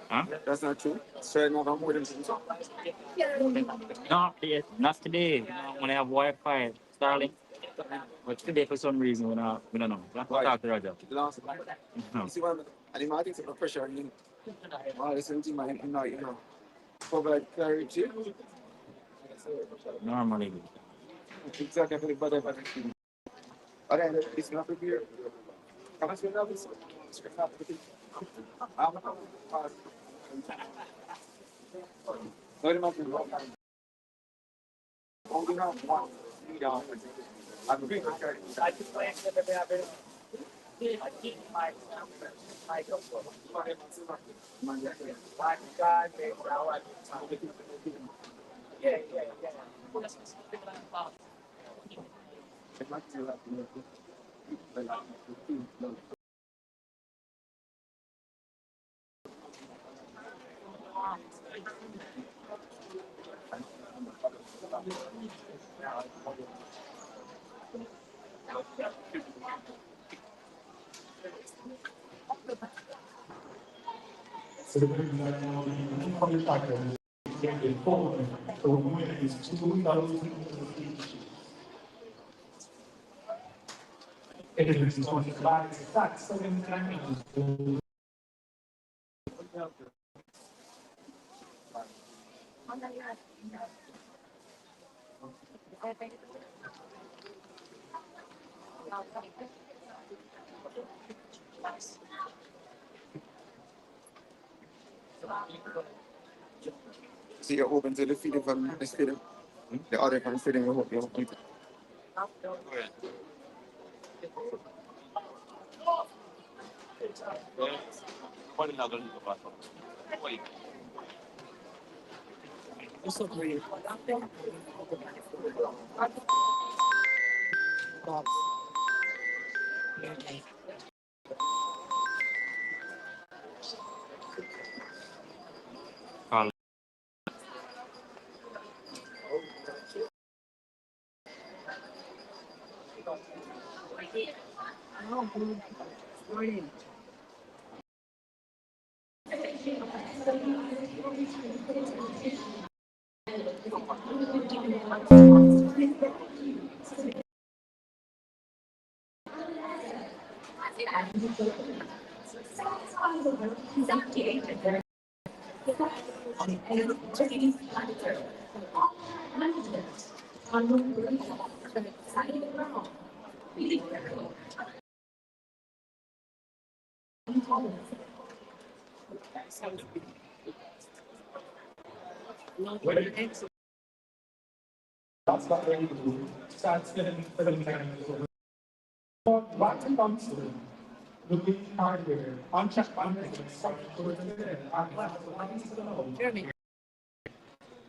Huh? That's not true. Straight not more than no, yes, not today. No, when I have Wi-Fi, Starlink. But today, for some reason, we don't know. We have to talk to Roger. You see what I mean? I think it's pressure on you. Well, it's empty, man. You know. Provide clarity. Normally. Exactly, but okay, it's not here. Come on, so you're open to the feeding from the student. The other from student, you're open to. Call.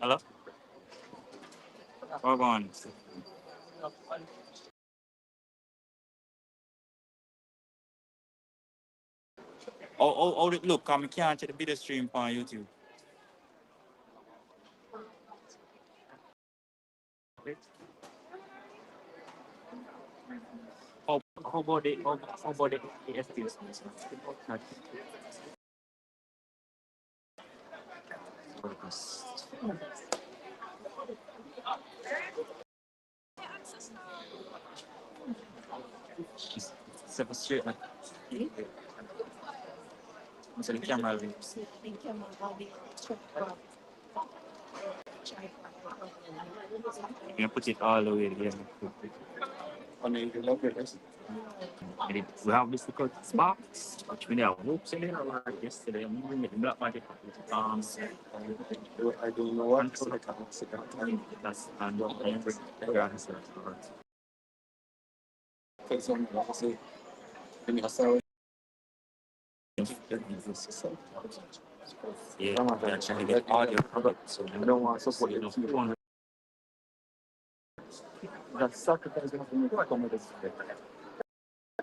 Hello? Hold on. Look, I can't check the video stream on YouTube. How about how about the FPS? Seven straight. So the camera. You put it all the way again. On the level, we have this little box, which we have hoops in it, like yesterday. I'm moving it in black magic. I don't know what to like. That's and the grass. For example, I say, when you say, yeah, I'm actually get audio product, so I don't want to support you know. That's sacrifice of the accommodation.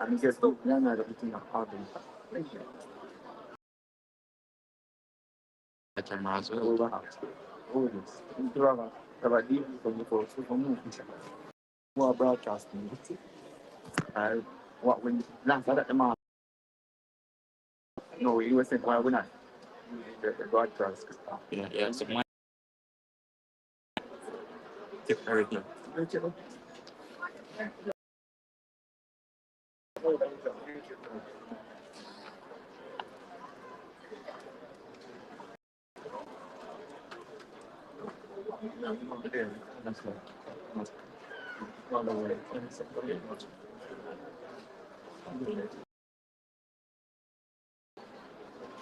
And guess what? You're not everything a problem. The camera as well. Oh, yes. You have a deal from the force for moving. More broadcasting. What when last at the mark? No, you were saying why we're not the broadcast. Yeah, yeah. So my everything. That's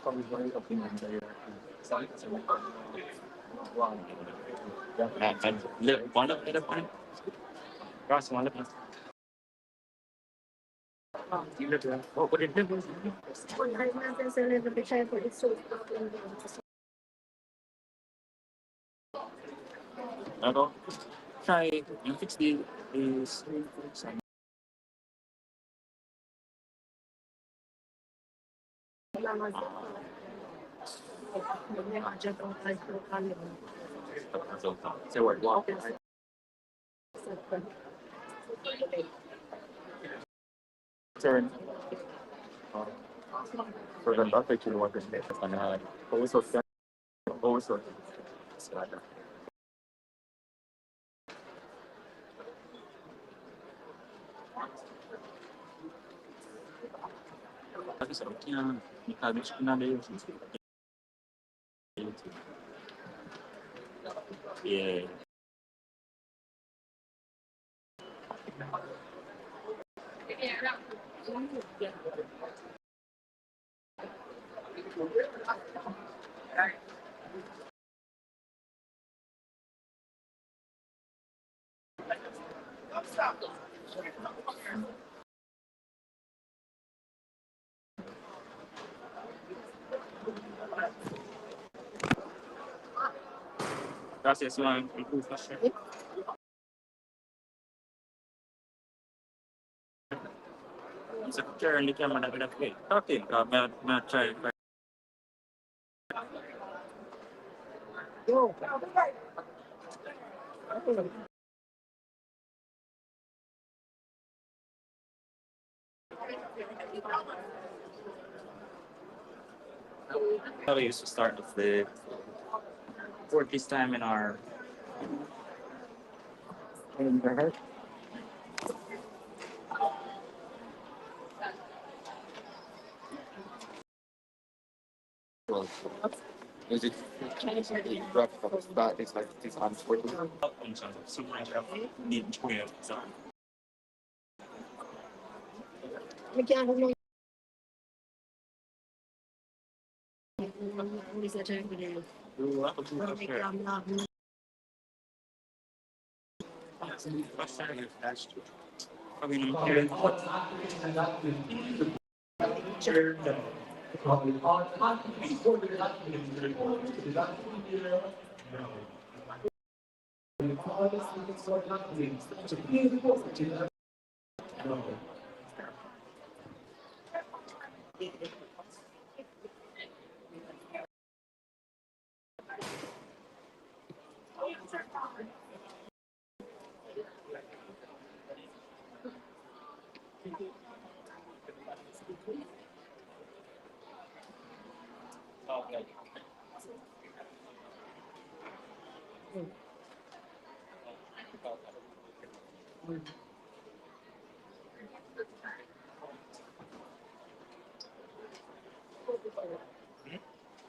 probably very opinion. And one of the point. Cross one of them. Oh, but it didn't. Ano? Try yung fix the is say what? Turn. For the buffet to work in there. And also. Tapi seharusnya habis kena ada yeah. Gracias, Juan. Secretary ni kaya managdag eh. Okay, may try. We used to start with the for this time in our is it rough that it's like this unfortunate need to so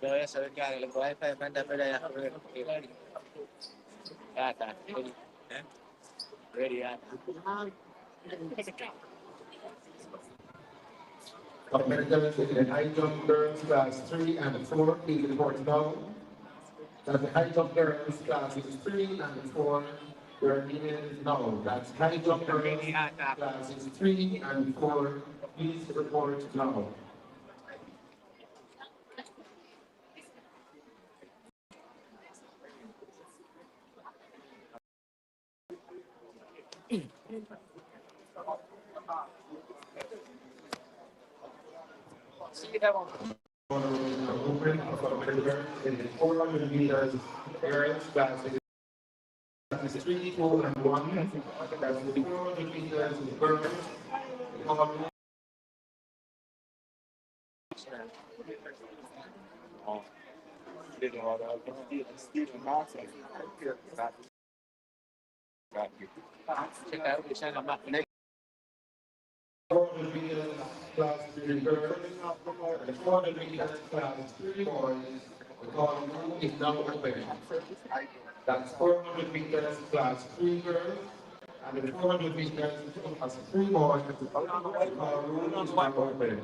Deve cercare le wifi e prendere per la data. Ready, Competitors in the high jump girls class 3 and 4, please report now. That the high jump girls classes 3 and 4, your name is now. That's high jump girls classes 3 and 4, please report now. Movement of competitors in the 400 meters girls classes 3, 4, and 1. That's the 400 meters girls. Next. 400 meters class 3 girls and the 400 meters class 3 boys. The call room is now open. That's 400 meters class 3 girls and the 400 meters class 3 boys. The call room is now open.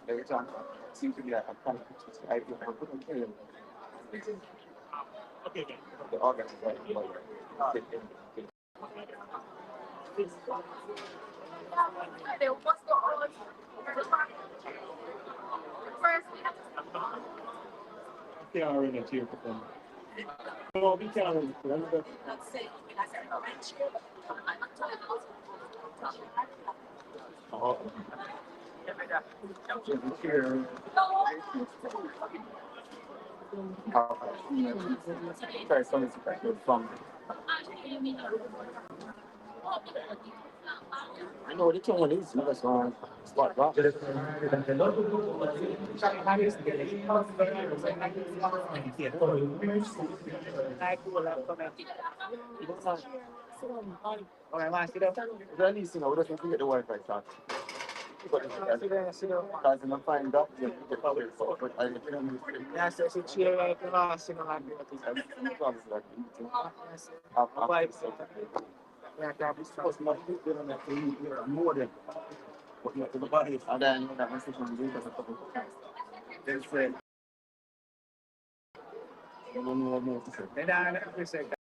Every time seems to be like a kind of I feel the organ is like they are in a tier for them. Well, we can remember. Oh. Here. Try something from. I know the one is that's on spot rock. Okay, man, sit up. At least you know, we don't forget the Wi-Fi shot. Because I'm fine doctor, the power but I can yes, I should share like the last thing I yeah, that is supposed to be more than what you have to the body. And then you have to do as a couple of times. Then friend. Then I appreciate that.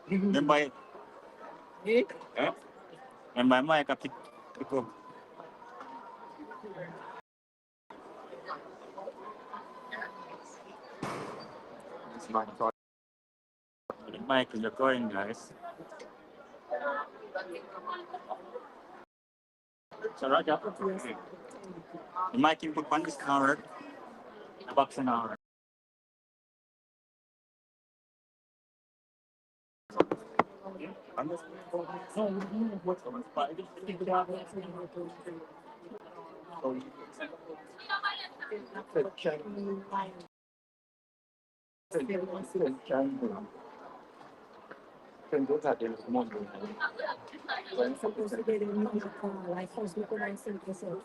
Then by and by my pick up. It's my thought. The mic is recording, guys. So Raja, the mic input one is an hour, the box an hour. I'm just no, what's the but I just think about it. Can go that in the morning. I'm supposed to get in the car, like, first look around, see what's up.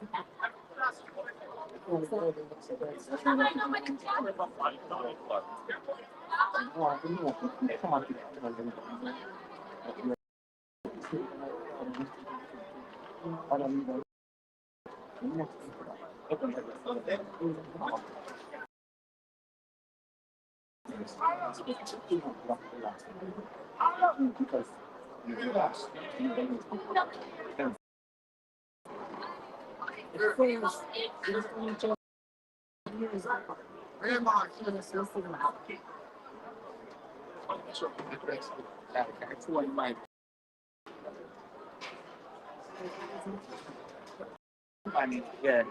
I mean, yeah.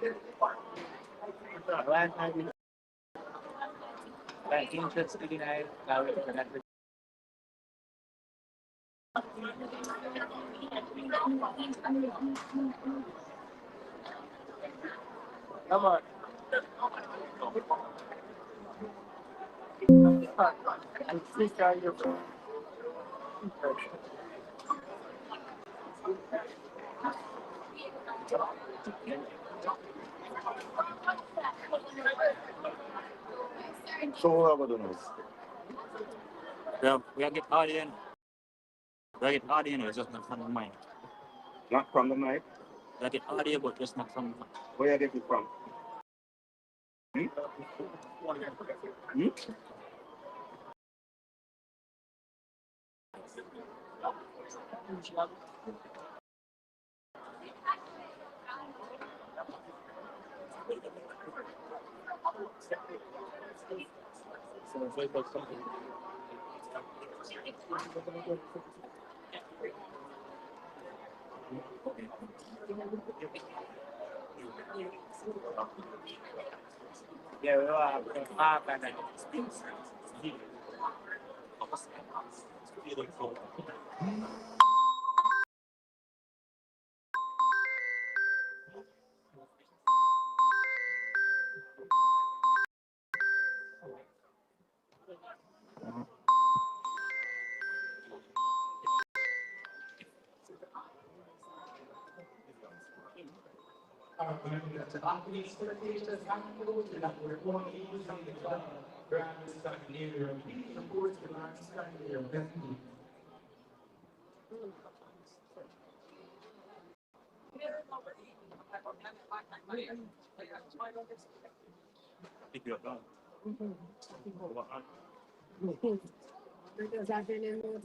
Last time, like interesting, I was connected. Come on. I see your so over the nose. Yeah, we are get audience. We are get audience, it's just not from the mind. Not from the mic. We are get audio, but just not from the mic. Where you get it from? Hmm? Hmm? Yeah, we are five and pick you up. Because I've been in more.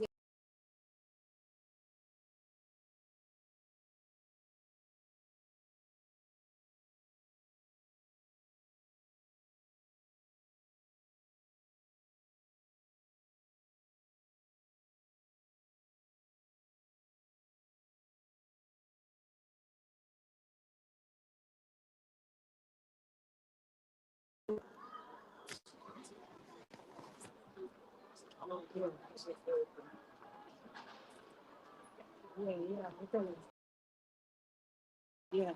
Yeah.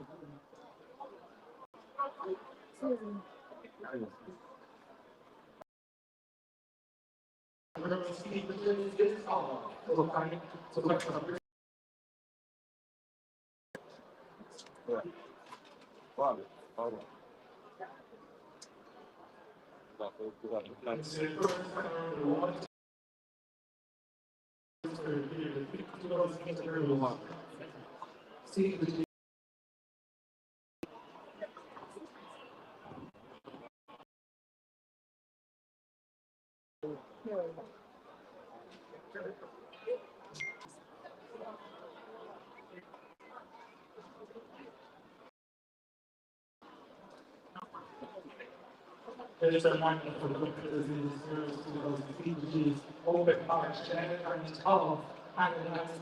Wow. There's a one for the open heart, and tall, and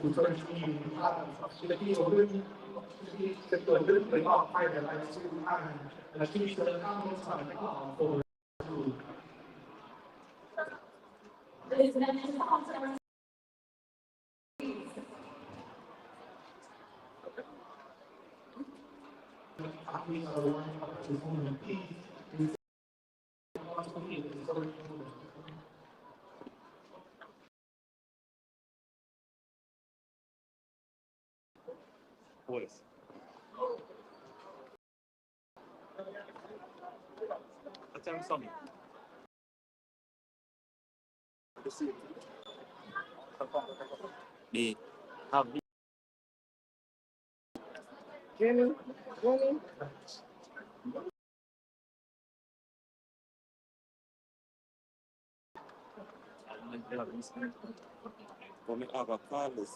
the first meeting, the people really, the people really all fighting like two and the people that come for athletes are warming up to perform in peak. Voice. Let's have something. The have the Jimmy, Jimmy. for me have a call. The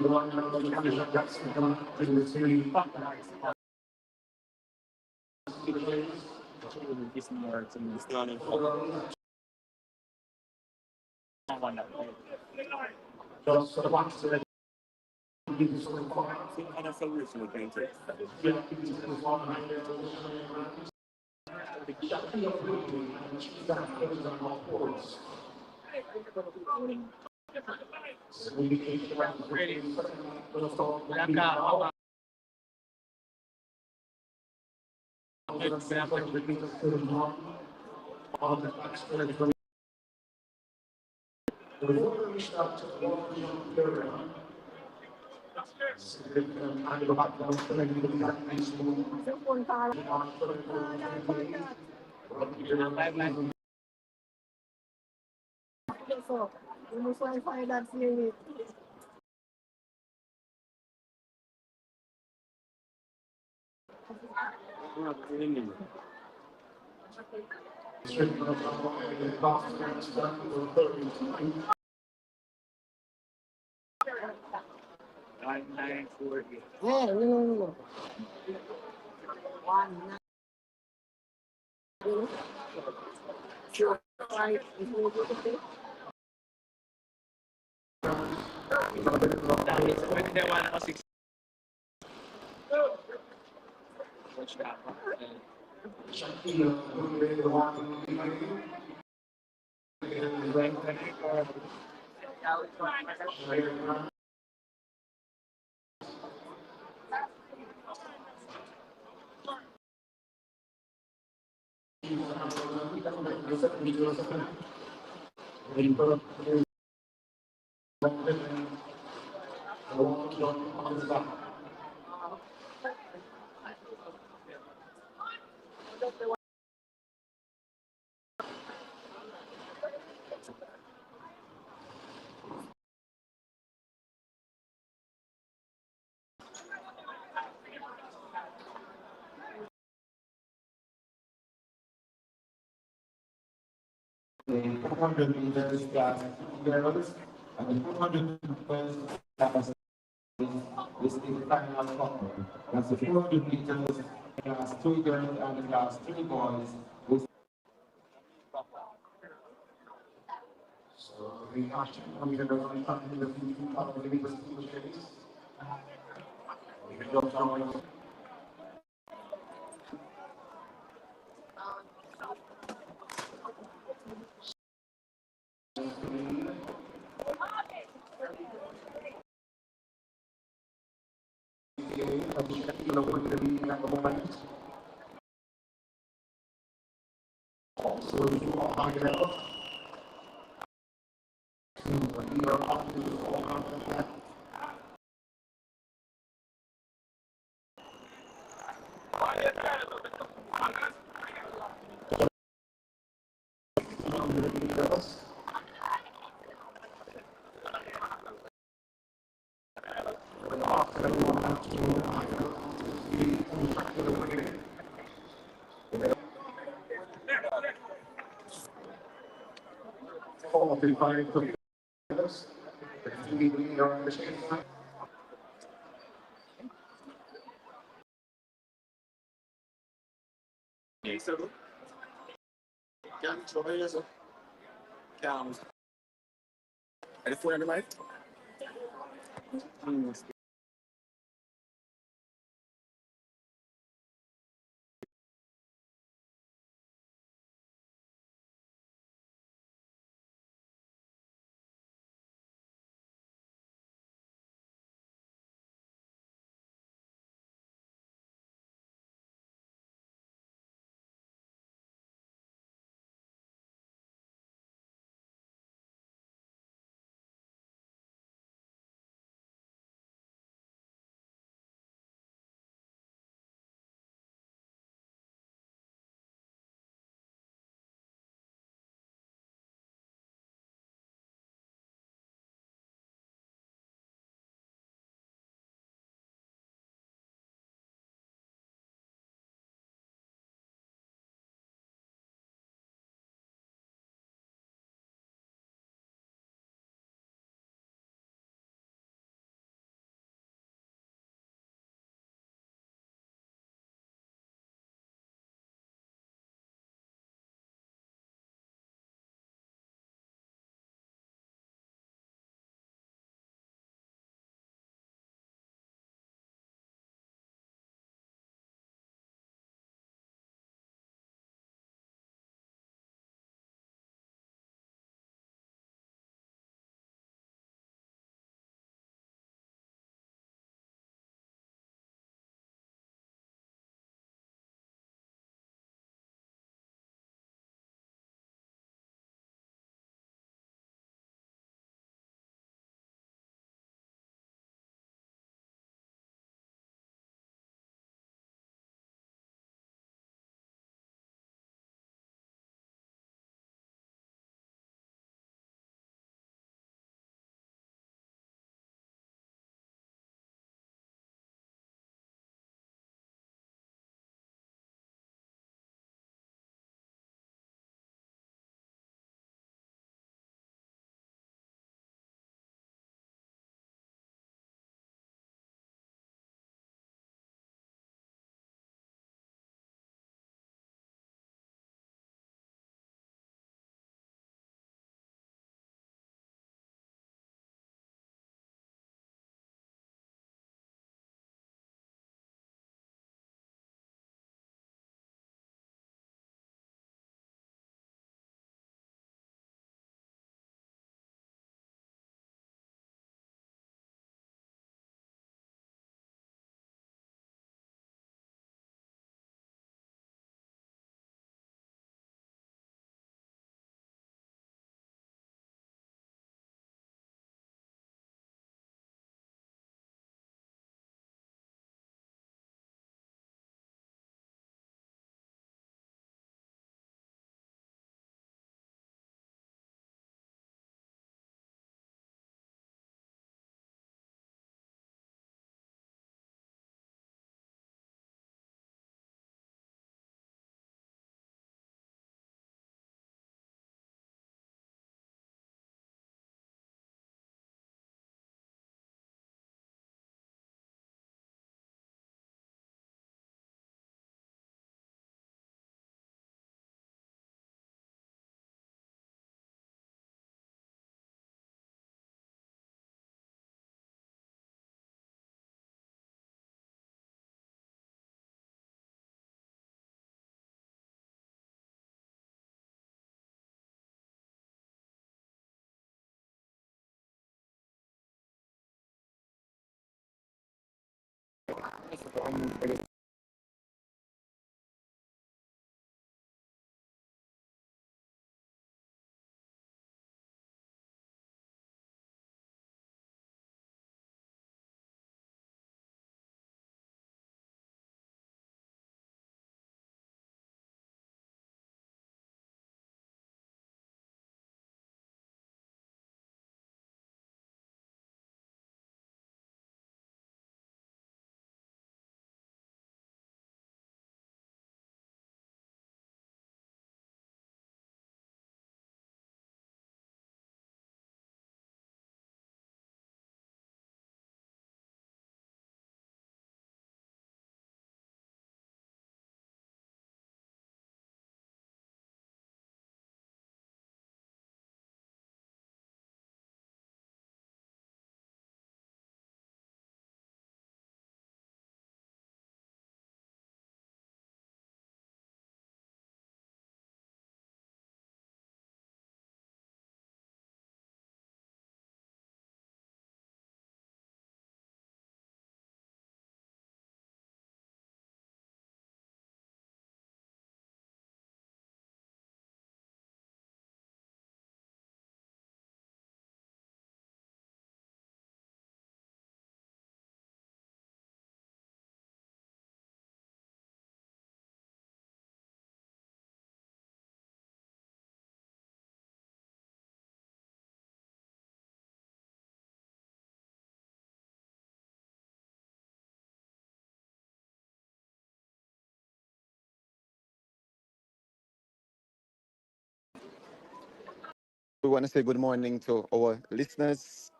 one that's in the series. It's more to me. It's not in Just the ones that other solution we can take. So, you must find that series. Yeah, no. 1, 9. Sure. Right. The 400 meters class girls and the 400 meters class is the final couple. That's the 400 meters class 2 girls and the class 3 boys. So we actually come here on the meters steeplechase. We don't know. So you are on the Are the phone on the mic? We want to say good morning to our listeners.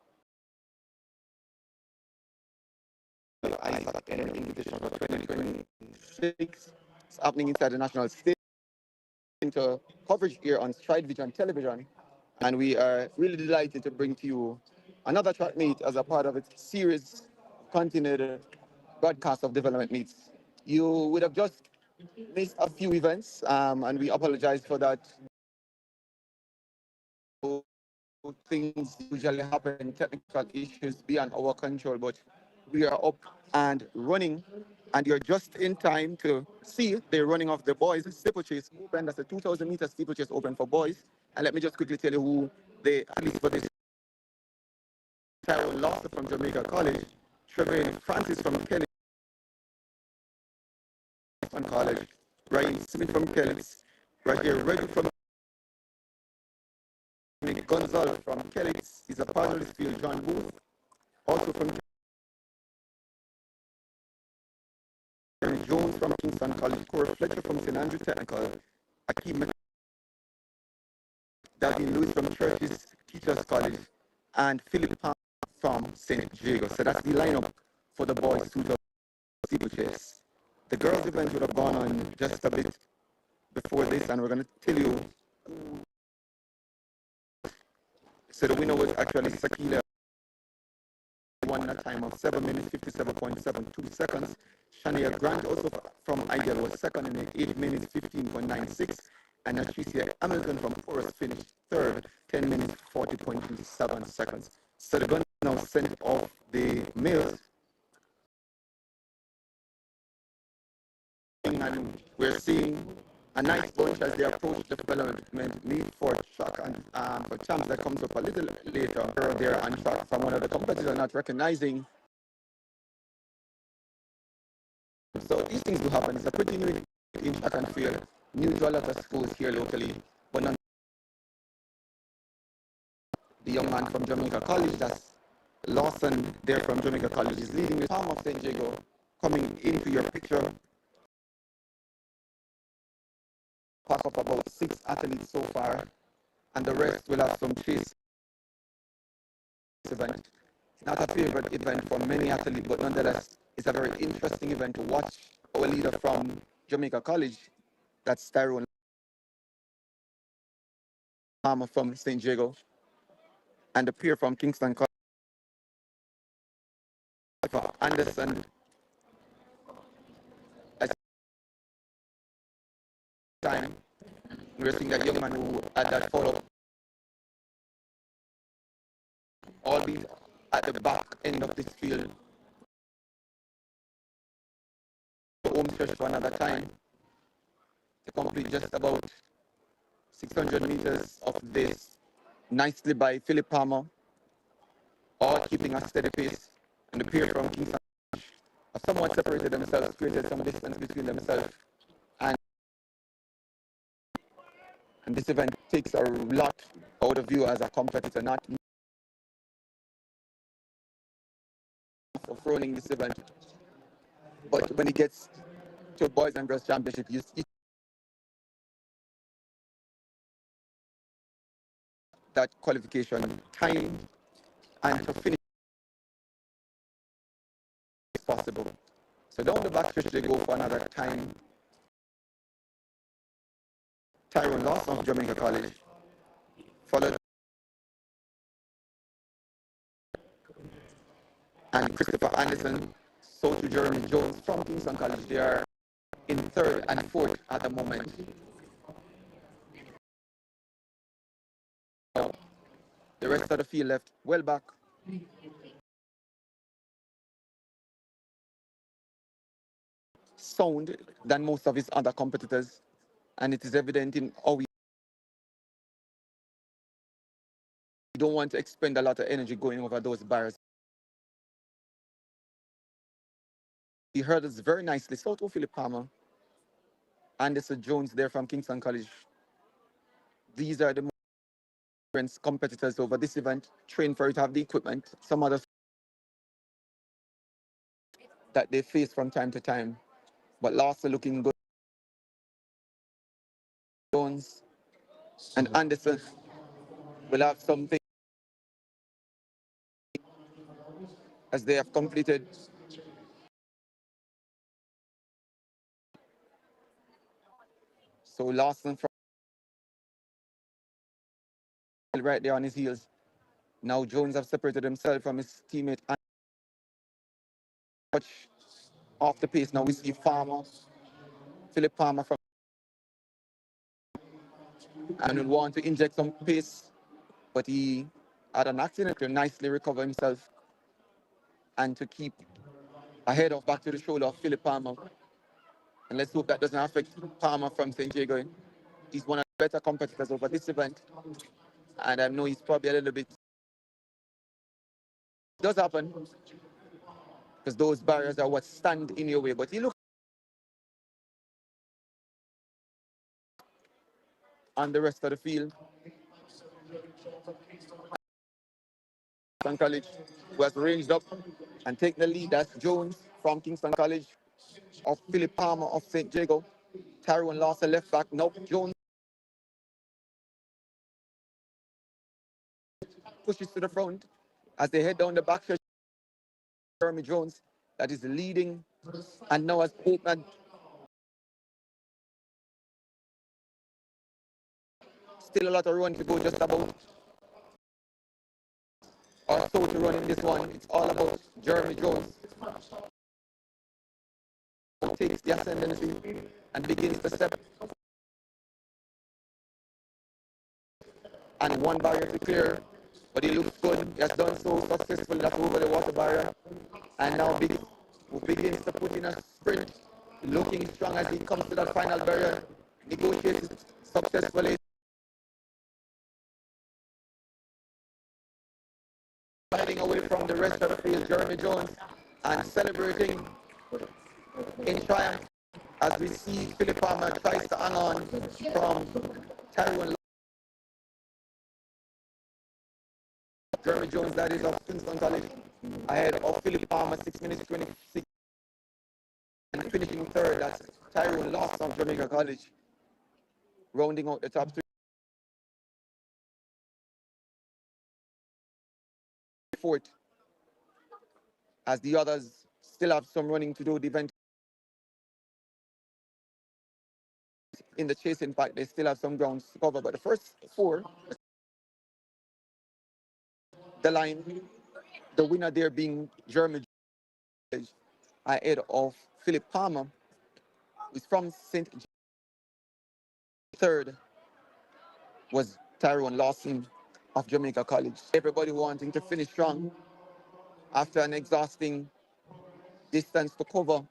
Isaac and Invitational for 2026. It's happening inside the National Stage into coverage here on Stride Vision Television. And we are really delighted to bring to you another track meet as a part of its series continued broadcast of development meets. You would have just missed a few events, and we apologize for that. Things usually happen, technical issues beyond our control, but we are up and running, and you're just in time to see the running of the boys steeplechase open. That's a 2,000-meter steeplechase open for boys. And let me just quickly tell you who the athletes for this. Tyrone Lawson from Jamaica College, Trevin Francis from Kelly College, Ryan Smith from Kelly, right here, Reggie from Gonzalez from Kelly. He's a part of this field. John Booth, also from Kelly. Jones from Kingston College, Corey Fletcher from St. Andrew Technical, Akeem Davin Lewis from Church's Teachers College, and Philip Palm from St. Diego. So that's the lineup for the boys to the steeplechase. The girls' event would have gone on just a bit before this, and we're going to tell you. So the winner was actually Sakila, won a time of 7 minutes 57.72 seconds. Shania Grant, also from Ideal, was second in 8 minutes 15.96. And Patricia Hamilton from Forest finished third, 10 minutes 40.27 seconds. So the gun now sent off the males. And we're seeing a nice bunch as they approach the development meet for track and for champs that comes up a little later. They're on track from one of the competitors not recognizing. So these things will happen. It's a pretty new in track and field, new to a lot of schools here locally, but none. The young man from Jamaica College, that's Lawson there from Jamaica College, is leading the Palm of St. Diego, coming into your picture. Pack up about 6 athletes so far, and the rest will have some chase event. It's not a favorite event for many athletes, but nonetheless, it's a very interesting event to watch. Our leader from Jamaica College, that's Tyrone Palmer from St. Diego, and the peer from Kingston College, Anderson. At the time, we're seeing that young man who had that follow-up, all these at the back end of this field. home stretch for another time to complete just about 600 meters of this, nicely by Philip Palmer, all keeping a steady pace. And the pair from Kingston have somewhat separated themselves, created some distance between themselves. And this event takes a lot out of you as a competitor, not of running this event. But when it gets to boys and girls championship, you see that qualification time and to finish is possible. So down the back stretch they go for another time. Tyrone Lawson of Jamaica College, followed and Christopher Anderson, so to Jeremy Jones from Kingston College. They are in third and fourth at the moment. The rest of the field left well back. Sound than most of his other competitors, and it is evident in how we don't want to expend a lot of energy going over those barriers. He heard us very nicely. So to Philip Palmer, Anderson Jones there from Kingston College. These are the most competitors over this event, trained for it, have the equipment. Some others that they face from time to time, but Lawson looking good. Jones and Anderson will have something as they have completed. So Lawson from right there on his heels. Now Jones have separated himself from his teammate and much off the pace. Now we see Philip Palmer from and will want to inject some pace, but he had an accident to nicely recover himself and to keep ahead of back to the shoulder of Philip Palmer. And let's hope that doesn't affect Palmer from St. Jago. He's one of the better competitors over this event. And I know he's probably a little bit. It does happen because those barriers are what stand in your way. But he looks on the rest of the field. Kingston College, who has ranged up and taken the lead. That's Jones from Kingston College, of Philip Palmer of St. Jago. Tyrone Lawson left back. Nope, Jones pushes to the front as they head down the back stretch. Jeremy Jones that is leading and now has opened. Still a lot of run to go, just about or so to run in this one. It's all about Jeremy Jones. Takes the ascendancy and begins to step. And one barrier to clear, but he looks good. He has done so successfully. That's over the water barrier. And now begins to put in a sprint, looking strong as he comes to that final barrier. Negotiates successfully. Riding away from the rest of the field, Jeremy Jones, and celebrating in triumph as we see Philip Palmer tries to hang on from Tyrone. Jeremy Jones, that is of Kingston College, ahead of Philip Palmer, 6 minutes 26, and finishing third. That's Tyrone Lawson of Jamaica College, rounding out the top three. Fourth, as the others still have some running to do. The event in the chasing pack, they still have some grounds to cover, but the first four, the line, the winner there being Jeremy Jones, ahead of Philip Palmer, who's from St. Third was Tyrone Lawson of Jamaica College. Everybody wanting to finish strong after an exhausting distance to cover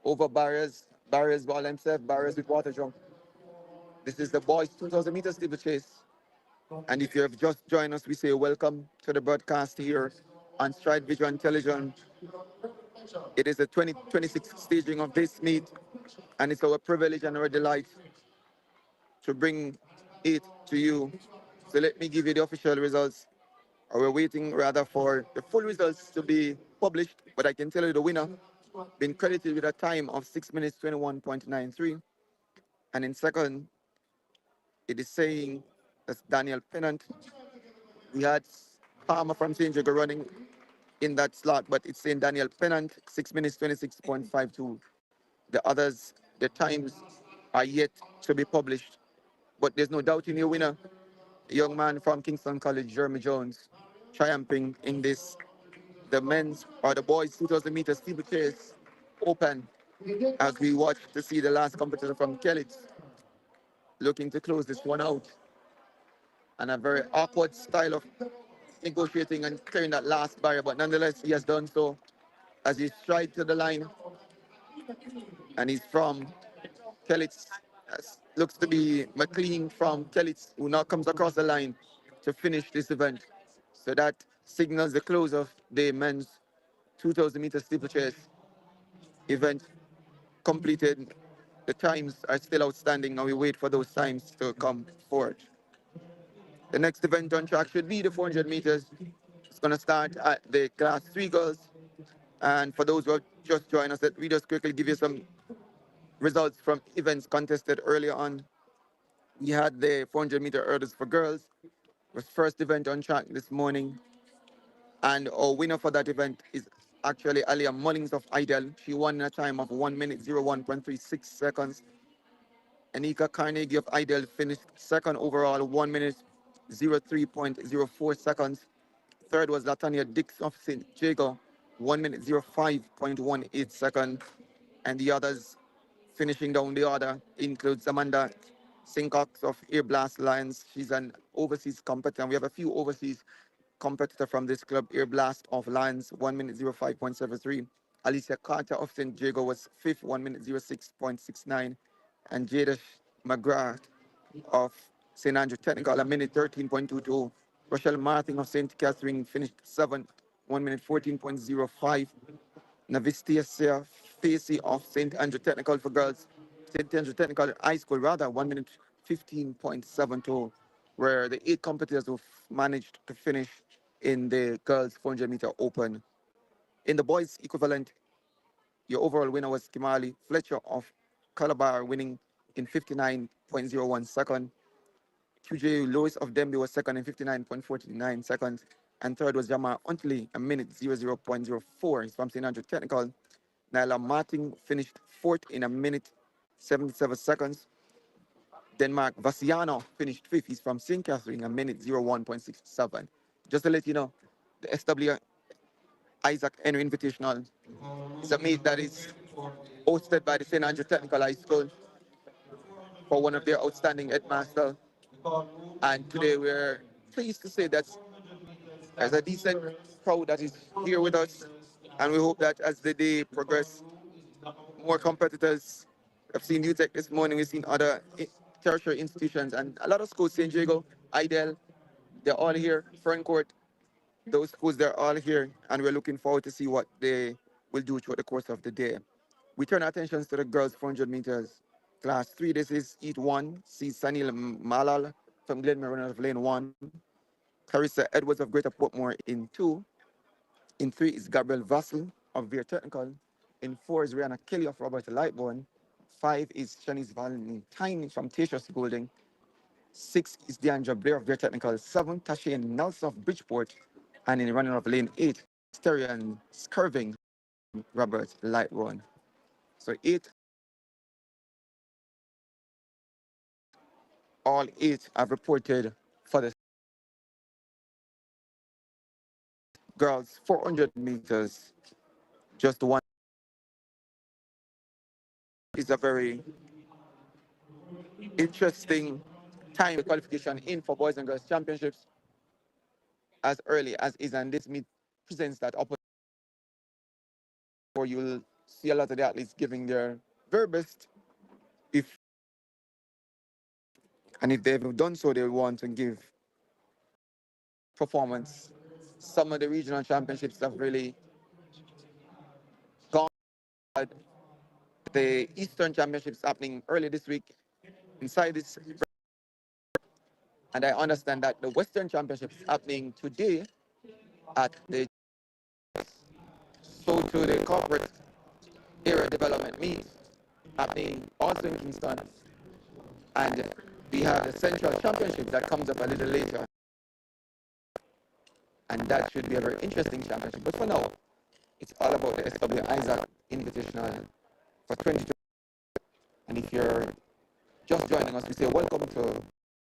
over barriers barriers by themselves, barriers with water jump. This is the boys 2,000 meters steeplechase. And if you have just joined us, we say welcome to the broadcast here on Stride Vision Television. It is the 2026 staging of this meet, and it's our privilege and our delight to bring it to you. So let me give you the official results. We're waiting rather for the full results to be published, but I can tell you the winner been credited with a time of 6 minutes 21.93. And in second, it is saying that's Daniel Pennant. We had Palmer from St. Jago running in that slot, but it's saying Daniel Pennant, 6 minutes 26.52. The others, the times are yet to be published, but there's no doubt in your winner, a young man from Kingston College, Jeremy Jones, triumphing in this, the men's or the boys 2,000 meters steeplechase open, as we watch to see the last competitor from Kellett looking to close this one out, and a very awkward style of negotiating and clearing that last barrier, but nonetheless, he has done so as he strides to the line, and he's from Kellett. Looks to be McLean from Kellett, who now comes across the line to finish this event. So that signals the close of the men's 2,000 meter steeplechase event completed. The times are still outstanding, and we wait for those times to come forward. The next event on track should be the 400 meters. It's going to start at the class 3 girls. And for those who have just joined us, let me just quickly give you some results from events contested earlier on. We had the 400-meter hurdles for girls. It was first event on track this morning. And our winner for that event is actually Alia Mullings of Idel. She won in a time of 1 minute 01.36 seconds. Anika Carnegie of Idel finished second overall, 1 minute 03.04 seconds. Third was Latanya Dix of St. Jago, 1 minute 05.18 seconds. And the others finishing down the order includes Amanda Sincox of Air Blast Lions. She's an overseas competitor. We have a few overseas competitor from this club, Air Blast of Lions, 1 minute 05.73. Alicia Carter of St. Jago was fifth, 1 minute 06.69. And Jada McGrath of St. Andrew Technical, a minute 13.22. Rochelle Martin of St. Catherine finished seventh, 1 minute 14.05. Navistacia Facey of St. Andrew Technical for girls, St. Andrew Technical High School, rather, 1 minute 15.72, where the 8 competitors who managed to finish in the girls 400-meter open. In the boys equivalent, your overall winner was Kimali Fletcher of Calabar, winning in 59.01 seconds. QJ Lewis of Denby was second in 59.49 seconds. And third was Jamar Huntley, a minute 00.04. He's from St. Andrew Technical. Nyla Martin finished fourth in a minute 77 seconds. Denmark Vassiano finished fifth. He's from St. Catherine, a minute 01.67. Just to let you know, the SW Isaac Henry Invitational is a meet that is hosted by the St. Andrew Technical High School for one of their outstanding headmasters. And today we're pleased to say that there's a decent crowd that is here with us. And we hope that as the day progresses, more competitors. I've seen UTEC this morning, we've seen other tertiary institutions, and a lot of schools, St. Jago, Idel, they're all here, Frankfurt, those schools, they're all here, and we're looking forward to see what they will do throughout the course of the day. We turn our attention to the girls 400 meters. Class 3, this is Heat 1, sees Sanil Malal from Glenmore of Lane 1, Clarissa Edwards of Greater Portmore in 2, in 3 is Gabriel Vassel of Veer Technical. In 4 is Rihanna Kelly of Robert Lightbourne. 5 is Shanice Valentine from Tatius Golding. 6 is Deandra Blair of Veer Technical. 7, Tashian Nelson of Bridgeport. And in running of lane 8, Sterian Skirving, Robert Lightbourne. So 8, all 8 have reported for the girls 400 meters. Just one is a very interesting time qualification in for boys and girls championships as early as is, and this meet presents that opportunity where you'll see a lot of the athletes giving their very best if and if they've done so, they want to give performance. Some of the regional championships have really gone. The Eastern Championships happening early this week inside this, and I understand that the Western Championships happening today at the so to the corporate area development meet happening also in Kingston, and we have the Central Championship that comes up a little later, and that should be a very interesting championship. But for now, it's all about the SW Isaac Invitational for 2020. And if you're just joining us, we say welcome to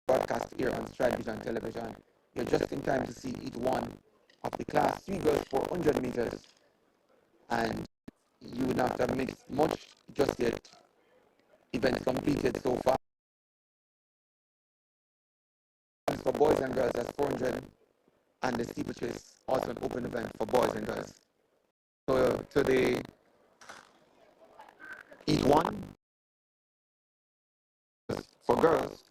broadcast here on Stride Vision Television. You're just in time to see each one of the class 3 girls 400 meters, and you would not have missed much just yet. Events completed so far for boys and girls as 400, and the steeplechase also an open event for boys and girls. So today, each one for girls,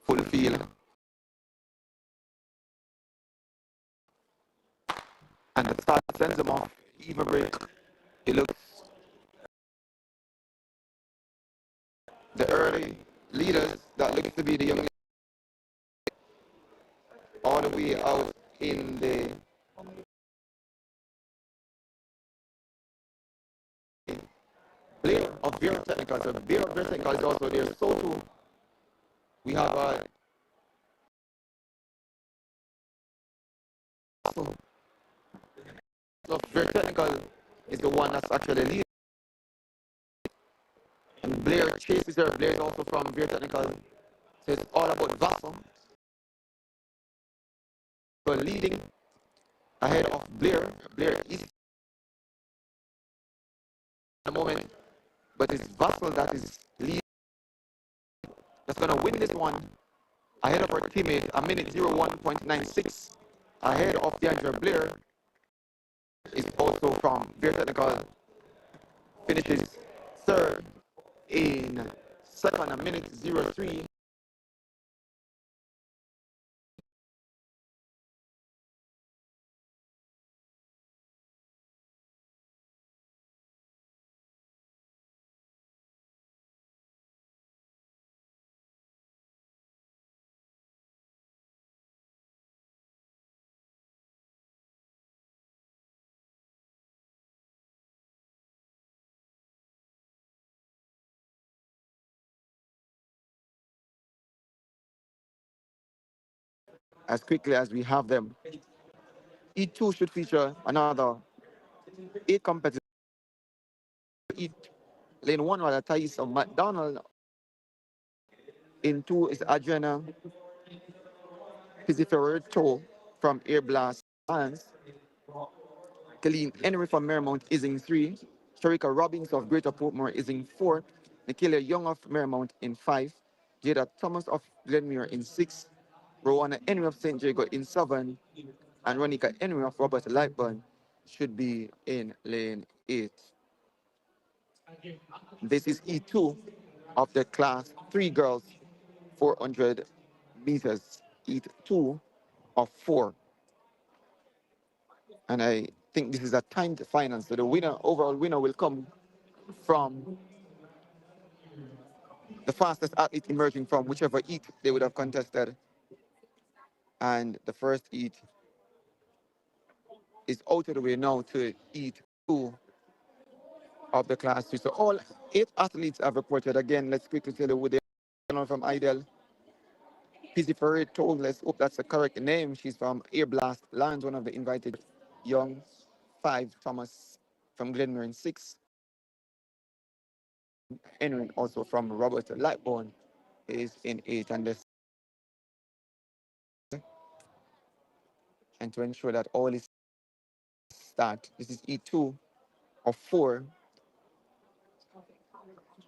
full field, and the start sends them off, even break. It looks the early leaders that looks to be the young all the way out in the Blair of Beer Technical. So Beer of Beer Technical is also there. So too, we have so of Beer Technical is the one that's actually leading. And Blair chases her. Blair is also from Beer Technical. So it's all about Vassal. So leading ahead of Blair. Blair is at the moment, but it's Vassal that is leading. That's going to win this one ahead of her teammate, a minute 01.96 ahead of DeAndre Blair. Is also from Beer Technical, finishes third in second, a minute 03. As quickly as we have them. E2 should feature another 8 competitors. Lane 1 was Thais of McDonald. In 2 is Adriana Pizziferto from Air Blast Alliance. Colleen Henry from Marymount is in 3. Sharika Robbins of Greater Portmore is in 4. Nikhila Young of Marymount in 5. Jada Thomas of Glenmuir in 6. Rowana Henry of St. Jago in 7. And Ronika Henry of Robert Lightburn should be in lane 8. This is E2 of the class 3 girls 400 meters. E2 of 4. And I think this is a timed final. So the winner, overall winner, will come from the fastest athlete emerging from whichever heat they would have contested. And the first heat is out of the way now to heat 2 of the class 3. So all 8 athletes have reported. Again, let's quickly tell you who they are from IDEL. Pizzy Ferrer told, let's hope that's the correct name. She's from Air Blast Lands, one of the invited young. 5, Thomas from Glenmuir in 6. Henry also from Robert Lightbourne is in 8. And to ensure that all is start, this is E2 of 4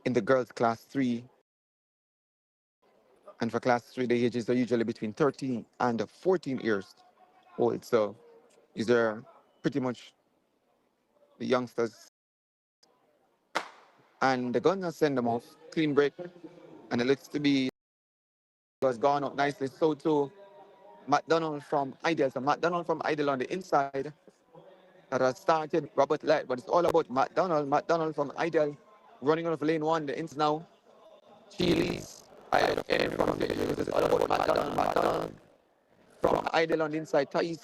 in the girls class 3. And for class 3, the ages are usually between 13 and 14 years old. So these are pretty much the youngsters And the gunner send them off. Clean break. And it looks to be was gone up nicely. So too McDonald from Ideal. So McDonald from Ideal on the inside that has started Robert Light, but it's all about McDonald. McDonald from Ideal running out of lane one. The ins now. Chilis. I don't end from the it's all about McDonald. McDonald from Ideal on the inside. Thais.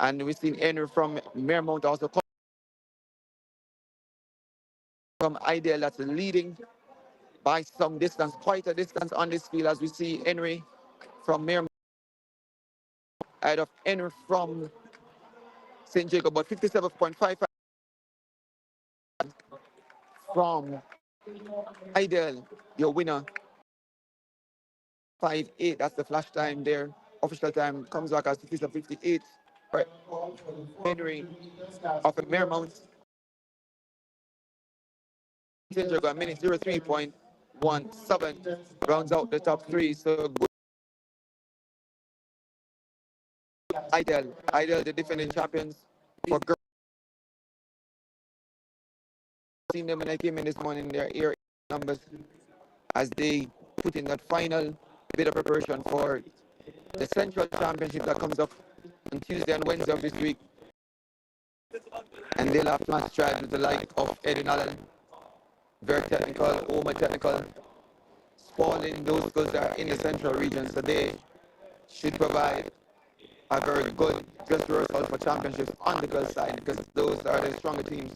And we've seen Henry from Mermount also come from Ideal that's leading by some distance, quite a distance on this field as we see Henry from Mermount ahead of Henry from St. Jacob, but 57.55 from Ideal, your winner. 5.8, that's the flash time there. Official time comes back as 57.58. Right. Henry of Mermount. St. Jacob, minute 03.17 rounds out the top three. So good. Ideal, the defending champions for girls. Seen them when I came in this morning, their air numbers as they put in that final bit of preparation for the Central Championship that comes up on Tuesday and Wednesday of this week. And they'll have to match try with the like of Eddie Allen, very technical, Oma technical, Spalding, those schools are in the central region, so they should provide a very good dress rehearsal for championships on the girls' side because those are the stronger teams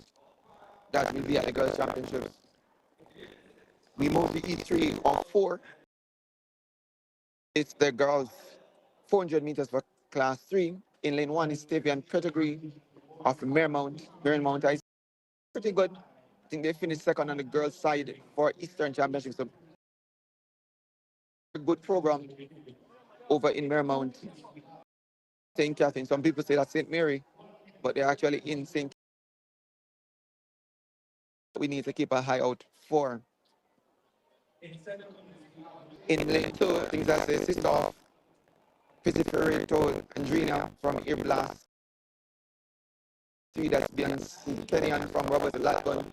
that will be at the girls' championships. We move to E3 or 4. It's the girls 400 meters for class 3. In lane 1 is Tavian Pedigree of Mermount. Mermount is pretty good. I think they finished second on the girls' side for Eastern Championships. So a good program over in Mermount. St. Catherine. Some people say that's St. Mary, but they're actually in St. We need to keep a eye out for. In lane 2, I think that's the sister of Pizziferito Andrina from Ear Blast. 3, that's Bian's Kenyan from Robert Latgon.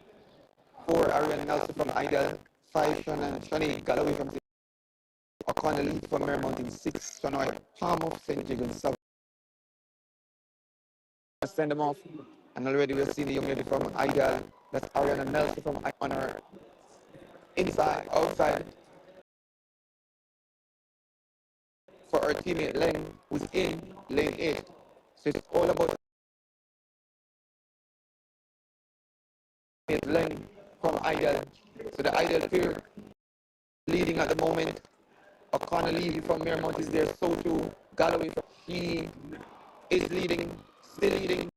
4, Ariane Nelson from Ideal. 5, Shani Galloway from O'Connell Lee from Mermount. In 6, Shanoy Palm of St. James. 7, send them off. And already we've seen the young lady from Ideal. That's Ariane Nelson from Honor. Inside, outside. For our teammate Len, who's in lane 8. So it's all about Len from Ideal. So the Ideal pair leading at the moment. O'Connell Levy from Mermount is there. So too Galloway. He is leading, still leading.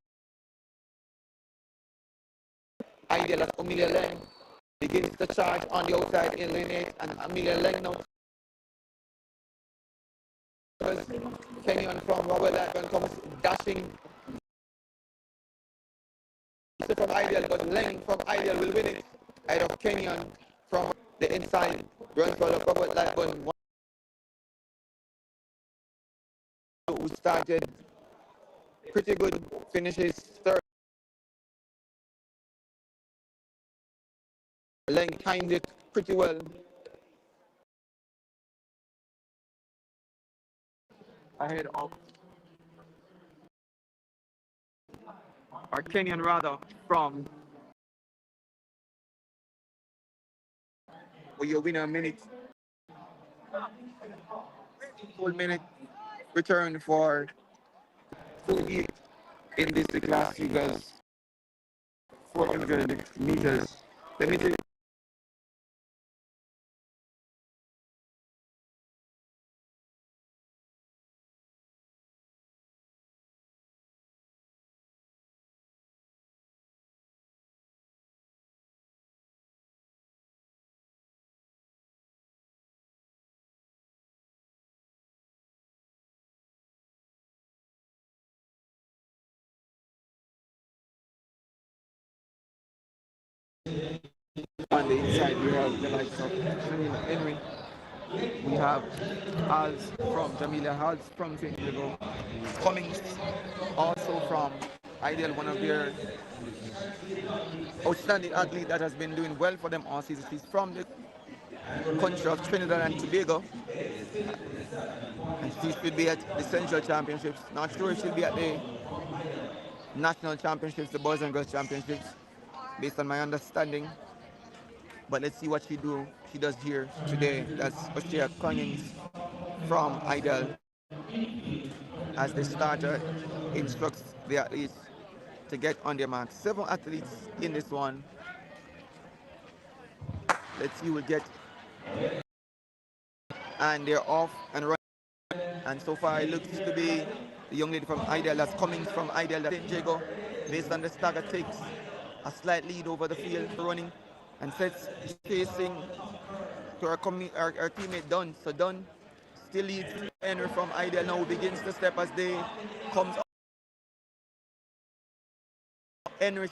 Ideal at Amelia Len begins the charge on the outside in lane 8, and Amelia Len now. Kenyon from Robert Latman comes dashing from Ideal, but Len from Ideal will win it. Out of Kenyon from the inside, runs for Robert Latman, who started pretty good, finishes third. Len timed it pretty well. Ahead of or Kenyan rather from your winner minute. Full minute return for 48 in this class figures 400 meters. Let me tell you. On the inside, we have the likes of Jamila Henry. We have Hals from Jamila Hals from St. Diego. Cummings also from Ideal, one of their outstanding athlete that has been doing well for them all season. She's from the country of Trinidad and Tobago, and she should be at the Central Championships. Not sure if she'll be at the National Championships, the Boys and Girls Championships, based on my understanding. But let's see what she does here today. That's Oshia Cunnings from Ideal as the starter instructs the athletes to get on their mark. 7 athletes in this one. Let's see who will get. And they're off and running. And so far it looks to be the young lady from Ideal that's coming from Ideal that St. Jago, based on the stagger, takes a slight lead over the field for running and sets chasing to her teammate Dunn. So Dunn still leads Henry from Ideal now, begins to step as they comes up. Henry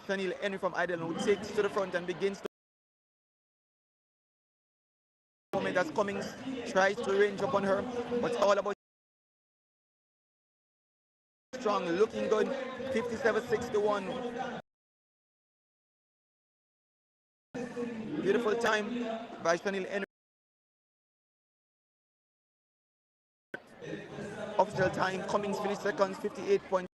from Ideal now takes to the front and begins to moment as Cummings tries to range up on her, but it's all about strong, looking good. 57.61. Beautiful time by Chanel Henry. Official time, Cummings finished seconds, 58 points.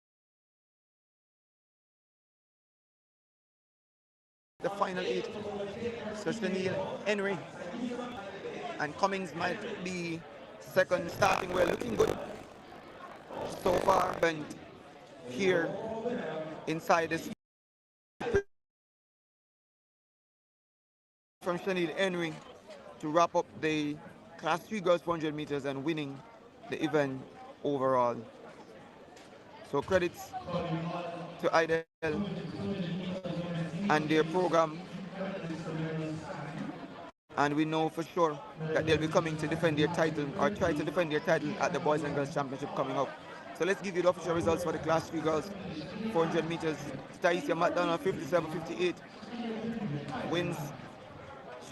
The final 8. So Chanel Henry and Cummings might be second, starting well, looking good so far. And here inside this from Chanel Henry to wrap up the Class 3 girls 400 meters and winning the event overall. So credits to Ideal and their program, and we know for sure that they'll be coming to defend their title or try to defend their title at the Boys and Girls Championship coming up. So let's give you the official results for the Class 3 girls 400 meters. Taisia McDonald 57.58 wins.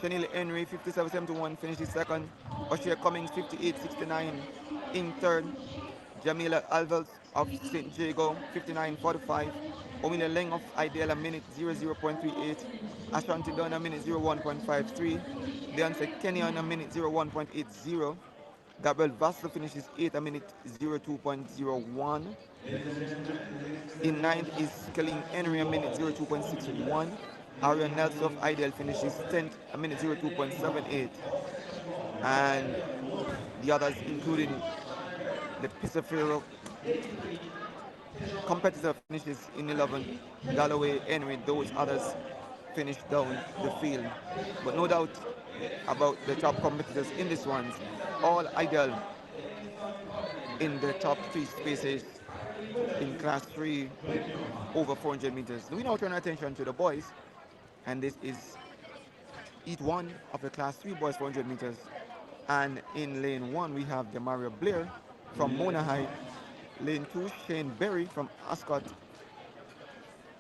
Chanel Henry 57.71 finishes second. Oshia Cummings 58.69 in third. Jamila Alvels of St. Jago 59.45. Omila Leng of Ideal a minute 00.38. Ashanti Dunn a minute 01.53. Beyonce Kenyon a minute 01.80. Gabriel Vassel finishes 8th a minute 02.01. In ninth is Kelly Henry a minute 02.61. Arian Nelson of Ideal finishes 10th a minute 02.78. And the others including the Pisafero competitor finishes in 11th. Galloway, Henry, those others finish down the field. But no doubt about the top competitors in this one. All Ideal in the top 3 spaces in Class 3 over 400 meters. We now turn our attention to the boys, and this is Heat 1 of the Class 3 boys 400 meters. And in lane 1 we have Demario Blair from Mona High. Lane 2, Shane Berry from Ascot.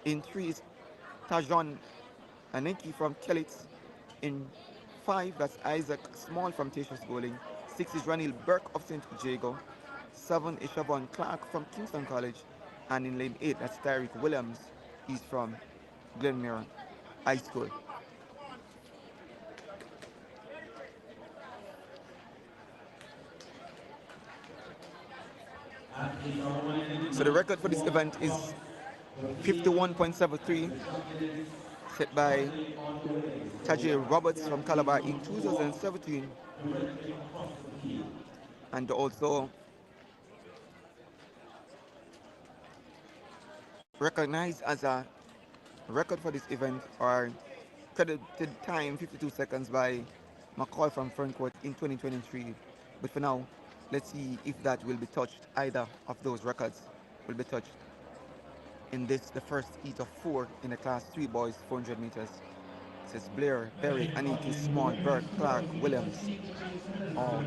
In 3 is Tajon Anenki from Kellitz. In 5, that's Isaac Small from Tatius Bowling. 6 is Ranil Burke of St. Jago. 7 is Siobhan Clark from Kingston College. And in lane 8, that's Tyreek Williams. He's from Glenmere High School. So the record for this event is 51.73, set by Tajay Roberts from Calabar in 2017, and also recognized as a record for this event or credited time 52 seconds by McCoy from Ferncourt in 2023. But for now, let's see if that will be touched. Either of those records will be touched in this, the first heat of 4 in the Class 3 boys 400 meters. It says Blair, Berry, Aniki, Small, Burke, Clark, Williams, all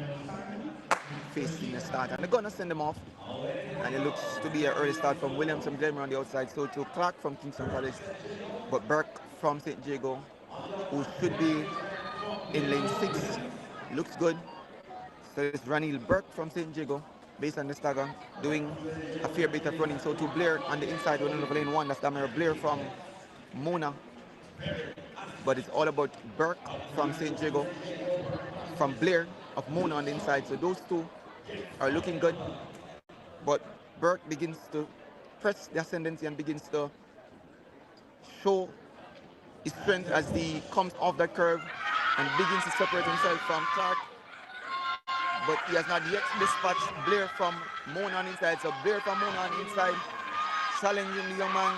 facing the start. And they're going to send them off. And it looks to be an early start from Williams from Glenmore on the outside. So to Clark from Kingston College. But Burke from St. Jago, who should be in lane 6, looks good. So it's Ranil Burke from St. Jago based on the stagger, doing a fair bit of running. So to Blair on the inside running over lane 1, that's Damara Blair from Mona. But it's all about Burke from St. Jago, from Blair of Mona on the inside. So those two are looking good. But Burke begins to press the ascendancy and begins to show his strength as he comes off that curve and begins to separate himself from Clark. But he has not yet dispatched Blair from Mona on the inside. So Blair from Mona on the inside, challenging the young man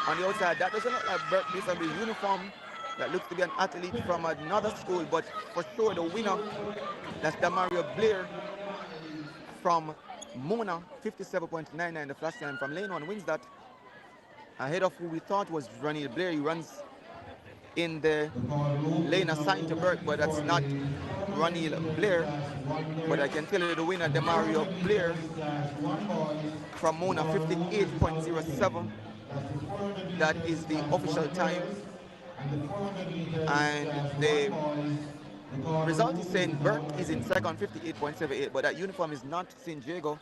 on the outside. That doesn't look like Burke based on the uniform. That looks to be an athlete from another school, but for sure the winner, that's Damario Blair from Mona, 57.99, the flash time from lane 1, wins that. Ahead of who we thought was Ronnie Blair. He runs in the lane assigned to Burke, but that's not Ronnie Blair. But I can tell you the winner, Damario Blair from Mona, 58.07. That is the official time. And the result is saying Burke is in second, 58.78, but that uniform is not St. Jago,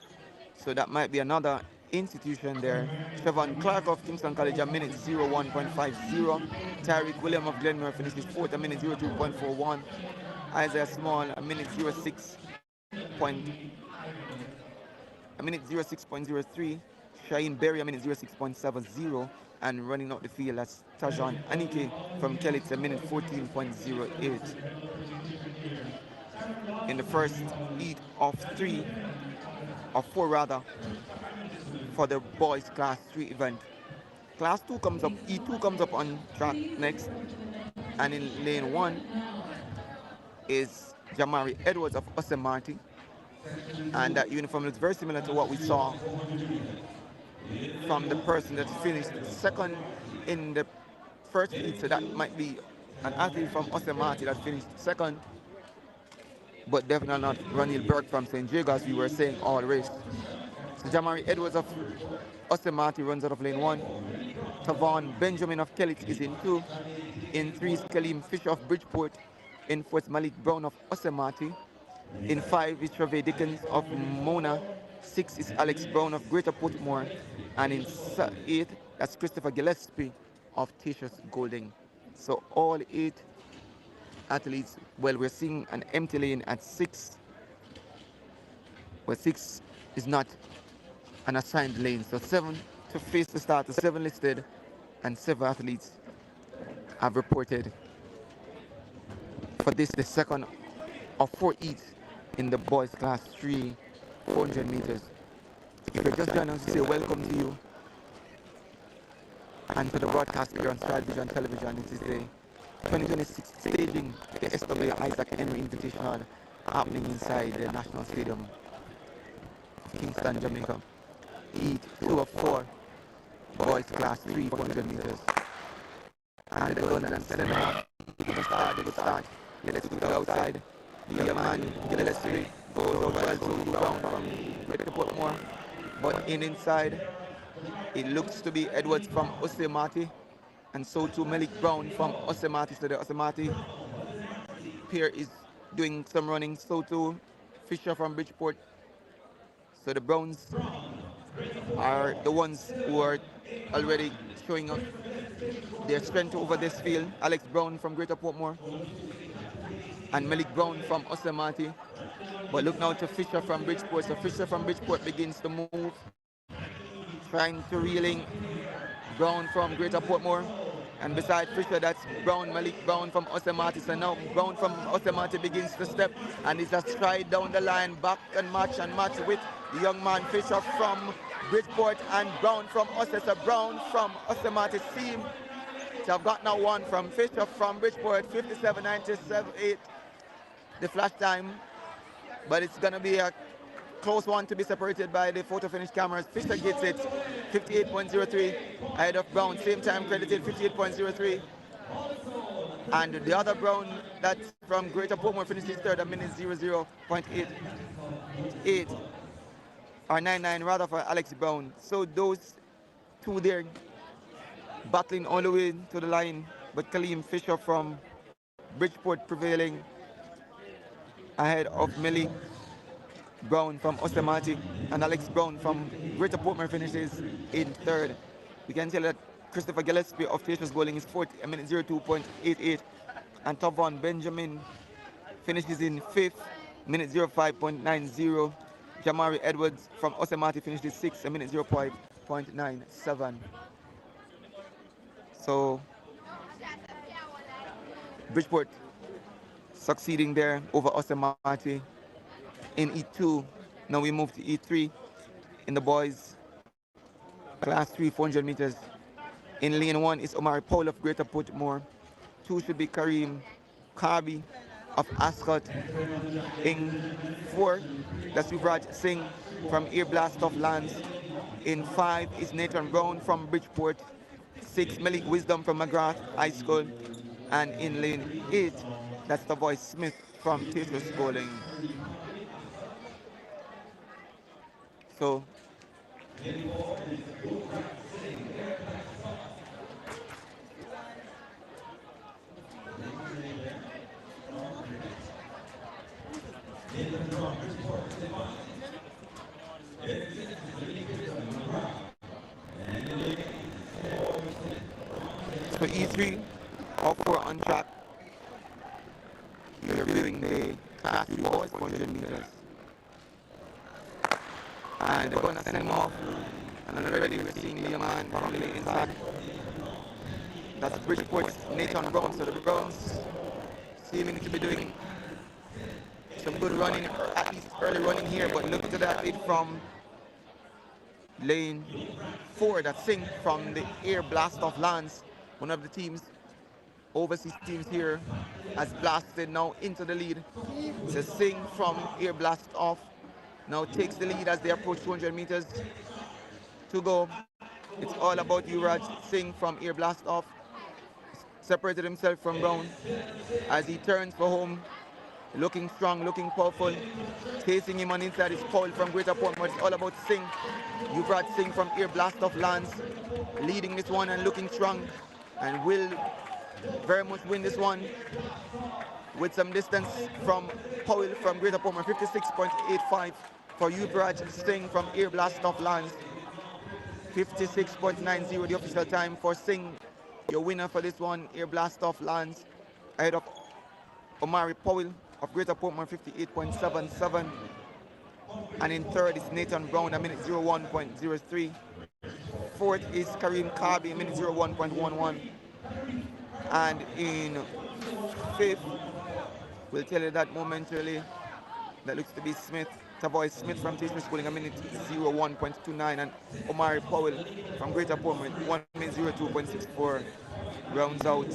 so that might be another institution there. Trevon Clark of Kingston College, a minute 01.50. Tyreek William of Glenmore finishes fourth, a minute 02.41. Isaiah Small, a minute 06.03. Shaheen Berry, a minute 06.70. And running out the field, that's Tajon Anike from Kelly, a minute 14.08. In the first heat of four rather, for the boys class 3 event. Class 2 comes up, E2 comes up on track next. And in lane 1 is Jamari Edwards of Osemarty. And that uniform looks very similar to what we saw from the person that finished second in the first heat. So that might be an athlete from Osemarty that finished second, but definitely not Ronnie Burke from St. Jago, as we were saying all race. So Jamari Edwards of Osemarty runs out of lane 1. Tavon Benjamin of Kelly is in 2. In 3 is Kaleem Fisher of Bridgeport. In 4 is Malik Brown of Osemarty. In 5 is Trevor Dickens of Mona. 6 is Alex Brown of Greater Portmore. And in 8, that's Christopher Gillespie of Tishas Golding. So all 8 athletes, well, we're seeing an empty lane at 6. Well, 6 is not an assigned lane. So 7 to face the starter, 7 listed, and 7 athletes have reported for this, the second of 4 heats in the boys class 3 400 meters. If you're just joining us, to say welcome to you and to the broadcast here on Star Vision Television. This is the 2026 staging the SWA Isaac Henry Invitational happening inside the National Stadium of Kingston, Jamaica. Heat 2 of 4 boys class 3 400 meters. And the gun and set it up. They will start. Let's do the outside. The man, Gillespie, goes out well to the ground from Greater Portmore. But inside, it looks to be Edwards from Osemarty, and so too Malik Brown from Osemarty. So the Osemarty pair is doing some running. So too Fisher from Bridgeport. So the Browns are the ones who are already showing up their strength over this field. Alex Brown from Greater Portmore and Malik Brown from Osemarty. But look now to Fisher from Bridgeport. So Fisher from Bridgeport begins to move, trying to reeling Brown from Greater Portmore. And beside Fisher, that's Brown, Malik Brown from Osemarty. So now Brown from Osemarty begins to step, and it's a stride down the line, back and match with the young man Fisher from Bridgeport and Brown from Ose. So Brown from Osemarty seem to have got now one from Fisher from Bridgeport, 57.97.8, the flash time. But it's going to be a close one to be separated by the photo finish cameras. Fisher gets it, 58.03, ahead of Brown, same time credited, 58.03. And the other Brown, that's from Greater Portmore, finishes third, a minute 00.88, or 99 rather, for Alex Brown. So those two there battling all the way to the line, but Kaleem Fisher from Bridgeport prevailing ahead of Malik Brown from Osemati, and Alex Brown from Greater Portmore finishes in third. We can tell that Christopher Gillespie of Teachers Bowling is fourth, a minute 02.88, and Tovon Benjamin finishes in fifth, minute 05.90. Jamari Edwards from Osemati finishes sixth, a minute 0.97. So Bridgeport succeeding there over Osemati in E2. Now we move to E3 in the boys class 3 400 meters. In lane 1 is Omar Paul of Greater Portmore. 2 should be Kareem Karbi of Ascot. In 4, that's Yuvraj Singh from Air Blast of Lance. In 5 is Nathan Brown from Bridgeport. 6, Malik Wisdom from McGrath High School. And in lane 8, that's the voice Smith from Theatre Schooling. So So E3, all 4 on track. We're viewing the class 3 boys 400 meters. And they're going to send him off. And already we're seeing the young man from the inside. That's Bridgeport's Nathan Brown. So the Browns seeming to be doing some good running, or at least early running here. But look at that lead from lane 4, that Singh from the Air Blast of Lance, one of the teams, overseas teams here, has blasted now into the lead. So Singh from Air Blast off now takes the lead as they approach 200 meters to go. It's all about Yuvraj Singh from Air Blast off. Separated himself from Brown as he turns for home. Looking strong, looking powerful. Chasing him on inside is Paul from Greater Portmore. It's all about Singh. Yuvraj Singh from Air Blast of Lance leading this one and looking strong, and will very much win this one with some distance from Powell from Greater Portmore. 56.85 for Yuvraj Singh from Air Blast of Lance. 56.90 the official time for Singh, your winner for this one, Air Blast of Lance, ahead of Omari Powell of Greater Portmore. 58.77. And in third is Nathan Brown, a minute 01.03. Fourth is Kareem Karbi, a minute 01.11. And in fifth, we'll tell you that momentarily, that looks to be Smith, Tavoy Smith from Teachers Schooling, a minute 01.29. And Omari Powell from Greater Portmore, 1 minute 02.64, rounds out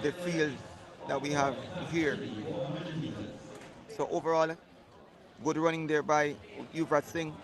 the field that we have here. So overall, good running there by Yuvraj Singh.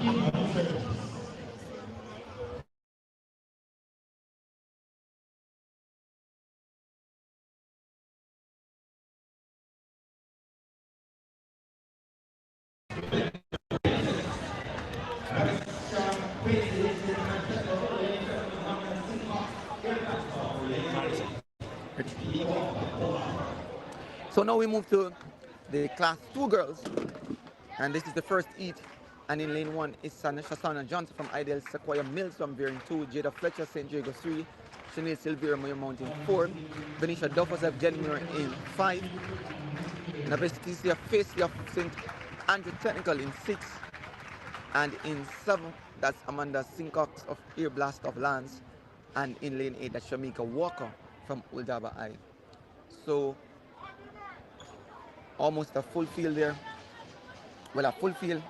So now we move to the class 2 girls, and this is the first heat. And in lane 1 is Shasana Johnson from Ideal, Sequoia Mills from Bearing 2, Jada Fletcher, St. Diego 3, Chanel Silvera, Moyo Mountain 4, Venetia Duffers, Jen Miller in 5, Navesticia Facia St. Andrew Technical in 6, and in 7, that's Amanda Sincox of Ear Blast of Lance, and in lane 8, that's Shamika Walker from Uldaba I. So almost a full field there. Well, a full field.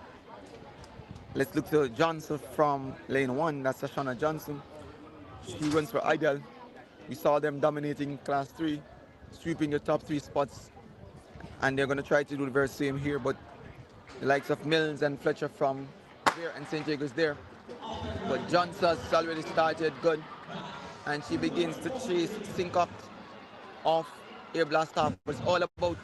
Let's look to Johnson from lane 1. That's Shashana Johnson. She runs for Ideal. We saw them dominating class 3, sweeping the top 3 spots. And they're going to try to do the very same here. But the likes of Mills and Fletcher from there and St. Jacobs there. But Johnson's already started good. And she begins to chase Sincox off Air Blast off. It's all about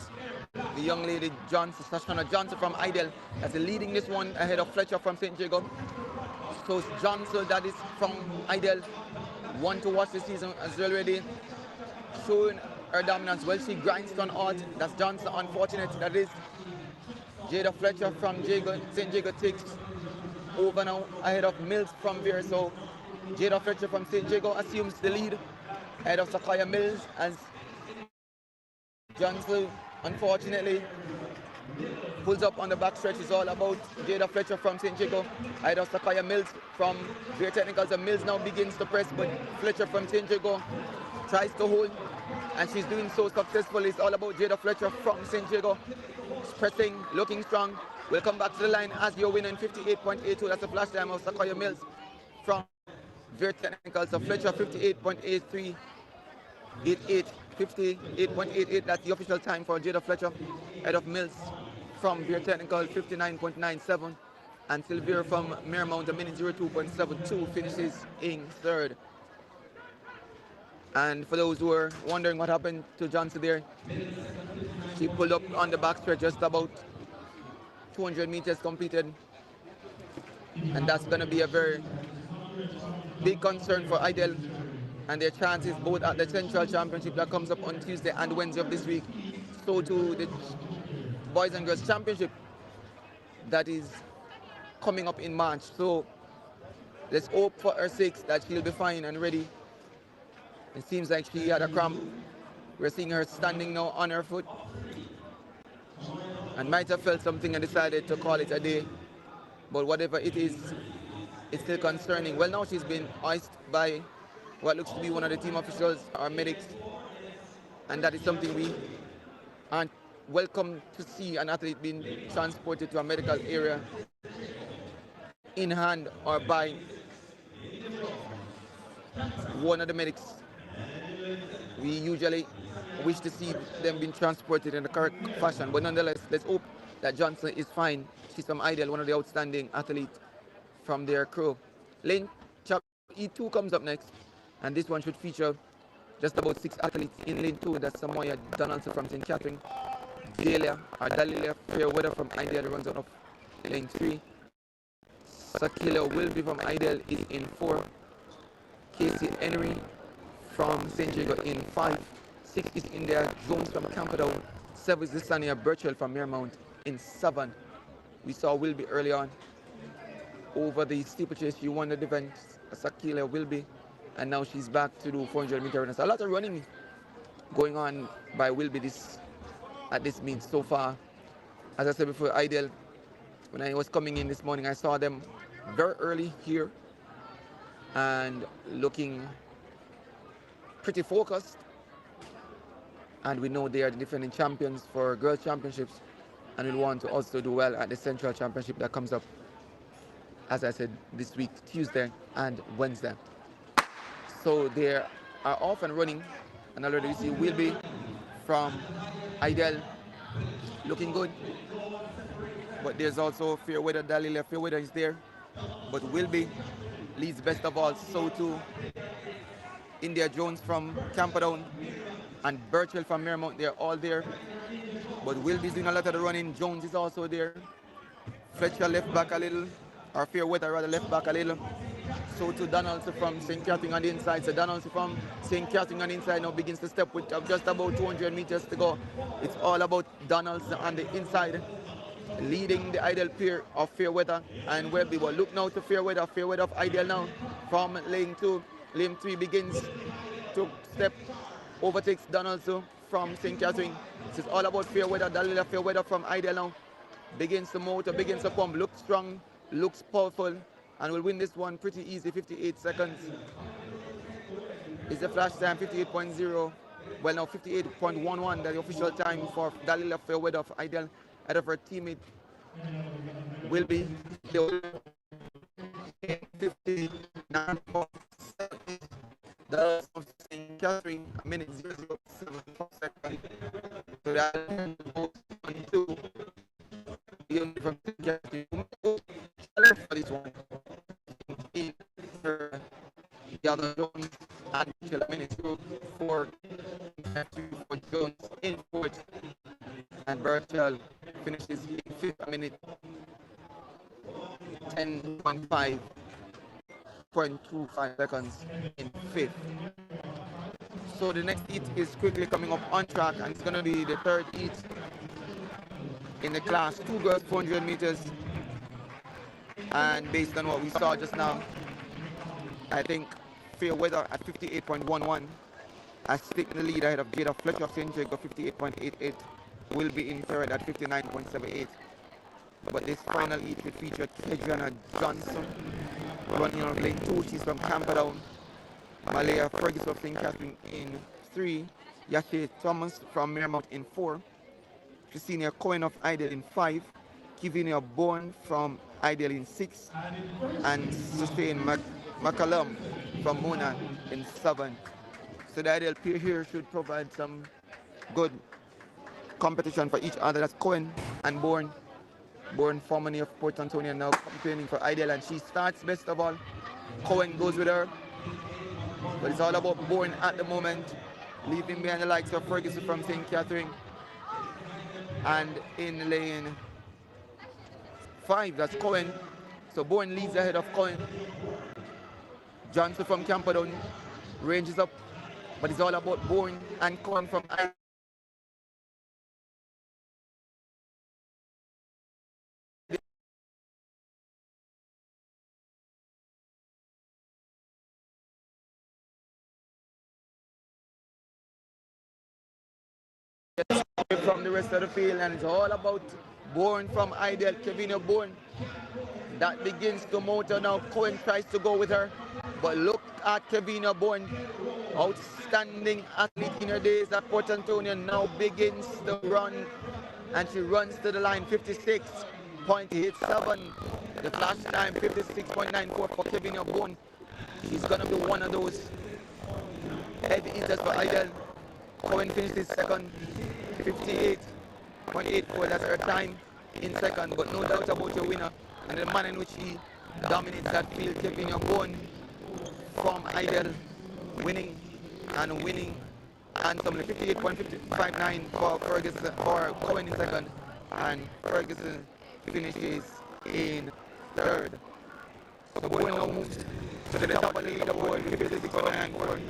the young lady Johnson, Shashana Johnson from Ideal, that's leading this one ahead of Fletcher from St. Jacob. So Johnson, that is from Ideal, one to watch this season, has already shown her dominance. Well, she grinds on out. That's Johnson, unfortunate. That is Jada Fletcher from St. Jacob takes over now ahead of Mills from there. So Jada Fletcher from St. Jacob assumes the lead ahead of Sequoia Mills as Johnson, unfortunately, pulls up on the backstretch. It's all about Jada Fletcher from St. Jacob. Ahead of Sequoia Mills from Bear Technicals. And Mills now begins to press, but Fletcher from St. Jacob tries to hold, and she's doing so successfully. It's all about Jada Fletcher from St. Jacob. Pressing, looking strong. We'll come back to the line as your winner in 58.82. That's the flash time of Sequoia Mills from Bear Technicals. So Fletcher 58.83. 58.88, that's the official time for Jada Fletcher. Head of Mills from Beer Technical, 59.97. And Sylvia from Marymount, a minute 02.72, finishes in third. And for those who are wondering what happened to Johnson there, she pulled up on the backstretch just about 200 meters completed. And that's going to be a very big concern for Ideal and their chances both at the Central Championship that comes up on Tuesday and Wednesday of this week, so to the Boys and Girls Championship that is coming up in March. So let's hope for her sakes that she'll be fine and ready. It seems like she had a cramp. We're seeing her standing now on her foot and might have felt something and decided to call it a day. But whatever it is, it's still concerning. Well, now she's been iced by what looks to be one of the team officials or medics, and that is something we aren't welcome to see, an athlete being transported to a medical area in hand or by one of the medics. We usually wish to see them being transported in the correct fashion, but nonetheless, let's hope that Johnson is fine. She's from Ideal, one of the outstanding athletes from their crew. Lane chapter E2 comes up next. And this one should feature just about 6 athletes in lane 2. That's Samoya Donaldson from St. Catherine, Dalilia Fairweather from Ideal runs out of lane 3. Sakila Wilby from Ideal is in 4. Casey Henry from St. Jago in 5. 6 is in there. Jones from Camperdown. 7 is Lissania Birchell from Marymount in 7. We saw Wilby early on over the steeplechase. She won the event. Sakila Wilby. And now she's back to do 400 meter runners. A lot of running going on by Wilby at this meet so far. As I said before, Ideal, when I was coming in this morning, I saw them very early here and looking pretty focused. And we know they are the defending champions for Girls Championships, and we'll want to also do well at the Central Championship that comes up, as I said, this week, Tuesday and Wednesday. So they are off and running, and already we see Wilby from Ideal looking good. But there's also Fairweather, Dalilia Fairweather is there. but Wilby leads best of all. So too India Jones from Camperdown and Birchwell from Merrimount. They're all there. But Wilby's doing a lot of the running. Jones is also there. Fletcher left back a little, or Fairweather rather left back a little. So to Donaldson from St. Catherine on the inside. So Donaldson from St. Catherine on the inside now begins to step with just about 200 meters to go. It's all about Donaldson on the inside, leading the Ideal pair of Fairweather and Webby. But look now to Fairweather. Fairweather of Ideal now from lane 2. Lane 3 begins to step, overtakes Donaldson from St. Catherine. This is all about Fairweather. Dalila Fairweather from Ideal now begins to motor, begins to pump, looks strong, looks powerful, and will win this one pretty easy. 58 seconds is the flash time. 58.0, well now 58.11, the official time for Dalila Fairweather of Ideal. Out of her teammate will be 59. The of St. Catherine, a minute 0.74 seconds. So that on 2. From St. Catherine for this one. In the other Jones and a minute 4 for Jones in fourth. And Birchwell finishes in fifth, a minute 10.25 seconds in fifth. So the next heat is quickly coming up on track, and it's going to be the third heat in the class 2 girls 400 meters. And based on what we saw just now, I think Fairweather at 58.11 has taken the lead ahead of Jada Fletcher of St. Jacob 58.88, will be in third at 59.78. But this final heat will feature Kedriana Johnson running on lane 2. She's from Camperdown. Malaya Ferguson of St. Catherine in 3. Yashe Thomas from Merrimount in 4. Christina Cohen of Ideal in 5. Kivinia Bourne from Ideal in 6. And Sustain McCallum from Mona in 7. So the Ideal pair here should provide some good competition for each other. That's Cohen and Bourne. Bourne, formerly of Port Antonio, now campaigning for Ideal, and she starts best of all. Cohen goes with her. But it's all about Bourne at the moment, leaving behind the likes of Ferguson from St. Catherine. And in lane 5, that's Cohen. So Bourne leads ahead of Cohen. Johnson from Camperdown ranges up, but it's all about Bourne and Cohen from Ideal. From the rest of the field, and it's all about Bourne from Ideal, Kevina Bourne. That begins to motor now. Cohen tries to go with her, but look at Kevina Bourne, outstanding athlete in her days at Port Antonio, now begins to run, and she runs to the line. 56.87, the flash time 56.94 for Kevina Bourne. She's gonna be one of those heavy hitters for Ideal. Cohen finishes second, 58.84, that's her time in second, but no doubt about your winner and the man in which he dominates that field, Kevin Bourne from Ideal, winning, and handsomely. 58.59 for Ferguson, for Cohen in second, and Ferguson finishes in third. So Bourne now moves to the top of the leaderboard, 56.94,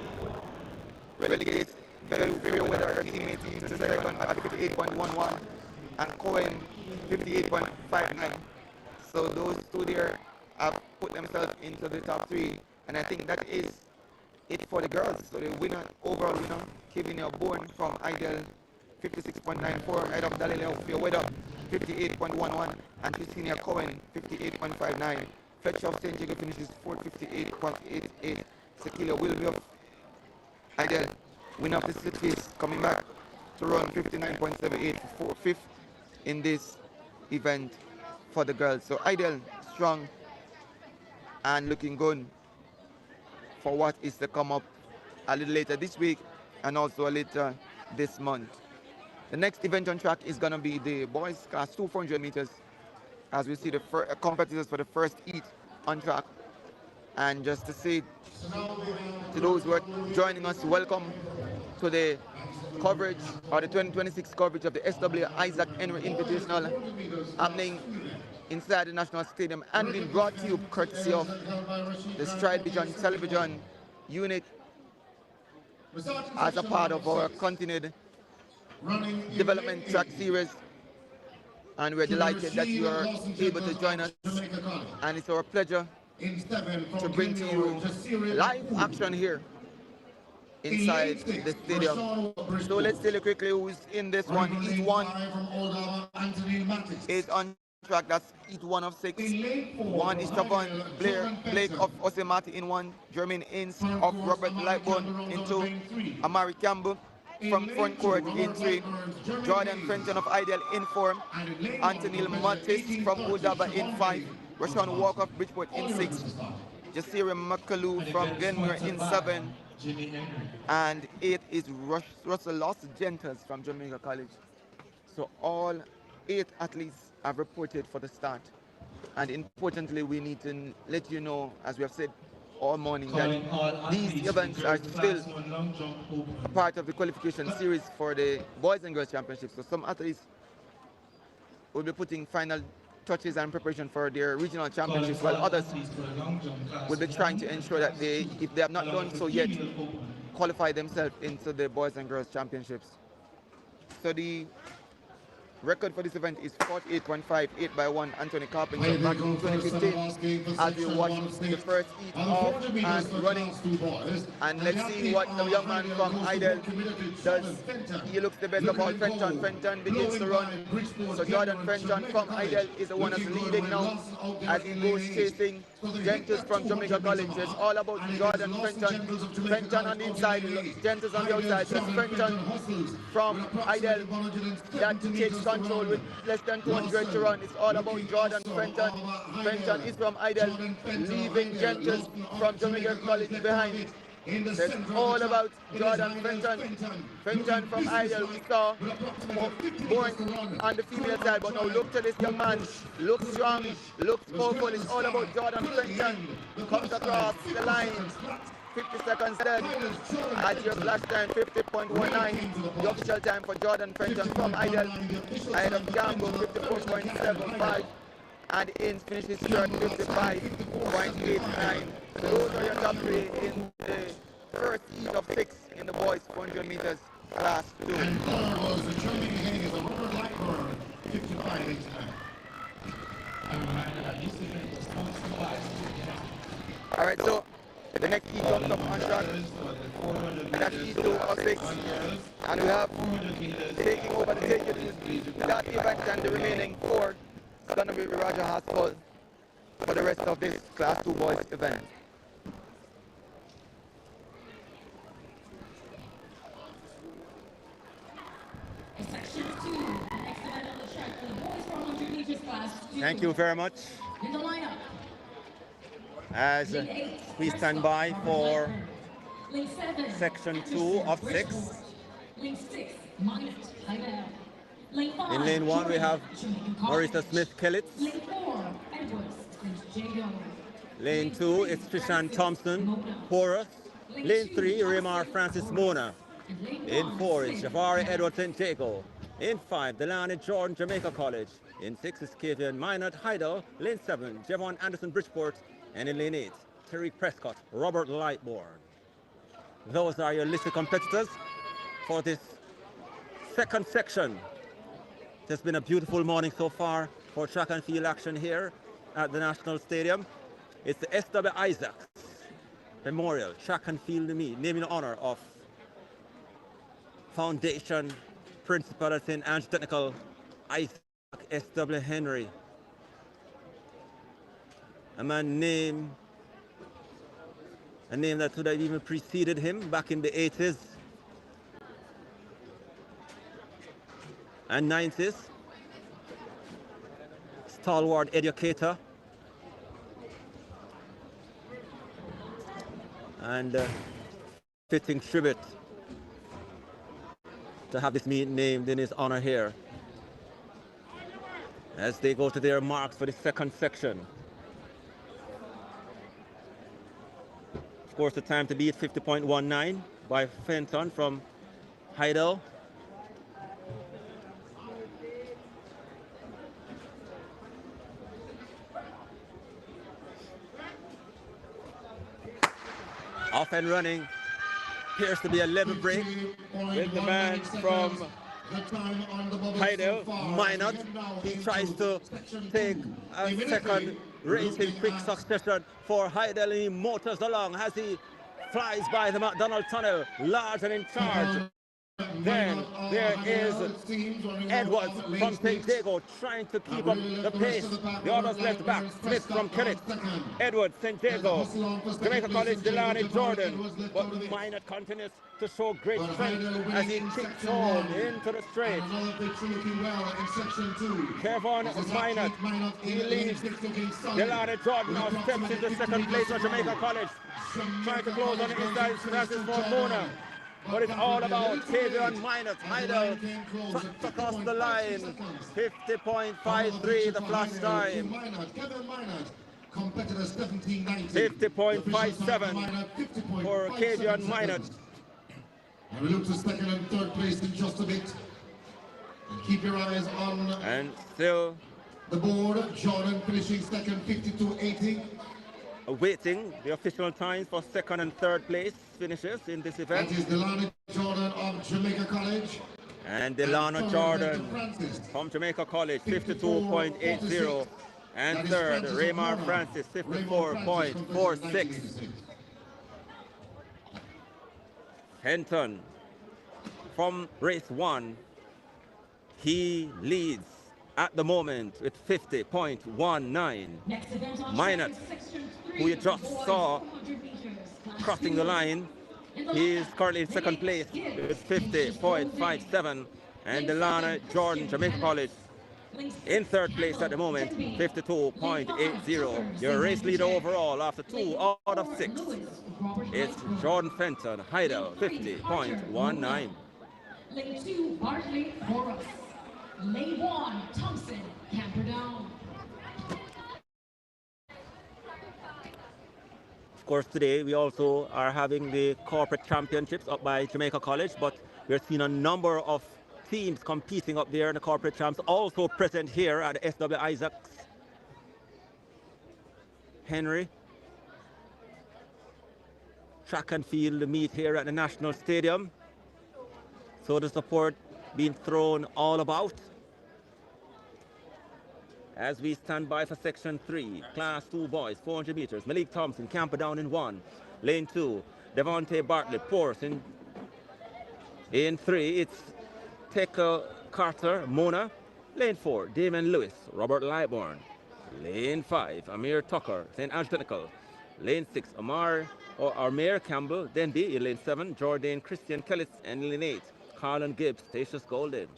relegates very well with her teammates in the second at 58.11, and Cohen 58.59. So those two there have put themselves into the top 3, and I think that is it for the girls. So the winner, overall winner, Kevin Bourne from Ideal 56.94, ahead of Dalila Fairweather 58.11, and Christina Cohen 58.59. Fletcher of St. Jacob finishes 458.88. Sekila Wilby of Ideal, winner of the steeplechase, coming back to run 59.78 for 5th in this event for the girls. So Ideal strong and looking good for what is to come up a little later this week and also later this month. The next event on track is going to be the boys class 2 400 meters, as we see the competitors for the first heat on track. And just to say to those who are joining us, welcome to the coverage or the 2026 coverage of the SW Isaac Henry Invitational happening inside the National Stadium and being brought to you courtesy of the Stride Vision television unit as a part of our continued development track series. And we're delighted that you are able to join us, and it's our pleasure to bring to you live action here inside the stadium. So let's tell you quickly who's in this one. Heat 1 is on track. That's Heat 1 of 6. 1 is Siobhan Blake of Osemati in 1. Jermaine Ince of Robert Lightbone in 2. Amari Campbell from front court in 3. Jordan Fenton of Ideal in 4. Anthony Mattis from Odaba in 5. Rashawn Walker of Bridgeport in 6. Jasira McCalloo from Glenmore in 7. And 8 is Russell Loss Gentles from Jamaica College. So all 8 athletes have reported for the start. And importantly, we need to let you know, as we have said all morning, that these events are still part of the qualification series for the Boys and Girls Championships. So some athletes will be putting final touches and preparation for their regional championships, while others will be trying to ensure that they, if they have not done so yet, qualify themselves into the Boys and Girls Championships. So the record for this event is 48.5, 8x1 Anthony Carpenter back in 2015 as we watch the first heat off and running. And let's see what the young man from Idle does. He looks the best of all. Fenton begins to run. So Jordan Fenton from Idle is the one that's leading now as he goes chasing Gentles from Jamaica College. It's all about Jordan Fenton. Fenton on the inside, Gentles on the outside. So Fenton from Idle that takes control with less than 200 to run. It's all about Jordan Fenton. Fenton is from Idle, leaving Gentles from Jamaica College behind. It's all about Jordan Fenton. Fenton from Idle, we saw born on the female side, but now look to this young man. Looks strong, looks powerful. It's all about Jordan Fenton. Comes across the line. 50 seconds dead at your flash time, 50.19. The official time for Jordan Fenton from Idle. Ahead of Gambo, 54.75. And Ince finishes third, 55.89. Those are your top 3 in the first heat of 6 in the boys 400 meters class 2. And third was the German beginning is a Robert Lightburn, 55.89. All right, so the next heat comes up on track, and that's heat 2 of 6. And we have taking over the take that event and the remaining 4 is going to be Roger Haskell for the rest of this class 2 boys event. Section 2, next event on the track, the boys 400 meters class 2. Thank you very much. In the lineup, As we stand by for lane 7, section 2 of 6. lane 6, Minot, Hidell. Lane 5, In lane 1 we have Marisa Smith-Kellett. Lane 4, Edwards, and Jago. Lane 2 it's Trishan Thompson, Porus. Lane 3 Remar Francis Mona. In 4 is Jafari Edwards and Jago. In 5 Delaney Jordan Jamaica College. In 6 is Kavian Minot Hidell. Lane 7 Javon Anderson Bridgeport. And in lane 8, Tariq Prescott, Robert Lightbourne. Those are your listed competitors for this second section. It has been a beautiful morning so far for track and field action here at the National Stadium. It's the SW Isaacs Memorial Track and Field Meet, named in honor of Foundation Principal at St. Ange Technical Isaac S.W. Henry. A man named, a name that could have even preceded him back in the 80s and 90s. Stalwart educator and fitting tribute to have this meet named in his honor here as they go to their marks for the second section. course, the time to beat 50.19 by Fenton from Heidel. Off and running. Appears to be a level break with the man from Heidel, Minot. He tries to take a second race in quick succession for Heidel, and he motors along as he flies by the McDonald Tunnel, large and in charge. Then there is Edwards from St. Diego trying to keep up the pace. The others left back. Smith from Kennett. Edwards, St. Diego, Jamaica College, Delaney, Jordan. But Minot continues to show great strength as he kicks home into the straight. Kevon Minot, he leads. Delaney Jordan now steps into second place for Jamaica College. Trying to close on the inside, Francis Ford Mona. But it's all about Tavion Minot. Heidel tucked across the line. 50.53 the flash time. 50.57 for Tavion Minot. And we look to second and third place in just a bit. And keep your eyes on and still the board. Jordan finishing second, 52.80. Awaiting the official times for second and third place finishes in this event. That is Delano Jordan of Jamaica College. And Delano Jordan from Jamaica College, 52.80. And third, Raymar Francis, 54.46. Henton from race 1, he leads at the moment with 50.19. Minot, who you just saw crossing the line, he is currently in second place with 50.57. And Delana Jordan, Jamaica College, in third place at the moment, 52.80. Your race leader overall after 2 out of 6. It's Jordan Fenton, Heidel, 50.19. Lane 2, Bartley, Morris. Lane 1, Thompson, Camperdown. Of course, today we also are having the corporate championships up by Jamaica College, but we're seeing a number of teams competing up there in the corporate champs, also present here at the SW Isaacs. Henry. Track and field meet here at the National Stadium. So the support being thrown all about. As we stand by for section 3, class 2 boys, 400 meters. Malik Thompson, Camperdown in 1. Lane 2, Devontae Bartlett, Porce in 3. It's Teka Carter, Mona. Lane 4, Damon Lewis, Robert Lightbourne. Lane 5, Amir Tucker, St. Ange Technical. Lane 6, Mayor Campbell, Denby. In lane 7, Jordan Christian Kellis. And lane 8, Carlin Gibbs, Statius Golden.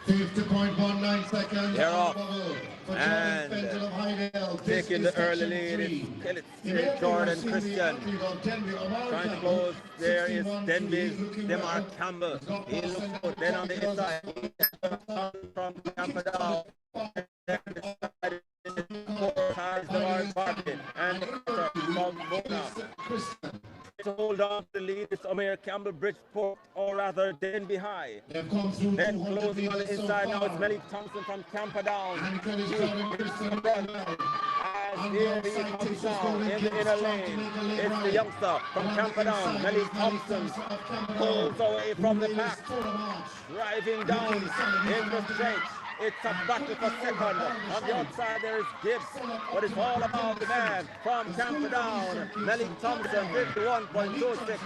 .19 seconds. They're off. And taking the early lead is Kellis, Jordan Christian. Trying to close. There is Denby's Demar Campbell. He looks good. Then on the inside, from Camperdown. And from Mona. To hold on to the lead, it's Amir Campbell, Bridgeport, or rather Denby High. Then closing on the inside, now it's Malik Thompson from Camperdown. As here he comes down in the inner lane. It's the youngster from Camperdown, Malik Thompson, pulls away from the pack, driving down in the stretch. It's a battle for second. On the outside there is Gibbs, but it's all about the man from Camperdown, Malik Thompson, 51.26.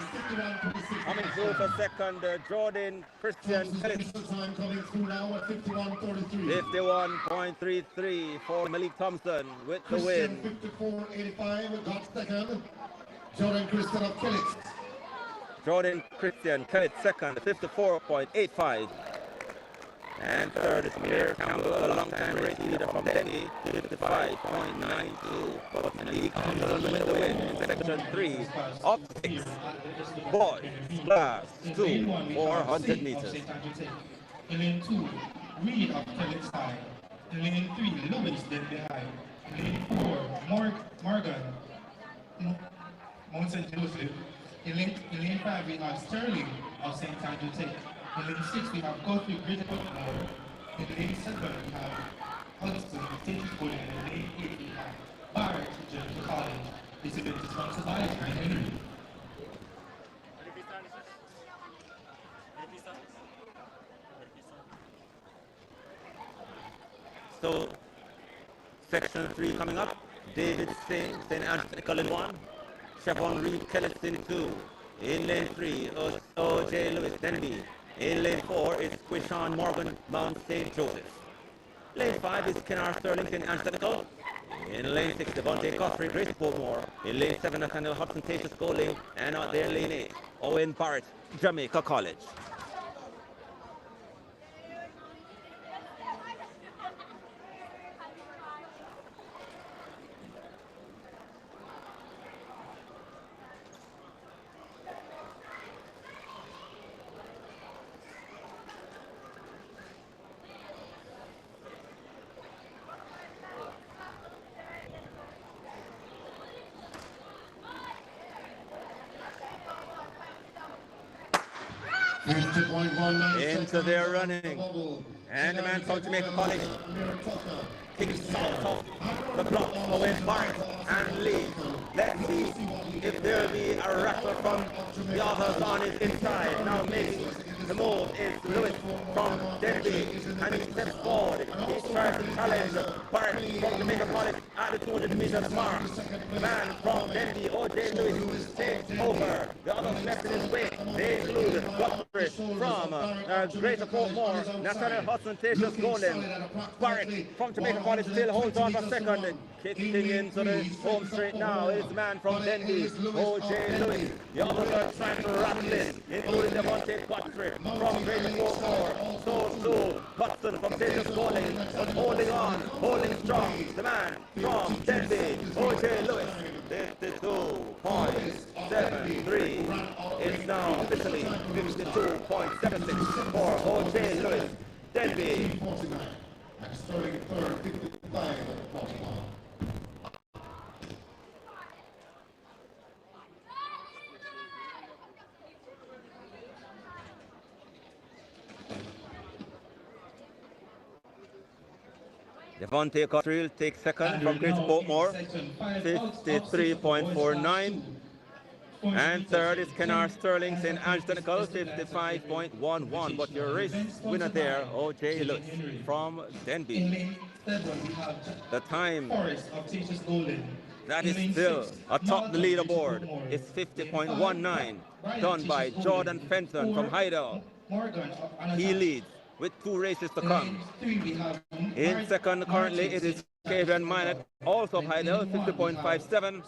Coming through for second, Jordan Christian Kellis, 51.33 for Malik Thompson with the win. 54.85 got second. Jordan Christian of Kellis. Jordan Christian Kellis second, 54.85. And third is Amir Campbell, a long-time race leader from Delhi, 55.92. But Malik Thompson with the win in section 3 of 6. Boys, class 2, 400 meters. In lane 2, Reed of Kellis High. In lane 3, Lewis Denby High. Lane 4, Morgan, Mount St. Joseph. In lane 5, we have Sterling of St. Andrew Tech. In lane 6, we have Godfrey Greater Baltimore. In lane 7, we have Hudson State School. And in lane 8, we have Barrett Junior College. This event is sponsored by Henry. So, section 3 coming up. David St. Anthony in 1. Chevron Reed Kellis in 2. In lane 3, O.J. Lewis Denby. In lane 4 is Quishon Morgan, Mount St. Joseph. Lane 5 is Kennard Sterling St. Anthony. In lane 6, Devontae Godfrey, Grace Portmore. In lane 7, Nathaniel Hudson, Tatus Golding. And out there, lane 8, Owen Barrett, Jamaica College. Into their running. And the man from Jamaica College kicks off the block away Barrett and Lee. Let's see if there'll be a rattle from the others on his inside. Now making the move is Lewis from Denby, and he steps forward. He tries to challenge Barrett from Jamaica College at the 200 meters mark. The man from Denby, O.J. Lewis, takes over. The others left in his way. They include Godfrey from Greater Portmore, Nathaniel Hudson, Tatus Golden. Barrett from Jamaica College still holds on for second. Kicking into the home straight now is the man from Denby, O.J. Lewis. The others are trying to wrap this, including Devontae Godfrey from Greater Portmore. So Hudson from Tatus Golden, but holding on, holding strong. The man from Denby, O.J. Lewis. 52.73. It's now officially 52.76 for O.J. Lewis. Denby. Starting third, 55 Devontae Cottrell takes second from Greater Portmore, 53.49. And third is Kennard Sterling St. Anthony, 55.11. But your race winner there, O.J. Lutz from Denby. The time that is still atop the leaderboard is 50.19, done by Jordan Fenton from Heidel. He leads with 2 races to come. In second, currently, it is Kevin Minot, also of Heidel, 50.57.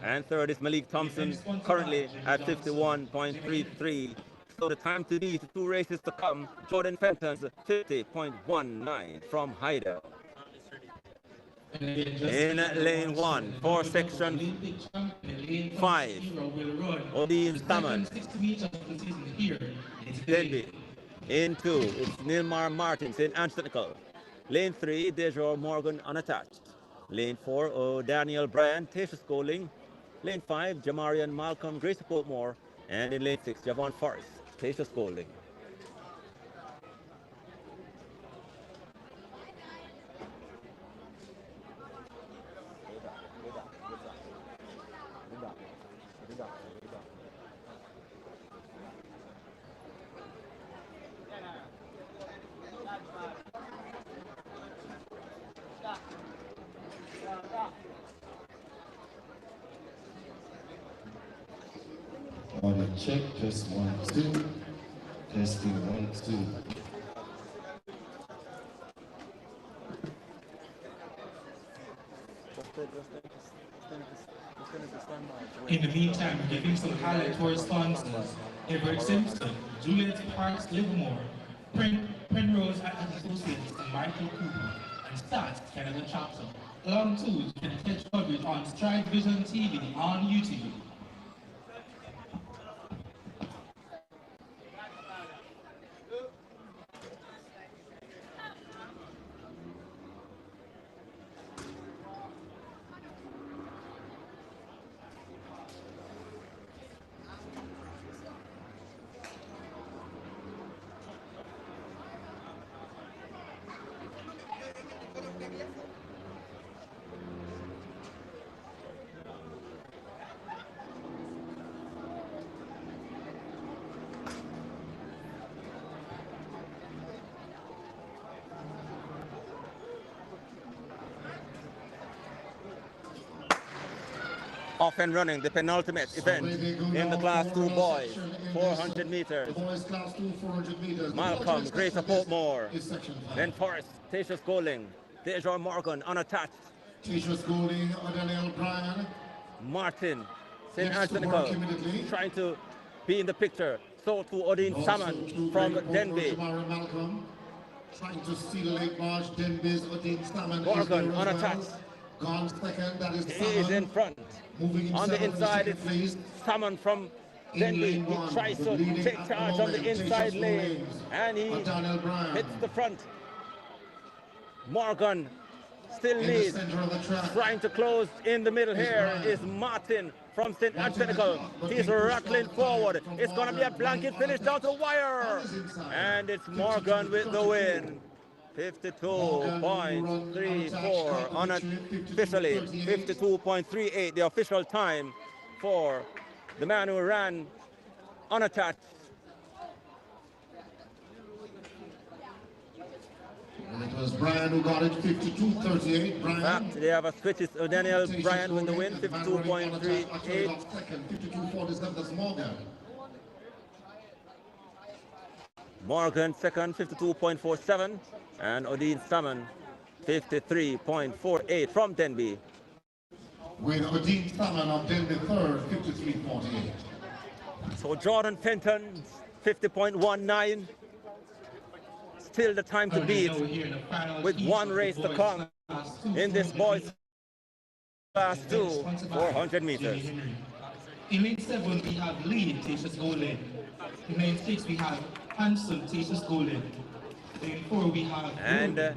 And third is Malik Thompson, currently at 51.33. So the time to beat 2 races to come, Jordan Fenton's 50.19 from Heidel. In lane 1 for section 5, Odin Salmon, Denby. In 2, it's Nilmar Martin, St. Anthony. Lane 3, Dejo Morgan unattached. Lane 4, Daniel Bryan, Tatus Golding. Lane 5, Jamarian Malcolm, Grace Portmore. And in lane 6, Javon Forrest, Tatus Golding. Check, just 1, 2. Testing 1, 2. In the meantime, we're giving some highlight to our sponsors: Everett Simpson, Juliet Parks Livermore, Penrose and Associates, and Michael Cooper, and Stats Canada Chapter. Along too, you can catch coverage on Stride Vision TV on YouTube. Off and running, the penultimate event in the Class 2 boys, 400 meters. The boys Class 2, 400 meters. Malcolm, Grace Portmore. Is section 5. Then Forrest, Tasha Schooling, Deja Morgan, unattached. Tasha Schooling, Daniel Bryan. Martin, St. Next to Anthony, work immediately. trying to be in the picture. So to Odin Salmon from Denby. Malcolm, trying to steal a late march. Denby's Odin Salmon. Morgan, unattached. Gone second, that is He is in front. Moving On the inside, second place. it's Salmon from Denby. He tries to take charge on the inside lane, and he hits the front. Morgan still leads. Trying to close in the middle here is Martin from St. Anthony. He's rattling forward. It's going to be a blanket finish down the wire. And it's Morgan with the win. 52.34 unofficially. 52.38 the official time for the man who ran unattached. And it was Bryan who got it, 52.38. Bryan. They have a switch. It's Daniel Bryan with the win, 52.38. 52.47, that's Morgan. Morgan second, 52.47. And Odin Salmon, 53.48 from Denby. With Odin Salmon of Denby third, 53.48. So Jordan Fenton, 50.19. Still the time to beat with one race to come in this boys class 2, 400 meters. In lane 7, we have Lee, Tasha's goal lane. In lane 6, we have Hanson, Tasha's goal lane. Lane 4, we have... And the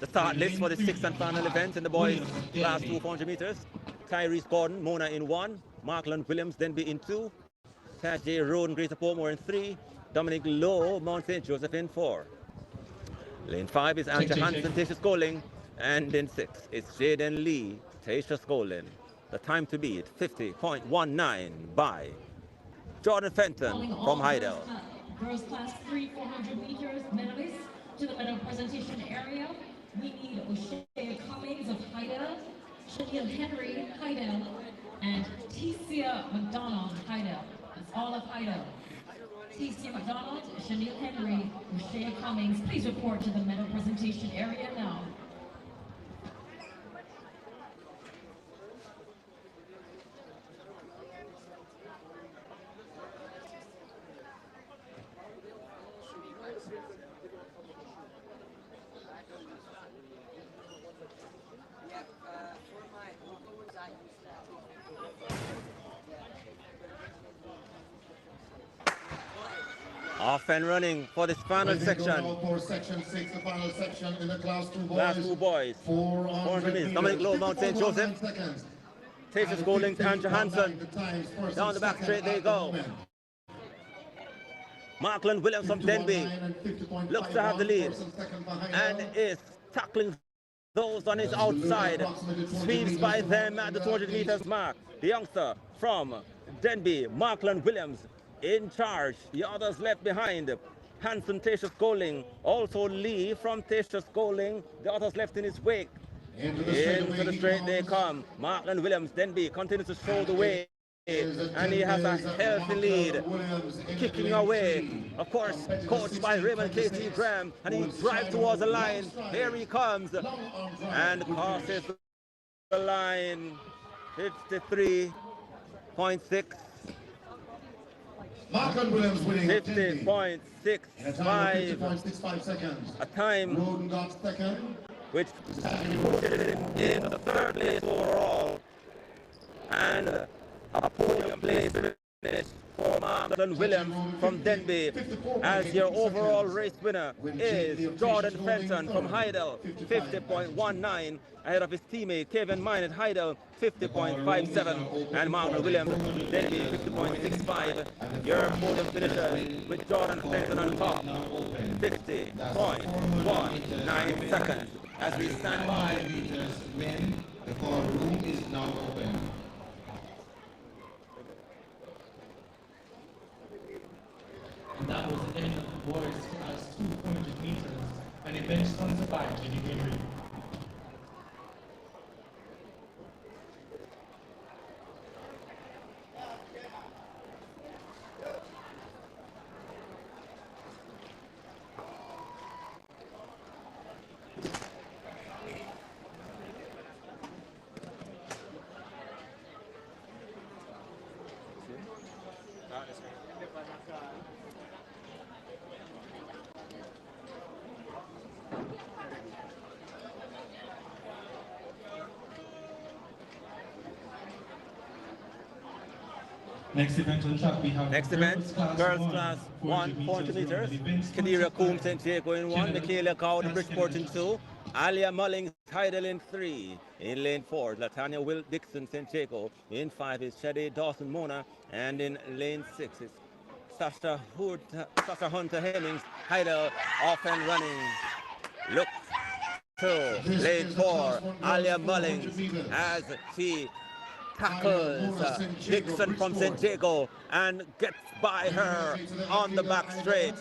start list for the 6th and final event in the boys class 2, 400 meters. Tyrese Gordon, Mona in 1. Markland Williams, Denby in 2. Tajay Roden, Greater Portmore in 3. Dominic Lowe, Mount St. Joseph in 4. Lane 5 is Anja Hansen, Tasha Schooling, and in 6 it's Jaden Lee, Tasha Schooling. The time to beat, 50.19 by Jordan Fenton from Heidel. Girls class 3, 400 meters medalists to the medal presentation area. We need O'Shea Cummings of Heidel, Chanel Henry, Heidel, and Tecia McDonald, Heidel. That's all of Heidel. Tecia McDonald, Chanel Henry, O'Shea Cummings, please report to the medal presentation area now. Off and running for this final section. For section 6, the final section in the class 2 boys. Class 2 boys. 400 meters. Dominic Lowe, Mount St. Joseph. Tasha Schooling, Anja Hansen. Down the back straight they go. Markland Williams from Denby looks to have the lead and is tackling those on his outside. Sweeps by them at the 200 meters mark. The youngster from Denby, Markland Williams, in charge. The others left behind. Hanson, Tasha Schooling, also Lee from Tasha Schooling. The others left in his wake. Into the straight they come. Markland Williams, Denby continues to show the way. And he has a healthy lead, kicking away, of course, coached by Raymond K.T. Graham, and he drives towards the line. Here he comes, and crosses the line, 53.6. Markland Williams winning 50.65 seconds. A time Roden got second, which in the third place overall, and a podium place finish for Markland Williams from Denby. As your overall race winner is Jordan Fenton from Heidel, 50.19, ahead of his teammate Kevin Mine at Heidel, 50.57, and Markland Williams, Denby, 50.65. Your podium finisher with Jordan Fenton on top, 60.19 seconds. As we stand by, the courtroom is now open. And that was the end of the boys class 200 meters, an event sponsored by Jenny Henry. Next event on track, we have Next event, girls class 1, 400 meters. Kadira Coombs and Diego in 1, Michaela Cowden, Bridgeport in 2, Alia Mullings, Heidel in 3. In lane 4, Latanya Will Dixon, St. Diego. In 5 is Shade Dawson Mona, and in lane 6 is Sasha Hunter Hemmings, Heidel off and running. Look to lane 4, Alia Mullings as she tackles Dixon from St. Diego and gets by her on the back straight.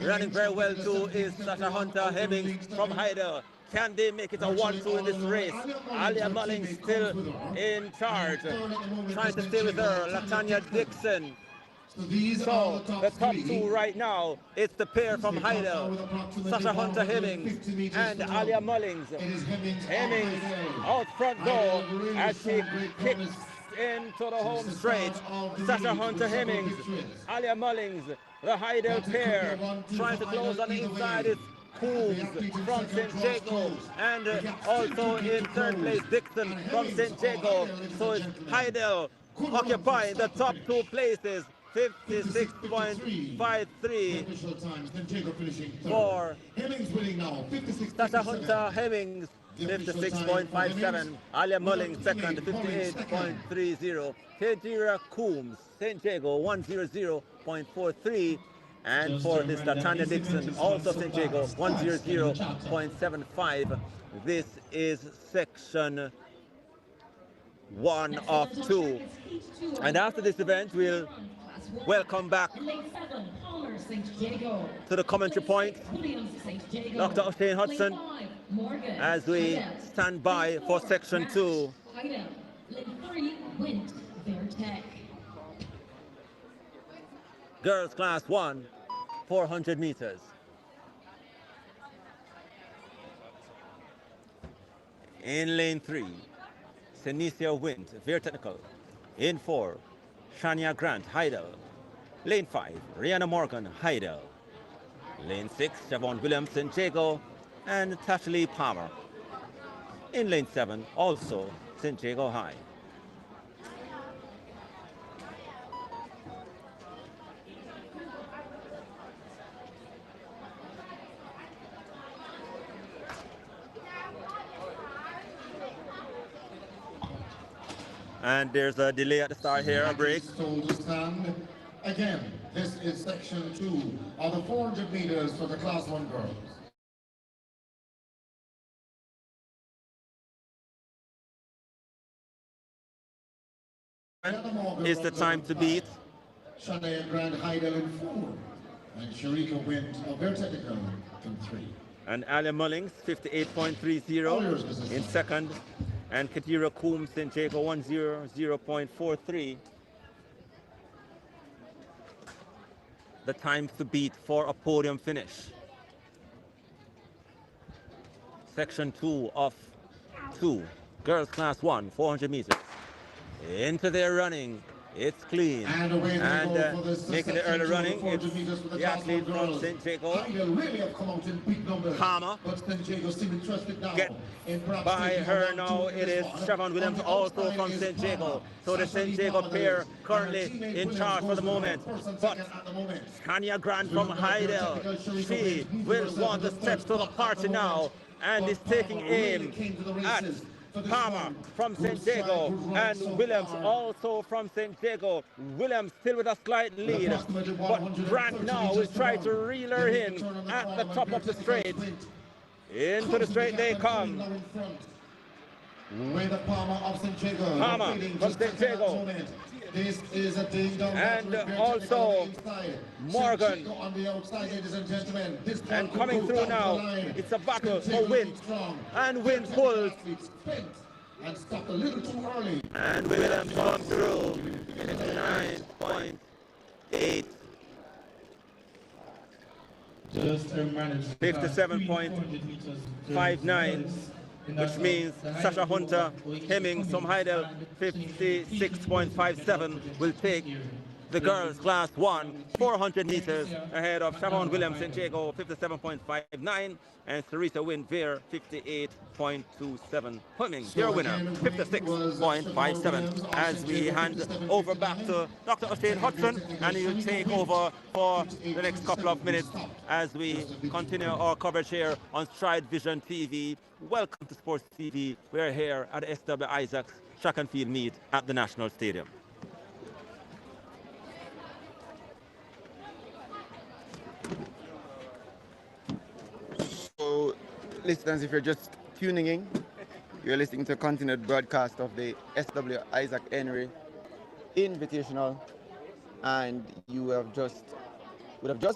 Running very well too is Sasha Hunter Hemmings from Heidel. Can they make it a 1-2 in this race? Alia Mullings still in charge, trying to stay with her. Latanya Dixon. So the top two right now, it's the pair from Heidel, Sasha Hunter Hemmings and Alia Mullings. Hemmings out front door as she kicks into the home straight. Sasha Hunter Hemmings, Alia Mullings, the Heidel pair trying to close on the inside is Coombs from St. Diego, and also in third place Dixon from St. Diego. So it's Heidel occupying the top two places. 56.53 for Sasha Hunter Hemmings, 56.57. Alia Mullings second, 58.30. Kadira Coombs, St. Diego, 100.43. And for this Latanya Dixon, also St. Diego, 100.75. This is section 1 of 2. And after this event, we'll welcome back to the commentary point Dr. O'Shane Hudson as we stand by for section 2. Girls class 1, 400 meters. In lane 3, Senicia Wind, very technical. In 4, Shania Grant, Heidel. Lane 5, Rihanna Morgan, Heidel. Lane 6, Javon Williams, St. Diego, and Tasha Lee Palmer. In lane 7, also St. Diego High. And there's a delay at the start here, a break. Again, this is section 2 of the 400 meters for the class 1 girls. It's the time to beat. Shania Grant Heidel in 4, and Sharika Wind of their technical in 3. And Alia Mullings, 58.30 in second. And Kadira Coombs, St. Diego, 100.43. The time to beat for a podium finish. Section 2 of 2. Girls class 1, 400 meters. Into their running. It's clean. And making the early running, it's the athlete from St. Diego. Palmer. Get by her now, it is Siobhan Williams, also from St. Diego. So the St. Diego pair currently in charge for the moment. But Tanya Grant from Heidel, she will want to step to the party now and is taking aim at Palmer from St. Diego and Williams also from St. Diego. Williams still with a slight lead, but Grant now will try to reel her in at the top of the straight. Into the straight they come. Palmer from St. Diego. This is a and also Morgan. And coming through now, it's a battle for Wind. And Wind pulls. And stopped a little too early. And Williams come through. 59.8. Just a minute. 57.59. Which means Sasha Hunter Hemmings from Heidel, 56.57, will take the girls class 1, 400 meters ahead of Siobhan Williams St. Jago, 57.59, and Teresa Wynn-Veer, 58.27. Humming, their winner, 56.57. As we hand over back to Dr. O'Shane Hudson, and he'll take over for the next couple of minutes as we continue our coverage here on Stride Vision TV. Welcome to Sports TV. We're here at SW Isaacs Track and Field Meet at the National Stadium. So, listeners, if you're just tuning in, you're listening to a continued broadcast of the SW Isaac Henry Invitational, and you would have just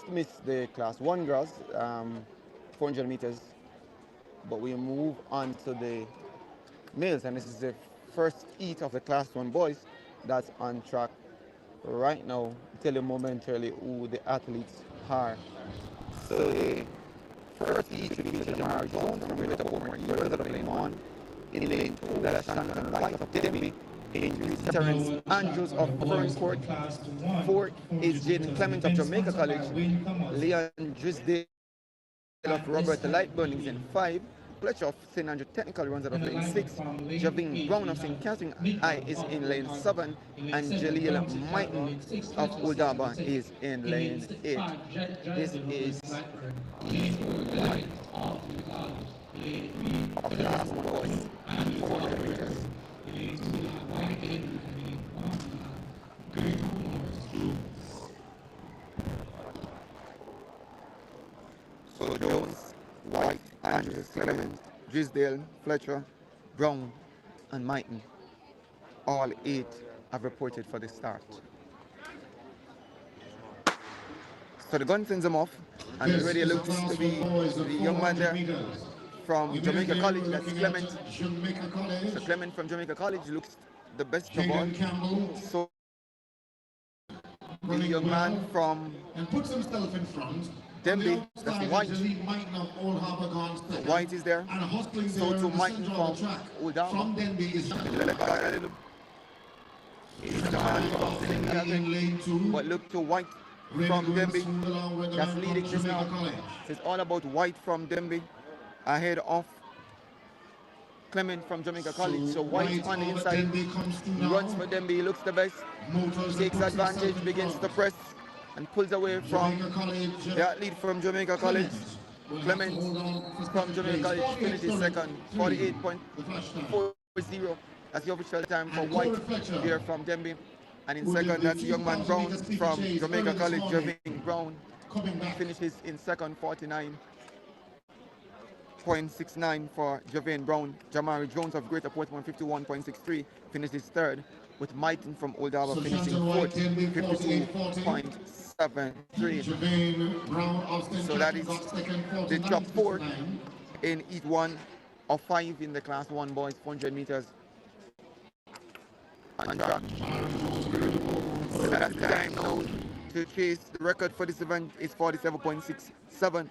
missed the Class 1 girls, 400 meters, but we move on to the males, and this is the first heat of the Class 1 boys that's on track right now. I'll tell you momentarily who the athletes are. So the first heat should be Jamar Jones from Greater Beaumont. He was at lane 1. In lane 2, that's Shannon White of Demi. In Terrence Andrews of Fern Court. 4 is Jaden Clement of Jamaica College. Leon Drisdale of Robert Lightburn is in 5. Fletcher of St. Andrew Technical runs out of lane 6. Javine Brown of St. Catherine I is in lane 7. And Jaleel Mighton of Uldaba is in lane 8. This is of the last boys and 400 meters. So Jones, White, Andrews, Clement, Drisdale, Fletcher, Brown, and Mighton, all 8 have reported for the start. So the gun sends them off, and it really looks to be the young man there from Jamaica College, that's Clement. So Clement from Jamaica College looks the best of all. So the young man from Denby, that's White. White is there. So to Mighton from Uldama. But look to White from Denby. That's leading this now. So it's all about White from Denby ahead of Clement from Jamaica College. So White on the inside, runs for Denby, he looks the best, takes advantage, begins to press and pulls away from the athlete from Jamaica College. Clement from Jamaica College finishes second, 48.40. That's the official time for White here from Denby. And in second, that's young man Brown from Jamaica College. Javine Brown finishes in second, 49.69 for Javine Brown. Jamari Jones of Greater Portmore, 51.63, finishes third, with Mighton from Uldaba finishing fourth, 52.73. So that is the top 4 in each one of 5 in the Class 1 boys 400 meters. On track. So that's the time now to chase. The record for this event is 47.67,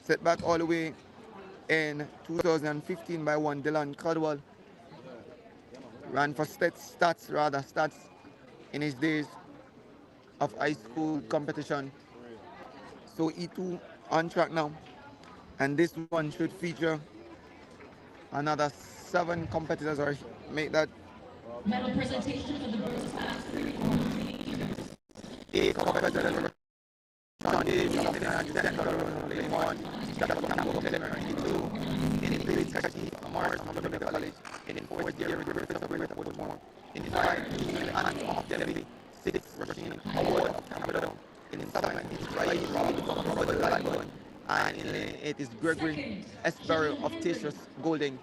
set back all the way in 2015 by one Dylan Caldwell. Ran for stats in his days of high school competition. So E2 on track now, and this one should feature another 7 competitors, or make that medal presentation for the girls class 3. 8 competitors. John Davis, lane 1, Campbell, 2, in 3, Tashi, Morris from Jamaica College, in 4, Gary Griffith of Greater Portmore, in 5, Anna of Denby, 6, Rasheen Howard of Campbell, in 7, it's Riley from Robert Lightburn, and in 8 is Gregory Esberry of Tatius Golding,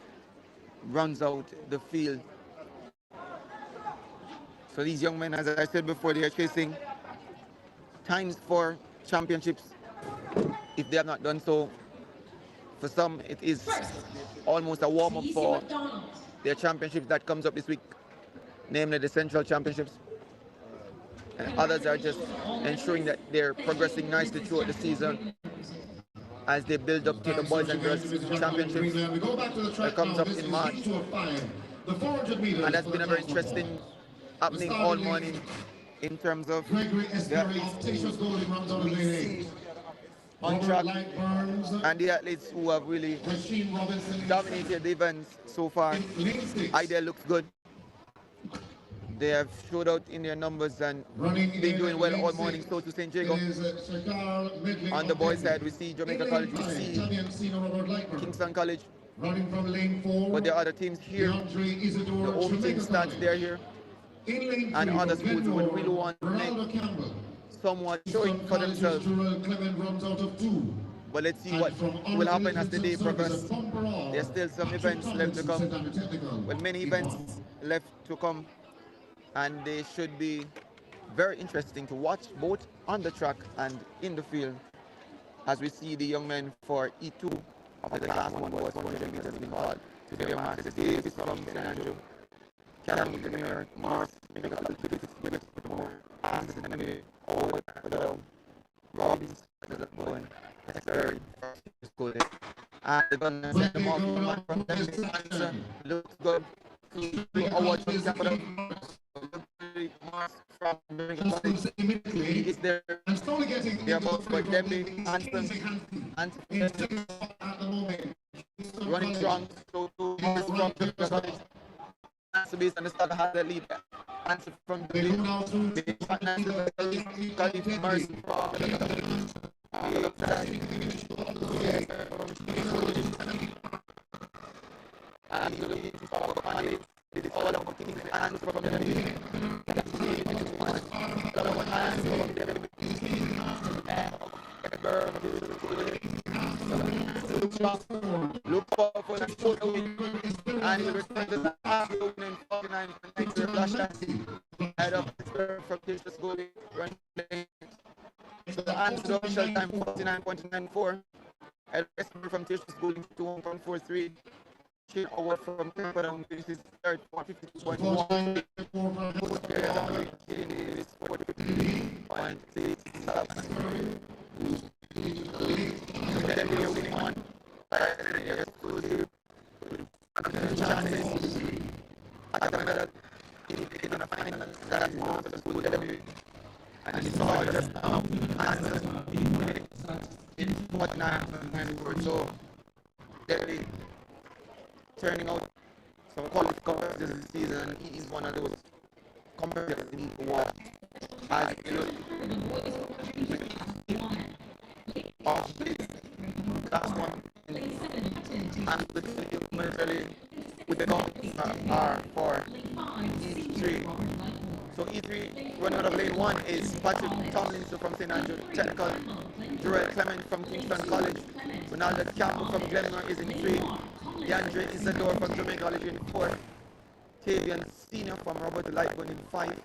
runs out the field. So these young men, as I said before, they are chasing times for championships. If they have not done so, for some it is almost a warm-up for their championships that comes up this week, namely the Central Championships. And others are just ensuring that they're progressing nicely throughout the season as they build up to the Boys and Girls Championships that comes up in March. And that's been a very interesting happening all morning in terms of Gregory the Escari athletes of Teachers who Golden rounds out of we lane 8. see on Robert track Lightburns, and the athletes who have really Rasheen Robinson, dominated the events so far. in lane 6. Idea looks good. They have showed out in their numbers and Running been in doing well lane all 6, morning. So to St. it Jago. is Shakar Medley On the of boys' Denby. side, we see In Jamaica lane College, we 5, see Tanya Messina, Robert Lightburn. Kingston College, Running from lane 4, but there are other teams here. DeAndre The Isidore, home team Jamaica stats, College. they're here. In lane 3, And other from schools who would really Glenmore, want to make Ronaldo Campbell. somewhat Kingston showing for College's themselves. Terrell Clement runs out of 2. But let's see And what from will happen Oracle as the day Service, a progresses. bumper off, There's still some Patrick events left to Tomlinson, come. St. Technical. Well, many He events won. left to come, and they should be very interesting to watch both on the track and in the field as we see the young men for E2 of the class 1 boys 100 meters in called today. Marcus Davis from St. Andrew, Callum Demir, Mars, Robbins, Esther, and the gunner set them off from them. Looks good. Award from Capital. He is there. I'm slowly getting They're into about the for free Demi, Anson, running strong. So from the college. Answer based on the start has the lead. Answer from the lead. Khalif Mercy. It is all about things and from the lead. Look for the photo and he returned the last opening 49.9 flash head of from Teachers Golden running. So the answer official time 49.94. Head from Teachers Golden 21.43. Chain award from Capital, this is third 152.1. So they're turning out some quality covers this season. He is one of those competitive need to watch. As you know, of this class one and with the numbers are for E3. So E3 running out of lane 1 is Patrick Tomlinson from St. Andrew Technical, Joel Clement from Kingston College, Ronaldo Campbell from Glenmore is in 3, DeAndre Isidore from Jamaica College in 4, Tavian Senior from Robert Lightburn in 5,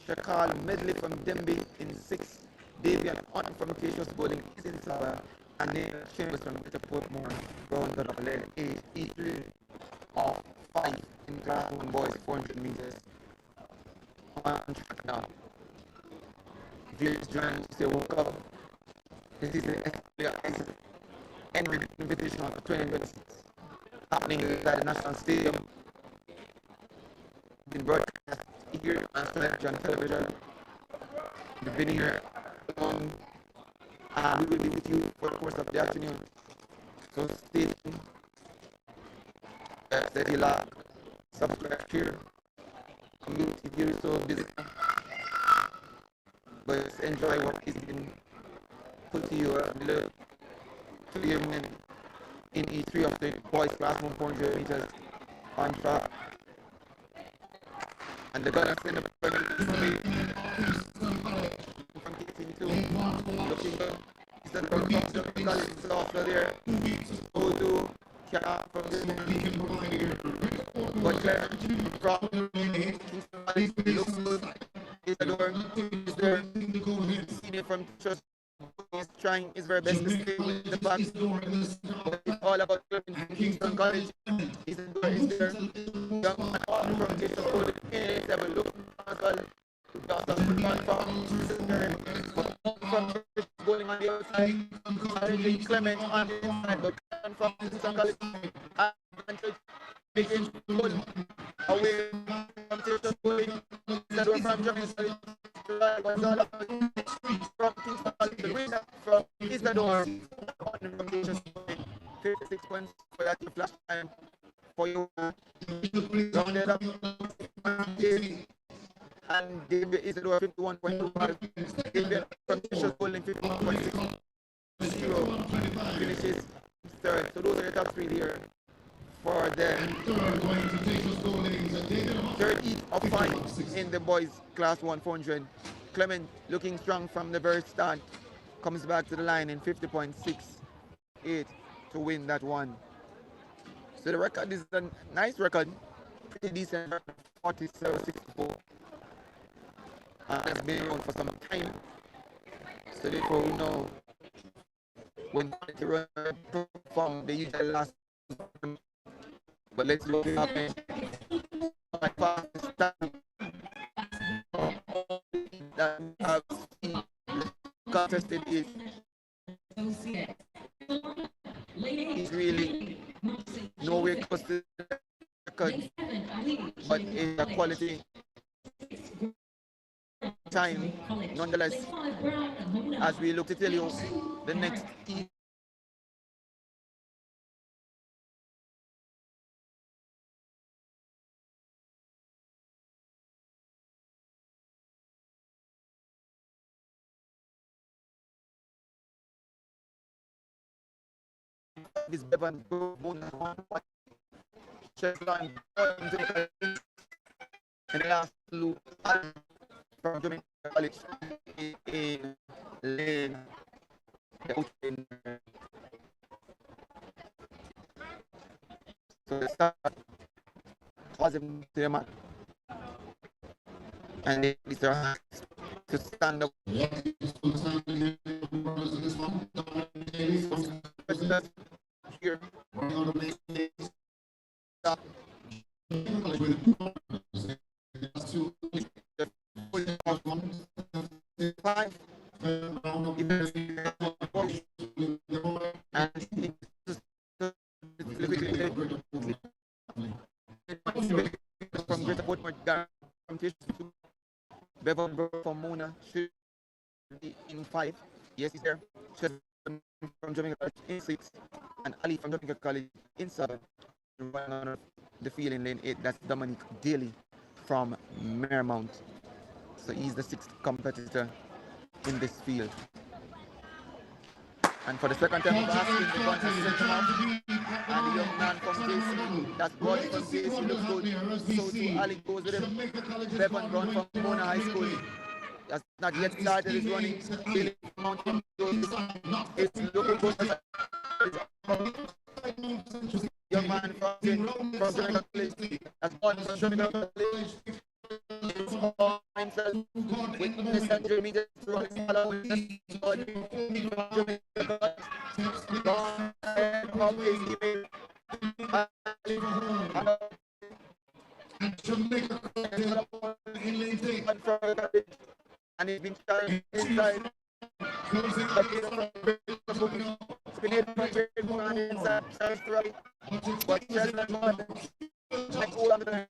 Shakal Medley from Denby in 6, Davian Hunt from Teachers Golden is in 7, and Neil Chambers from Peter Portmore rounds out of lane 8, E3 of 5 in class 1 boys 400 meters. On track now. Village joining to say woke up. This is the Invitational for 2026 happening at the National Stadium. Been broadcast here on television. We've been here long, and we will be with you for the course of the afternoon. So stay tuned. Steady lock. Subscribe here. Community view is so busy, but just enjoy what is being put to you below to your men in E3 of the boys class 400 meters on track. And they're gonna send up from 18-2 looking good. He's the college is also there. Odu Kia from the but from looks good. Isidore is there. Senior from Trust is trying his very best to stay with the pack. But it's all about Kingston College. Isidore is there. Young man from Teachers Golden in have a look as well. From going on the outside, challenging Clement on the inside, but from Kingston College and making good away from Teachers Golden. From Jamaica. Right, Gonzalo from Kingston, the winner from Isador, on from Nations 56 points for that flash time for you. Rounded up, and David Isador 51.25. David from Nations holding 51.60. Finishes third. So those are the top three here for the third heat of 5 in the boys class 1 400. Clement looking strong from the very start, comes back to the line in 50.68 to win that one. So the record is a nice record, pretty decent, 47.64. It's been around for some time, so therefore we know when to run from the usual last. But let's look what happens. That have contested is really nowhere close to the record, but it's a quality time nonetheless. As we look to tell you the next is Bevan Chevron and the last loop from Jamaica College in lane. So the start was in the man, and these are to stand up. Here. From Greater Portmore, from Bevan from Mona in 5. Yes, he's there. From Jamaica College in 6, and Ali from Jamaica College in 7. Running on the field in lane 8, that's Dominic Daly from Marymount. So he's the 6th competitor in this field. And for the second time of asking, the bunch has sent him off. And the young man from JC, that's Boy from JC, looks good. So too Ali goes with him. Bevan Brown from Mona High School. That's not yet started his running. It's looking good. Young man from Jamaica College. That's one from Jamaica College. Himself with the 100 meters running following and he's been trying inside. Spinning on inside, side to right. But Chestnut Mud, like all under the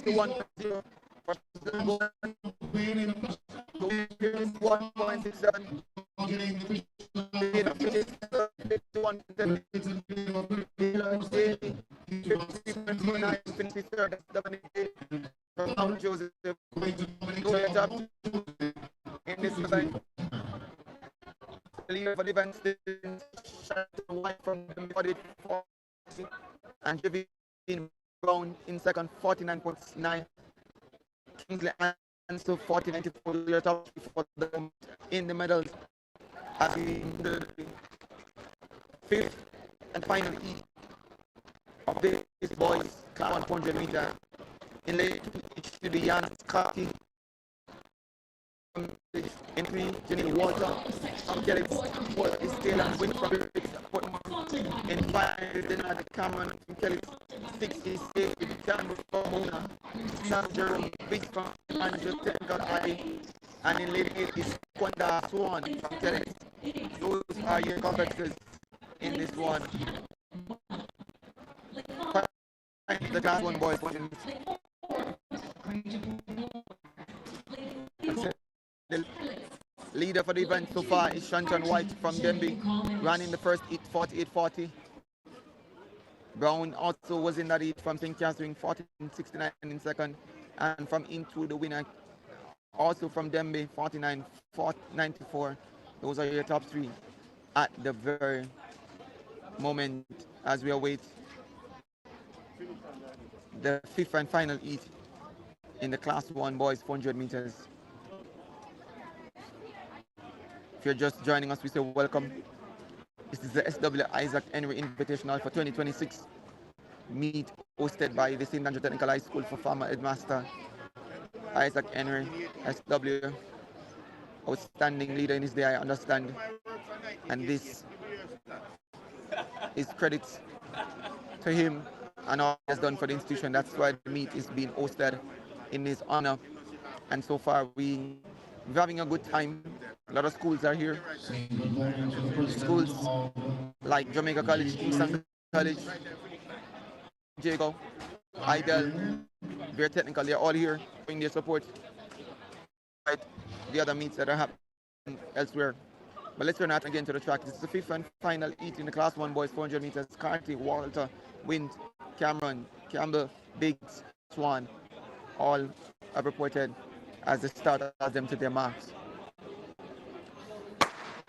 1-0. For the 1.67. From Joseph in this event. The leader for the event from the and Javine Brown in second, 49.9. Kingsley and so 40.94 top for them in the medals. As in the 5th and final heat of this boys class 100 meter. In late, it should be Jan Scotty. In 3, Jenny Walter. Kelly Ford is still and win from in 5, Denard Cameron from Kelly. 6 is David Campbell from Mona. Sam Jerome Big from Andrew Technical Eye. And in late 8 is Kwanda Swan from Kelly. Those are your competitors in this one. The class 1 boys. That's it. Leader for the event so far is Shanton White from Denby, ran in the first heat 48.40. Brown also was in that heat from St. Cat's doing 14.69 in second, and from into the winner also from Denby 49.94. Those are your top three at the very moment as we await the fifth and final heat in the Class 1 boys 400 meters. If you're just joining us, we say welcome. This is the SW Isaac Henry Invitational for 2026 meet hosted by the St. Andrew Technical High School for former headmaster Isaac Henry, SW, outstanding leader in his day, I understand. And this is credit to him and all he has done for the institution. That's why the meet is being hosted in his honor. And so far, we're having a good time. A lot of schools are here. Schools like Jamaica College, Kingston College, Jago, Idel, Bear Technical, they're all here showing their support. Right, the other meets that are happening elsewhere. But let's turn out again to the track. This is the fifth and final heat in the Class 1 boys 400 meters. Carty, Walter, Wind, Cameron, Campbell, Biggs, Swan, all have reported as the start as them to their marks.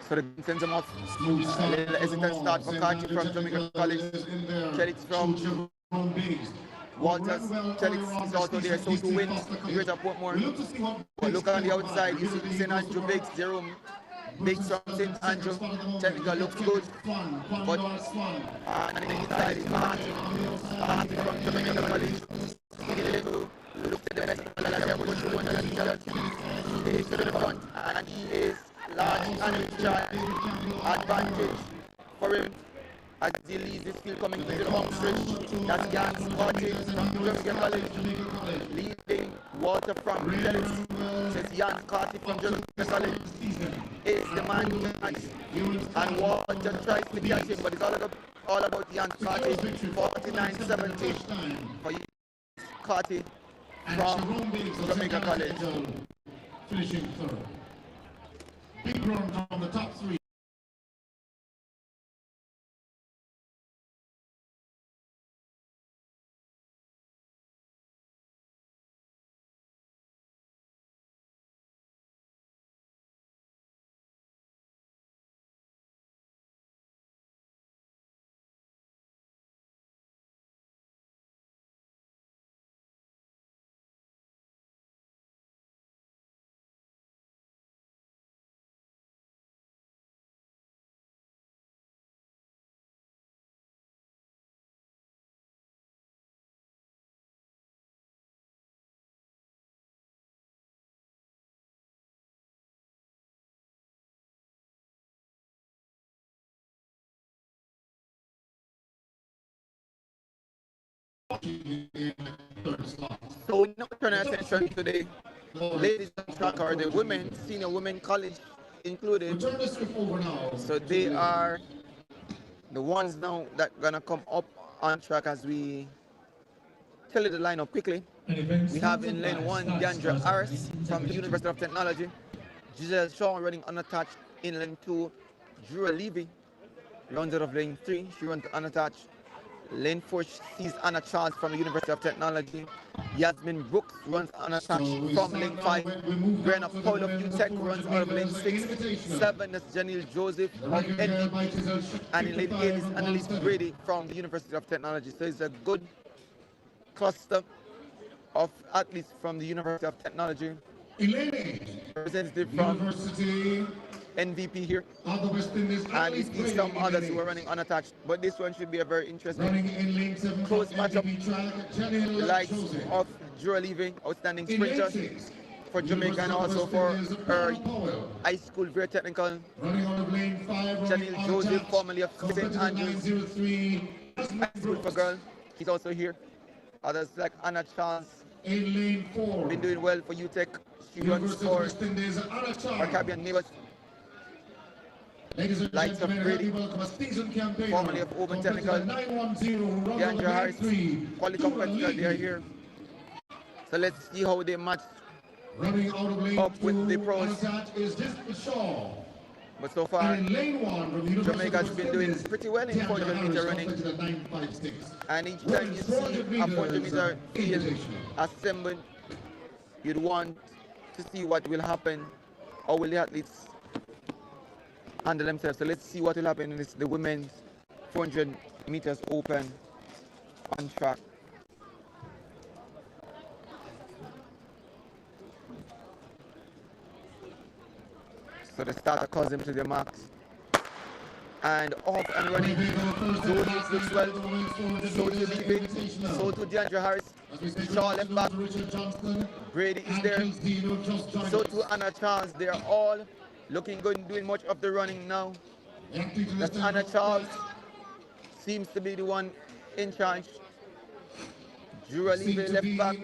So the sends them off. A little hesitant start for Carty from Jamaica College. Credits from Walters. Credits is also there. So to win, Greater Portmore. But look on the outside, you see St. Andrew Biggs, Jerome Biggs from St. Andrew. Technical looks good. But on the inside is Martin. Martin from Jamaica College. Look at the best he's to the front, and he is large and in charge. Advantage for him as he leads this field coming into the home stretch. That's Jan Scotty from Jamaica College. Leading Walter from Felix. Says Jan Scotty from Jamaica College. Is the man catch. And Walter tries to catch him, but it's all about Jan Scotty. 49.70 for Scotty from Jamaica College. Finishing third. Big run from the top three. So we now turn our attention to the ladies on track, or the women, senior women college included. So they are the ones now that are gonna come up on track as we tell you the lineup quickly. We have in lane 1 Deandra Harris from the University of Technology. Giselle Shaw running unattached in lane 2. Drew Levy runs out of lane 3. She runs unattached. Lane 4 sees Anna Charles from the University of Technology. Yasmin Brooks runs unattached from lane 5. Brenna Paul of UTech runs out of lane 6. 7 is Janelle Joseph of NDP. And in lane 8 is Annalise Brady from the University of Technology. So it's a good cluster of athletes from the University of Technology. Representative from NVP here, and we see some others who are running unattached, but this one should be a very interesting close matchup. The likes of Jura Levy, outstanding sprinter for Jamaica, and also for her high school very technical Janelle Joseph, formerly of St. Andrews High School for girls. He's also here. Others like Anna Charles, been doing well for UTech. She runs for our Caribbean neighbors. Lights of Brady, formerly of Open Technical. Deandra Harris, quality competitor, they are here. So let's see how they match Running out of lane up with 2 the pros. on that is this Shaw. But so far, And in lane 1 from University Jamaica's of been doing Texas, pretty well in Deandra 400 Harris meter running. completed at 9.56. And each time Running you 400 see a 400 meters, meter field Invitational. assembled, you'd want to see what will happen, or will the athletes handle themselves. So let's see what will happen in this, the women's 400 meters open on track. So the starter calls them to their marks. And off and running. Zodiac looks well. So to David. So to Deandra Harris. Shaw left back. Brady is there. So to Anna Charles. They are all looking good and doing much of the running now. That's Anna Charles. Seems to be the one in charge. Jura Levy left back.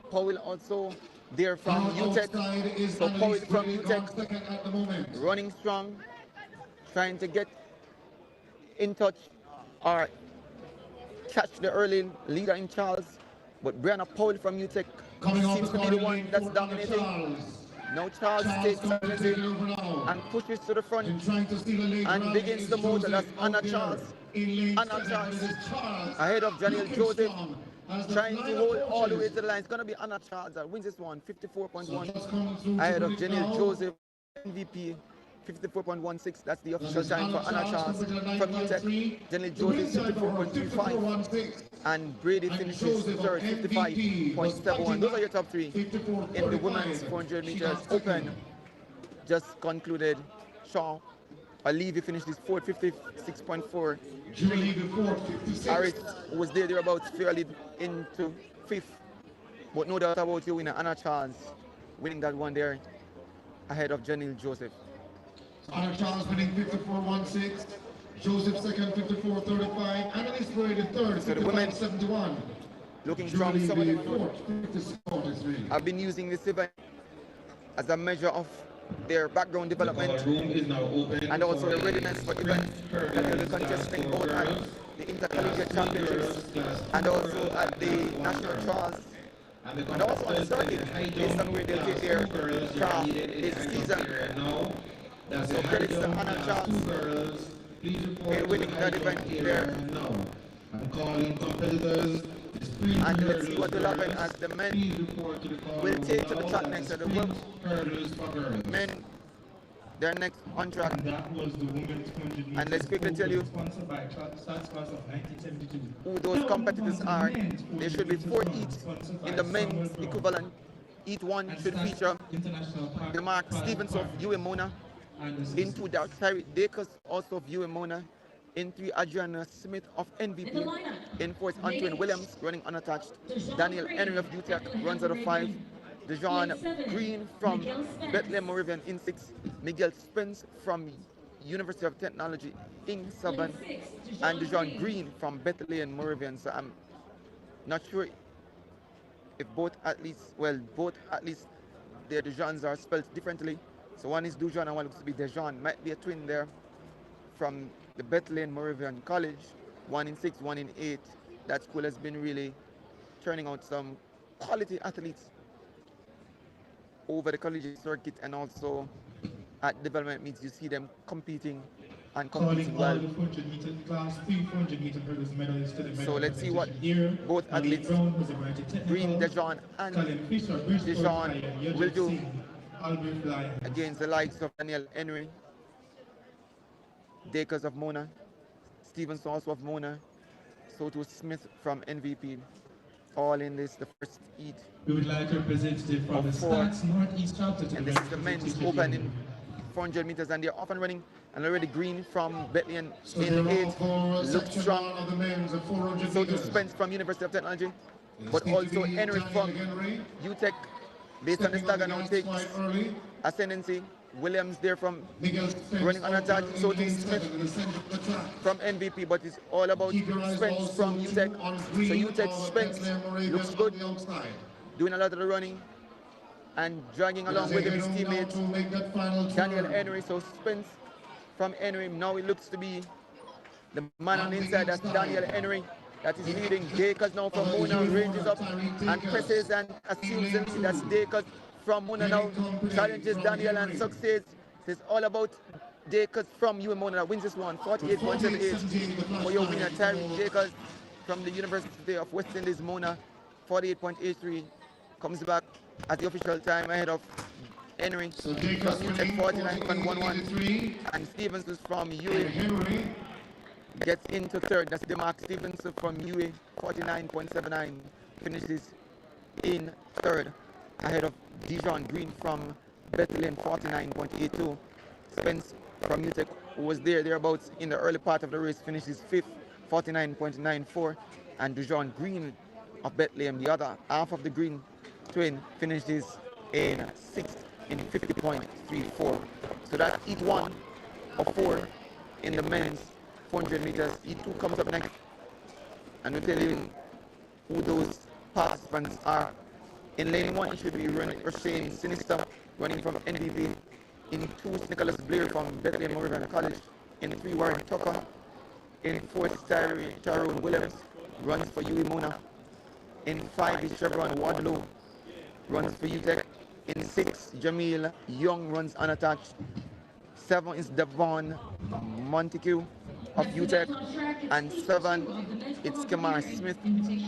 Powell also there from UTEC. So Powell from UTEC running strong, trying to get in touch or catch the early leader in Charles. But Brianna Powell from UTEC seems to be the one that's dominating. Now Charles takes it and pushes to the front and begins the motor. That's Anna Charles. Anna Charles ahead of Janelle Joseph, trying to hold all the way to the line. It's going to be Anna Charles that wins this one, 54.1 ahead of Janelle Joseph, MVP, 54.16. That's the official time for Anna Charles from UTEC. Janelle Joseph, 54.25. And Brady finishes third, 55.71. Those are your top three in the women's 400 meters open. Just concluded. Shaw Levy finished his fourth, 56.4. Harris was thereabouts, fairly into fifth. But no doubt about your winner, Anna Charles, winning that one there ahead of Janelle Joseph. Anna Charles winning 54.16. Joseph second, 54.35. Annalise Brady third, 55.71. Looking strong. Some of them have been using this event as a measure of their background development and also the readiness for events that they'll be contesting both at the intercollegiate championships and also at the national trials and also on the circuit based on where they'll take their craft this season. So credits to Anna Charles in winning that event there. I'm calling competitors. And let's see what will happen as the men will take to the track next to the men. They're next on track. And let's quickly tell you who those competitors are. There should be 4 heats in the men's equivalent. Each one should feature the Mark Stevens of UM in 2 Tyree Dakers also of UM in 3 Adriana Smith of MVP, in 4 Antoine Williams running unattached, Daniel Henry of UTEC runs out of 5, Dejan Green from Bethlehem Moravian in 6, Miguel Spence from University of Technology in 7, and Dejan Green from Bethlehem Moravian. So I'm not sure if both athletes, their Dejans are spelled differently. So one is Dujan and one looks to be Dejan. Might be a twin there from the Bethlehem Moravian College, 1 in 6, 1 in 8. That school has been really turning out some quality athletes over the collegiate circuit and also at development meets. You see them competing and competing well. So let's see what both athletes, Green, Dejan, and Dejan will do against the likes of Daniel Henry, Dakers of Mona, Stevens also of Mona, so to Smith from MVP, all in this, the first heat. We would like a representative from the Stats Northeast chapter to and this is the men's open in 400 meters, and they're off and running, and already Green from Bethlehem in 8 looks strong. So to Spence from University of Technology, but also Henry from UTEC, based on the stagger now takes ascendancy. Williams there from running unattached, so to Smith from MVP, but it's all about Spence from UTEC. So UTEC Spence looks good, doing a lot of the running and dragging along with him his teammates, Daniel Henry. So Spence from Henry, now it looks to be the man on the inside, that's Daniel Henry. that is leading. Dacres now from Mona, ranges up and presses and assumes the lead. That's Dacres from Mona now, challenges Daniel and succeeds. It's all about Dacres from UM Mona that wins this one, 48.78 for your winner, Tyreek Dacres from the University of West Indies, Mona, 48.83. Comes back at the official time ahead of Henry from UTEC 49.11, and Stevenson from UA gets into third. That's DeMark Stevenson from UA 49.79, finishes in third ahead of Dijon Green from Bethlehem 49.82. Spence from UTEC, who was thereabouts in the early part of the race, finishes fifth 49.94, and Dijon Green of Bethlehem, the other half of the Green twin, finishes in sixth in 50.34. So that's each one of four in the men's 400 meters. E2 comes up next, and we'll tell you who those participants are. In lane one, it should be Rashane Sinister running from NDV. In two, Nicholas Blair from Bethlehem River College. In three, Warren Tucker. In four, Tyrone Williams runs for UE Mona. In five is Chevron Wadlow, runs for UTEC. In six, Jamil Young runs unattached. Seven is Devon Montague of UTEC. And seven, it's Kamar Smith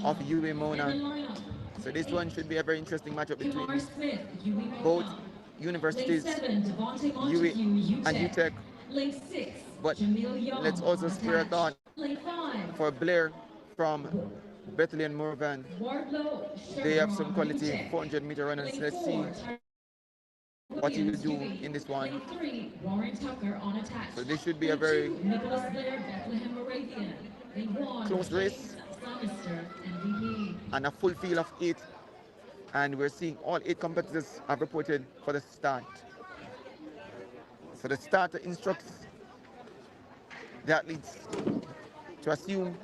of UE Mona. So this one should be a very interesting matchup between both universities, UE and UTEC. But let's also spare a thought for Blair from Bethlehem Morvan. They have some quality 400-meter runners. Let's see what he will do in this one. So this should be a very close race and a full field of 8. And we're seeing all 8 competitors have reported for the start. So the starter instructs the athletes to assume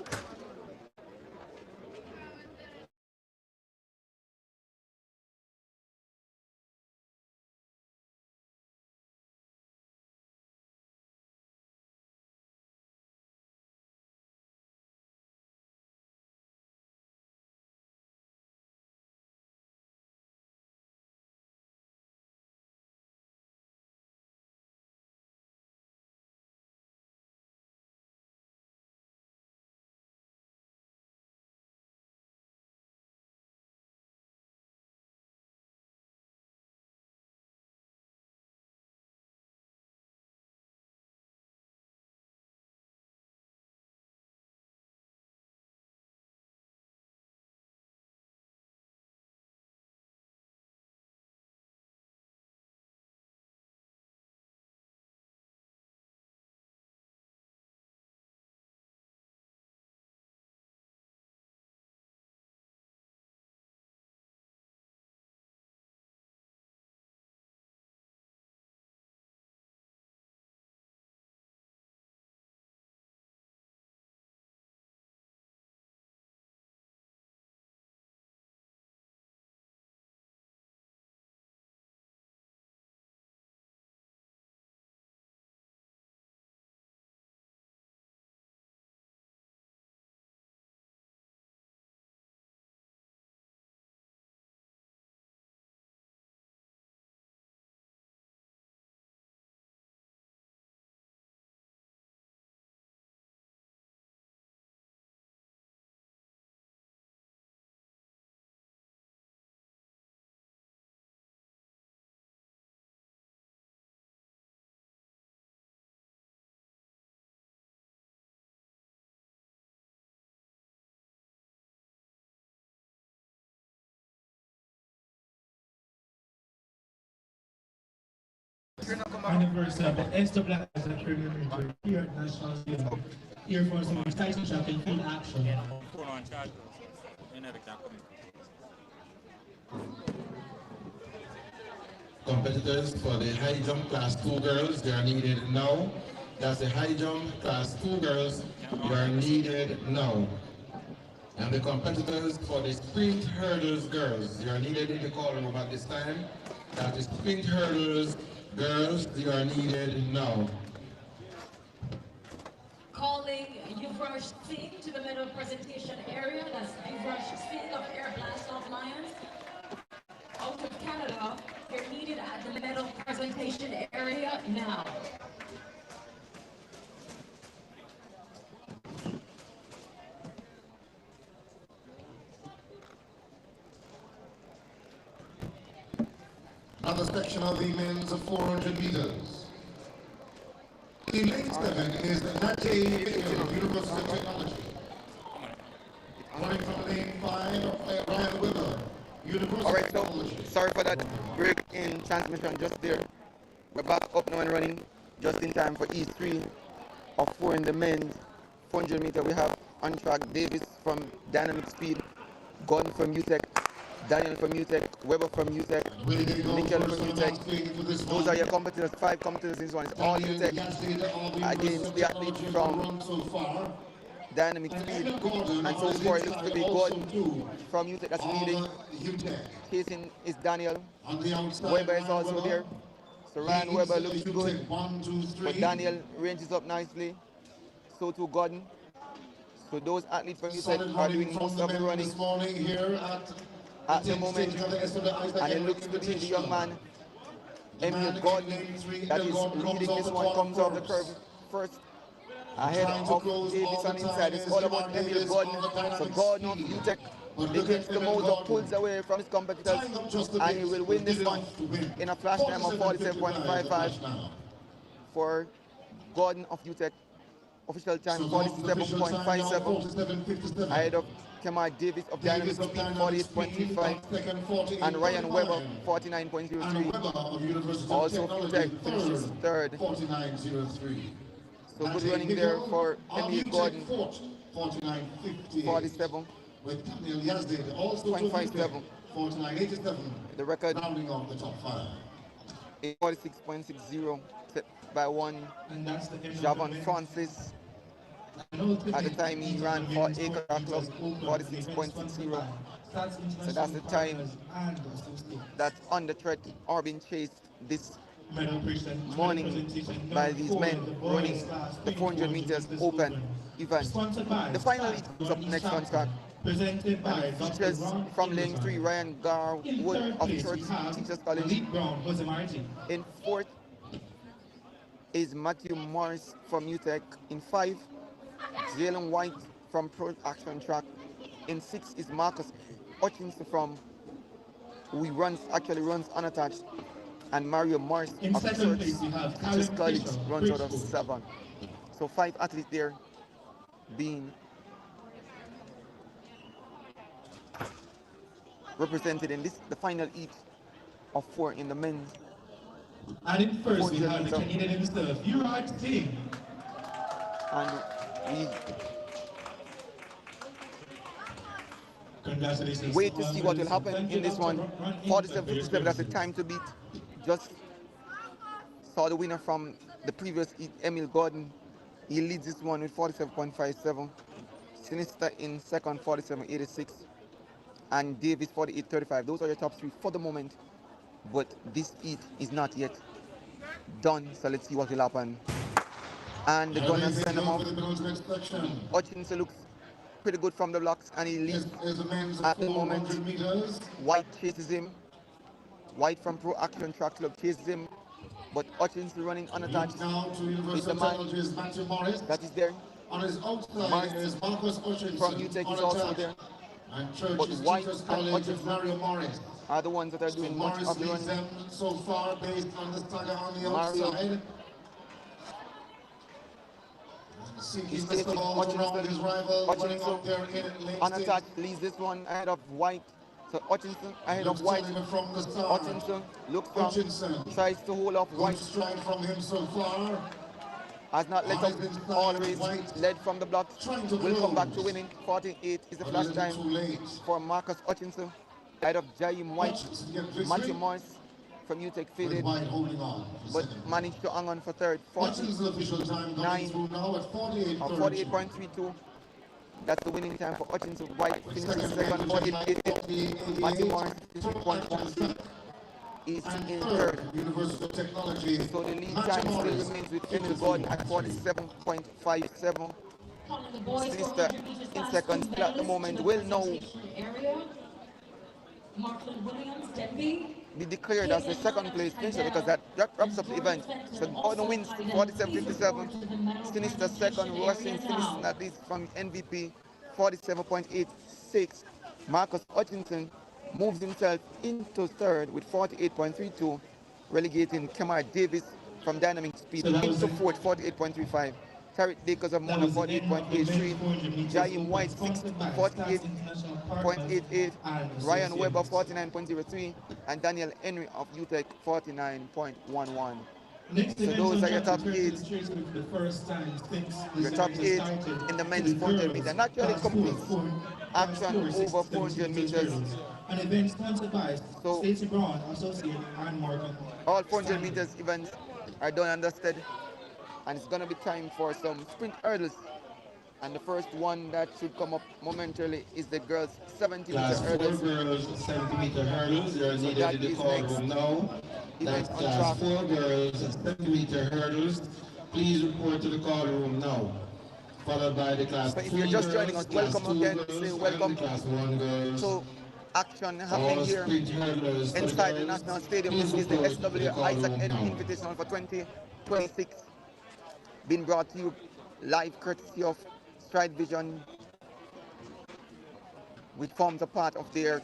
Anniversary of the Esther Black as a tribute here at National Stadium. Here for some exciting shot in full action. Competitors for the high jump class 2 girls, they are needed now. That's the high jump class 2 girls, they are needed now. And the competitors for the sprint hurdles girls, they are needed in the call room at this time. That is sprint hurdles girls, they are needed now. calling Yuvraj Singh to the medal presentation area. That's Yuvraj Singh of Air Blast Off Lions. Out of Canada, they're needed at the medal presentation area now. Another section of the men's 400 meters. In lane 7 is Nate Baker of University of Technology. Running from lane 5, Ryan Weber, University All right, of so Technology. sorry for that break in transmission just there. We're back up now and running just in time for E3 of 4 in the men's 400 meter. We have on track Davis from Dynamic Speed, Gordon from UTEC, Daniel from UTEC, Weber from UTEC, Mitchell from UTEC. Those are your competitors, 5 competitors in this one. It's all UTEC against the athlete from Dynamic Speed. And so far it looks to be Gordon from UTEC that's leading. Chasing is Daniel. Weber is also there. So Ryan Weber looks good, but Daniel ranges up nicely. So too Gordon. So those athletes from UTEC are doing most of the running at the moment, and it looks to be the young man, Emil Gordon, that is leading this one, comes off the curve first, ahead of Davis on inside. It's all about Emil Gordon. So Gordon of UTEC against the motor pulls away from his competitors, and he will win this one in a flash time of 47.55 for Gordon of UTEC. Official time 47.57, ahead of Kemar Davis of Dynamic Speed 48.35, and Ryan Weber 49.03. Also UTEC finishes third. So good running there for Emil Gordon. 47. With Daniel Yazdi, also 0.57. 49.87. The record rounding off the top 5. 46.60 set by one Javon Francis. At the time he ran for Acre Club 46.60. So that's the time that's under threat or being chased this morning by these men running the 400 meters open event. The final is up next on track. Presented by Features from lane 3, Ryan Garwood of Church Teachers College. In 4th is Matthew Morris from UTEC. In 5, Jalen White from Pro Action Track. In 6 is Marcus Hutchinson from who actually runs unattached, and Mario Morris of Church Teachers College runs out of 7. So 5 athletes there being represented in the final heat of 4 in the men's. And in first we have the Canadian himself, Yuvraj Singh. And we Congratulations. wait to see what will happen in this one. 47.57, that's the time to beat. Just saw the winner from the previous heat, Emil Gordon. He leads this one with 47.57. Sinister in second, 47.86. And Davis 48.35. Those are your top 3 for the moment, but this heat is not yet done, so let's see what will happen. And the gunner send him off. Hutchinson looks pretty good from the blocks, and he leads at the moment. White chases him. White from Pro Action Track Club chases him, but Hutchinson running unattached is the man that is there. On his outside Morris is Marcus Hutchinson from UTEC is also there. And Church But White Teachers and College with Hutchinson Mario Morris. are the ones that are So doing much Morris of the leads running. them so far based on the stagger on the Mario outside. He's Seeking the chasing ball around his rival, running up there in lane 6. unattached leads this one ahead of White. So Hutchinson ahead of White. From the start. Hutchinson looks Hutchinson. from, tries to hold off Good White. stride from him so far. Has not let up all the race. Led from the blocks. Trying to Will come back to close. winning. 48 is the But a flash little time too late. for Marcus Hutchinson. Ahead of Jaim White. Hutchinson get victory. Matthew Morris from UTEC With faded, White holding on. for but second. managed to hang on for third. Hutson's official time coming through now at 48.32. 48.32. That's the winning time for Hutchinson. White finishes second, 48.88. Matthew Morris 53.13. is And in third, third. University of Technology, So the lead Matthew time still Morris, remains with Emil 52 Gordon at points. 47.57. Calling the boys Sinister 400 meters in class second two still at the medalists to moment the will now presentation area. Marklin Williams, Denby. be declared as the Caitlin second Hannah place finisher because Heidel, that wraps and up the Jordan event. So Fenton, Gordon also wins Heidel. Please 47.57. report to the medal Sinister presentation second, area Rushing Sinister now. at least from MVP 47.86. Marcus Hutchinson moves himself into third with 48.32, relegating Kemar Davis from Dynamic Speed So that was into the, fourth 48.35. Tarek Dakers of that Mona was the end of the men's 48.83. 400 meters Jaim open White sponsored by Stars 48. International Partners 0.88, and Ryan Webber Associates. 49.03, and Daniel Henry of UTEC 49.11. Next So event those on are your track top returns to eight. the streets for the first time since Your this top event has eight started in the to men's the 400 girls, meter. Naturally class 4, completes class action 4, 6 over to 17 400 meters meters. hurdles. An event sponsored by So Stacey Brown, Associate, and Morgan all 400 Stanley. meters events are done and dusted, and it's gonna be time for some sprint hurdles. And the first one that should come up momentarily is the girls 70-meter Class 4 hurdles. girls, 70-meter hurdles. They are So needed that in the is call next room now. event That's on class track. 4 girls, 70-meter hurdles. Please report to the call room now. Followed by the class So if 2 you're just joining girls, us, class welcome 2 again. We say girls, and the welcome class 1 girls. to action happening All here sprint hurdlers for the inside the girls. National Stadium. Please This is the report to the SW call Isaac room N now. Invitational for 2026, being brought to you live courtesy of Stride Vision, which forms a part of their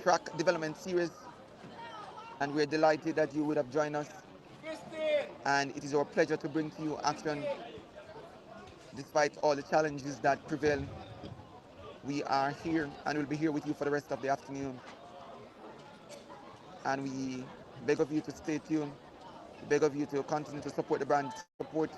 track development series. And we're delighted that you would have joined us. And it is our pleasure to bring to you action despite all the challenges that prevail. We are here and will be here with you for the rest of the afternoon. And we beg of you to stay tuned. We beg of you to continue to support the brand, support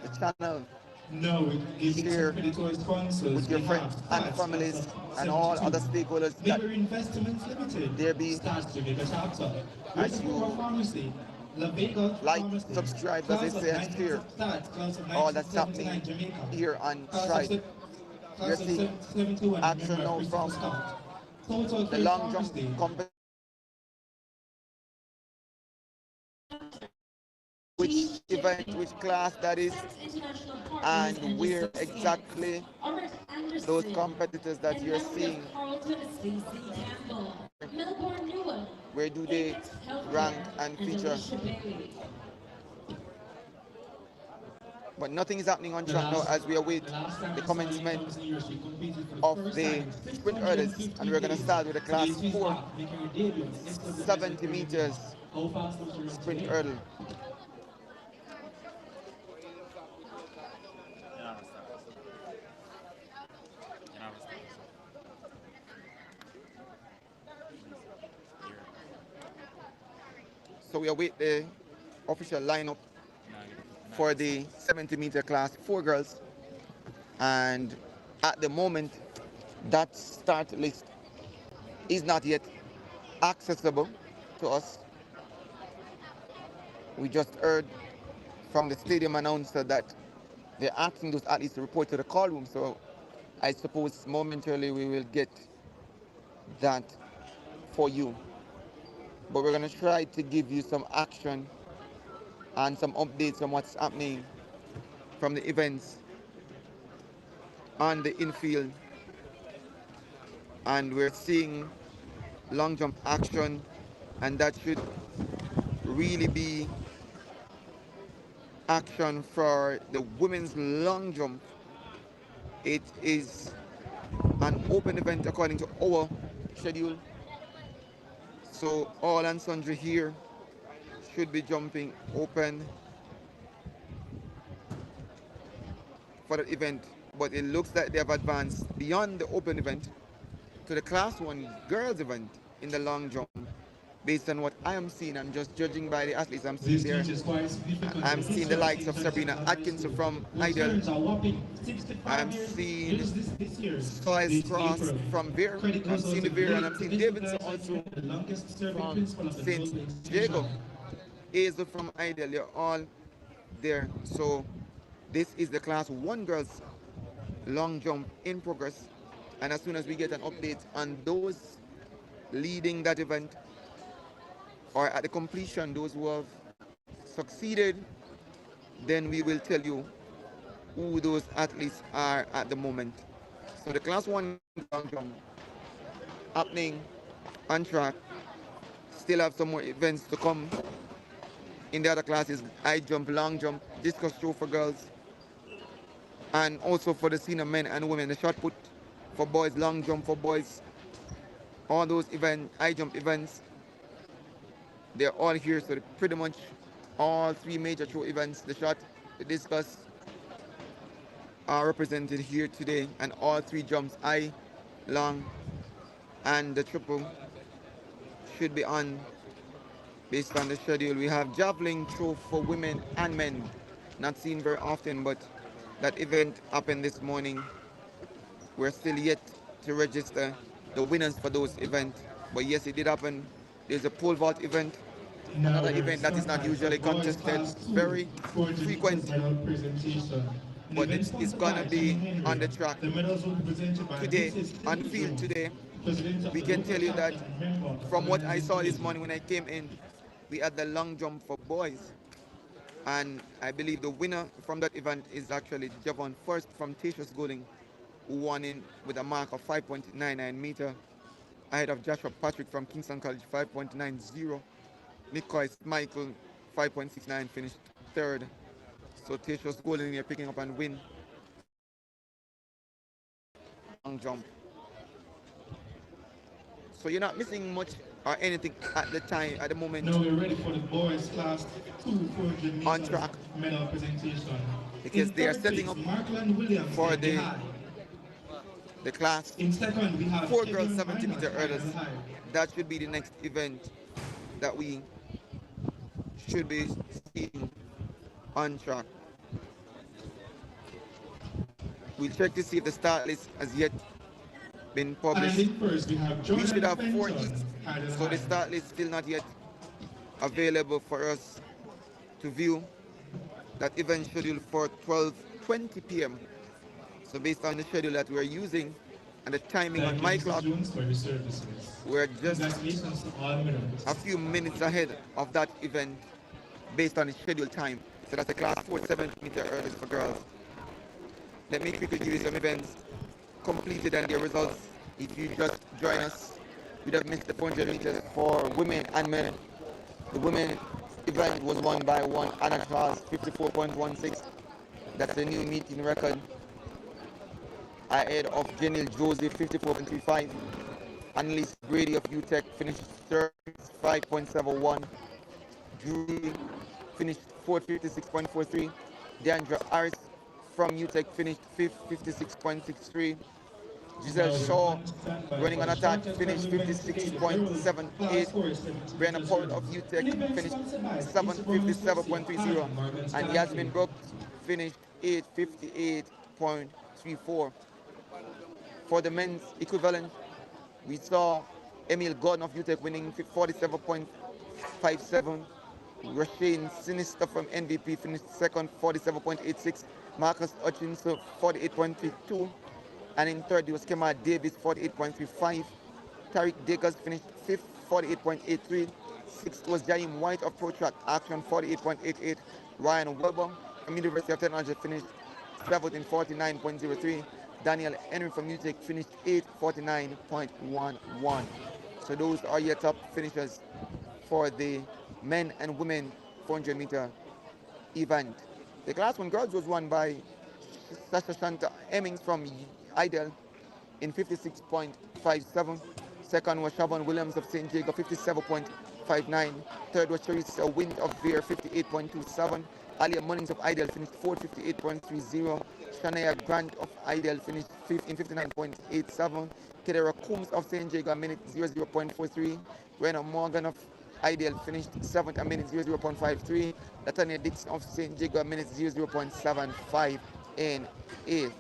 the channel, No, giving some share credit to our sponsors. with your We have friends and Stats, class families of and all 72. other stakeholders that Miller Investments Limited, there be Stats Jamaica Chapter. as Greater Pura you Pharmacy, La Vega like, Pharmacy, subscribe, as I class of say, and 19 share Stats, class of all that's happening 1979 Jamaica, here on class of, Stride. You're class of seeing 71 in action memory of now Christopher from Scott. Total the Care long jump Pharmacy, competition, which event, which class that is, International Partners and and where Associates. exactly Albert those Anderson, competitors that and you're Memory of seeing, Carlton Stacey Campbell, Melbourne Newell, where do they Apex rank Healthcare, and and feature? Alicia Bailey. But nothing is happening on the track now last, as we await the last time the I saw Lee commencement Thompson here, she competed for the of first the time, sprint hurdles. And 650 we're going to days. start with the class Today she's 4 back, making her debut on the SW Isaac 70 Arena. meters How fast will she run sprint today? hurdle. So we await the official lineup for the 70-meter class 4 girls. And at the moment, that start list is not yet accessible to us. We just heard from the stadium announcer that they're asking those athletes to report to the call room. So I suppose momentarily we will get that for you. But we're going to try to give you some action and some updates on what's happening from the events on the infield. And we're seeing long jump action, and that should really be action for the women's long jump. It is an open event according to our schedule. So all and sundry here should be jumping open for the event. But it looks like they have advanced beyond the open event to the class 1 girls event in the long jump. Based on what I am seeing, I'm just judging by the athletes I'm seeing This there. change is quite significant. I'm seeing the likes of Sabrina Atkinson from Idle. Returns are whopping 65 I'm years seeing this year. Slice This Cross April. from Veer. Credit I'm goes out seeing to the Veer, and Blake I'm seeing Division Davidson Guys, also the longest serving from principal of the St. global Jago. institution. Hazel from Idle, they're all there. So this is the class 1 girls long jump in progress. And as soon as we get an update on those leading that event, or at the completion, those who have succeeded, then we will tell you who those athletes are at the moment. So the class 1 long jump happening on track. Still have some more events to come in the other classes: high jump, long jump, discus throw for girls, and also for the senior men and women, the shot put for boys, long jump for boys. All those events, high jump events, they're all here. So pretty much all three major throw events, the shot, the discus, are represented here today, and all three jumps, high, long, and the triple, should be on based on the schedule. We have javelin throw for women and men, not seen very often, but that event happened this morning. We're still yet to register the winners for those events, but yes, it did happen. There's a pole vault event, another event that is not usually contested, very frequent, but it's gonna be on the track today, on field today. We can tell you that from what I saw this morning when I came in, we had the long jump for boys, and I believe the winner from that event is actually Javon First from Tatius Golding, who won in with a mark of 5.99 meter, ahead of Joshua Patrick from Kingston College, 5.90. Nicoy Michael, 5.69, finished third. So Tatius Golding here picking up and win long jump. So you're not missing much or anything at the time, at the moment. Now we're ready for the boys class 2 400 meters On track, medal presentation. because they are setting up for the class In second, we have 4 girls 70-meter hurdles. high. That should be the next event that we should be seeing on track. We'll check to see if the start list has yet been And published. in first, we have We should have Jordan 4 Fenton, each, hurdle so the high. start list still not yet available for us to view. That event scheduled for 12:20 p.m. So based on the schedule that we're using and the timing on my clock, we're just Congratulations to all winners. a few minutes ahead of that event based on the scheduled time. So that's the class 4 70-meter hurdles for girls. Let me quickly give you some events completed and their results. If you just join us, you'd have missed the 400 meters for women and men. The women event was won by one Anna Class, 54.16. That's a new meeting record. Ahead of Jenny Josie, 54.35. Annalise Brady of UTEC finished third, 5.71. Julie finished fourth, 56.43. Deandra Harris from UTEC finished fifth, 56.63. Giselle Shaw, running on attack, finished 56.78. Brenna Porter of UTEC finished 757.30. And Yasmin Brooks finished 858.34. For the men's equivalent, we saw Emil Gordon of UTEC winning 47.57. Rasheen Sinister from NVP finished second, 47.86. Marcus Hutchinson, 48.32. And in third, it was Kemar Davis, 48.35. Tariq Dakers finished fifth, 48.83. Sixth was Jaim White of Protract Action, 48.88. Ryan Weber from University of Technology finished seventh in 49.03. Daniel Henry from UTEC finished 8th, 49.11. So those are your top finishers for the men and women 400-meter event. The class 1 girls was won by Sasha Shanta Hemmings from Idle in 56.57. Second was Siobhan Williams of St. Jago, 57.59. Third was Teresa Wind of Veer, 58.27. Alia Munnings of Idle finished fourth, 58.30. Shania Grant of Idle finished fifth in 59.87. Kedera Coombs of St. Jago, a minute 00.43. Rena Morgan of Ideal finished 7th, a minute 00.53. Latanya Dixon of St. Jago, a minute 00.75 in 8th.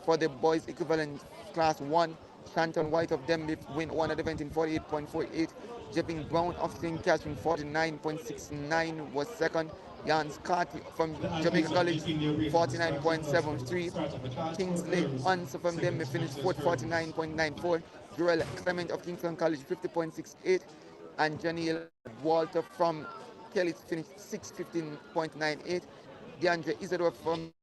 For the boys equivalent class 1, Shanton White of Denby won at the event in 48.48. Jeffing Brown of St. Catherine, 49.69 was second. Jan Scott from Jamaica College, 49.73. Kingsley Hans from Denby finished fourth, 49.94. Joel Clement of Kingston College, 50.68. and Janelle Walter from Kelly's finished 6:15.98. DeAndre Isidore from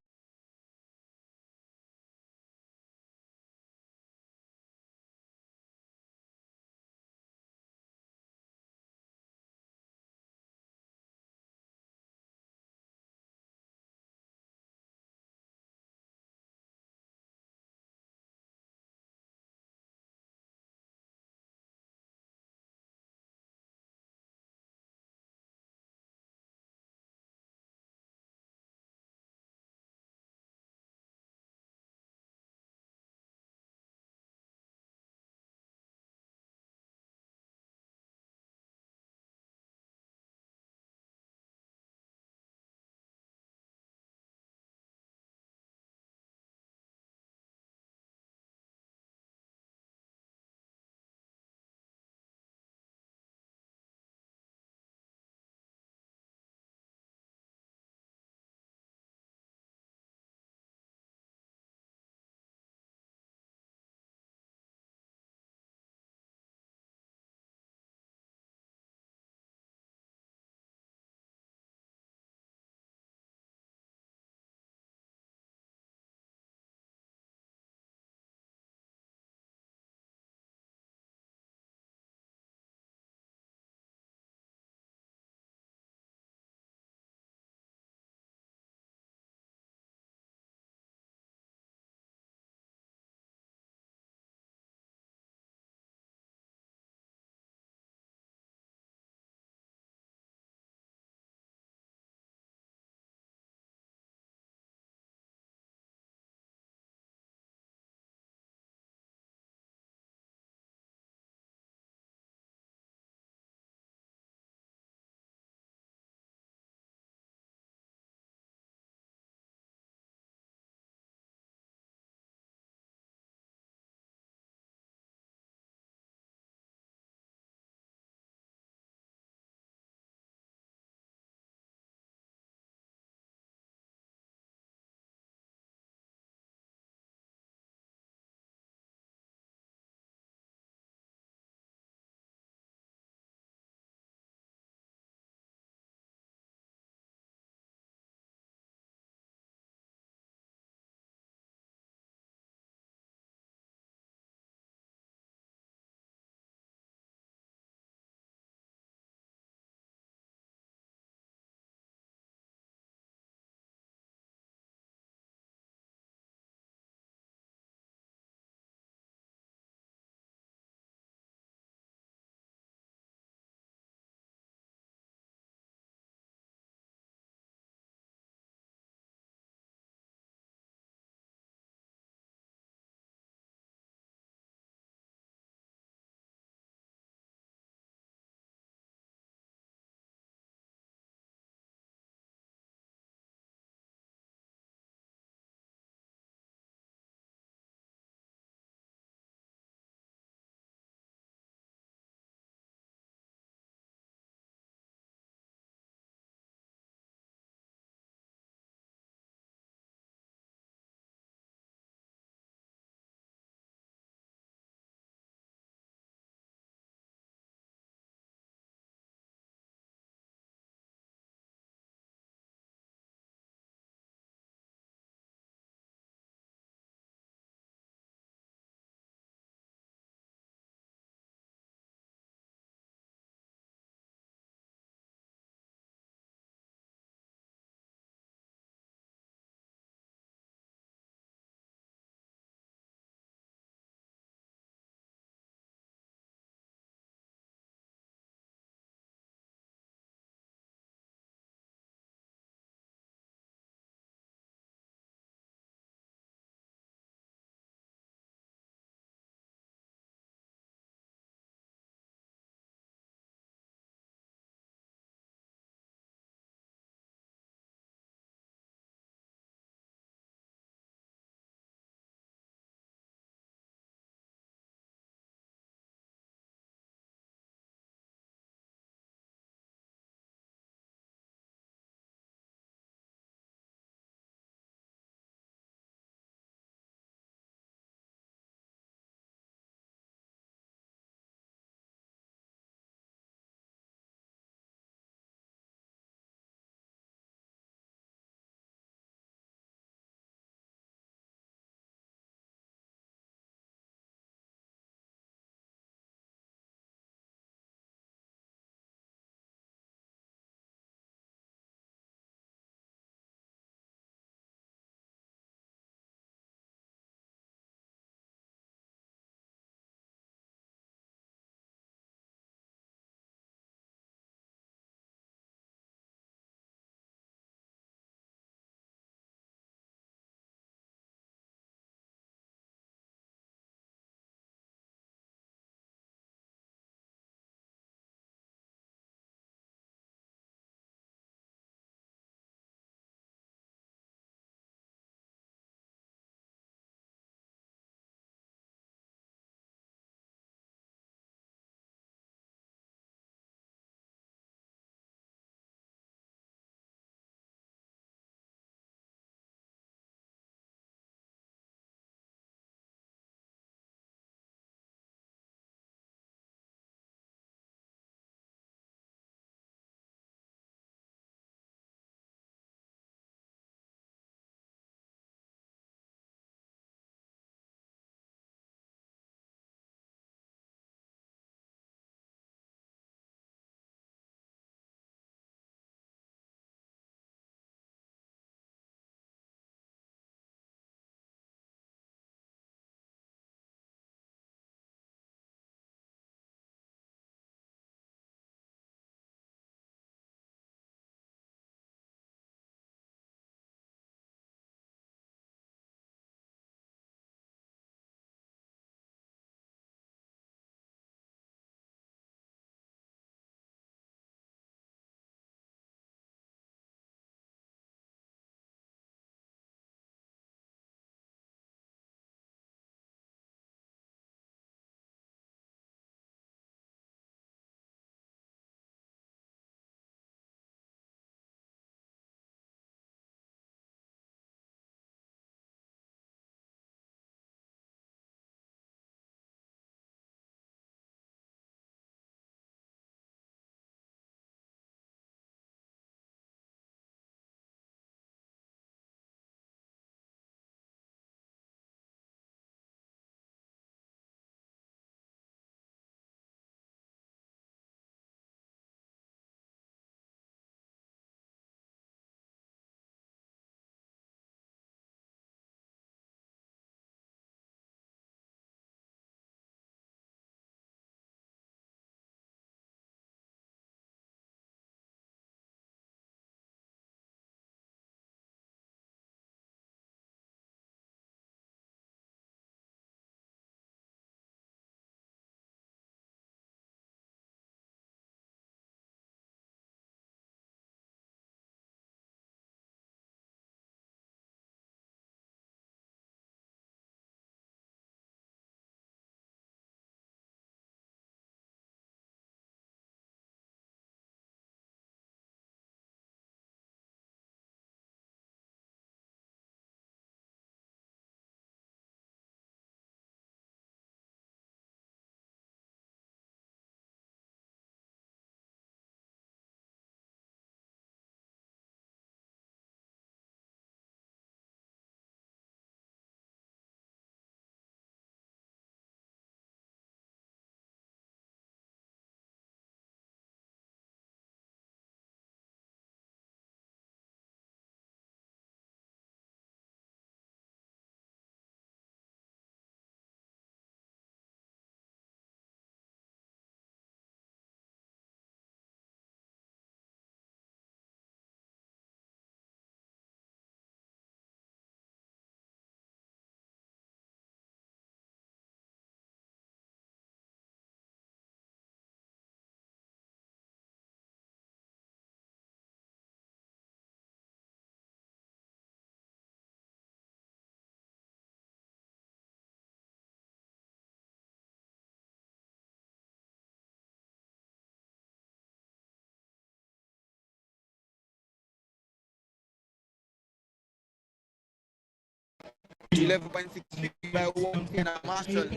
11.63 by 110 at Marshall.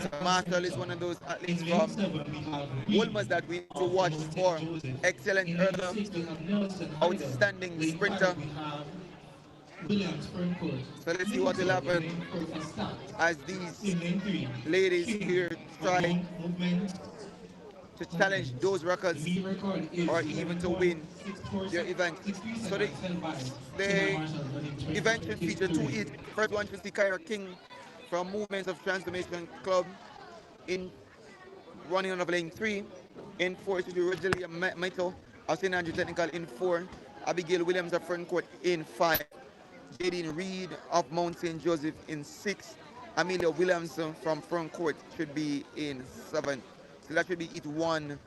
So Marshall is one of those athletes from Wolmer's that we need to watch for. Excellent hurdler, outstanding sprinter. So let's see what will happen as these ladies here try to challenge those records or even to win their event. So the event should feature two hits. First one should see Kyra King from Movements of Transformation Club in running on lane 3. In 4 it should be Rogelia Metal of St. Andrew Technical in 4. Abigail Williams of Front Court in 5. Jadine Reed of Mount St. Joseph in 6. Amelia Williamson from Front Court should be in 7. So that should be hit 1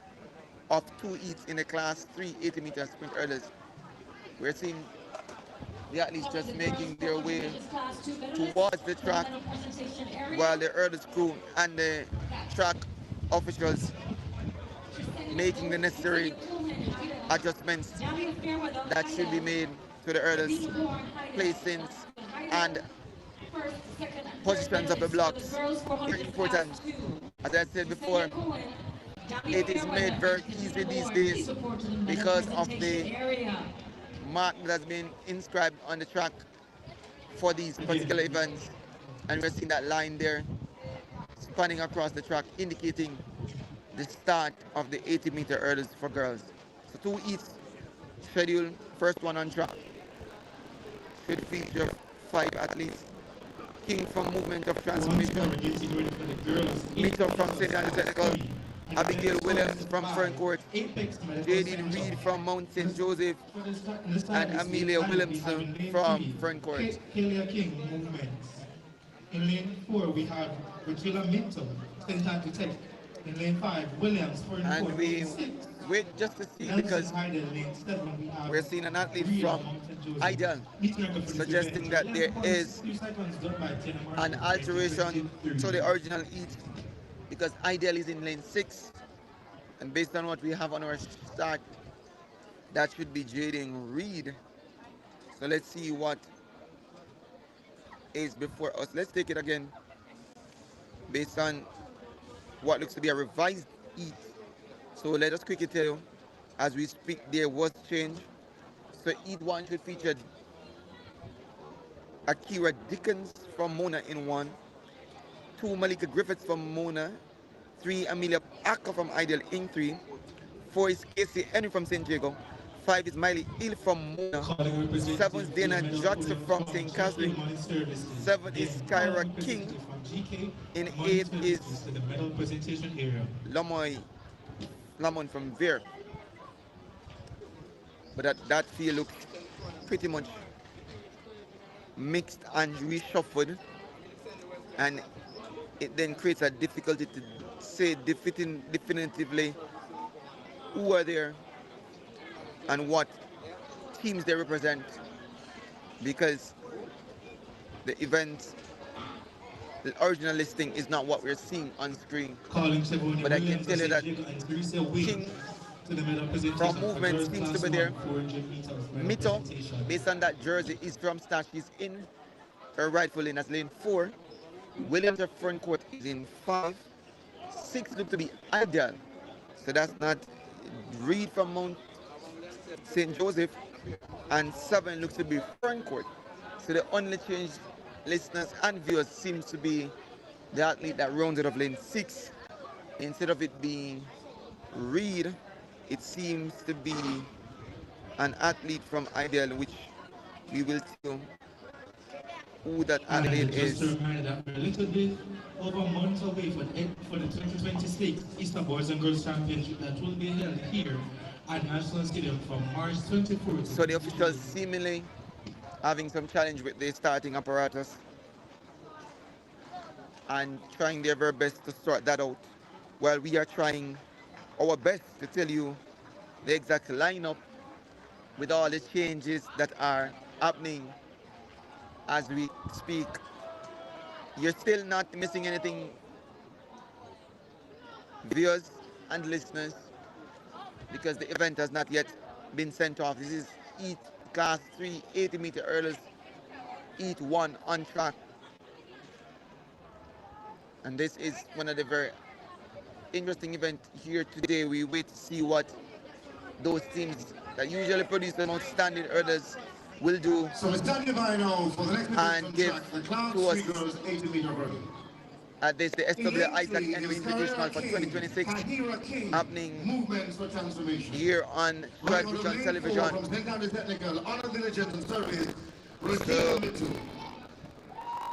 of 2 hits in the class 3 80-meter sprint hurdles. We're seeing the athletes just making their way towards the track while the hurdles crew and the track officials making the necessary adjustments that should be made to the hurdles, placings, and positions of the blocks. Very important. As I said before, it is made very easy these days because of the mark that has been inscribed on the track for these particular events. And we're seeing that line there spanning across the track, indicating the start of the 80-meter hurdles for girls. So 2 heats scheduled. First one on track should feature 5 athletes. King from Movement of Transformation, Mito from St. Andrew Technical, Abigail Williams from Fern Court, Jadine Reed from Mount St. Joseph, and Amelia Williamson from Fern Court. Kelia King Movements. In lane 4 we have Regina Minto, St. Andrew Tech. In lane 5, Williams, and we wait just to see because we're seeing an athlete from Idel suggesting that there is an alteration to the original heat because Idel is in lane 6, and based on what we have on our start, that should be Jading Reed. So let's see what is before us. Let's take it again based on what looks to be a revised heat. So let us quickly tell you, as we speak, there was change. So heat 1 should feature Akira Dickens from Mona in 1, 2 Malika Griffiths from Mona, 3 Amelia Acker from Ideal in 3, 4 is Casey Henry from St. Jago, 5 is Miley Hill from Mona, 7 is Dana Jackson from St. Catherine, 7 is Kyra King, in 8 is Lamont from Ver. But that field looks pretty much mixed and reshuffled, and it then creates a difficulty to say definitively who are there and what teams they represent, because the event, the original listing is not what we're seeing on screen. But I can tell you that King from Movement seems to be there. Mito, based on that jersey, is from Stash. She's in her rightful lane as lane 4. Williams of Front Court is in 5. 6 look to be Ideal. So that's not Reed from Mount St. Joseph. And 7 looks to be Front Court. So the only change, listeners and viewers, seems to be the athlete that rounded off lane 6. Instead of it being Reed, it seems to be an athlete from Ideal, which we will tell you who that athlete is. Just a reminder that we're a little bit over a month away for the 2026 Eastern Boys and Girls Championship that will be held here at National Stadium from March 24th. So the officials seemingly having some challenge with the starting apparatus and trying their very best to sort that out, while we are trying our best to tell you the exact lineup with all the changes that are happening as we speak. You're still not missing anything, viewers and listeners, because the event has not yet been sent off. This is Heat Class 3 80-meter hurdles, Heat 1 on track. And this is one of the very interesting events here today. We wait to see what those teams that usually produce the outstanding hurdles will do So we stand by now for the next and give track, the Class to 3 us girls 80-meter hurdle. at this the In SW lane Isaac 3 Henry is Invitational Carrera for King, 2026 Tahira King, happening Movements for Transformation. here on Running out of Vision lane 4 Television. from St. Andrews Technical, Honor Diligence and Service, So Rafika Mitchell.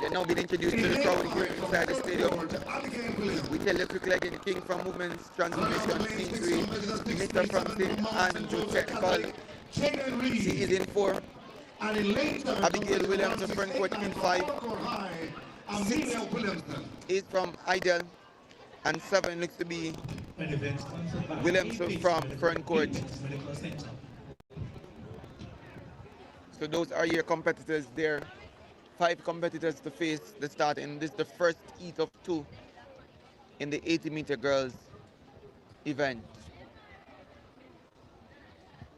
they're now being introduced to the crowd here inside the stadium. We tell you quickly again, King from Movements Transformation, Lane 3, Mr. from St. Andrew Technical, she is in 4. Abigail Williams from front court in 5. 6 is from Idle, and 7 looks to be Williamson from front court. So those are your competitors there. 5 competitors to face the start, and this is the first heat of 2 in the 80-meter girls event.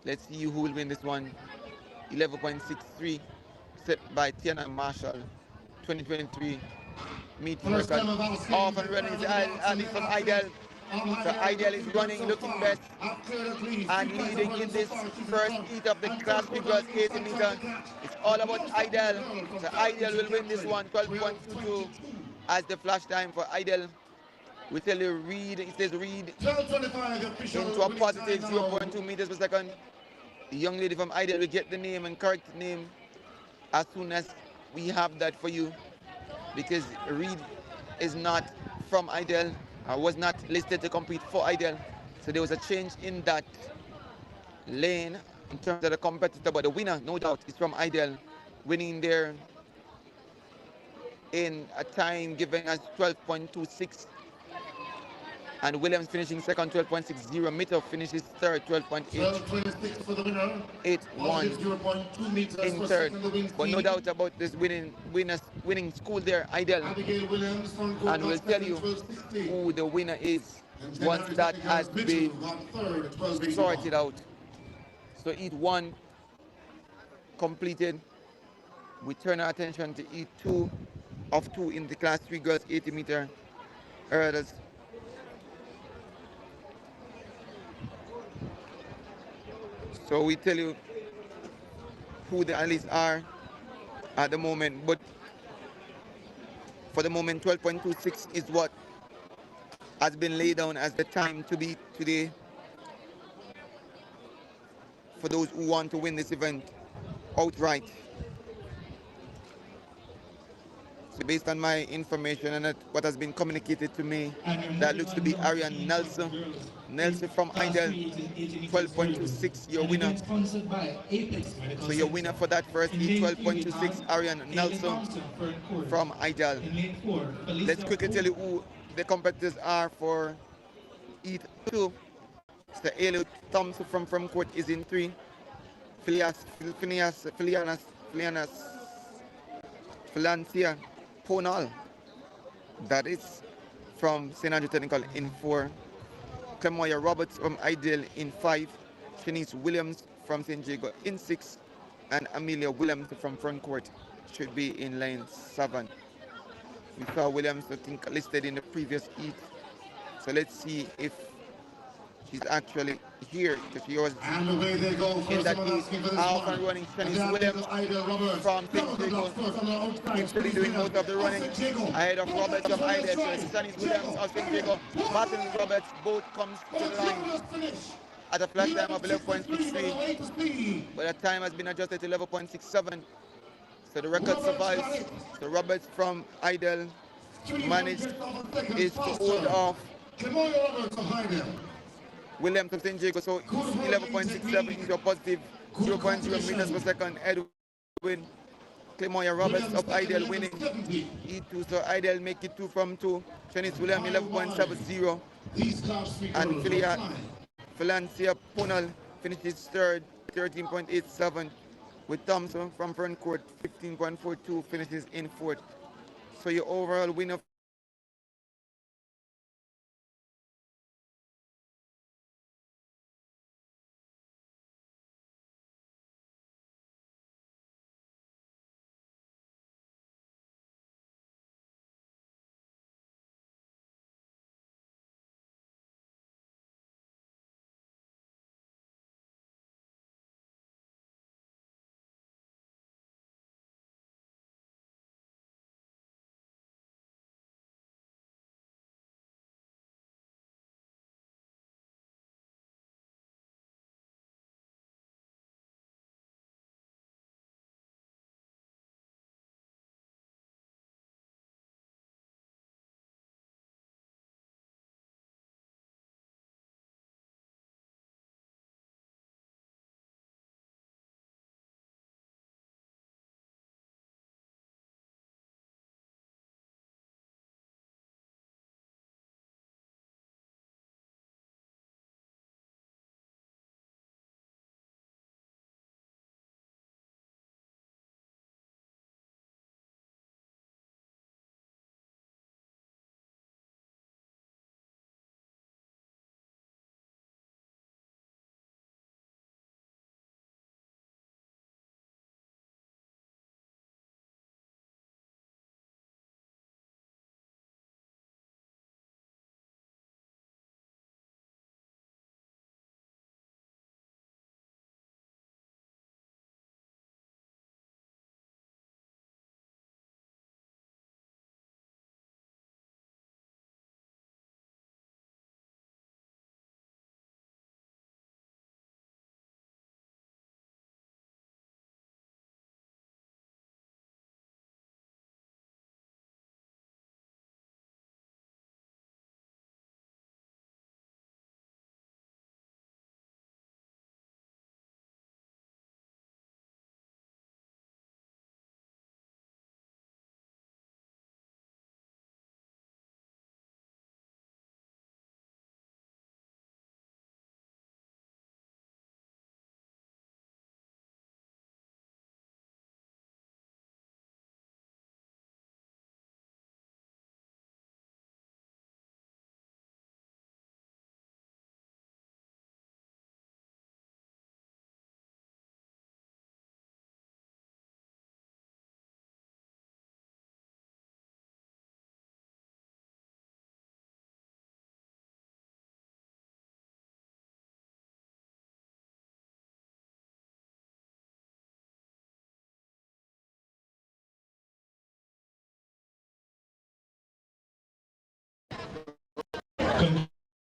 Let's see who will win this one. 11.63 set by Tiana Marshall. 2023 meet record. Off and running is Ali from Idle. So Idle is running, looking best, and leading in this first heat of the Class 3 girls 80 meter. It's all about Idle. So Idle will win this one, 12.22 as the flash time for Idle. We tell you Reed, it says Reed into a positive 0.2 meters per second. The young lady from Idle will get the name and correct name as soon as we have that for you, because Reed is not from Idle, was not listed to compete for Idle. So there was a change in that lane in terms of the competitor, but the winner, no doubt, is from Idle, winning there in a time given as 12.26. And Williams finishing second, 12.60. Mitchell finishes third, 12.8. for the winner. 8-1 in third. But no doubt about this winning school there, Idle. Abigail Williams from And we'll tell you who the winner is once that has been sorted out. So heat 1 completed. We turn our attention to heat 2 of 2 in the Class 3 girls 80-meter hurdles. So we tell you who the analysts are at the moment, but for the moment 12.26 is what has been laid down as the time to beat today for those who want to win this event outright. So based on my information and what has been communicated to me, that looks to be Arian Nelson. Nelson from Idle, 12.26, your winner. So your winner for that first heat, 12.26, Arian Nelson from Idle. Let's quickly tell you who the competitors are for heat 2. So Elliot Thompson from court is in 3. Philancia Ponal, that is from St. Andrew Technical, in 4. Clemoya Roberts from Ideal in 5. Shanice Williams from St. Diego in 6. And Amelia Williams from front court should be in lane 7. We saw Williams, I think, listed in the previous heat. So let's see if she's actually here, because she was and away they go. in that heat. Off and running, Shanice Williams from St. Diego, actually doing most of the running ahead of Roberts from Ideal. So it's Shanice Williams of St. Diego, Martin Roberts, both comes to the line at a flash time of 11.63, but that time has been adjusted to 11.67. So the record survives. So Roberts from Idle managed is to hold off Williams of St. Diego. So 11.67 into a positive 0.0 meters per second. Edwin Clemoya Roberts of Idle winning E2. So Idle make it 2 from 2. Shanice Williams 11.70. And Philancia Punal finishes third, 13.87. With Thompson from front court, 15.42, finishes in 4th. So your overall winner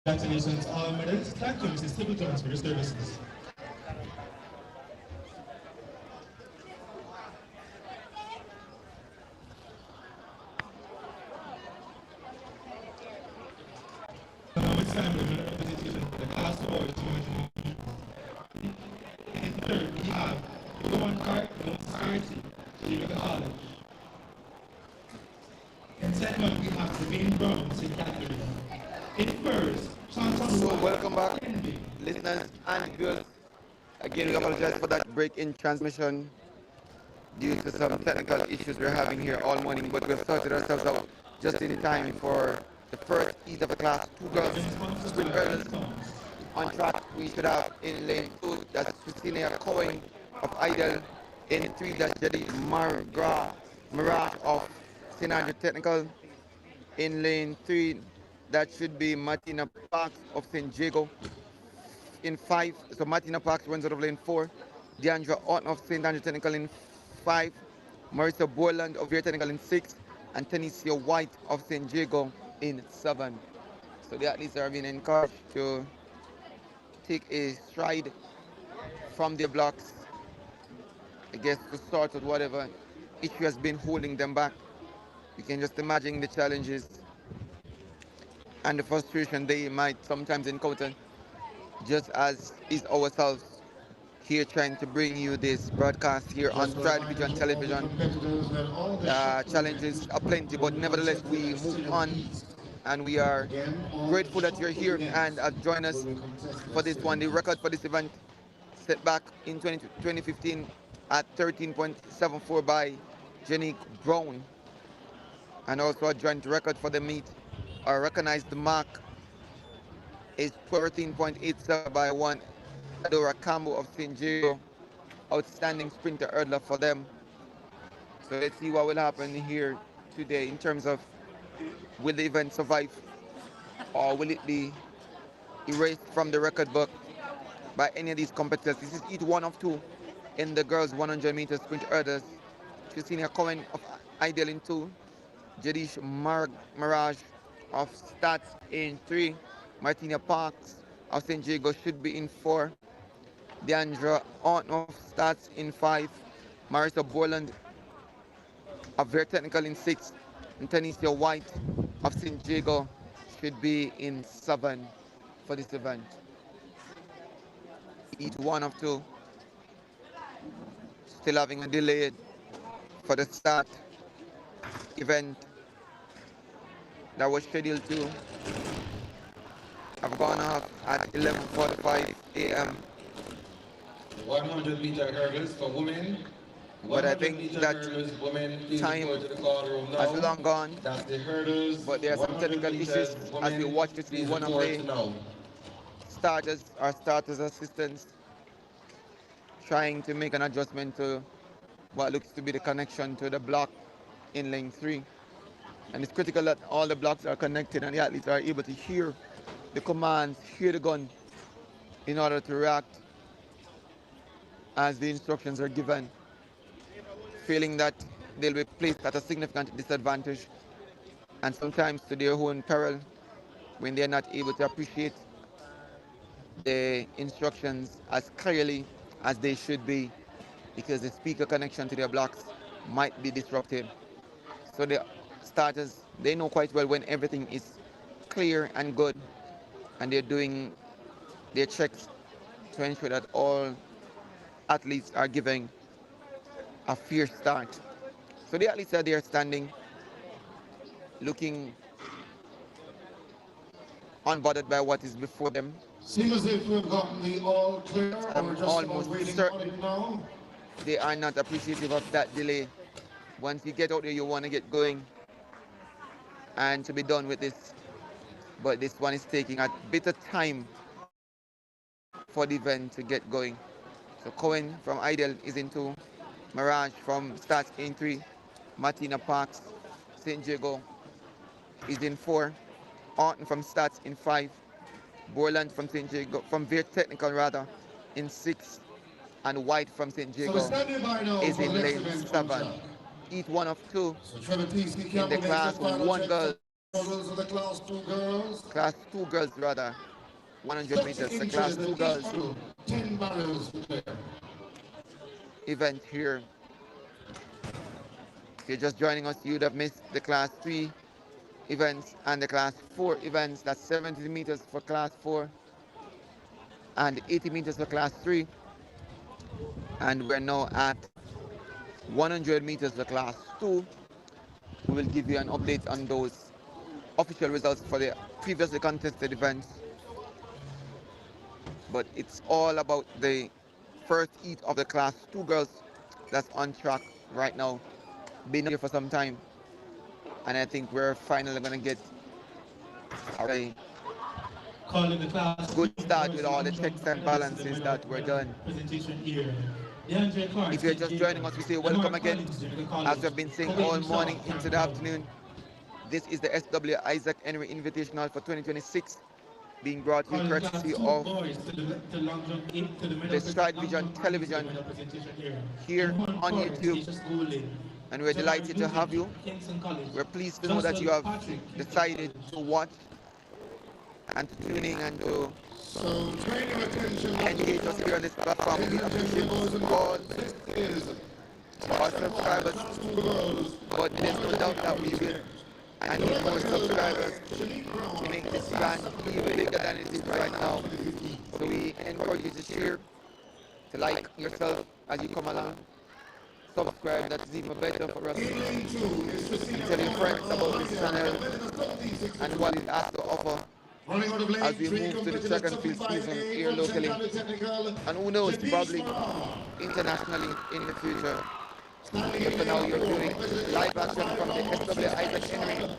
Congratulations, all medals. Thank you, Mrs. Stapleton, for your services. Now it's time for the medal presentation for the class awards 2020. In third, we have Roman Clark, Roman Society, Jamaica College. In second, we have Devine Brown, St. Catherine. In first, So welcome back, listeners and viewers. Again, we apologize for that break in transmission due to some technical issues we're having here all morning, but we've sorted ourselves out just in time for the first heat of the class 2 girls sprint hurdles. On track, we should have in lane 2, that's Christina Cohen of Idle. In 3, that's Jadi Marah of St. Andrew Technical. In lane 3, that should be Martina Parks of St. Jago. In 5, so Martina Parks runs out of lane 4. Deandra Orton of St. Andrew Technical in 5. Marissa Borland of Vera Technical in 6. And Tanisha White of St. Jago in 7. So the athletes are being encouraged to take a stride from their blocks, I guess, to sort out whatever issue has been holding them back. You can just imagine the challenges and the frustration they might sometimes encounter, just as is ourselves here trying to bring you this broadcast here on Stride Vision Television. Challenges are plenty, but nevertheless we move on, and we are grateful that you're here and have joined us for this one. The record for this event set back in 2015 at 13.74 by Jenny Brown, and also a joint record for the meet. Our recognized mark is 13.87 by one Adora Campbell of St. Jago. Outstanding sprinter hurdler for them. So let's see what will happen here today in terms of will the event survive or will it be erased from the record book by any of these competitors. This is heat 1 of 2 in the girls 100 meter sprint hurdles. Christina Cohen of Ideal in 2. Jadish Mirage of Stats in 3. Martina Parks of St. Jago should be in 4. Deandra Orton of Stats in 5. Marissa Borland of Very Technical in 6. And Tanisha White of St. Jago should be in 7 for this event. Heat 1 of 2. Still having a delay for the start event that was scheduled to have gone off at 11:45 a.m. 100 meter hurdles for women. But I think that time has long gone. But there are some technical issues as we watch to see one of the starters assistants trying to make an adjustment to what looks to be the connection to the block in lane 3. And it's critical that all the blocks are connected and the athletes are able to hear the commands, hear the gun in order to react as the instructions are given, feeling that they'll be placed at a significant disadvantage and sometimes to their own peril when they're not able to appreciate the instructions as clearly as they should be, because the speaker connection to their blocks might be disrupted. So the starters, they know quite well when everything is clear and good, and they're doing their checks to ensure that all athletes are giving a fair start. So the athletes are there standing, looking unbothered by what is before them. Seems as if we've gotten the all clear, or we're just almost waiting certain on it now. they are not appreciative of that delay. Once you get out there, you want to get going and to be done with this. But this one is taking a bit of time for the event to get going. So Cohen from Ideal is in 2. Mirage from Stats in 3. Martina Parks, St. Jago is in 4. Orton from Stats in 5. Borland from St. Jago, from Very Technical rather, in 6. And White from St. Jago is in lane 7. Each one of 2 So Trevor TC in the class 1 girls Those are the class 2 girls. Class 2 girls rather. 100 30 meters. The class inches 2 and girls each two, 10 barrels to clear. event here. If you're just joining us, you'd have missed the class 3 events and the class 4 events. That's 70 meters for class 4 and 80 meters for class 3. And we're now at 100 meters for class 2. We will give you an update on those official results for the previously contested events. But it's all about the first heat of the class 2 girls that's on track right now. Been here for some time. And I think we're finally going to get a Calling the class good start with all the checks and balances that were done. Presentation here. If you're just joining us, we say welcome again. As we've been saying all morning into the afternoon, this is the SW Isaac Henry Invitational for 2026, being brought to you courtesy of the Stride Vision Television here on YouTube. And we're delighted to have you. We're pleased to know that you have decided to watch and to tune in and to engage us here on this platform. We appreciate all our subscribers, but there's no doubt that we will and need more subscribers to make this brand even bigger than it is right now. So we encourage you to share, to like yourself as you come along. Subscribe, that's even better for us. And tell your friends about this channel and what it has to offer as we move to the second field season here locally. And who knows, probably internationally in the future. But for now, you're doing live action from the SW Isaac Henry.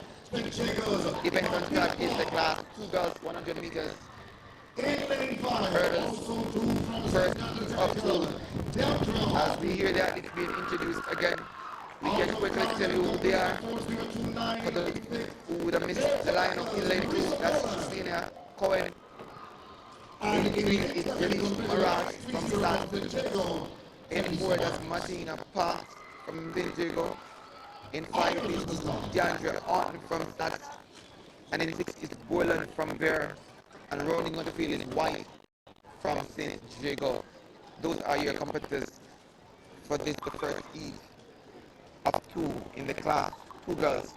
Event on track is the class 2 girls 100 meters. Hurdles, first up to. As we hear that it's being introduced again, we can quickly tell you who they are. For those who would have missed the lineup in lane 2, that's Christina Cohen. In 3 is Denise Maras from Stan. In 4, that's Martina Parks from Diego. In 5 is Deandra Orton from Stats. And in 6 is Borland from Bear. And rolling on the field is White from St. Diego. Those are your competitors for this, the first heat of 2 in the class 2 girls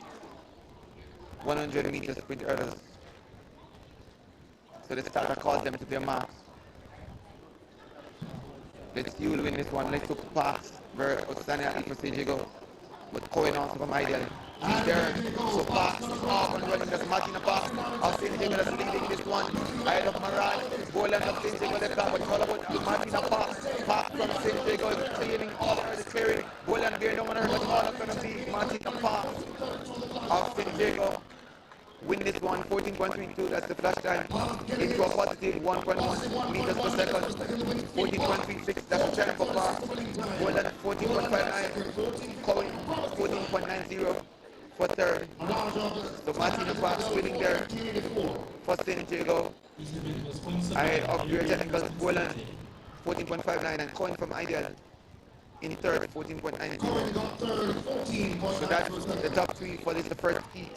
100 meters sprint hurdles. So the starter calls them to their marks. Let's see who will win this one. Let's look past Bird Osania from St. Diego. But Cohen also from Ideal. He's there. So pass off and running. That's Martina Park of St. Diego that's leading this one. Ahead of Maran. Borland of St. Diego left out. But it's all about Martina Park. Park from St. Diego is clearing all of the clearing. Borland there, no one heard, but all of going to be Martina Park of St. Diego. Win this one, 14.32, that's the flash time. Into a positive 1.1 meters per second. 14.36, that's the time for Park. Borland 14.59. Cohen 14.90 for third. So Martina Park winning there for St. Diego. Ahead of your technical Borland 14.59 and Cohen from Ideal in third 14.90. So that's the top 3 for this, the first heat.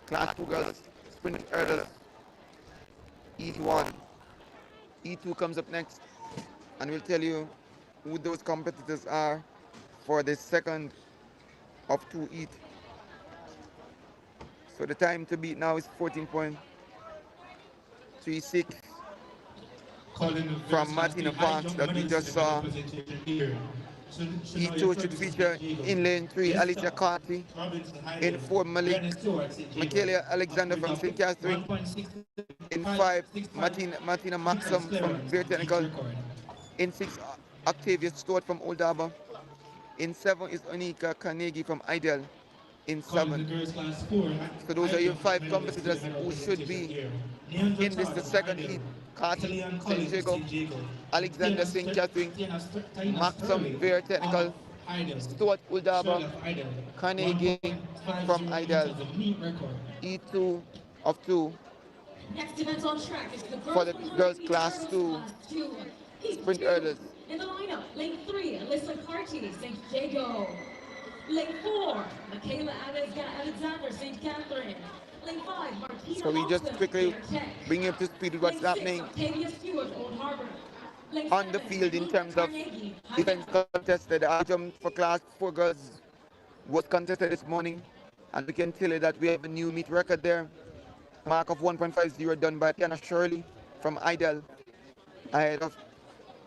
Class 2 girls, sprint hurdles, E1. E2 comes up next, and we'll tell you who those competitors are for the second of 2 heat. So the time to beat now is 14.36 from Martina Parks that we just saw. E2 should feature in lane 3 Alicia Carty, in 4 Malik, Michaela Alexander from St. Catherine, in 5 Martina Maxim from Bear Technical, in 6 Octavia Stewart from Old Harbour, in 7 is Onika Carnegie from Ideal, in 7. So those are your 5 competitors who should be in this, the second heat. Carty, St. Diego, Alexander, St. Catherine, Maxim, Bear Technical, Stuart Uldaba, Carnegie from Ideal, E2 of 2 Next event on track is the for the girls class 2 sprint hurdles. In the lineup, lane 3, Alyssa Carty, St. Diego. Lane 4, Michaela Alexander, St. Catherine. Lane 5, Martina So we just Lawson, quickly Fair Tech. bring you up to speed with Lane what's 6, happening Octavia Stewart, Old Harbor. Lane on the 7, field in Luna terms of Carnegie, events High contested. Our jump for class 4 girls was contested this morning, and we can tell you that we have a new meet record there. Mark of 1.50 done by Tiana Shirley from Idel, ahead of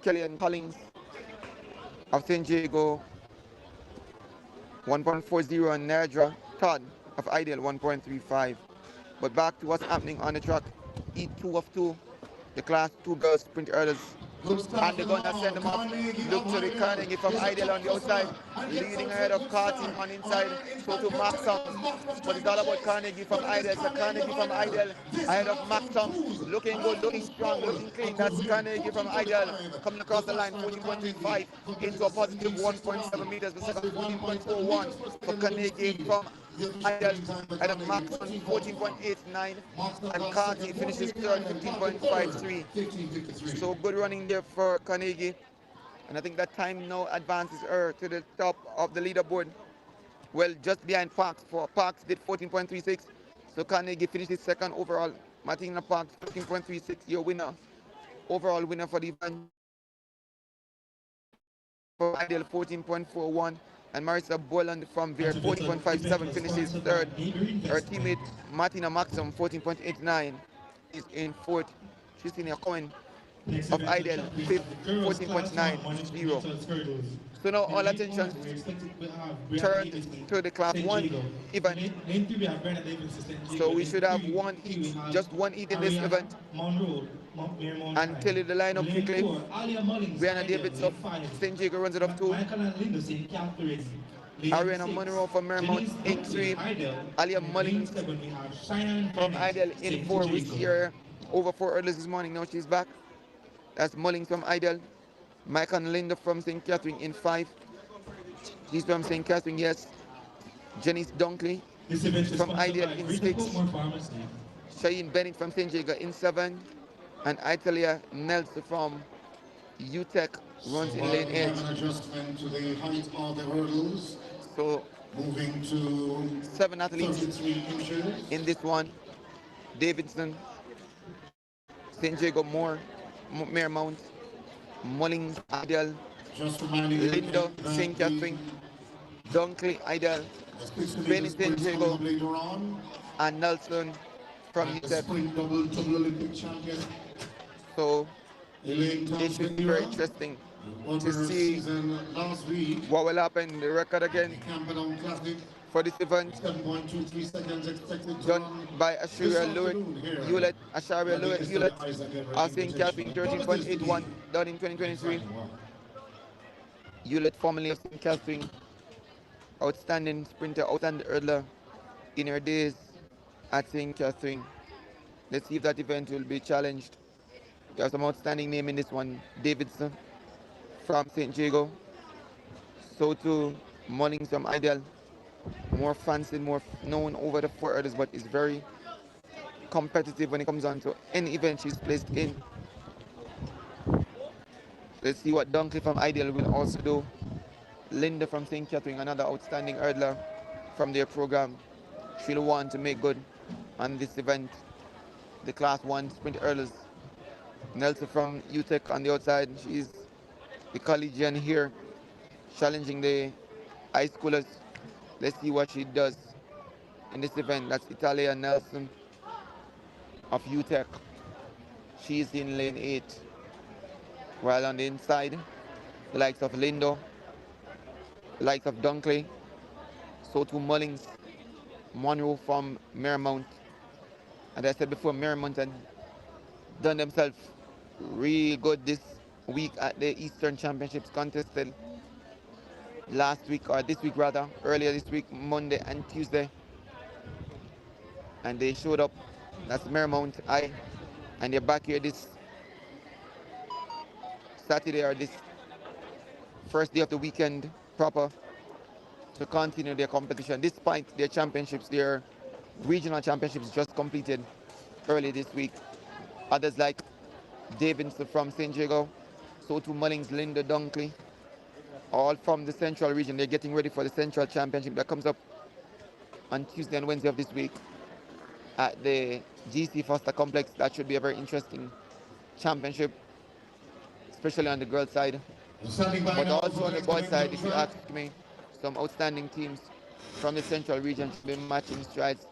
Kellyanne Collins of St. Diego, 1.40, and Nedra Todd of Idel, 1.35. But back to what's happening on the track. E2 of 2, the class 2 girls sprint hurdles. And they're gonna send them off. Look to the Carnegie from Idle on the outside, leading ahead of Carty on inside. So to Maxim. But it's all about Carnegie from Idle. So Carnegie from Idle ahead of Maxim. Looking good, looking strong, looking clean. That's Carnegie from Idle. Coming across the line, 14.35 into a positive 1.7 meters per second, 14.41 for Carnegie from Idle ahead of Maxim, 14.89. And Carty finishes third, 15.53. So good running there for Carnegie. And I think that time now advances her to the top of the leaderboard. Well, just behind Parks. For Parks did 14.36. So Carnegie finishes second overall. Martina Parks 14.36, your winner. Overall winner for the event. For Ideal 14.41. And Marissa Boland from Veer 14.57 finishes third. Her teammate Martina Maxim 14.89 is in fourth. Christina Cohen of Idel, 14.90. So now all attention turned to the class 1 event. So we should have one heat, just one heat in this event. And tell you the lineup quickly. Brianna Davids of St. Jago runs it up 2. Ariana Monroe from Mermount in 3. Alia Mullins from Idel in 4. We see her over 4 hurdles this morning. Now she's back. That's Mullings from Idle. Mike and Linda from St. Catherine in 5. She's from St. Catherine, yes. Janice Dunkley from Idle in 6. Shaheen Bennett from St. Jago in 7. And Italia Nelson from UTEC runs in lane 8. Adjustment to the height of the hurdles. So moving to 7 athletes in this one. Davidson, St. Jago Moore, Marymount, Mullings, Idle, Lindo, St. Catherine, Dunkley, Idle, Benny, St. Jago, and Nelson from UTEP. So it should be very interesting to see what will happen. The record again for this event done by Asharia Hewlett of St. Catherine, 13.81, done in 2023. Hewlett, formerly of St. Catherine, outstanding sprinter, outstanding hurdler in her days at St. Catherine. Let's see if that event will be challenged. There's some outstanding name in this one. Davidson from St. Jago. So too, Mullings from Idle. More fancy, more known over the 4 hurdles, but is very competitive when it comes on to any event she's placed in. Let's see what Dunkley from Ideal will also do. Linda from St. Catherine, another outstanding hurdler from their program. She'll want to make good on this event, the class 1 sprint hurdles. Nelson from UTEC on the outside. She's the collegian here, challenging the high schoolers. Let's see what she does in this event. That's Italia Nelson of UTEC. She's in lane 8. While on the inside, the likes of Lindo, the likes of Dunkley, so too Mullings, Monroe from Marymount. As I said before, Marymount had done themselves real good this week at the Eastern Championships contested last week, or this week rather, earlier this week, Monday and Tuesday. And they showed up. That's Marymount High. And they're back here this Saturday, or this first day of the weekend proper, to continue their competition despite their championships. Their regional championships just completed early this week. Others like Davidson from St. Jago, so too Mullings, Linda Dunkley all from the Central region. They're getting ready for the Central Championship that comes up on Tuesday and Wednesday of this week at the GC Foster Complex. That should be a very interesting championship, especially on the girls' side. But also on the boys' side, if you ask me, some outstanding teams from the Central region should be matching strides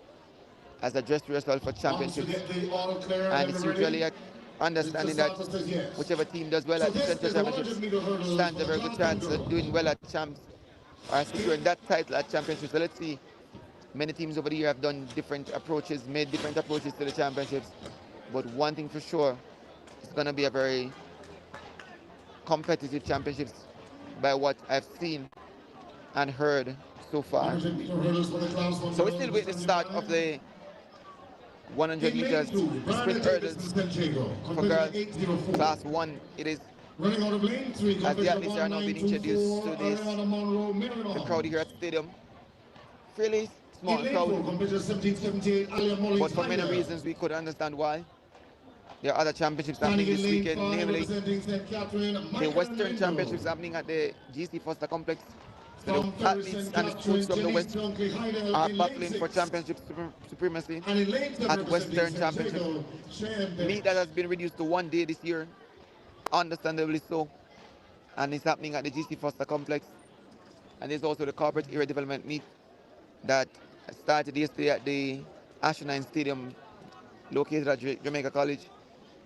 as a dress rehearsal for championships. And it's usually understanding that whichever team does well at the Central Championships stands a very good chance of doing well at champs or securing that title at championships. So let's see. Many teams over the year have done different approaches, made different approaches to the championships. But one thing for sure, it's going to be a very competitive championships by what I've seen and heard so far. So we're still with the start of the 100 meters sprint hurdles for girls, class 1. It is, as the athletes are now being introduced to this, the crowd here at the stadium. Fairly small crowd, but for many reasons we could understand why. There are other championships happening this weekend, namely the Western Championships happening at the GC Foster Complex. So the athletes and the schools from the West are battling for championship supremacy at Western Championships. Meet that has been reduced to 1 day this year, understandably so, and it's happening at the GC Foster Complex. And there's also the corporate area development meet that started yesterday at the Ashenine Stadium located at Jamaica College,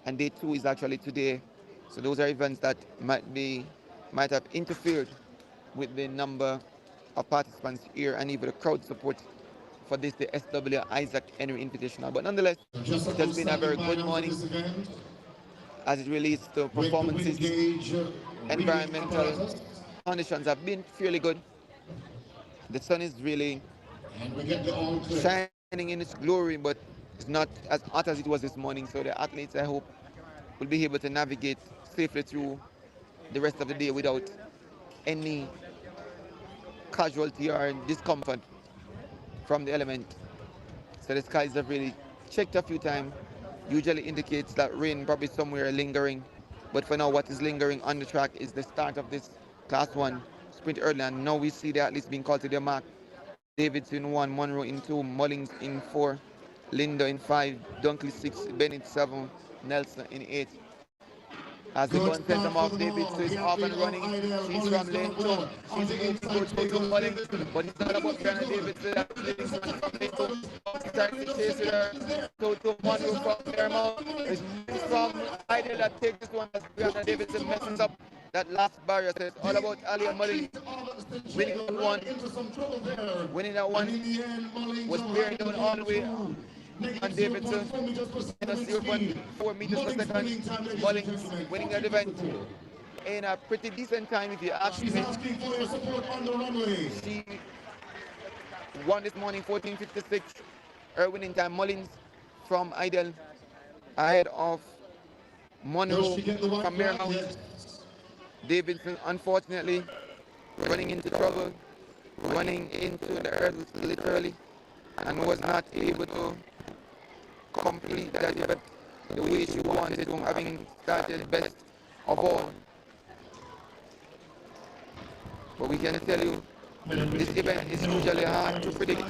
and day 2 is actually today. So those are events that might have interfered with the number of participants here and even the crowd support for this, the SW Isaac Henry Invitational. But nonetheless, it has been a very good morning as it relates to performances. Environmental conditions have been fairly good. The sun is really shining in its glory, but it's not as hot as it was this morning. So the athletes, I hope, will be able to navigate safely through the rest of the day without any casualty or discomfort from the element. So the skies have really checked a few times. Usually indicates that rain probably somewhere lingering. But for now, what is lingering on the track is the start of this class 1 sprint early. And now we see the athletes being called to their mark. Davidson 1, Monroe in 2, Mullings in 4, Linda in 5, Dunkley 6, Bennett 7, Nelson in 8. As the gun sends them off, Davidson is off and running. She's from lane 2. She's moving to Mullings, but it's not about Brianna Davidson. That's leading one from lane 2. She's trying to chase with her. To Monroe from Fairmount. It's from Idle that takes this one as Brianna Davidson messes up that last barrier. So it's all about Ali and Mullings winning that one. Winning that one was bearing down all the way. And Davidson in a 0.4 meters per second. Mullings winning that event in a pretty decent time, if you ask me. She won this morning 14:56. Her winning time, Mullings from Idle ahead of Monroe from Mermount. Davidson, unfortunately, running into trouble, running into the hurdles literally, and was not able to complete that event the way she wanted to, having started best of all. But we can tell you, this event is usually hard to predict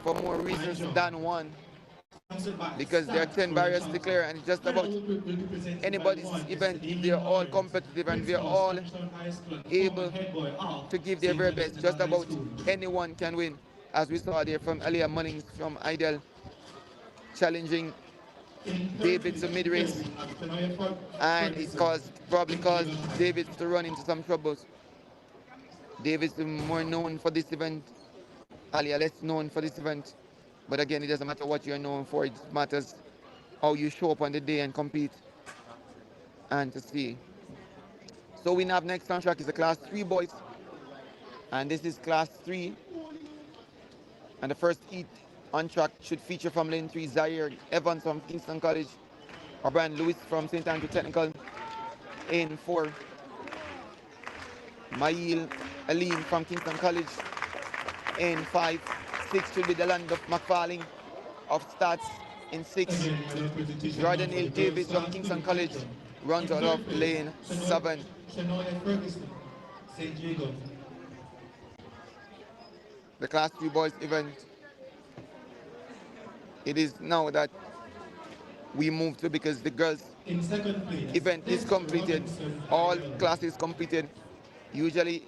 for more reasons than one, because there are 10 barriers to clear, and it's just about anybody's event if they're all competitive and they're all able to give their very best. Just about anyone can win, as we saw there from Aliyah Mullings from Idle challenging Davidson mid-race, and it probably caused David to run into some troubles. Davidson more known for this event, Aliyah less known for this event. But again, it doesn't matter what you're known for, it matters how you show up on the day and compete and to see. So we have next on track is the class 3 boys, and this is class 3, and the first heat on track should feature from lane 3 Zaire Evans from Kingston College, O'Brien Lewis from St. Andrew Technical in 4, Mail Aline from Kingston College in 5, 6 should be the land of McFarling of Stats in 6. Jordan Hill Davis from Kingston College runs out of lane 7. St. Jacob. The Class 3 boys event. It is now that we move to, because the girls In second place, event is Esther completed, Robinson all Adele. classes completed. Usually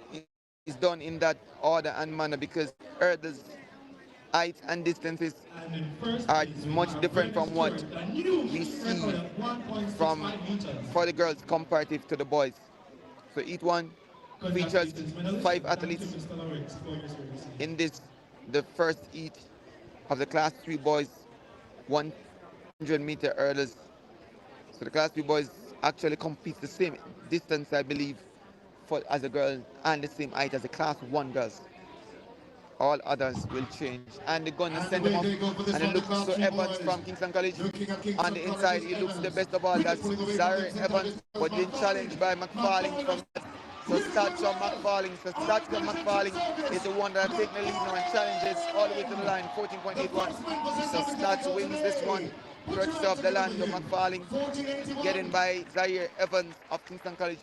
it's done in that order and manner because hurdles, height and distances And in first are place, we much have different from what registered a new we heat see record of from 1.65 meters. for the girls comparative to the boys. So each one features Congratulations, medalists. 5 Thank you, athletes Mr. Lawrence, for your services. in this, the first heat of the Class 3 boys 100-meter hurdles. So the Class 3 boys actually compete the same distance, I believe, for as a girl, and the same height as the Class 1 girls. All others will change. And they're going to And send away them up. they go for this And it one, the looks Class so 3 Evans boys. from Kingston College. Looking at On Kingston the College inside, is he looks the Evans. best of all. Quickly That's pulling away from Zaire Kingston Evans, College. but being challenged by McFarling from so Stats from McFarling. So Stats from McFarling is the one that takes the lead now and challenges all the way to the line, 14.81. So Stats wins this one. Courtesy of the land of McFarling, getting by Zaire Evans of Kingston College.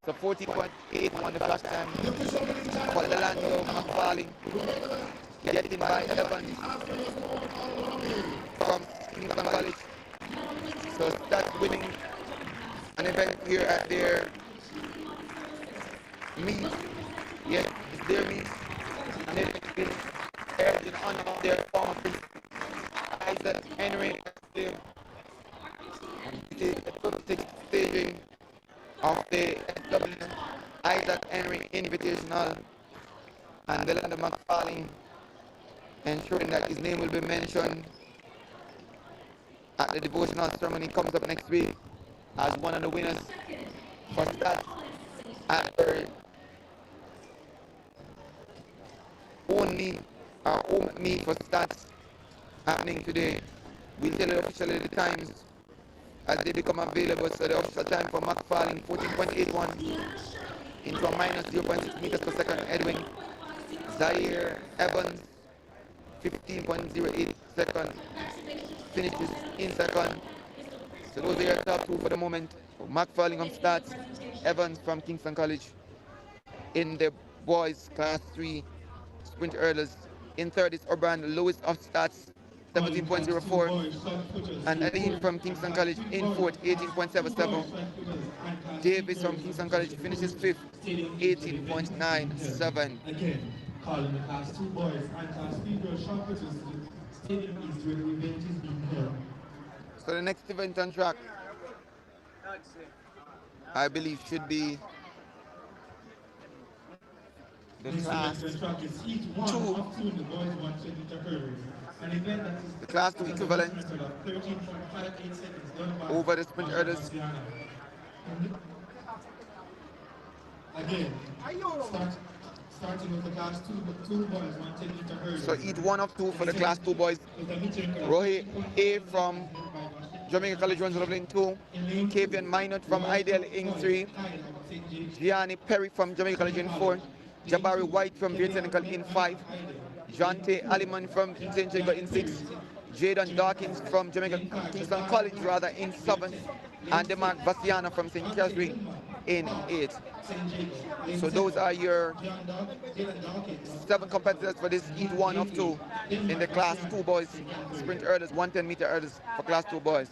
So 40.81 the flash time for the land of McFarling, getting by Evans from Kingston College. So Stats winning an event here at their meet. Yes, it's their meet. And it's been held in honor of their former principal, Isaac Henry. It is the 56th staging of the SW Isaac Henry Invitational, and the land of McFarling ensuring that his name will be mentioned at the devotional ceremony comes up next week as one of the winners for Stats at her only our home meet for Stats happening today. We'll tell you officially the times as they become available. So the official time for McFarling 14.81 into a minus 0.6 meters per second. Edwin Zaire Evans 15.08 second finishes in second. So those are your top two for the moment. McFarling from Stats, Evans from Kingston College in the boys class 3 sprint hurdles. In third is Urban Lewis of Stats 17.04, and Aline from Kingston College in fourth 18.77. Davis from Kingston College finishes fifth 18.97. Again, calling the class 2 boys and class 3 girls short putters to the Stadium East where the event is being held. So the next event on track, I believe, should be the class 2, the class 2 equivalent over the sprint hurdles. Again, starting with the class 2 boys, 110 meter hurdles. So each one of two for the class 2 boys. Rohi A from Jamaica College runs level in 2. Kavian Minot from Ideal in 3. Gianni Perry from Jamaica College in 4. Jabari White from Great Senegal in 5. Jonte Aliman from St. Jacob in 6. Jaden Dawkins from Jamaica Kingston College in 7. And Demark Bastiana from St. Catherine in 8. So those are your 7 competitors for this each one of 2 in the class 2 boys sprint hurdles, 110 meter hurdles for class 2 boys.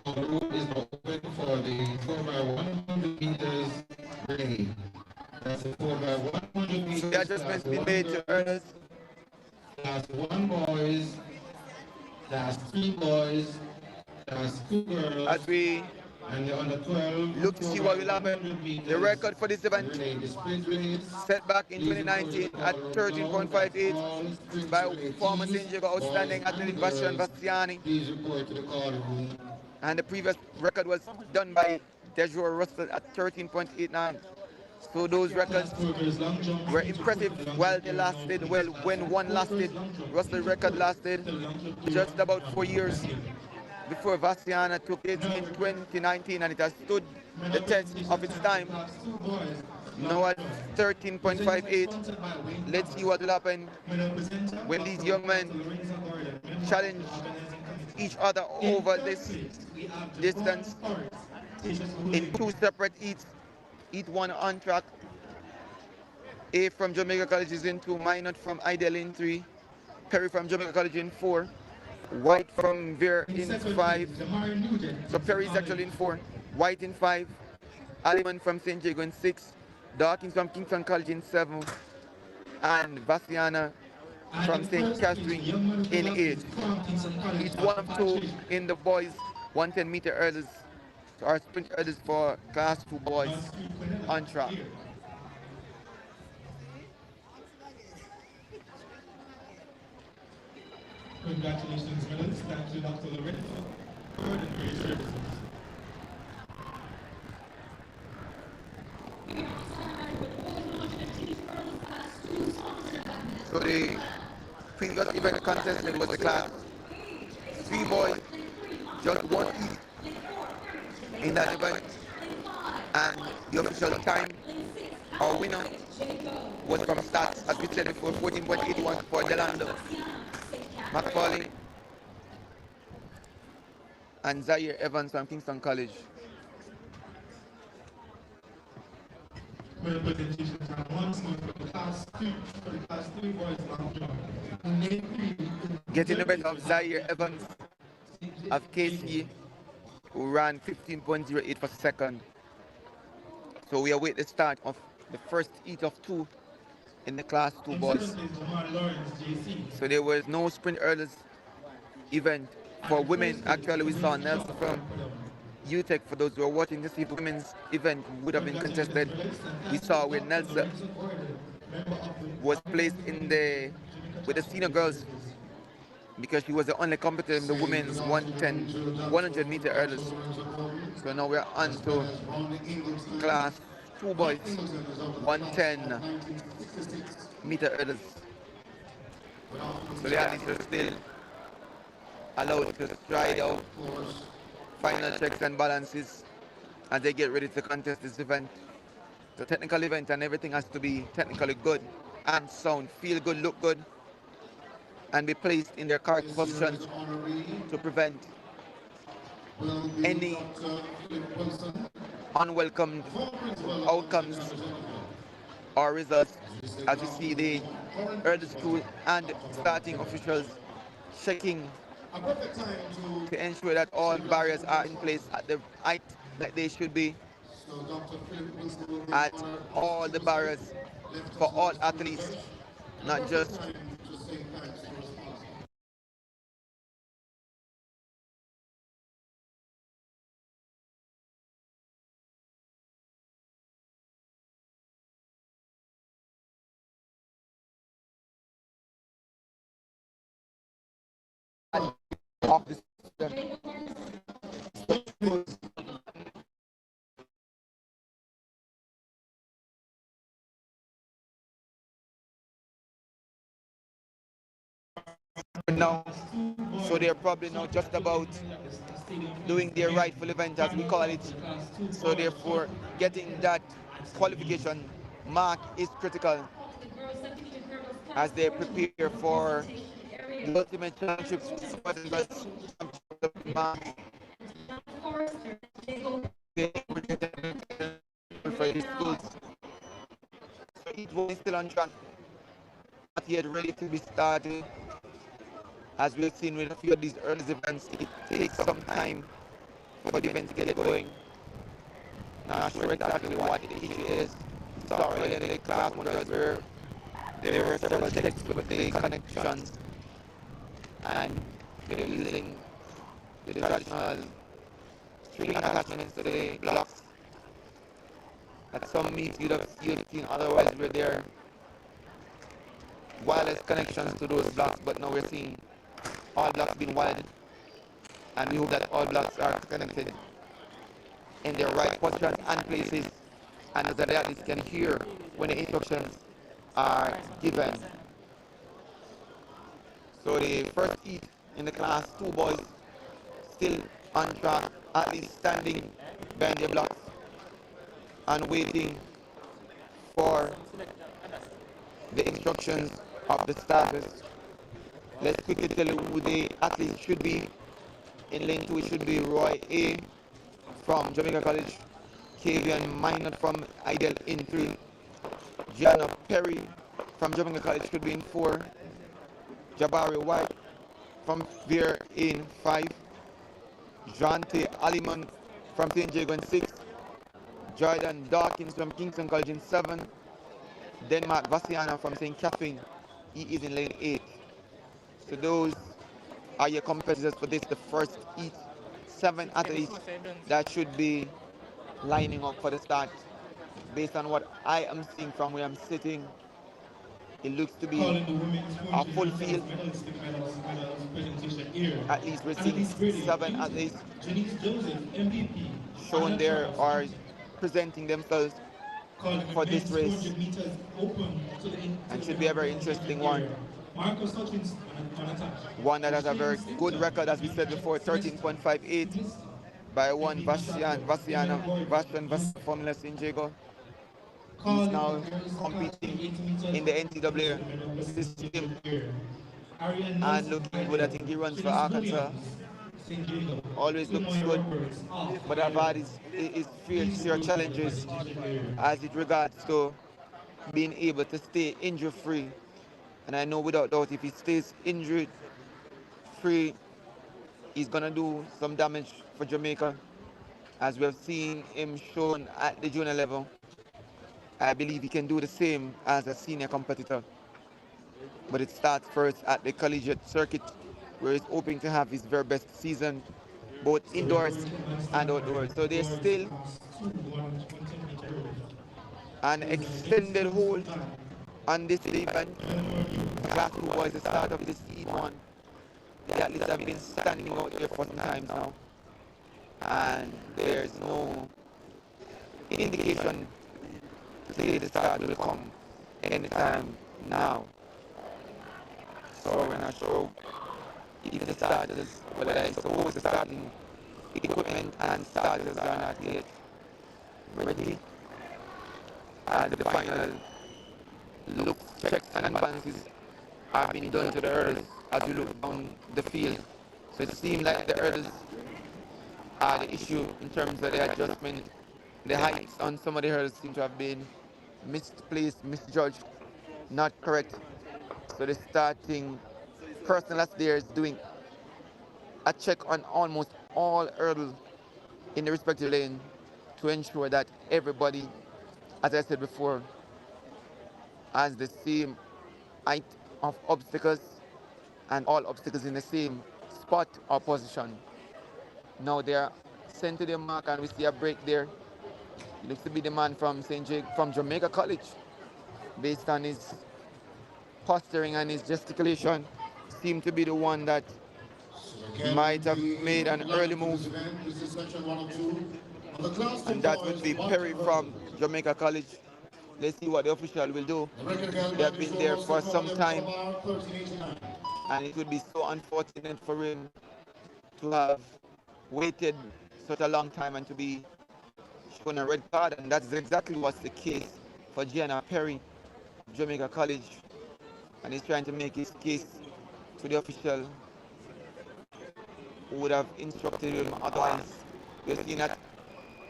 The road is now open for the 4x100 meters relay. That's the 4x100 meters. So the adjustments been made to hurdles. Class 1 boys, class 3 boys, class 2 girls. As we and the under 12 look to see what will happen. The record for this event set back in 2019 at 13.58 by former St. Jacob outstanding athlete Bastiani. And the previous record was done by Dejor Russell at 13.89. So those records were impressive while they lasted. Well, when one lasted, Russell's record lasted just about 4 years before Bastiana took it in 2019, and it has stood the test of its time. Now at 13.58, let's see what will happen when these young men challenge each other over this distance. in 2 separate heats. Heat 1 on track. A from Jamaica College is in 2, Minot from Idel in 3, Perry from Jamaica College in 4, White from Veer in 5. So Perry is actually in 4, White in 5, Aliman from St. Jago in 6, Dawkins from Kingston College in 7, and Vassiana from St. Catherine in 8. He's 1 of 2 in the boys 110-meter hurdles, or sprint hurdles for class 2 boys on track. Congratulations, medals. Thank you, Dr. Lorenzo, for the great services. So the previous event contested was the class 3 boys, just 1 heat in that event, and the official time, our winner, was from stats, as we said before, 14.81 for Delando, Macaulay, and Zaire Evans from Kingston College. Representations are once more for the class 3 boys long jump. Getting the best of Zaire Evans of KC, who ran 15.08 for second. So we await the start of the first heat of 2 in the class 2 boys. So there was no sprint hurdles event for women. Actually, we saw Nelson from UTEC. For those who are watching to see if women's event would have been contested, we saw where Nelson was placed in with the senior girls because she was the only competitor in the women's 100-meter hurdles. So now we're on to class 2 boys 110-meter hurdles. So the athletes are still allowed to stride out final checks and balances as they get ready to contest this event. The technical event, and everything has to be technically good and sound, feel good, look good, and be placed in their correct positions to prevent any unwelcome outcomes or results, as you see the early school and starting officials checking to ensure that all barriers are in place at the height that they should be, at all the barriers for all athletes, not just of the system. Now, so they're probably now just about doing their rightful event, as we call it. So therefore, getting that qualification mark is critical as they prepare for the ultimate championships mark for these schools. So each one is still on track, not yet ready to be started. As we've seen with a few of these early events, it takes some time for the event to get going. Not sure exactly what the issue is. It's already in the class models where there were several checks with the connections, and they're using the traditional string attachments to the blocks. At some meets you'd seen otherwise where there are wireless connections to those blocks, but now we're seeing all blocks being wired, and we hope that all blocks are connected in their right positions and places, and as the athletes can hear when the instructions are given. So the first heat in the class 2 boys still on track, athletes standing behind their blocks and waiting for the instructions of the starters. Let's quickly tell you who the athletes should be. In lane 2 it should be Roy A from Jamaica College, Kavian Minot from Ideal in 3, Gianna Perry from Jamaica College could be in 4, Jabari White from Veer in 5, Jante Aliman from St. Jago in 6, Jordan Dawkins from Kingston College in 7, Denmark Vassiana from St. Catherine, he is in lane 8. So those are your competitors for this, the first heat. 7 athletes that should be lining up for the start. Based on what I am seeing from where I'm sitting, it looks to be Calling the women's a 400 full meters field. medals presentation here. At least we're seeing Athletes ready, 7 please. athletes Janice Joseph, MVP. showing Anna there Charles, or please. presenting themselves Calling the for this men's race, 400 meters open to and the should be a very medal interesting presentation one. area. Marcus Hutchins on attack. One that has a very good Stinton, record, as we said before, 13.58 by one MVP Shaka, Emma Gordon, Vashian Formula St. Jago. He's calling now the girls competing 80 meters in the to the NCAA medal system presentation area. Ariane and Nelson, looking good. I think he runs for Shanice Arkansas. Williams, St. Jago. Always looks Sumoy good, Roberts, off. but I've had his fair challenges as it regards to being able to stay injury free. And I know without doubt, if he stays injury free, he's gonna do some damage for Jamaica, as we have seen him shown at the junior level. I believe he can do the same as a senior competitor. But it starts first at the collegiate circuit, where he's hoping to have his very best season, both indoors and outdoors. So there's still an extended hold on this event. Class 2 was the start of this heat 1. The athletes have been standing out there for some time now, and there's no indication to say the start will come anytime now. So we're not sure if the starters, whether I suppose the starting equipment and starters are not yet ready. As the final looks, checks and balances are being done to the hurdles as you look down the field. So it seems like the hurdles are the issue in terms of the adjustment. The heights on some of the hurdles seem to have been misplaced, misjudged, not correct. So the starting person that's there is doing a check on almost all hurdles in the respective lane to ensure that everybody, as I said before, has the same height of obstacles and all obstacles in the same spot or position. Now they're sent to the mark and we see a break there. It looks to be the man from from Jamaica College, based on his posturing and his gesticulation, seemed to be the one that might have made an early move. And that would be Perry from Jamaica College. Let's see what the official will do. They have been there for some time, and it would be so unfortunate for him to have waited such a long time and to be shown a red card, and that's exactly what's the case for Gianna Perry, Jamaica College, and he's trying to make his case to the official who would have instructed him otherwise. We've seen that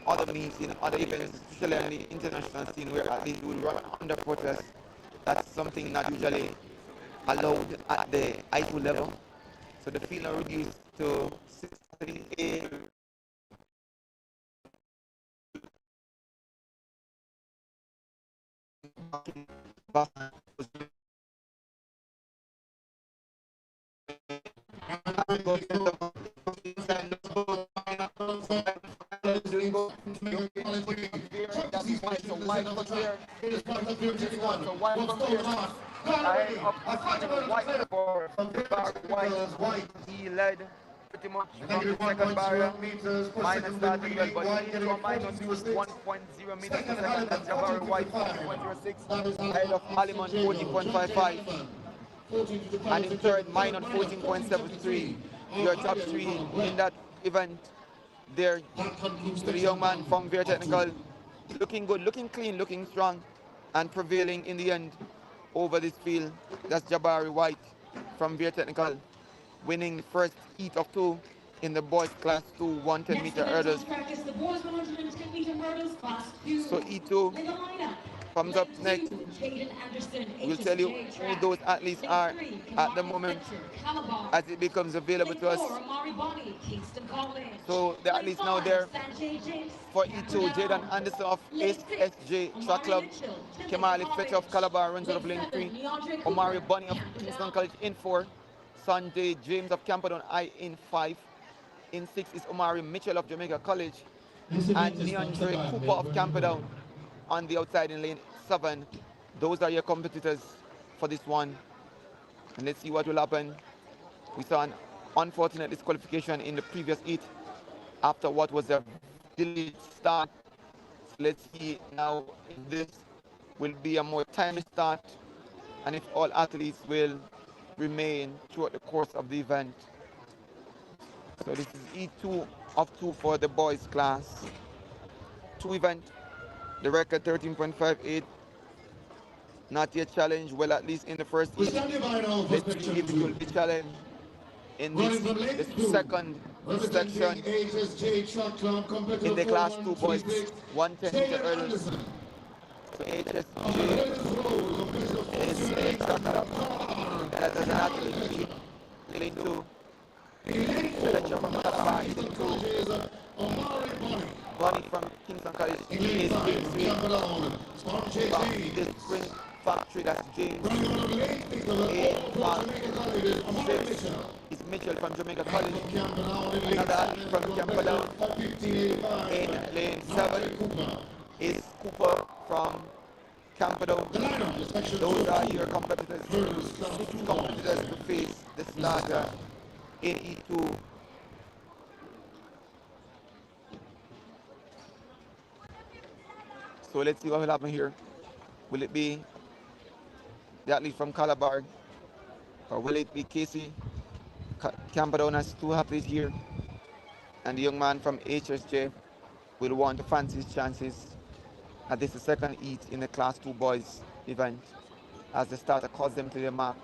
other meets in other events, especially on the international scene, where at least would run under protest. That's something not usually allowed at the I2 level. So the field now reduced to 16A. He led pretty much from the second barrier. Minus started well, but he into a minus 1.0 meters per second. That's Jabari White, 14.06, ahead of Aliman, 14.55. And in third, minus 14.73. Your top three in that event there. So the young man from Veer Technical, looking good, looking clean, looking strong, and prevailing in the end over this field. That's Jabari White from Veer Technical, winning the first heat of 2 in the boys class 2 110-meter hurdles. Practice the boys 110-meter hurdles, class 2. So E2 In the lineup, comes up lane next. 2, Jaden Anderson, We'll tell you HSJ who track. those athletes Lane are 3, at the Kamani moment Fletcher, Calabar. as it becomes available Lane to 4, us. Amari Bonnie, Kingston College. So the Lane athletes now 5, there Sanjay James, for E2, Jaden Camperdown. Anderson of Lane 6, SSJ Track Amari Club, Mitchell, Jamaica Kemali Fletcher of College. Calabar runs out of Lane lane 7, 3, Leandre Omari Cooper, Bunny of Kingston Camperdown. College in 4, Sanjay James of Camperdown I in 5, in 6 is Omari Mitchell of Jamaica College, This and event is sponsored Leandre by Cooper of Melbourne Camperdown Road. on the outside in lane 7. Those are your competitors for this one. And let's see what will happen. We saw an unfortunate disqualification in the previous heat after what was a delayed start. So let's see now if this will be a more timely start and if all athletes will remain throughout the course of the event. So this is E2 of 2 for the boys class. 2 event, the record 13.58. Not yet challenged, well at least in the first We heat. stand by now for Let's see section if it will 2. be challenged in Running this from lane the 2, second representing section HSJ Track Club, in competitor the class 2 boys 4136, 110-meter Jaden hurdles. Anderson. So On the HSJ ladies' row, competitor is a 408, track club Calabar. that has an athlete lead. Lane 2, In lane 4, Fletcher from Calabar is in Kingston 2. College is Omari Bonnie. Bonnie from Kingston College In lane is 5, in 3. Camperdown, Sanjay From the James. Spring Factory, that's James. Running out of lane 6 of the In all for Mark Jamaica College is Omari 6 Mitchell. is Mitchell from Jamaica And College. from Camperdown in lane Another athlete 7, from competitor Camperdown. 1585, In lane Leandre 7 Cooper. is Cooper from Camperdown. The lineup is section Those 2. are your competitors. Hurdles, class 6 2 competitors to face the starter in E2. So let's see what will happen here. Will it be the athlete from Calabar or will it be Casey? Camperdown has 2 athletes here, and the young man from HSJ will want to fancy his chances at this second heat in the class 2 boys event as the starter calls them to their mark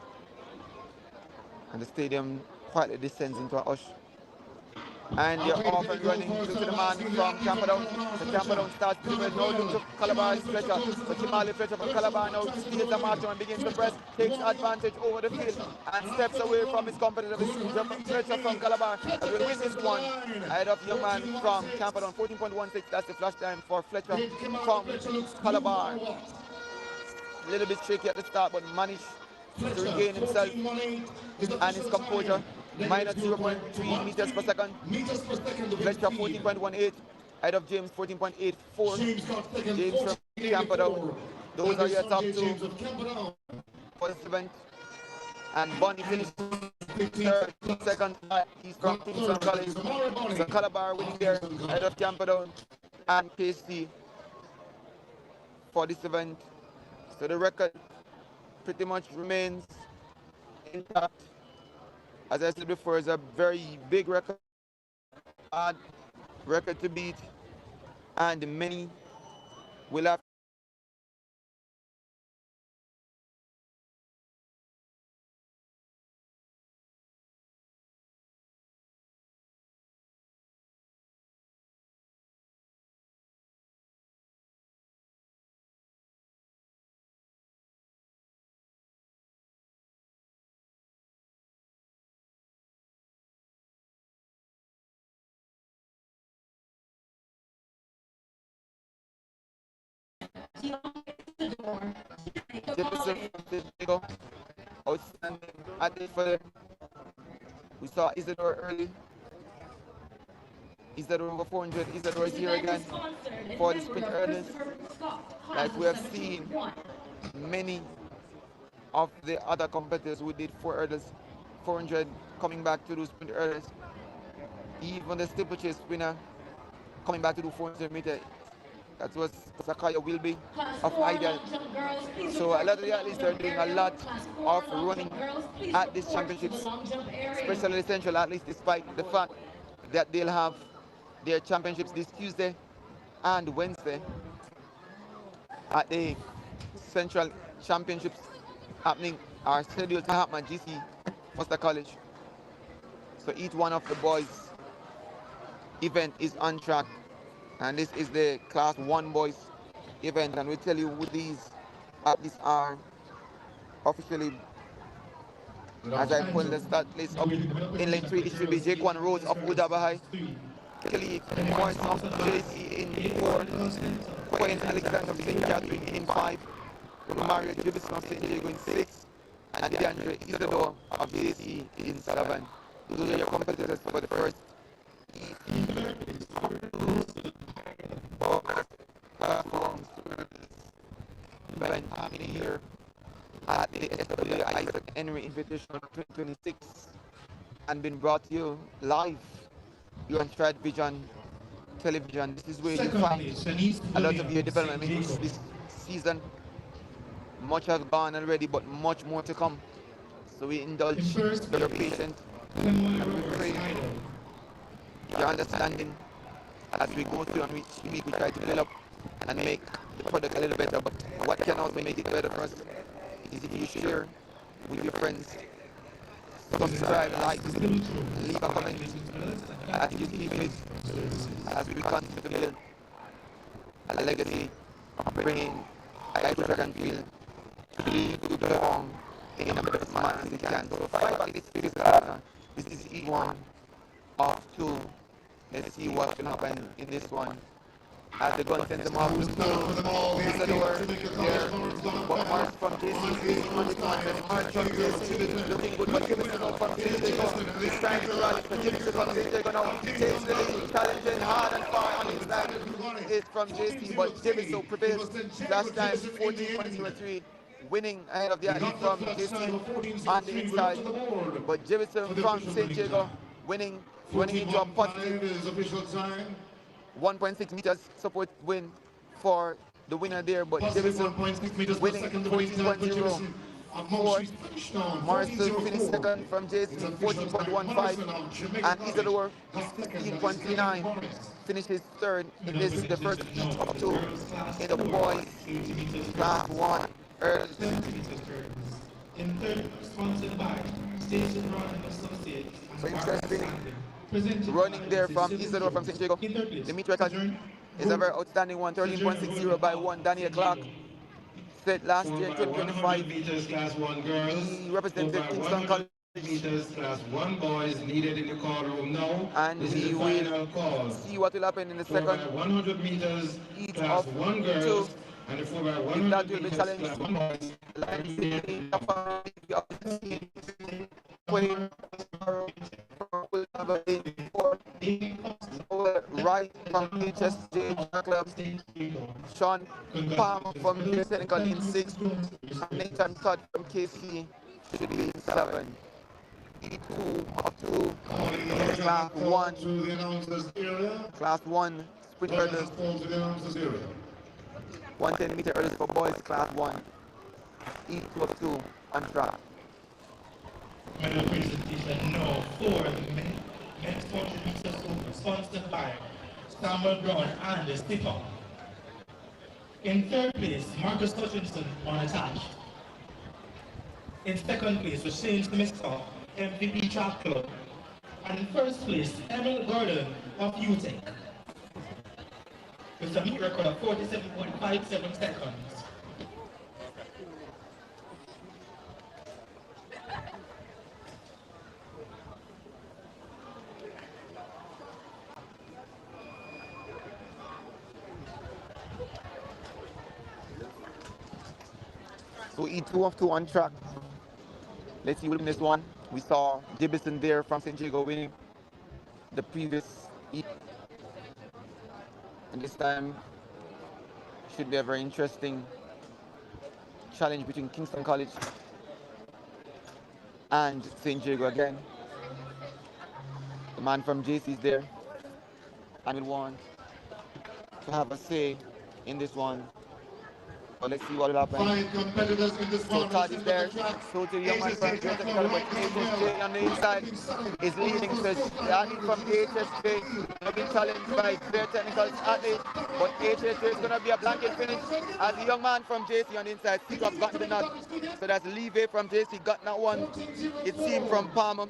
and the stadium quietly descends into a hush. And they're off and running to the man from Camperdown. The Camperdown starts to dribble. No look to Calabar is Fletcher. But Kimali Fletcher from Calabar now steals the march and begins to press. Takes advantage over the field and steps away from his competitor. Fletcher from Calabar that will win this one ahead of young man from Camperdown. 14.16. That's the flash time for Fletcher from Calabar. A little bit shaky at the start, but managed to regain himself and his composure. Minus 0.3 meters per second. Fletcher 14.18 ahead of James 14.84. James from Camperdown. Those are your top 2 for this event. And Bonnie finished third, second. He's from Kingston College. So Calabar winning there ahead of Camperdown and KC for this event. So the record pretty much remains intact. As I said before, it's a very big record, hard record to beat, and many will have Jefferson from Diego. Outstanding athlete for them. We saw Isidore early. Isidore over 400. Isidore is here again for the sprint hurdles. Like we have seen many of the other competitors who did 4 hurdles, 400 coming back to do sprint hurdles. Even the steeplechase winner coming back to do 400 meter. That was Sakaya Wilby of Ideal. So a lot of the athletes are doing a lot of running at these championships, especially the central athletes, despite the fact that they'll have their championships this Tuesday and Wednesday at the central championships happening are scheduled to happen at GC Foster College. So each one of the boys event is on track, and this is the Class 1 boys event, and we tell you who these athletes are officially. As I pull the start list up, in lane 3, it should be Jaquan Rose of Udaba High, Kelly Morris of JC in 4, Quinn Alexander of St. Catherine in 5, Mario Jibison of St. Diego in 6, and DeAndre Isidore of JC in 7. Those are your competitors for the first event happening here at the SW Isaac Henry Invitational 2026, and been brought to you live here on Stride Vision Television. This is where you find a lot of your development this season. Much has gone already, but much more to come. So we indulge your patience and we pray your understanding as we go through, and each week we try to develop and make the product a little better. But what can also make it better for us is if you share with your friends, subscribe, like, leave a comment, as you keep it, as we continue to build a legacy of bringing life to track and field to the perform in the best manner as it can. So 5 athletes to this arena. This is E1 of 2. Let's see what can happen in this one. As the gun sends them off, Isadore there, but Mark from JC on the corner, Mark from JC looking good, but Jimmy from JC, he's trying to run, but Jimmy from JC now takes the lead, challenging hard and far on his back. It's from JC, but Jimmy so prevails. Last time 14.03, winning ahead of the athlete from JC on the inside, but Jimmy from St. Diego winning, running into a positive 1.6 meters support win for the winner there, but Jefferson winning 14.0. Fourth, Marcel finished second from JC 14.15, and Isidore 16.39 finishes third in this, the first heat of 2 in the boys class 1 early. In third, sponsored by Station Run Associates. So interesting running there from Isidore from St. Diego. The meet record is a very outstanding one, 13.60 by 1 Daniel Clark. Set last year in 2025. He represented Kingston College. Class 1 boys needed in the call room now. And we will see what will happen in the second 100 meters heat class of 1 girls 2. and the 4 by If 100 that will be meters challenged, class 1 boys. Right from HSJ Club, Sean Palm from the Senegal in 6, and Nathan Todd from KC should be in 7. E2 up to class 1. Class 1 sprint hurdles. 110 meter hurdles for boys, class 1. E2 up to on track. Medal presentation now for the men's 400 meters open, sponsored by Samuel Brown and the Skipper. In third place, Marcus Hutchinson unattached. In second place was Shane Smith, MVP Track Club. And in first place, Emil Gordon of UTEC. With a meet record of 47.57 seconds. So E2 of 2 on track. Let's see who win this one. We saw Gibson there from St. Diego winning the previous E. And this time should be a very interesting challenge between Kingston College and St. Diego again. The man from JC is there and will want to have a say in this one. So let's see what will happen. 5 competitors in this So one. Todd is there. So to the young man from Technical, but HSJ on the inside is leading. So the athlete from HSJ have been challenged by their technical athlete, but HSJ is going to be a blanket finish as the young man from JC on the inside. Seacock got the nut. So that's Levy from JC got that one. It seemed from Palmer.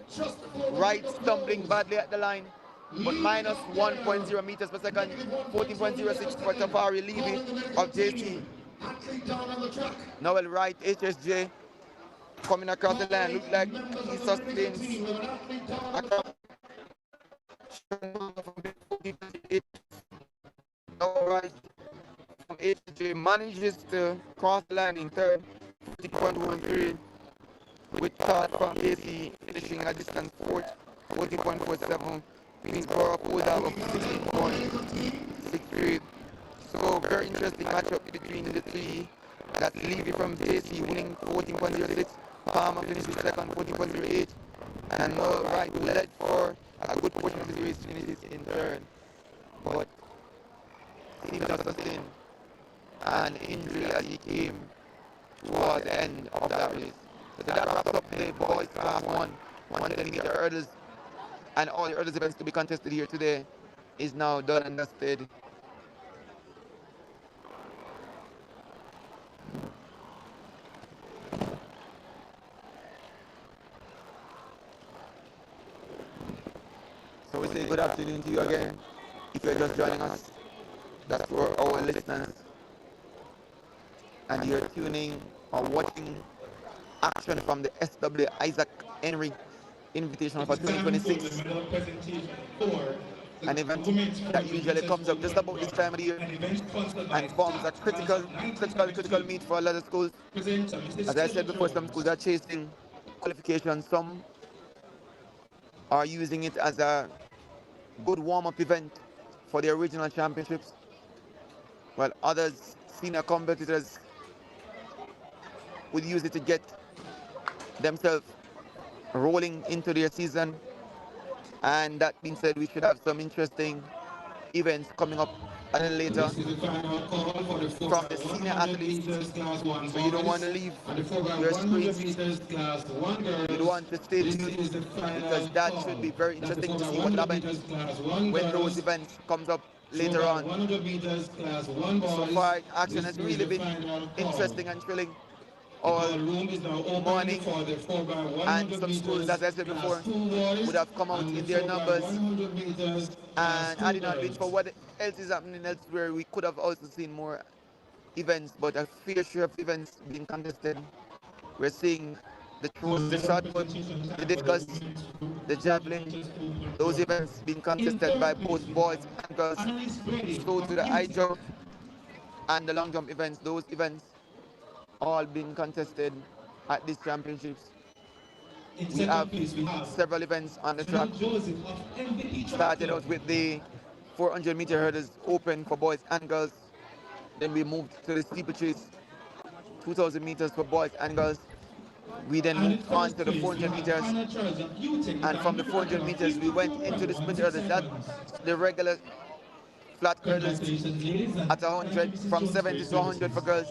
Right stumbling badly at the line. but minus 1.0 meters per second. 14.06 for Tafari Levy of JC. Noel Wright, HSJ, coming across the line. Look like he sustains a Noel Wright from HSJ manages to cross the line in third, 40.13, with Todd from AC finishing a distance fourth, 40.47. Queensborough pulled out of 16.63. So very interesting matchup between the three. That's Levy from JC winning 14.06. Palmer finished second, 14.08. And Noel Wright, who led for a good portion of the race, finishes in third. But he did not sustain an injury as he came towards the end of that race. So that wraps up the boys class 110 meter hurdles, and all the hurdles events to be contested here today is now done and dusted. So we say good afternoon to you again. If you're just joining us, that's for our listeners. And you're tuning or watching action from the SW Isaac Henry Invitational for 2026. An event that usually comes up just about this time of the year and forms a critical meet for a lot of schools. As I said before, some schools are chasing qualifications, some are using it as a good warm-up event for their regional championships, while others, senior competitors, would use it to get themselves rolling into their season. And that being said, we should have some interesting events coming up a little later from the senior athletes. So you don't want to leave your screens. You don't want to stay tuned, because that should be very interesting to see what happens when those events comes up later on. So far, action has really been interesting and thrilling all morning, and some schools, as I said before, would have come out in their numbers. And had it not been for what else is happening elsewhere, we could have also seen more events, but a fair share of events being contested. We're seeing the throws, the shot put, the discus, the javelin, those events being contested by both boys and girls. So to the high jump and the long jump events, those events all being contested at these championships. We have several events on the track. Started out with the 400 meter hurdles open for boys and girls. Then we moved to the steeplechase, 2,000 meters for boys and girls. We then moved on to the 400 meters. And from the 400 meters, we went into the sprint hurdles. That's the regular flat hurdles at 100, from 70 to 100 for girls,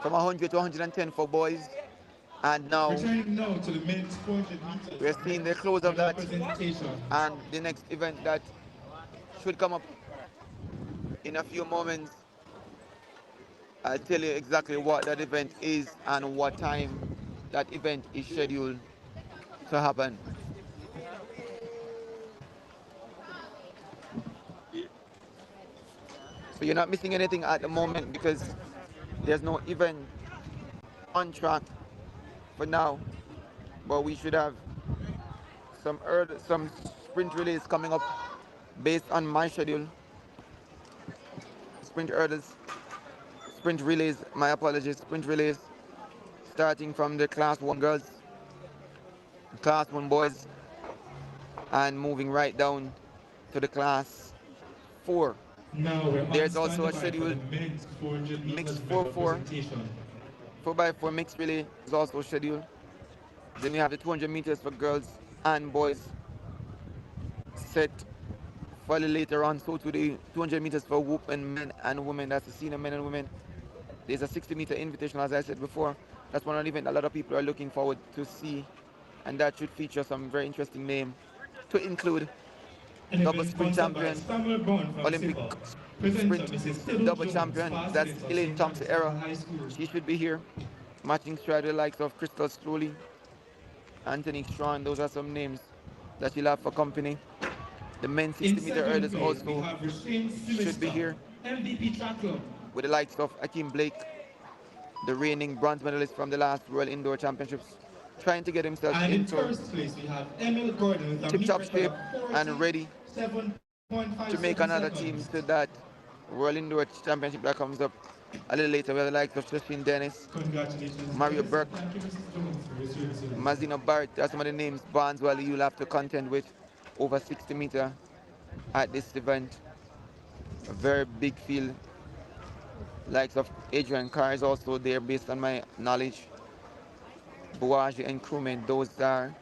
from 100 to 110 for boys. And now we're seeing the close of that, and the next event that should come up in a few moments. I'll tell you exactly what that event is and what time that event is scheduled to happen. So you're not missing anything at the moment, because there's no event on track for now, but we should have some sprint relays coming up based on my schedule. Sprint hurdles, sprint relays, my apologies, sprint relays, starting from the class 1 girls, class 1 boys, and moving right down to the class 4. There's also a scheduled mixed 4-4, 4x4 mixed relay is also scheduled. Then we have the 200 meters for girls and boys set for later on. So to the 200 meters for whooping men and women, that's the senior men and women. There's a 60-meter invitational, as I said before. That's one event a lot of people are looking forward to see, and that should feature some very interesting names, to include double sprint champion, Olympic sprint double champion, that's Elaine Thompson era. She should be here, matching stride the likes of Crystal Slowly, Anthony Strawn. Those are some names that she'll have for company. The men's In 60-meter second hurdles place, we also have Rashin should be Sylvester, here MVP Track Club. with the likes of Akeem Blake, the reigning bronze medalist from the last World Indoor Championships, trying to get himself And in into first place, we have Emil Gordon with a meet tip-top record shape of and ready 47.57 to make another team seconds. to that World Indoor Championship that comes up a little later. We have the likes of Josephine Dennis, Congratulations, Mario Dennis. Burke, Thank you, Mrs. Jones, for your services. Mazina Barrett. That's some of the names Barneswell you'll have to contend with over 60 meter at this event. A very big field. Likes of Adrian Carr is also there based on my knowledge. Bouaji and Crewman, those are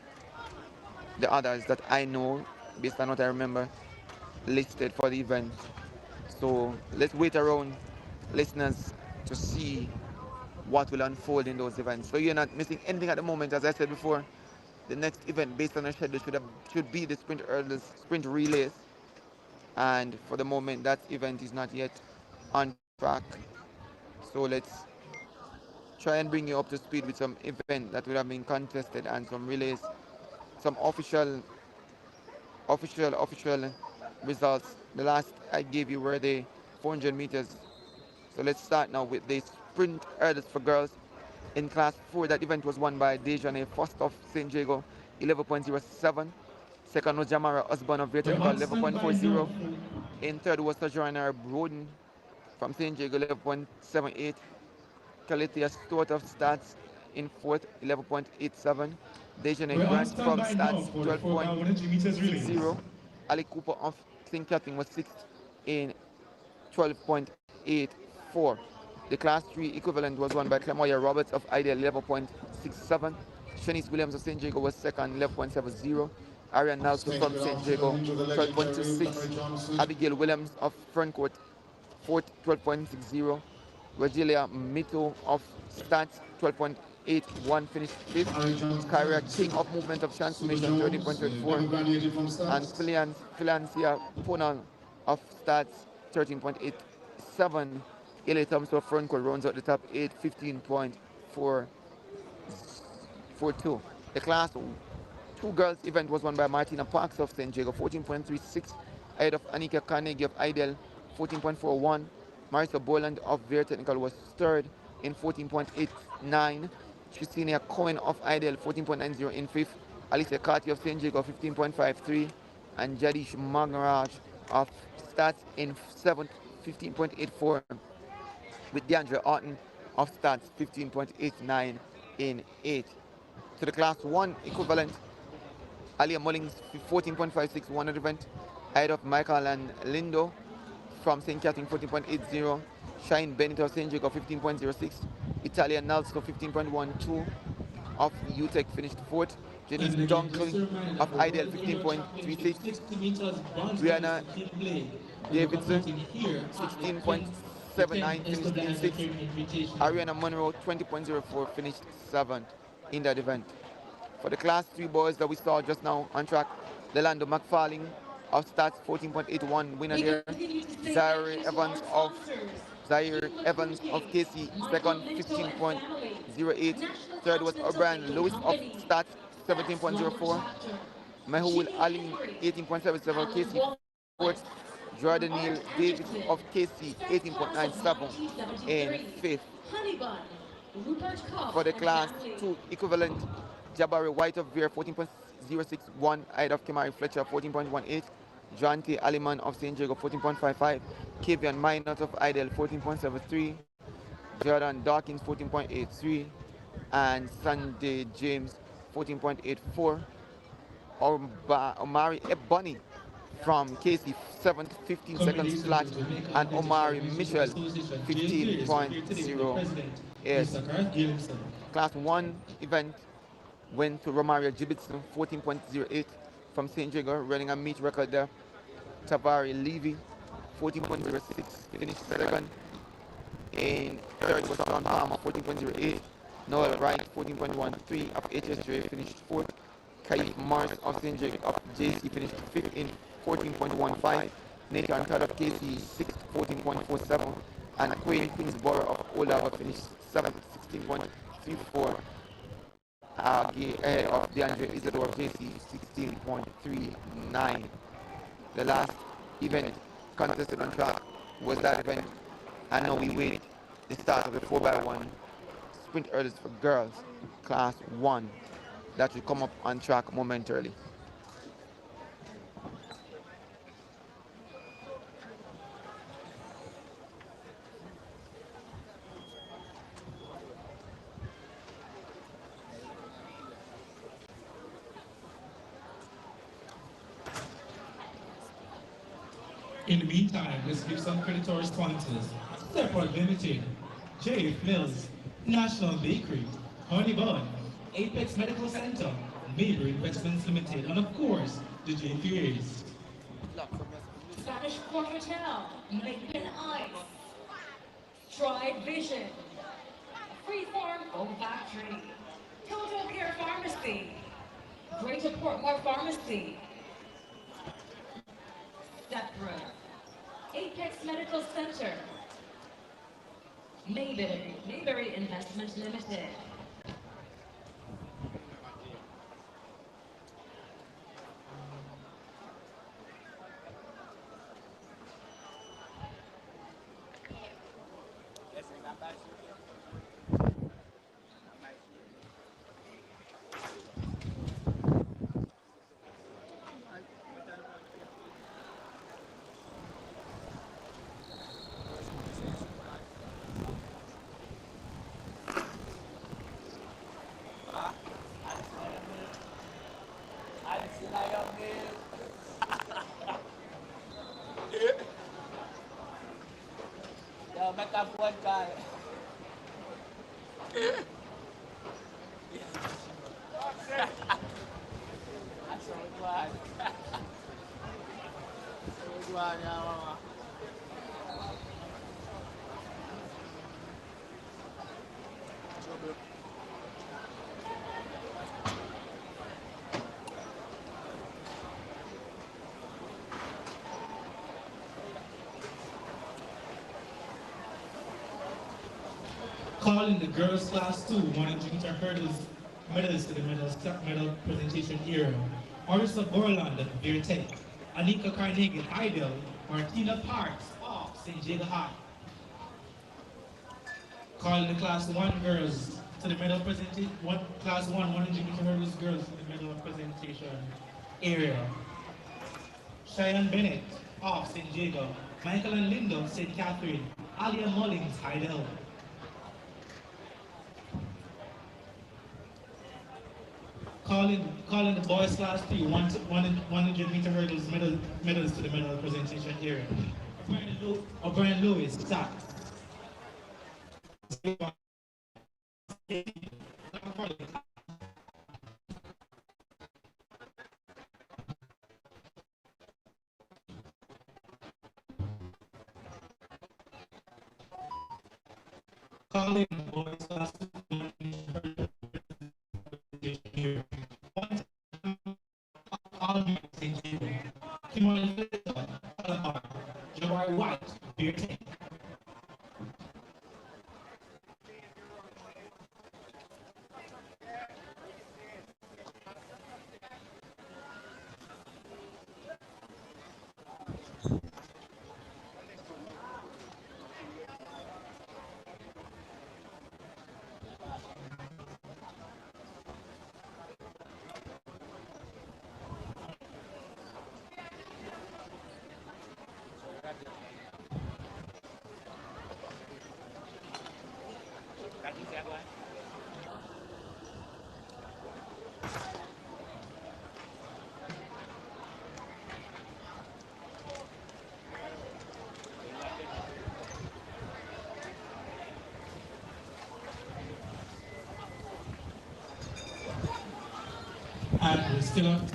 the others that I know based on what I remember listed for the event. So let's wait around, listeners, to see what will unfold in those events. So you're not missing anything at the moment. As I said before, the next event based on the schedule should be the sprint hurdles, sprint relays, and for the moment that event is not yet on track. So let's try and bring you up to speed with some event that will have been contested and some relays, some official results. The last I gave you were the 400 meters. So let's start now with the sprint hurdles for girls. In class 4, that event was won by Dejane First of St. Jago, 11.07. Second was Jamara Osborne of Technical, 11.40. In third was Tajana Broden from St. Jago, 11.78. Calitia Stewart of Stats in fourth, 11.87. Dejane Grant from Stats, 12.60. Ali Cooper of St. Catherine was sixth in 12.84. The class 3 equivalent was won by Clamoya Roberts of Ideal, 11.67. Shanice Williams of St. Jago was second, 11.70. Ariane Nelson from St. Jago, 12.26. Abigail Williams of Frontcourt, fourth, 12.60. Rogelia Mito of Stats, 12.81, finished fifth. Kyria King of Movement of Transformation, 13.34. And Philancia Ponal of Stats, 13.87. Ilya Thompson of Frontcourt rounds out the top 8, 15.442. The class 2 girls event was won by Martina Parks of St. Jago, 14.36, ahead of Anika Carnegie of Idel, 14.41. Marissa Boland of Veer Technical was third in 14.89. Christina Cohen of Idel, 14.90 in fifth. Alicia Carty of St. Jago, 15.53. And Jadish Magaraj of Stats in seventh, 15.84. With DeAndre Orton of Stats, 15.89 in eighth. To the class 1 equivalent, Alia Mullings, 14.56, won the event, ahead of Michael and Lindo from St. Catherine, 14.80. Shine Bennett of St. Jacob, 15.06. Italian Nalsko, 15.12 of UTEC finished fourth. Janice Dunkley of Idel, 15.36. Brianna Davidson, 16.79, finished in sixth. Ariana Monroe, 20.04, finished seventh in that event. For the class 3 boys that we saw just now on track, Delando McFarling of Stats, 14.81, winner there. Zaire Evans of KC, second, 15.08. Third was O'Brien Lewis of Stats, 17.04. Mehul Ali, 18.77, KC fourth. Jordan Neal Davis of KC, 18.97 in fifth. For the class 2 equivalent, Jabari White of Veer, 14.061, ahead of Kimari Fletcher, 14.18. John T. Aliman of St. Jago, 14.55. Kavian Minot of Idel, 14.73. Jordan Dawkins, 14.83. And Sunday James, 14.84. Omari Ebony from KC, 7th, 15 seconds flat. And Omari Mitchell, 15.08. Class 1 event went to Romario Jibbitson, 14.08 from St. Jago, running a meet record there. Tavari Levy, 14.06, finished second. In third was Sean Palmer, 14.08. Noel Wright, 14.13 of HSJ, finished fourth. Kai Morris of St. Jago of JC finished fifth in 14.15. Nathan Todd of KC, 6th, 14.47. And Quayle Queensborough of Olava finished 7th, 16.34. Of DeAndre Isidore of JC, 16.39. The last event contested on track was that event, and now we wait the start of the 4x1 sprint hurdles for girls, class 1, that will come up on track momentarily. In the meantime, let's give some credit to our sponsors. Stepford Limited, J.F. Mills, National Bakery, Honey Bun, Apex Medical Center, Maybury Investments Limited, and of course, the JPAs. Spanish Port Hotel, Lincoln Ice, Stride Vision, Freeform Foam Factory, Total Care Pharmacy, Greater Portmore Pharmacy, Stepford, Apex Medical Center, Maybury Investment Limited. Calling the girls class 2 100 meter hurdles medals to the medal presentation era. Marissa Borland at Beertech, Anika Carnegie at Idle, Martina Parks of St. Jago High. Calling the class 1 girls to the medal presentation, class 1 100 meter hurdles girls to the medal presentation area. Cheyenne Bennett of St. Jago, Michael and Linda of St. Catherine, Alia Mullings, Idle. Calling the boys class 3 100 meter hurdles medals to the medal presentation area. O'Brien Lewis, start. Calling the boys class 2 here. Jabari White, Beer Tank. And we're still on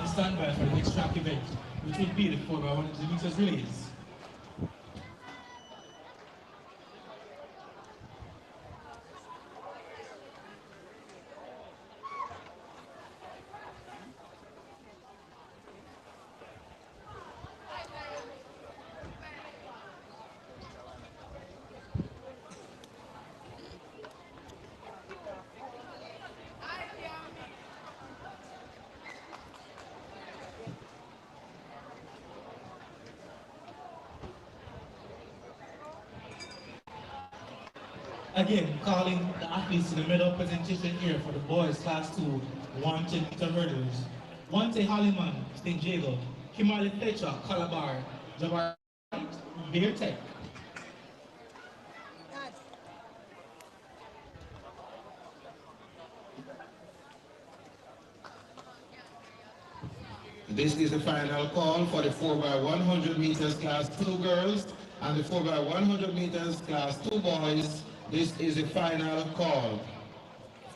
standby for the next track event, which will be the 4x100 meters relays. Again, calling the athletes to the medal presentation here for the boys class 2 110 meter hurdles. Wante Holliman, St. Jago, Kimberly Fletcher, Calabar, Jabari Bear Tech. This is the final call for the 4x100 meters class 2 girls and the 4x100 meters class 2 boys. This is the final call.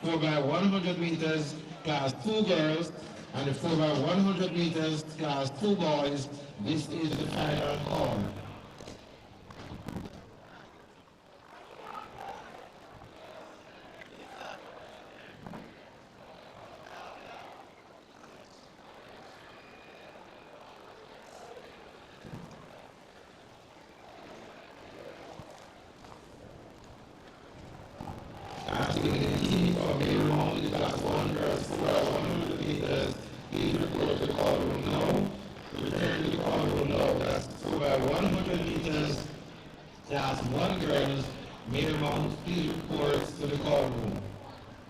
4x100 meters class 2 girls and the 4x100 meters class 2 boys. This is the final call. Asking the team of the round the class 1 girls 4x100 meters. Please report to the call room now. Return to the call room now. That's 4x100 meters. Class 1 girls. Mayor Mount, please report to the call room.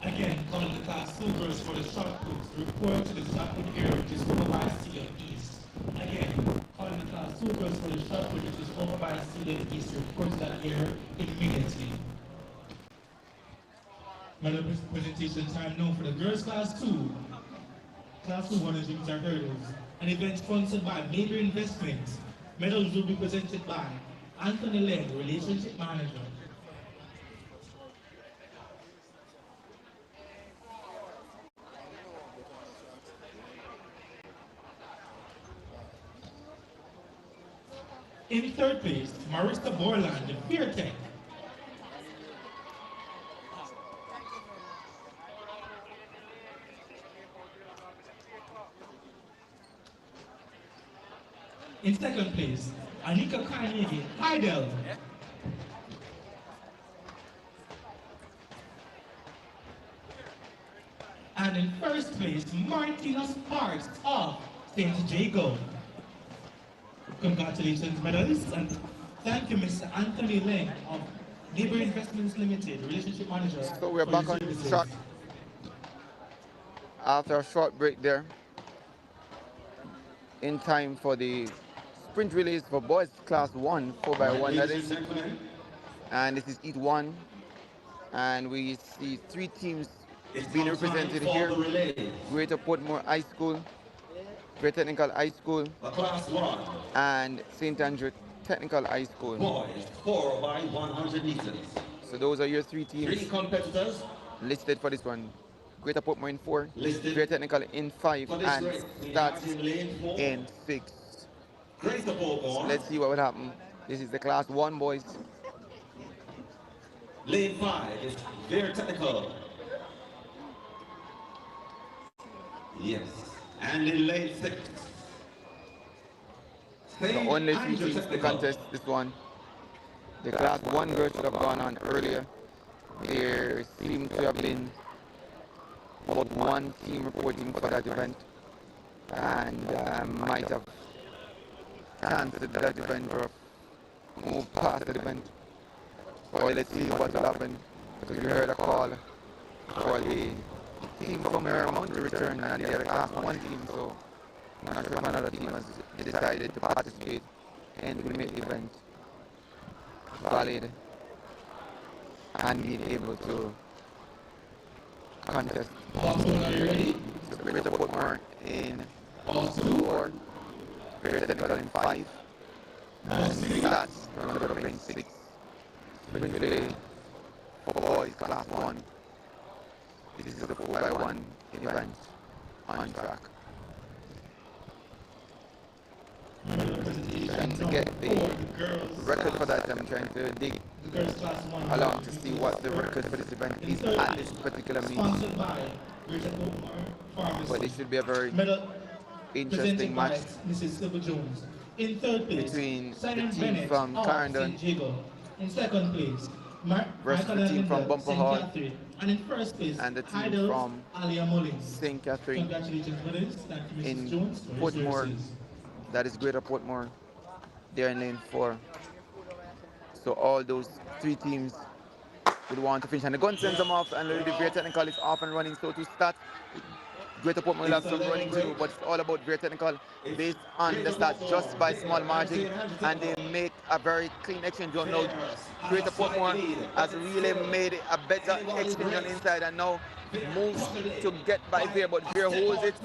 Again, calling the class 2 girls for the shot puts. Report to the shot put area which is over by Stadium East. Again, calling the class 2 girls for the shot put which is over by Stadium East. Report to that area immediately. Medal presentation time now for the girls class 2. Class 2 100 meter hurdles. An event sponsored by Major Investments. Medals will be presented by Anthony Leg, Relationship Manager. In third place, Marista Borland, Beer Tech. In second place, Anika Carnegie, Heidel. And in first place, Martina Sparks of St. Jago. Congratulations, medalists, and thank you, Mr. Anthony Leng of Neighbor Investments Limited, Relationship Manager. So we're back on track after a short break there. In time for the sprint relays for boys class 1 4x1, that is. And this is Heat 1. And we see 3 teams being represented here. Greater Portmore High School, Great Technical High School, and St. Andrew Technical High School. Boys 4x100 meters. So those are your 3 teams. 3 competitors listed for this one. Greater Portmore in 4, Great Technical in 5, and Stats in 6. So let's see what will happen. This is the class 1 boys. Lane 5 is very technical. Yes. And in lane 6. The only 3 teams to contest this one. The class 1 girls should have gone on earlier. There seemed to have been about 1 team reporting for that event, and might have cancelled that event or moved past that event. Well, let's see what will happen, because we heard a call for the team from Merrimount to return, and they are the class 1 team, so I'm not sure if another team has decided to participate and will make the event valid and being able to contest. Are you ready? So Greater Portmore in 4, Greater Technical in 5, and Stats remember in 6. Sprint relay for boys class 1. This is the 4x1 event on track. Trying to get the record for that. I'm trying to dig along to see what the record for this event is at this particular meeting. But it should be a very interesting match in third place, between the Simon team Bennett from of Clarendon St. Jago. In second place, versus the team from Bumper Hall, and in first place, and the team Heidel from Alia Mullins. St. Catherine Congratulations, brothers. Thank you, Mrs. in Jones, for your Portmore. services. That is Greater Portmore. They're in lane 4. So all those 3 teams would want to finish. And the gun sends them off, and the Great Technical is off and running. So to start, Greater Portman will have some running to do, but it's all about Great Technical based on the stats just by small margin, and they make a very clean exchange. Don't know. Greater Portmore has really made a better exchange on the inside and now moves to get by Veer, but Veer holds it.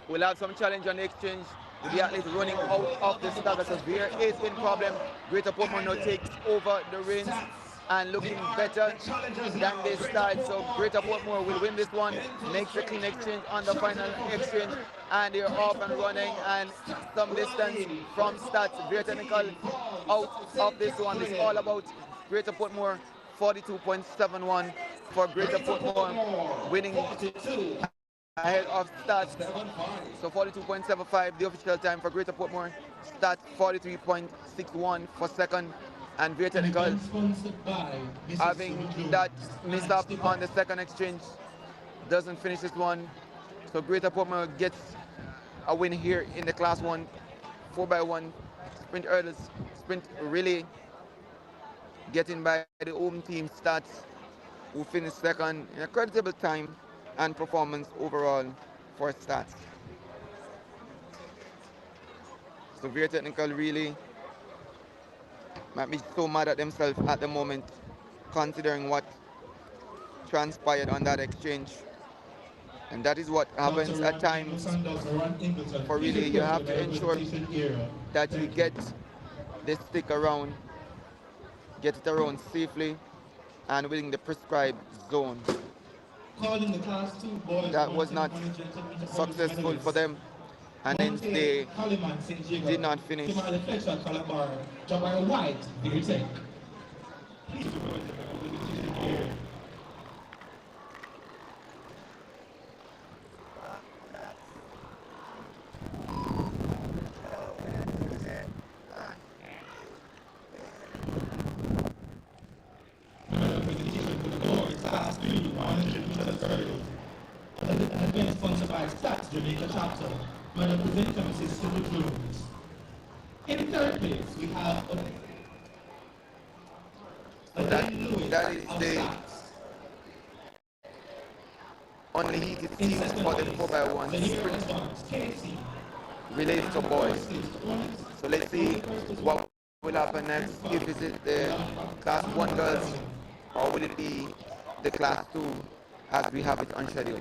We'll have some challenge on the exchange with the athlete running out of the stagger. So Veer is in problem. Greater Portmore now takes over the reins and looking better than they start. So Greater Portmore will win this one, makes a clean exchange on the final exchange, and they're off and running and some distance from stats. Veer Technical out of this one. It's all about Greater Portmore, 42.71 for Greater Portmore, winning ahead of stats. So 42.75 the official time for Greater Portmore. Stats 43.61 for second. And Veer Technical having that mishap on the second exchange doesn't finish this one. So Greater Portmore gets a win here in the class 1 4x1 sprint hurdles, sprint relay, getting by the home team stats, who finished second in a creditable time and performance overall for stats. So Veer Technical really might be so mad at themselves at the moment, considering what transpired on that exchange. And that is what happens at times for relay. You have to ensure that you get the stick around, get it around safely and within the prescribed zone. That was not successful for them, and hence they did not finish. Again, sponsored by Stats Jamaica Chapter, where the presenter is Civil Jones. In third place, we have that is the only heated team for the 4x1 sprint related to boys. So let's see what will happen next. If it is the class 1 girls or will it be the class 2 as we have it on schedule.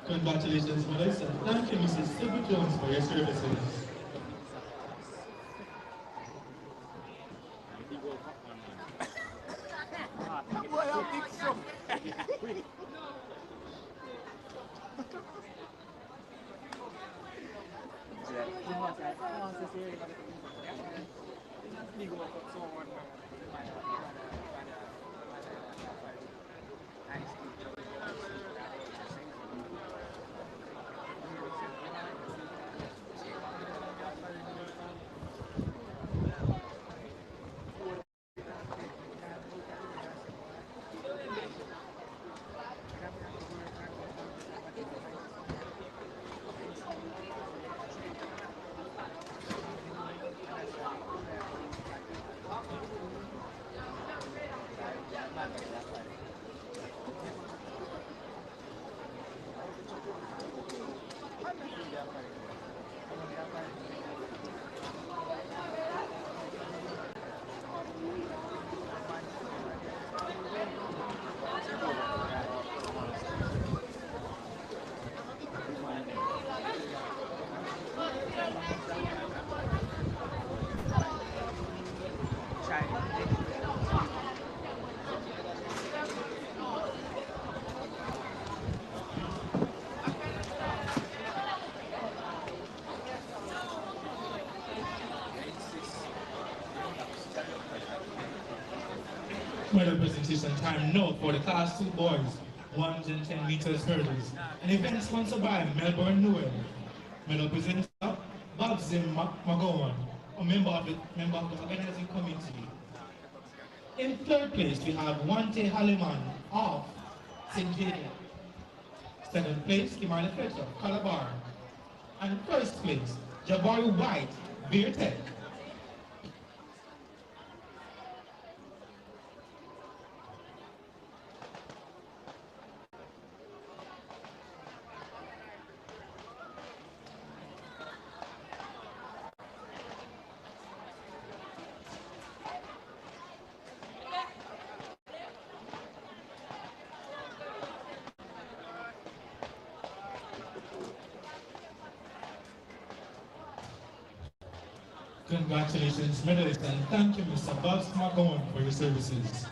Congratulations, Melissa. Thank you, Mrs. Civil Jones, for your services. Medal presentation time now for the class 2 boys, 110 meters hurdles. An event sponsored by Melbourne Newell. Medal presenter, Bob Zim McGowan, a member of the organizing committee. In third place, we have Wante Haliman of St. Jaden. Second place, Kimani Fletcher, Calabar. And first place, Jabari White, Beer Tech. Congratulations, medalists, and thank you, Mr. Bob McGowan, for your services.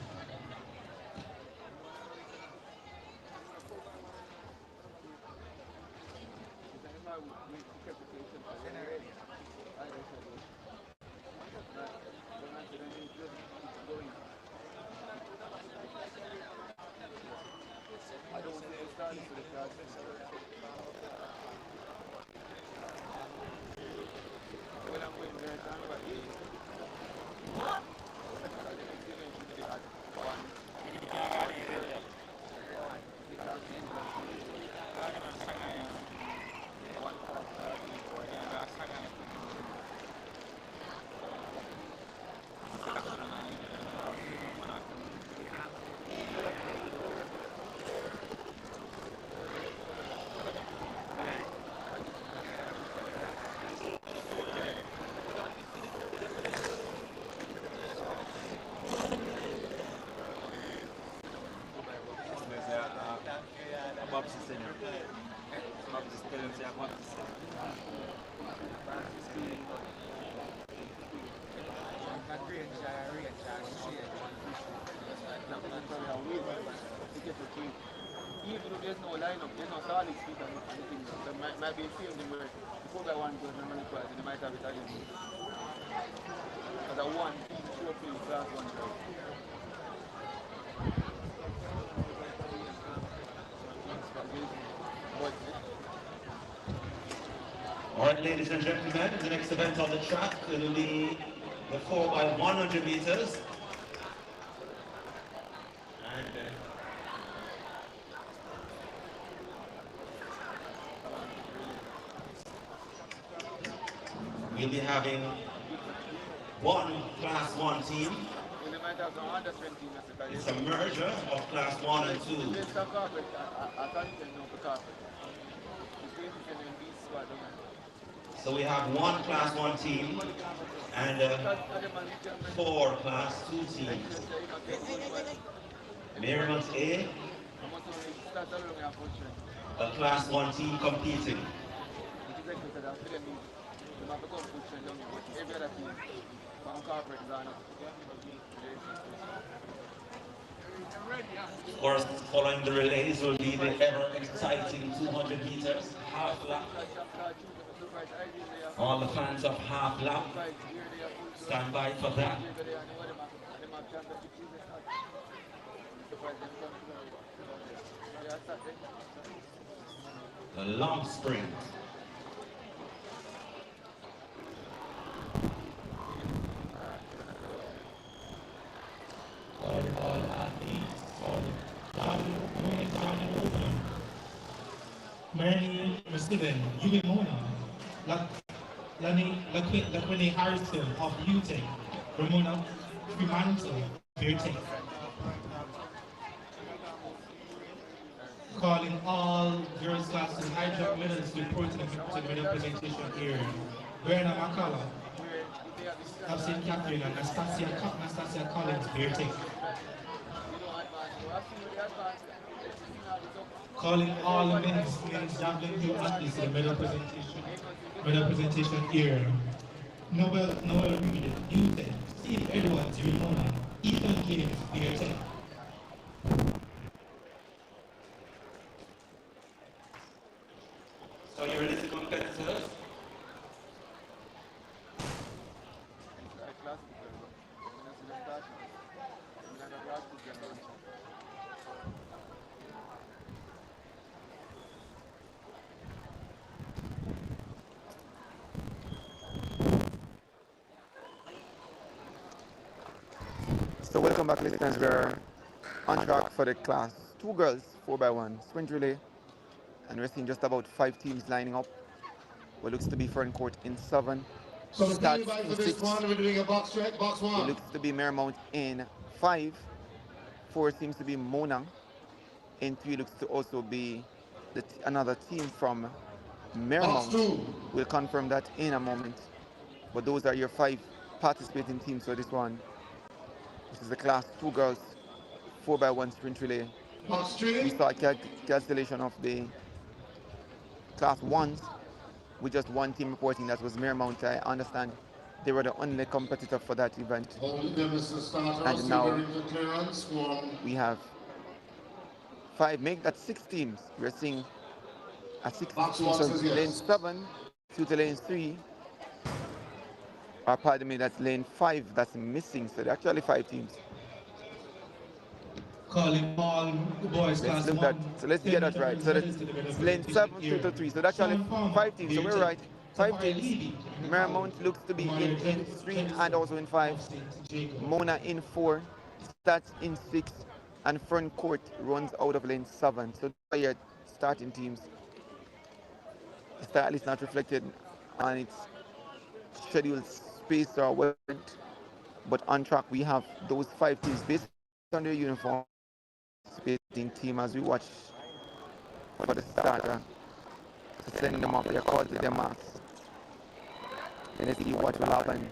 Even though there's no lineup, there's no solid speed on the thing. There might be a few of them where the 4x1 goes and money twice and they might have it again. Because I won 2 or 3 class 1 drive. All right, ladies and gentlemen, the next event on the track will be the 4x100 meters. And we'll be having one Class 1 team. It's a merger of Class 1 and 2. So we have one Class 1 team and 4 Class 2 teams. Merrimont A, a Class 1 team competing. Of course, following the relays will be the ever exciting 200 meters, half lap. All the fans of half lap, stand by for that. The long sprint. Mary Muslim, Yumi Mona, Laquini Harrison of UTEC, Ramona Fremantle, Beertech. Calling all girls classes high jump medalists to report to the medal presentation here. Berna Makala of St. Catherine and Nastasia Collins, Beertech. Calling all the men's javelin team athletes to the medal presentation here. Noel Reed, UTEC, Steve Edwards, Ramona, Ethan James, Beertech. So you ready to competitors? So welcome back, listeners. We're on track for the class 2 girls 4x1 sprint relay, and we're seeing just about 5 teams lining up. What looks to be front court in 7, So the stats invite in for this 6. one, we're doing a box check, box It one. looks to be Mermount in 5. 4 seems to be Mona. In 3 looks to also be another team from Box Mermount. two. We'll confirm that in a moment. But those are your 5 participating teams for this one. This is the class 2 girls 4x1 sprint relay. Box We three. saw a cancellation of the class 1s with just one team reporting. That was Mermount. I understand they were the only competitor for that event. Holding them as the starter. And Still now waiting for clearance from we have 5, make that 6 teams. We're seeing a 6 box team. one So says lane yes. 7 to lane 3. Or pardon me, that's lane 5 that's missing. So there are actually 5 teams. Calling all boys Let's class look that. 1. So let's get that right. So that's lane 7 to 3. So that's actually 5 teams. So we're right. 5 teams. Mermount looks to be in 3 and also in 5. Mona in 4. Stats in 6. And front court runs out of lane 7. So those are your starting teams. The style is not reflected on its scheduled space or website. But on track we have those 5 teams based on their uniform. Participating team as we watch for the starter to send them off their call to their marks. And let's see what will happen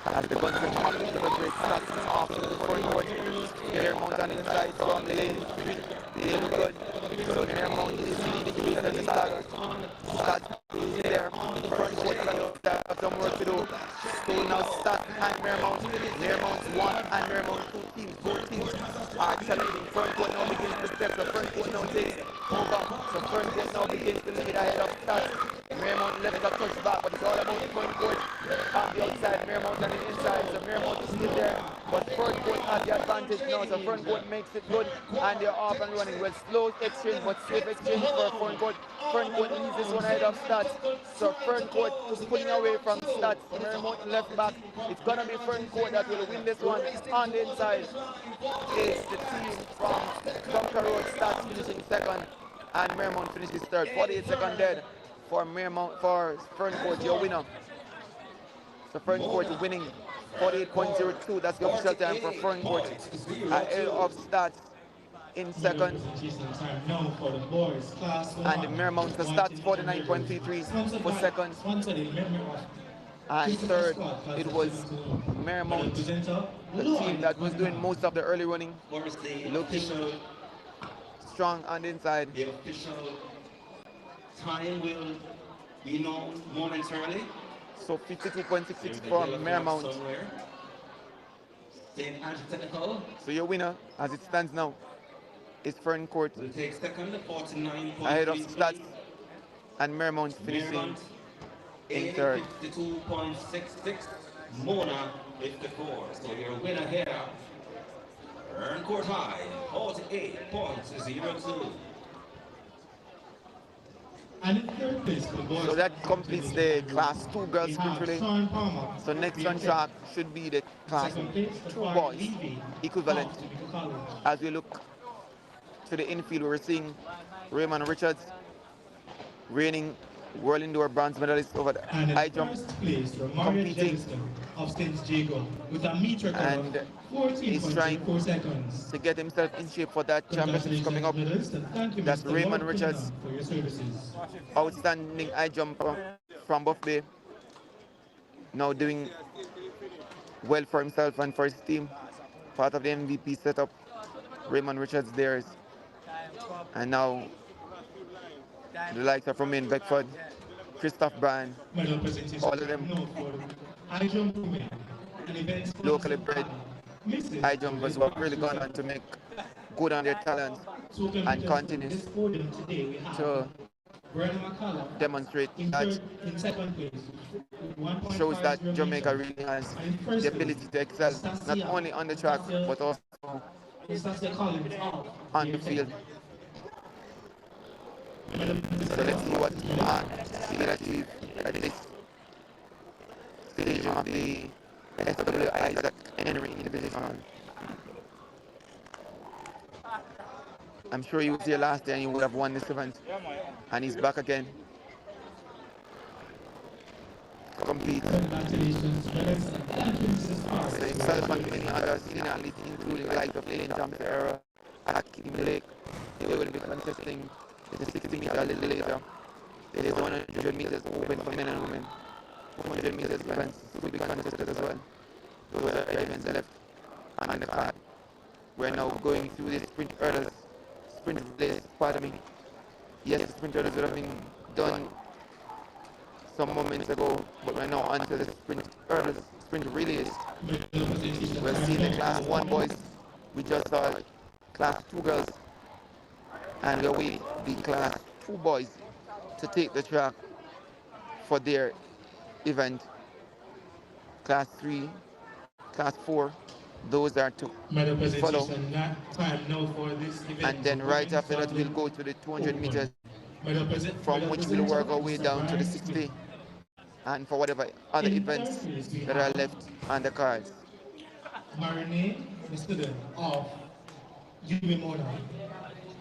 as the guns and marks the great starts off to the front court. Mermount on inside from lane 3. They look good. So Mermount is leading the way as the starters. Start is there. Front court have some work to do. So now Start and Mermount. Mermount 1 and Mermount 2 teams. Both teams are challenging. Front court now begins to step. The front court now takes over. So front court now begins to lead ahead of Start. Mermount left a touch back, but it's all about the front court on the outside. Mermount on the inside. So Mermount is still there, but front court has the advantage now. So front court makes it good, and they're off and running. Well, slow exchange, but safe exchange for front court. Front court leads this one ahead of Stats. So front court pulling away from Stats. Mermount left back. It's gonna be front court that will win this one. On the inside is the team from Bunker Road. Stats finishing second, and Mermount finishes third. 48 seconds dead for Mermount, for front court, your winner. So front court winning 48.02. That's the official time for front court. Ahead of Stats in second. And Mermount for Stats 49.33 for second. And third, it was Mermount, the team that was doing most of the early running, looking strong on the inside. The official time will be known momentarily. So 52.66 for Mermount. So your winner, as it stands now, is front court. Will take second, 49.33. Ahead of Stats and Mermount finishing in third. 52.66. Mona 54. So your winner here, front court high, 48.02. And in third place for boys. So that completes the class 2 girls sprint relay. So next on track should be the class 2 boys equivalent. As we look to the infield, we're seeing Raymond Richards, reigning world indoor bronze medalist over the high jump, competing, of St. Jacob with a meter and he's trying to get himself in shape for that championship coming up. That's Raymond Richards, outstanding high jumper from Buff Bay, now doing well for himself and for his team, part of the MVP setup. Raymond Richards there, and now the likes of Romain Beckford, Christoph Bryan, all of them locally bred high jumpers who have really gone on to make good on their talents and continue to demonstrate that. Shows that Jamaica really has the ability to excel not only on the track but also on the field. So let's see what we can achieve at this stage of the SW Isaac Henry Invitational. I'm sure he was here last year and he would have won this event. And he's back again. Compete. Congratulations, brothers, and thank you, Mrs. R. So himself and many other senior athletes, including the likes of Lane Jampera, Akim Blake, they will be contesting the 60 meter a little later. There is 100 meters open for men and women. 100 meters events will be contested as well. Those are the events left on the card. We're now going through the sprint hurdles, sprint relays, pardon me. Yes, the sprint hurdles would have been done some moments ago, but we're now on to the sprint hurdles, sprint relays. We'll see the class 1 boys. We just saw class 2 girls. And we'll wait the class 2 boys to take the track for their event. Class 3, class 4, those are to follow. And then right after that, we'll go to the 200 meters, from which we'll work our way down to the 60, and for whatever other events that are left on the cards. Marinate, the student of Mona.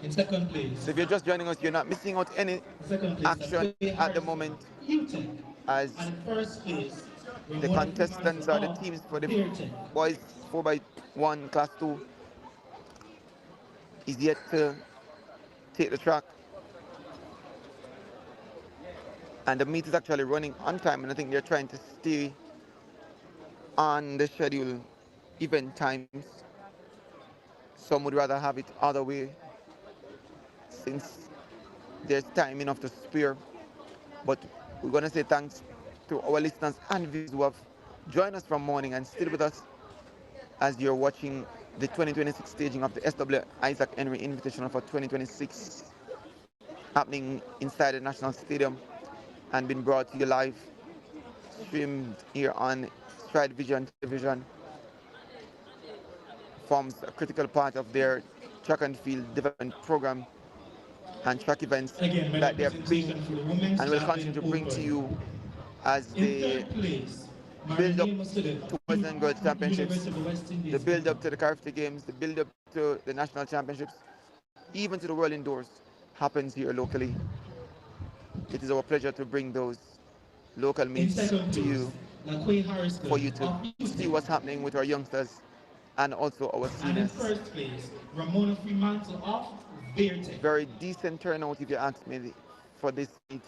In second place. So if you're just joining us, you're not missing out any action at the moment, as first place, the contestants are the teams for the boys 4x1 class 2 is yet to take the track. And the meet is actually running on time, and I think they're trying to stay on the schedule event times. Some would rather have it other way, since there's time enough to spare. But we're going to say thanks to our listeners and viewers who have joined us from morning and still with us as you're watching the 2026 staging of the SW Isaac Henry Invitational for 2026, happening inside the National Stadium and being brought to you live, streamed here on Stride Vision Television. Forms a critical part of their track and field development program and track events that they are bringing and will continue to bring to you as they build up to Boys and Girls Championships, the build up to the Carifte Games, the build up to the National Championships, even to the World Indoors happens here locally. It is our pleasure to bring those local meets to you for you to see what's happening with our youngsters and also our seniors. And in first place, Ramona Fremantle of Verte. Very decent turnout, if you ask me, for this meet,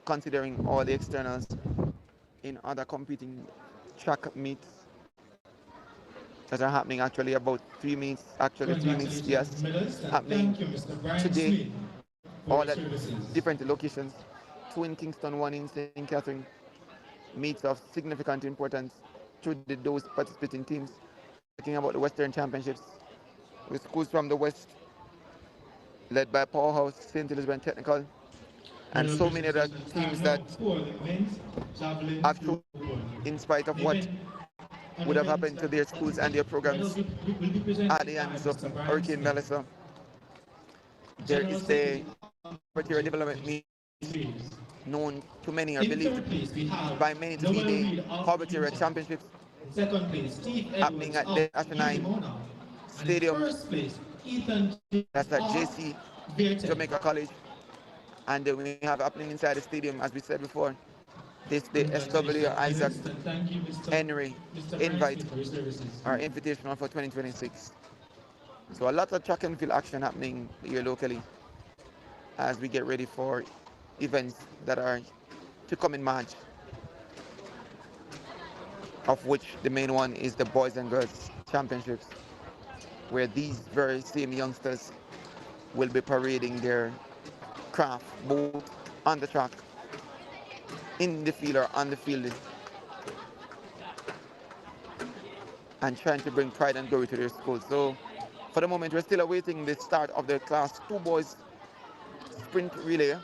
considering all the externals in other competing track meets that are happening. Actually about 3 meets, yes, happening today, all at different locations. 2 in Kingston, 1 in St. Catherine. Meets of significant importance to those participating teams. Talking about the Western Championships, with schools from the West, led by Powerhouse, St. Elizabeth Technical, and so many other teams that have shown, in spite of what would have happened to their schools and their programs at the hands of Hurricane Melissa. There is the Material Development Meet, known to many, I believe, by many to be the Carboteria Championships, happening at the Ashanine Stadium. That's at JC, Jamaica College. And then we have happening inside the stadium, as we said before, this the SW Isaac Henry invite, our invitational for 2026. So a lot of track and field action happening here locally as we get ready for events that are to come in March, of which the main one is the Boys and Girls Championships, where these very same youngsters will be parading their craft both on the track, in the field, or on the field, and trying to bring pride and glory to their school. So for the moment, we're still awaiting the start of the class 2 boys sprint relay,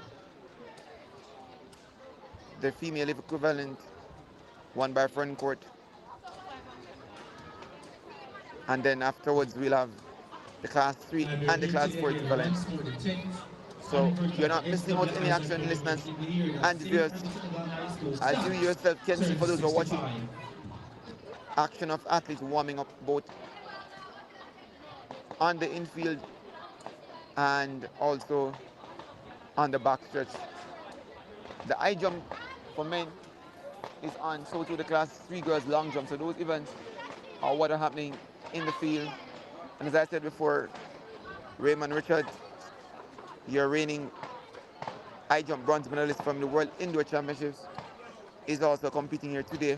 the female equivalent, won by front court. And then afterwards we'll have the class 3 and the class 4 equivalent. So you're not missing out any action, listeners and viewers, as you yourself can see, for those who are watching, action of athletes warming up both on the infield and also on the back stretch. The high jump for men is on, so too the class 3 girls long jump. So those events are what are happening in the field. And as I said before, Raymond Richards, your reigning high jump bronze medalist from the World Indoor Championships, is also competing here today.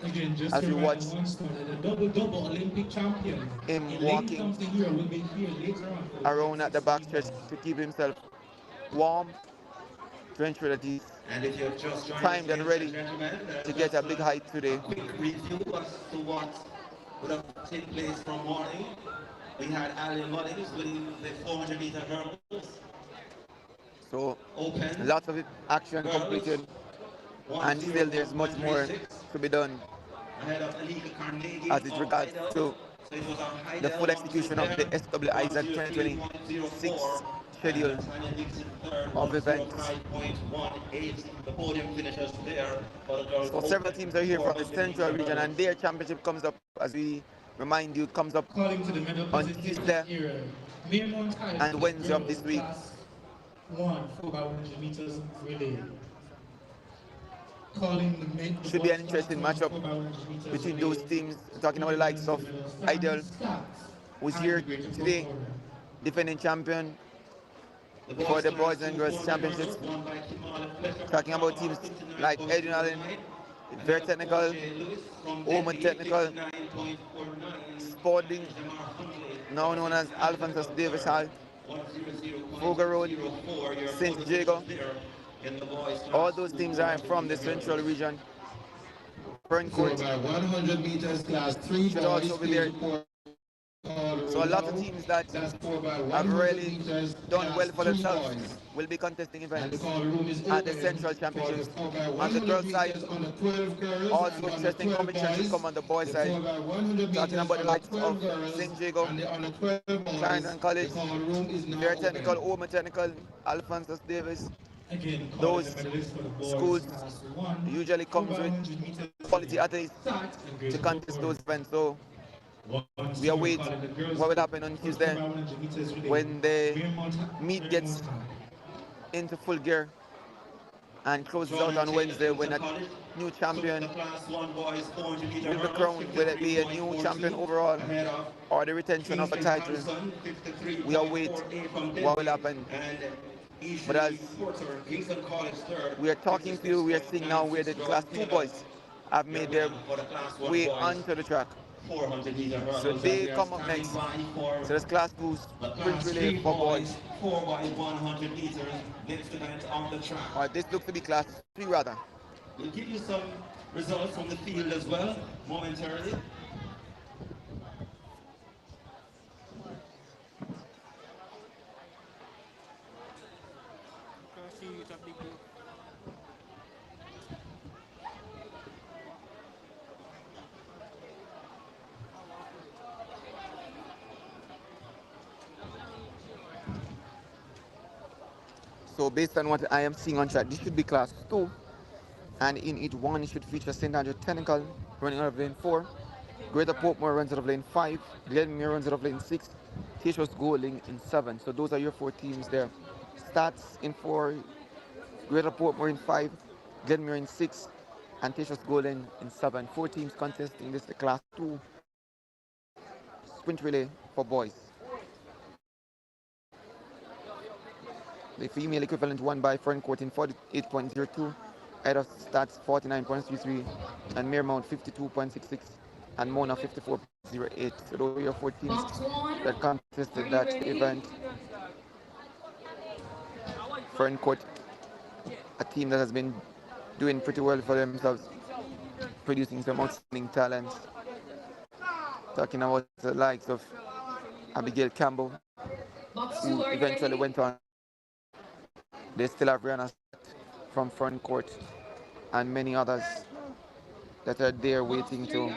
Again, just As to we remind watch one story, the double Olympic champion him in Lake walking Thompson here will be here later on. For the around at the 60 backstretch meters. to keep himself warm, to ensure that he's And if you've just joined us, primed and ladies and ready gentlemen, to get just a big height a today. quick review as to what would have taken place from morning. We had Alan Mullins winning the 400 meter hurdles. So Open. lots of action Girls, completed, and still there's much more 101.36. to be done Ahead of Alika Carnegie as it of regards Heidel. to So it was on the Heidel, full 1-2 execution of the there. SW Isaac 2026 schedule And Tanya Dixon third, of events. 105.18. The podium finishers there for the girls So several open teams are here from the 400 Central meter region, hurdles. and their championship comes up, as we remind you, comes up Calling to the medal on presentation Tuesday area. Maymount High and Wednesday of girls this week. class 1 4x100 meters relay. Calling the men. Should be an interesting matchup between those teams. Talking about the likes of Idol, who's here today, defending champion for the boys and girls championships. Talking about teams like Edwin Allen, Very Technical, Oma Technical, Sporting, now known as Alphonsus Davis Hall, Foga Road, St. Jago. All those teams are from the central region. Fern Court 100 meters class 3 should boys. also be there. So a lot of teams that have really done well for themselves will be contesting events at the Central Championships. On the girls' side, also interesting competition should come on the boys' side. Talking about the likes of St. Jago, Clarendon College, Fair Technical, Oma Technical, Alphonsus Davis. Again, Those the medalist for the boys schools class 1 usually comes with 4x100 meters quality athletes to contest those events. So we await what will happen on Tuesday when the meet gets into full gear and closes out on Wednesday when a new champion will be crowned, whether it be a new champion overall or the retention of a title. We await what will happen. But as we are talking to you, we are seeing now where the class 2 boys have made their way onto the track. So they come up next. So there's class 2 sprint relay for boys. 4x100 meters next event on the track. Or this looks to be class 3 rather. We'll give you some results from the field as well momentarily. So based on what I am seeing on track, this should be class 2. And in each one, it should feature St. Andrew Technical running out of lane 4. Greater Portmore runs out of lane 5. Glenmere runs out of lane 6. Teachers Golding in 7. So those are your 4 teams there. Stats in 4. Greater Portmore in 5. Glenmere in 6. And Teachers Golding in 7. 4 teams contesting this the class 2 sprint relay for boys. The female equivalent won by Fern Court in 48.02, Head of Stats 49.33, and Miremount 52.66, and Mona 54.08. So those are your 4 teams that contested that event. Fern Court, a team that has been doing pretty well for themselves, producing some outstanding talents. Talking about the likes of Abigail Campbell, who eventually went on. They still have Rihanna from Front Court and many others that are there waiting to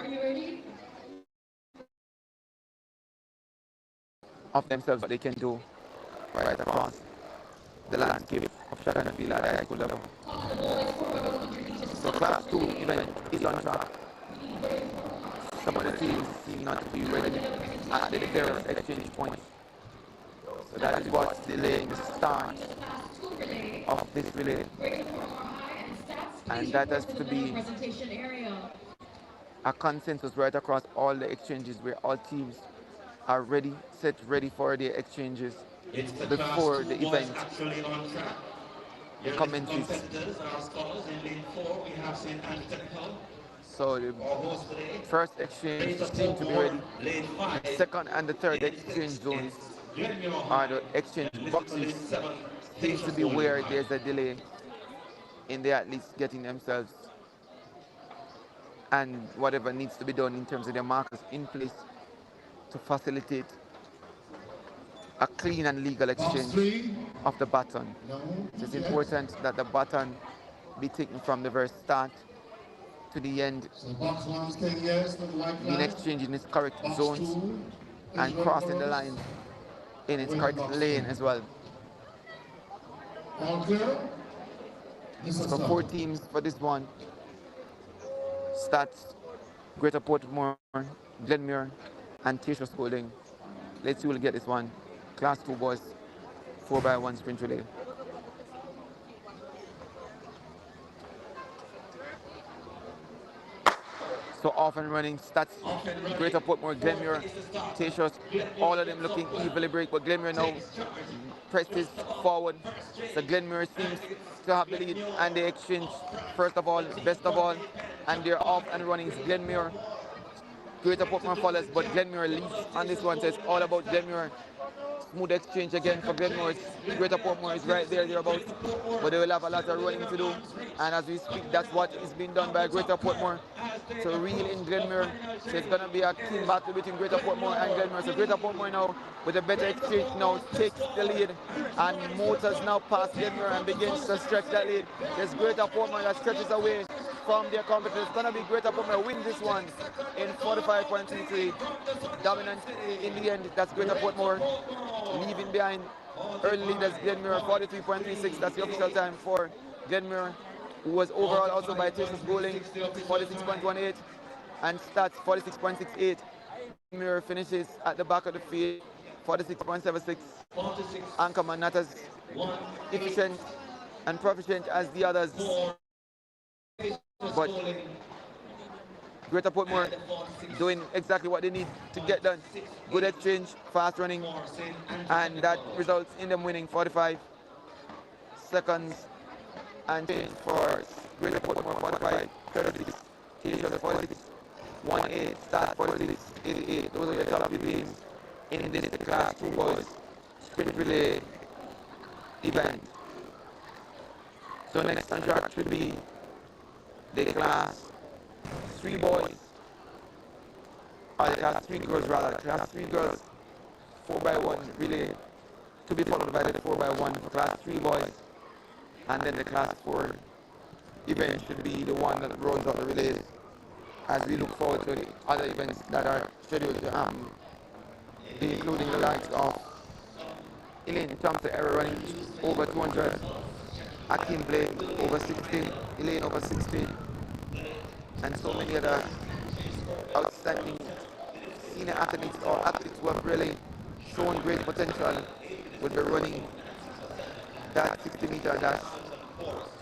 of themselves what they can do right across the landscape of track and field at a high school level. So class 2 event is on track. Some of the teams seem not to be ready at the exchange point. So that is what's delaying the start of this relay. And that has to be a consensus right across all the exchanges where all teams are ready, set ready for their exchanges before the event actually on track. Your commences. competitors are scholars in lane 4. We have St. Anne's Technical. So the first exchange seems to be ready. Second and the third exchange zones are the exchange boxes. Seems to be where there's a delay in the athletes getting themselves and whatever needs to be done in terms of their markers in place to facilitate a clean and legal exchange of the baton. So it's important that the baton be taken from the very start to the end, being exchanged in its correct zones and crossing the line in its correct lane as well. So 4 teams for this one. Stats, Greater Portmore, Glenmuir, and Teachers Holding. Let's see who will get this one. Class 2 boys, 4x1 sprint relay. So off and running, Stats, Greater Portmore, Glenmuir, Teachers, all of them looking evenly break, but Glenmuir now presses forward. So Glenmuir seems to have the lead and they exchange first of all, best of all, and they're off and running. Glenmuir, Greater Portmore follows, but Glenmuir leads on this one, so it's all about Glenmuir. Smooth exchange again for Glenmuir. Greater Portmore is right there, thereabouts, but they will have a lot of running to do. And as we speak, that's what is being done by Greater Portmore to reel in Glenmuir. So it's going to be a keen battle between Greater Portmore and Glenmuir. So Greater Portmore now, with a better exchange now, takes the lead. And Motors now pass Glenmuir and begins to stretch that lead. There's Greater Portmore that stretches away from their competitors. It's going to be Greater Portmore win this one in 45.33. Dominant in the end, that's Greater Portmore. Leaving behind early leaders Glenmuir 43.36. That's the official time for Glenmuir, who was overall also by Texas Bowling 46.18 and Stats 46.68. Glenmuir finishes at the back of the field 46.76. Anchorman not as efficient and proficient as the others, but Greater Portmore doing exactly what they need to get done. Good exchange, fast running, and that results in them winning 45 seconds and change for Greater Portmore 45, 36, T-shirt 46, 1-8, start 46, 88. Those are the top teams in this class 2 boys sprint relay event. So next on track should be the class 3 boys, or the class 3 girls rather, class 3 girls 4x1 relay, to be followed by the 4x1 for class 3 boys, and then the class 4 event should be the one that rolls out the relays as we look forward to the other events that are scheduled to happen, including the likes of Elaine Thompson Era running over 200, Akim Blake over 60, Elaine over 60, and so many other outstanding senior athletes or athletes who have really shown great potential will be running that 60-meter dash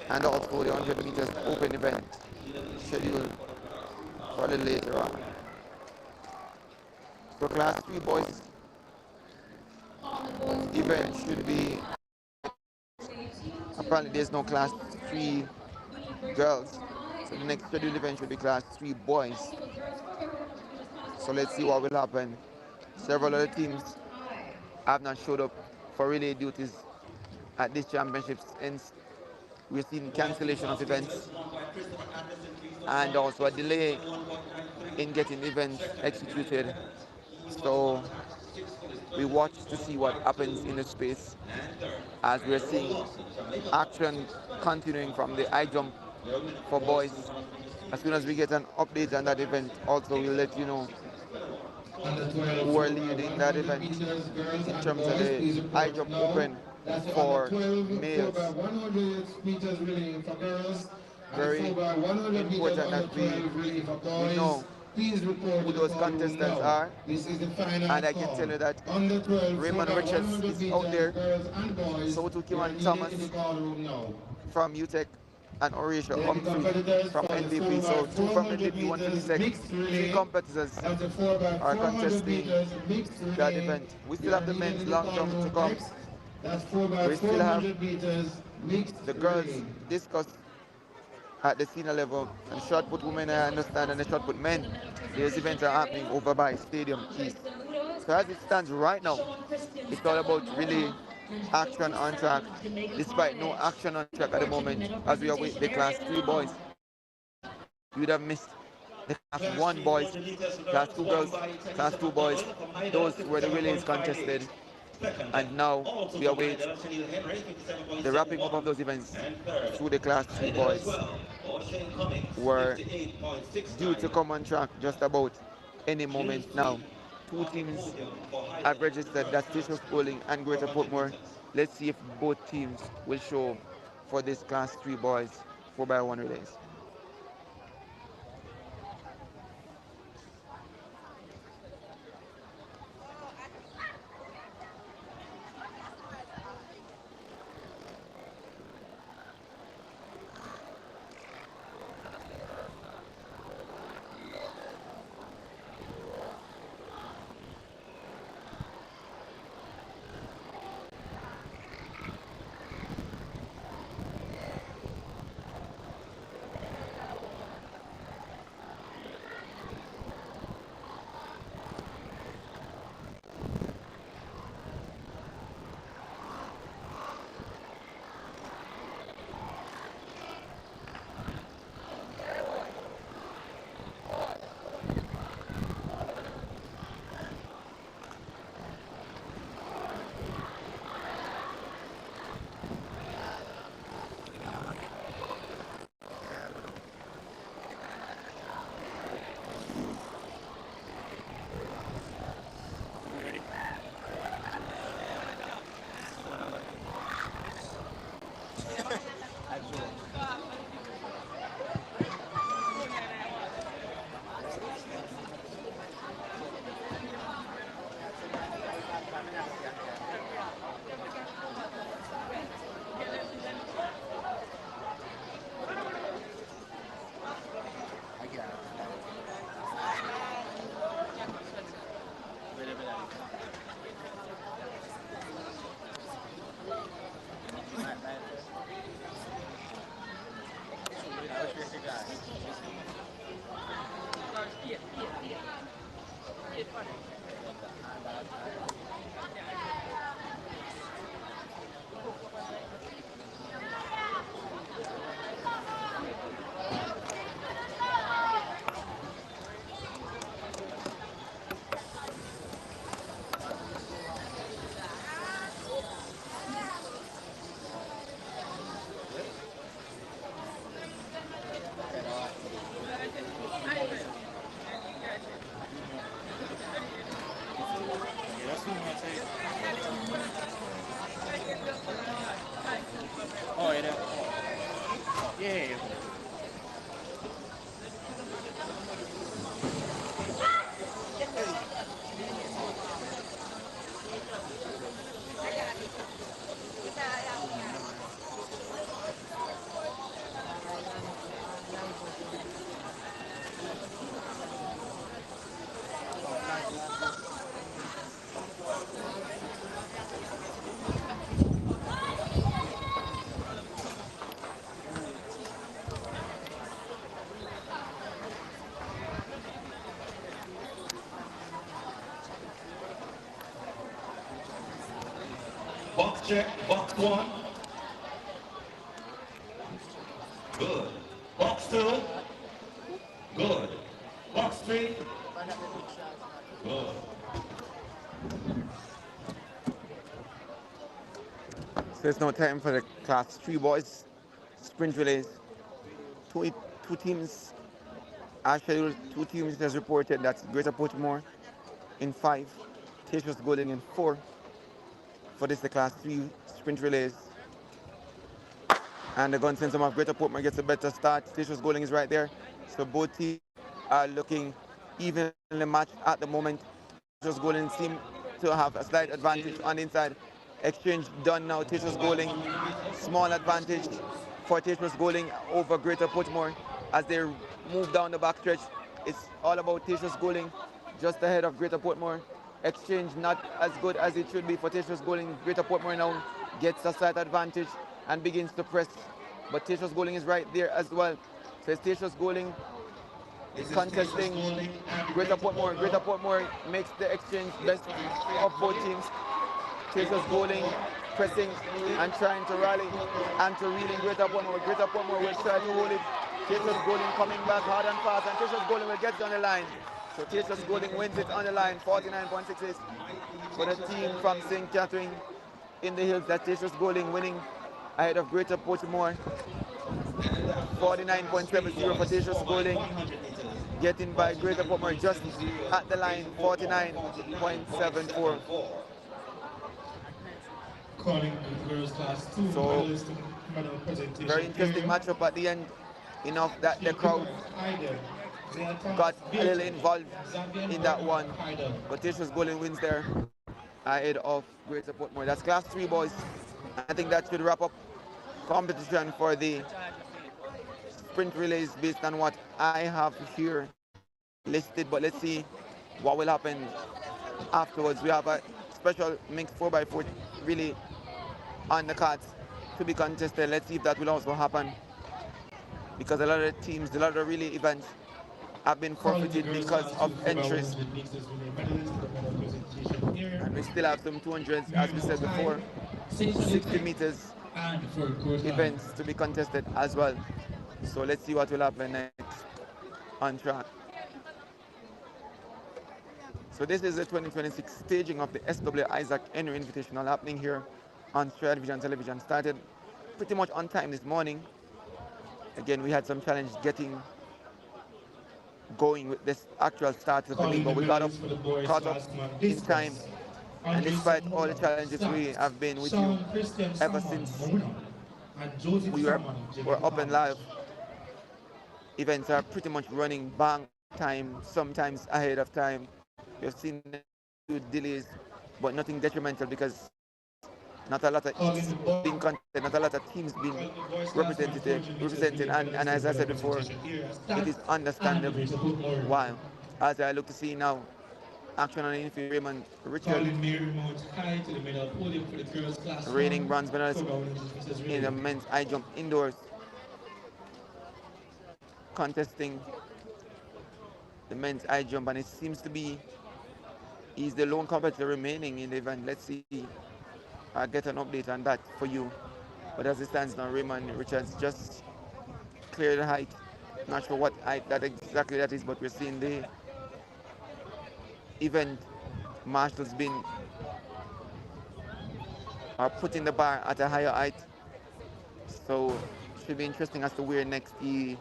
and also the 100 meters open event scheduled for a little later on. So class 3 boys event should be, apparently there's no class 3 girls, so the next scheduled event should be class 3 boys. So let's see what will happen. Several other teams have not showed up for relay duties at these championships, and we're seeing cancellation of events and also a delay in getting events executed. So we watch to see what happens in the space as we're seeing action continuing from the high jump for boys. As soon as we get an update on that event, also we'll let you know who are leading that event in terms of the high jump open for males. Very important that we know please report who to the those call room contestants now. are. This is the final And I can call. tell you that Under 12, 4 Raymond by Richards 100 is out meters, there. girls and boys, So too you are Kiman needed Thomas in the call room now. from UTEC and Horatio Then the Humphrey competitors from for the 4 NPP. by So two from 400 NPP, one from meters UTEC. mixed Three relay competitors and the 4 by are 400 contesting meters mixed that relay. event. We You still are have the needed men's in the long call jump to room come. next. That's 4 by We still have 400 meters mixed the girls relay. discuss at the senior level, and shot put women I understand, and the shot put men. These events are happening over by Stadium East. So as it stands right now, it's all about really action on track, despite no action on track at the moment, as we await the class 3 boys. You would have missed the class 1 boys, class 2 girls, class 2 boys. Those were the relays contested. And now we await the wrapping up of those events through the class 3 boys, were due to come on track just about any moment now. Two teams have registered, that's Tishos Bowling and Greater Portmore. Let's see if both teams will show for this class 3 boys 4x1 relays. Oh, yeah. Yeah. Box check, box 1. Good. Box 2. Good. Box 3. Good. So it's now time for the class 3 boys sprint relays. Two, two teams are scheduled, two teams has reported, that's Greater Portmore in 5, Tishos Golden in 4 for this the class 3 sprint relays. And the gun system of Greater Portmore gets a better start. Tishos Golden is right there. So both teams are looking evenly matched at the moment. Teachers Goaling seem to have a slight advantage on the inside. Exchange done now. Teachers Goaling, small advantage for Teachers Goaling over Greater Portmore as they move down the backstretch. It's all about Teachers Goaling just ahead of Greater Portmore. Exchange not as good as it should be for Teachers Goaling. Greater Portmore now gets a slight advantage and begins to press. But Teachers Goaling is right there as well. So it's Teachers Goaling contesting Greater Portmore. Greater Portmore makes the exchange best of both teams. Teachers Goaling pressing and trying to rally and to reel in Greater Portmore. Greater Portmore will try to hold it. Teachers Goaling coming back hard and fast, and Teachers Goaling will get on the line. So Teachers Goaling wins it on the line, 49.66 for the team from St. Catherine in the Hills. That Teachers Goaling winning ahead of Greater Portmore. 49.70 for Teachers Goaling, getting by Greater Portmore just at the line, 49.74. So, very interesting matchup at the end. Enough that the crowd got a little involved in that one. But Teachers Goaling wins there ahead of Greater Portmore. That's Class 3, boys. I think that should wrap up competition for the sprint relays based on what I have here listed. But let's see what will happen afterwards. We have a special mixed 4x4 relay on the cards to be contested. Let's see if that will also happen, because a lot of the teams, a lot of the relay events have been forfeited because of entries. And we still have some 200s, as we said before, 60 meters events to be contested as well. So let's see what will happen next on track. So this is the 2026 staging of the SW Isaac Henry Invitational happening here on Stride Vision Television. Started pretty much on time this morning. Again, we had some challenge getting going with this actual start of the league, but we got up, caught up in time. And despite all the challenges, we have been with you ever since we were up and live. Events are pretty much running bang time, sometimes ahead of time. We've seen delays, but nothing detrimental, because not a lot of being contested, not a lot of teams being represented, and as I said before, it is understandable why. As I look to see now, action on the infield, Raymond Richard, reigning bronze medalist in the men's high jump indoors, contesting the men's high jump, and it seems to be he's the lone competitor remaining in the event. Let's see. I'll get an update on that for you. But as it stands now, Raymond Richards just cleared the height. Not sure what height that exactly that is, but we're seeing the event marshals are putting the bar at a higher height. So it should be interesting as to where next he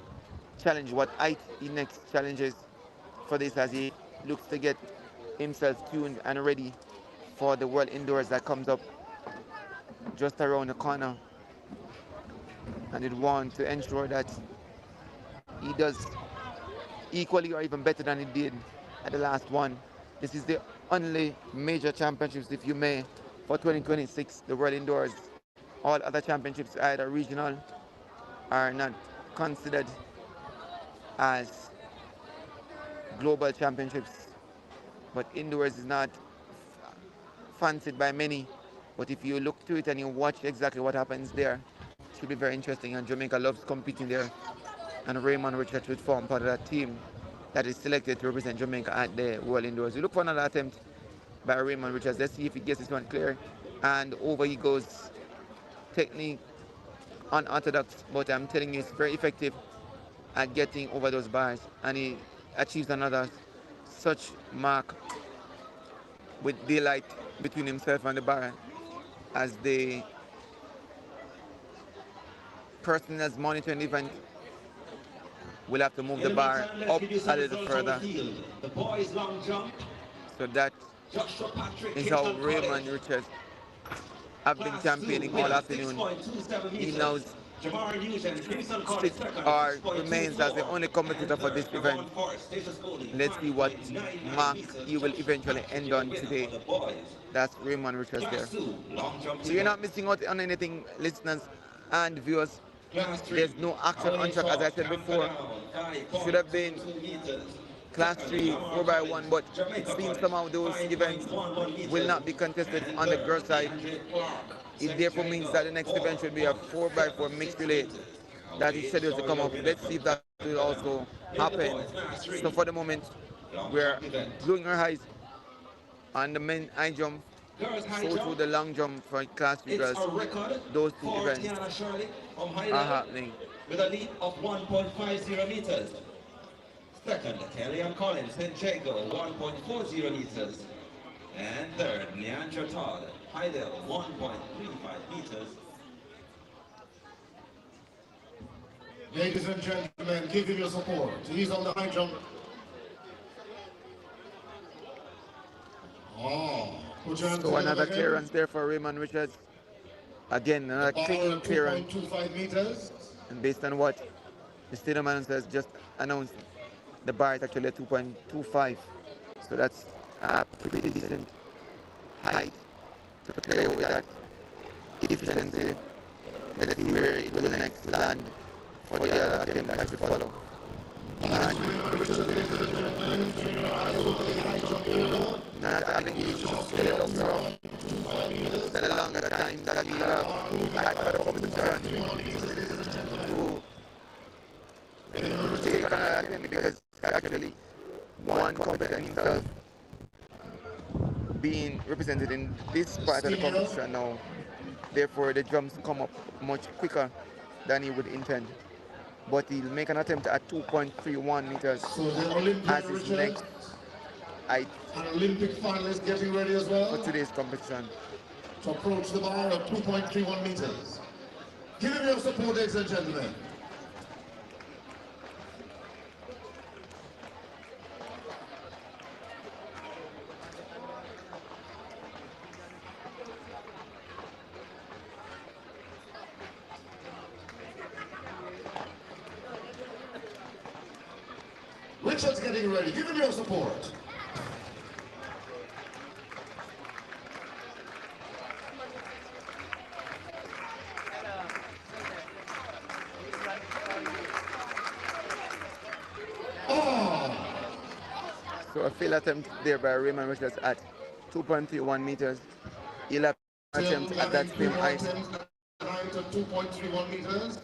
challenge, what height he next challenges for this, as he looks to get himself tuned and ready for the World Indoors that comes up just around the corner, and it want to ensure that he does equally or even better than he did at the last one. This is the only major championships, if you may, for 2026, the World Indoors. All other championships, either regional, are not considered as global championships, but indoors is not fancied by many. But if you look to it and you watch exactly what happens there, it should be very interesting. And Jamaica loves competing there. And Raymond Richards would form part of that team that is selected to represent Jamaica at the World Indoors. We look for another attempt by Raymond Richards. Let's see if he gets this one clear. And over he goes. Technique unorthodox, but I'm telling you, it's very effective at getting over those bars. And he achieves another such mark with daylight between himself and the bar, as the person that's monitoring the event will have to move the bar up a little further. The boys long jump. So that is how Raymond Richards have been campaigning all afternoon. He knows Jamar Nugent, Kingston College sits second, or remains as the 6.24. only And competitor for this third, event. Ravon Forest, Status Golding, Let's see what 5.99 mark meters. he will Just eventually captured end the on winner today. for the boys. That's Raymond Richards there. Class 2, long jump So you're event. not missing out on anything, listeners and viewers. Class 3, There's no action on Howling track, as I Short, said Camper before. Down, Should have been 5.22 meters. Class Second, 3, Lamar 4x1, College, but it Jamaica seems College, somehow those events 5.11 meters. will not be contested And on the third, girls' side. DeAndre Clark, It St. therefore means that the Jacob, next event should be a 4x4 mixed 4.76 relay meters. that is scheduled to come up. Let's see if that will also happen. So for the moment, we're gluing our eyes on the men high jump, so to the long jump for Class 3 It's girls. a record Those two for events Tiana Shirley from high are level happening. with a lead of 1.50 meters. Second, Kellyanne Collins, St. Jago, 1.40 meters. And third, Leandra Todd, Heidel, 1.35 meters. Ladies and gentlemen, give him your support. He's on the high jump. Oh, put your hands So together another again. clearance there for Raymond Richards. Again, another clean clearance. 2.25 meters. And based on what the stadium announcers just announced, the bar is actually 2.25. So that's a pretty decent height to clear with that efficiency. Let's see where it will next land for the other attempt that should follow. Not having issues still up from the longer time that we have had for the competition to take another attempt, because actually one competitor himself being represented in this part of the competition now. Therefore, the jumps come up much quicker than he would intend. But he'll make an attempt at 2.31 meters So the Olympian as his next height an Olympic finalist getting ready as well for today's competition. to approach the bar of 2.31 meters. Give him your support, ladies and gentlemen. Richard's getting ready. Give him your support. So a failed attempt there by Raymond Richards at 2.31 meters. He'll have an attempt at that same height. Height of 2.31 meters.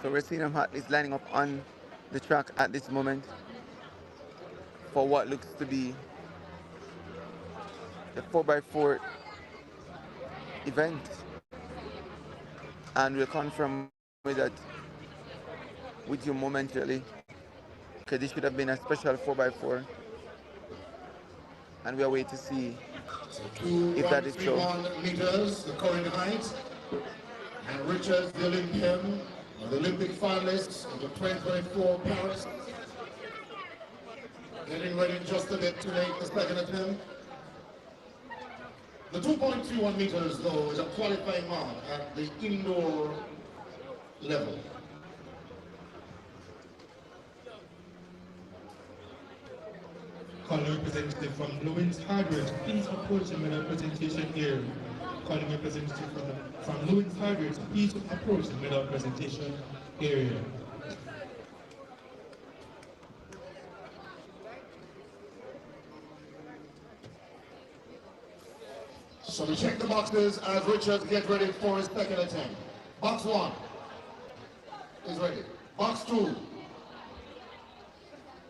So we're seeing him is lining up on the track at this moment for what looks to be the 4x4 event. And we'll confirm with that with you momentarily, because this should have been a special 4x4. And we are waiting to see if that is so. 2.31 meters, the current height. And Richards, the Olympian, the Olympic finalist of the 2024 Paris. Getting ready in just a bit to make the second attempt. The 2.31 meters, though, is a qualifying mark at the indoor level. Calling representative from Lewins Hardware, please approach the medal presentation area. Calling representative from Lewins Hardware, please approach the medal presentation area. So we check the boxes as Richards gets ready for his second attempt. Box 1 is ready. Box 2,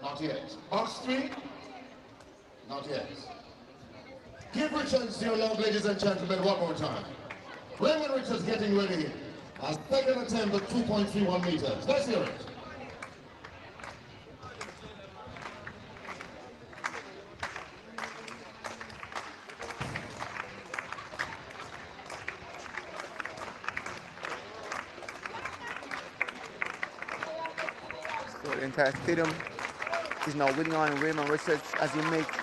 not yet. Box 3, not yet. Give Richards your love, ladies and gentlemen, one more time. Raymond Richards getting ready. A second attempt at 2.31 meters. Let's hear it. So the entire stadium is now waiting on Raymond Richards as he makes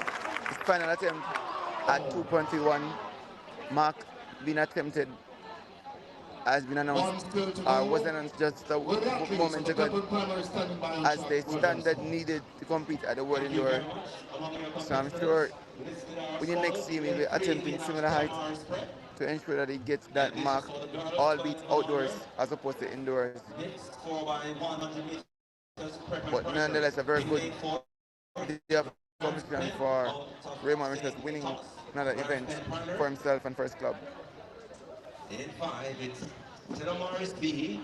his final attempt at 2.31 mark being attempted has been announced, was announced just a moment ago as the standard needed to compete at the World Indoor. So I'm sure when you next see him, he'll be attempting similar height to ensure that he gets that mark, albeit outdoors as opposed to indoors. But nonetheless, a very good day of competition for Raymond Richards, winning another event for himself and for his club. In 5, it's Morris B.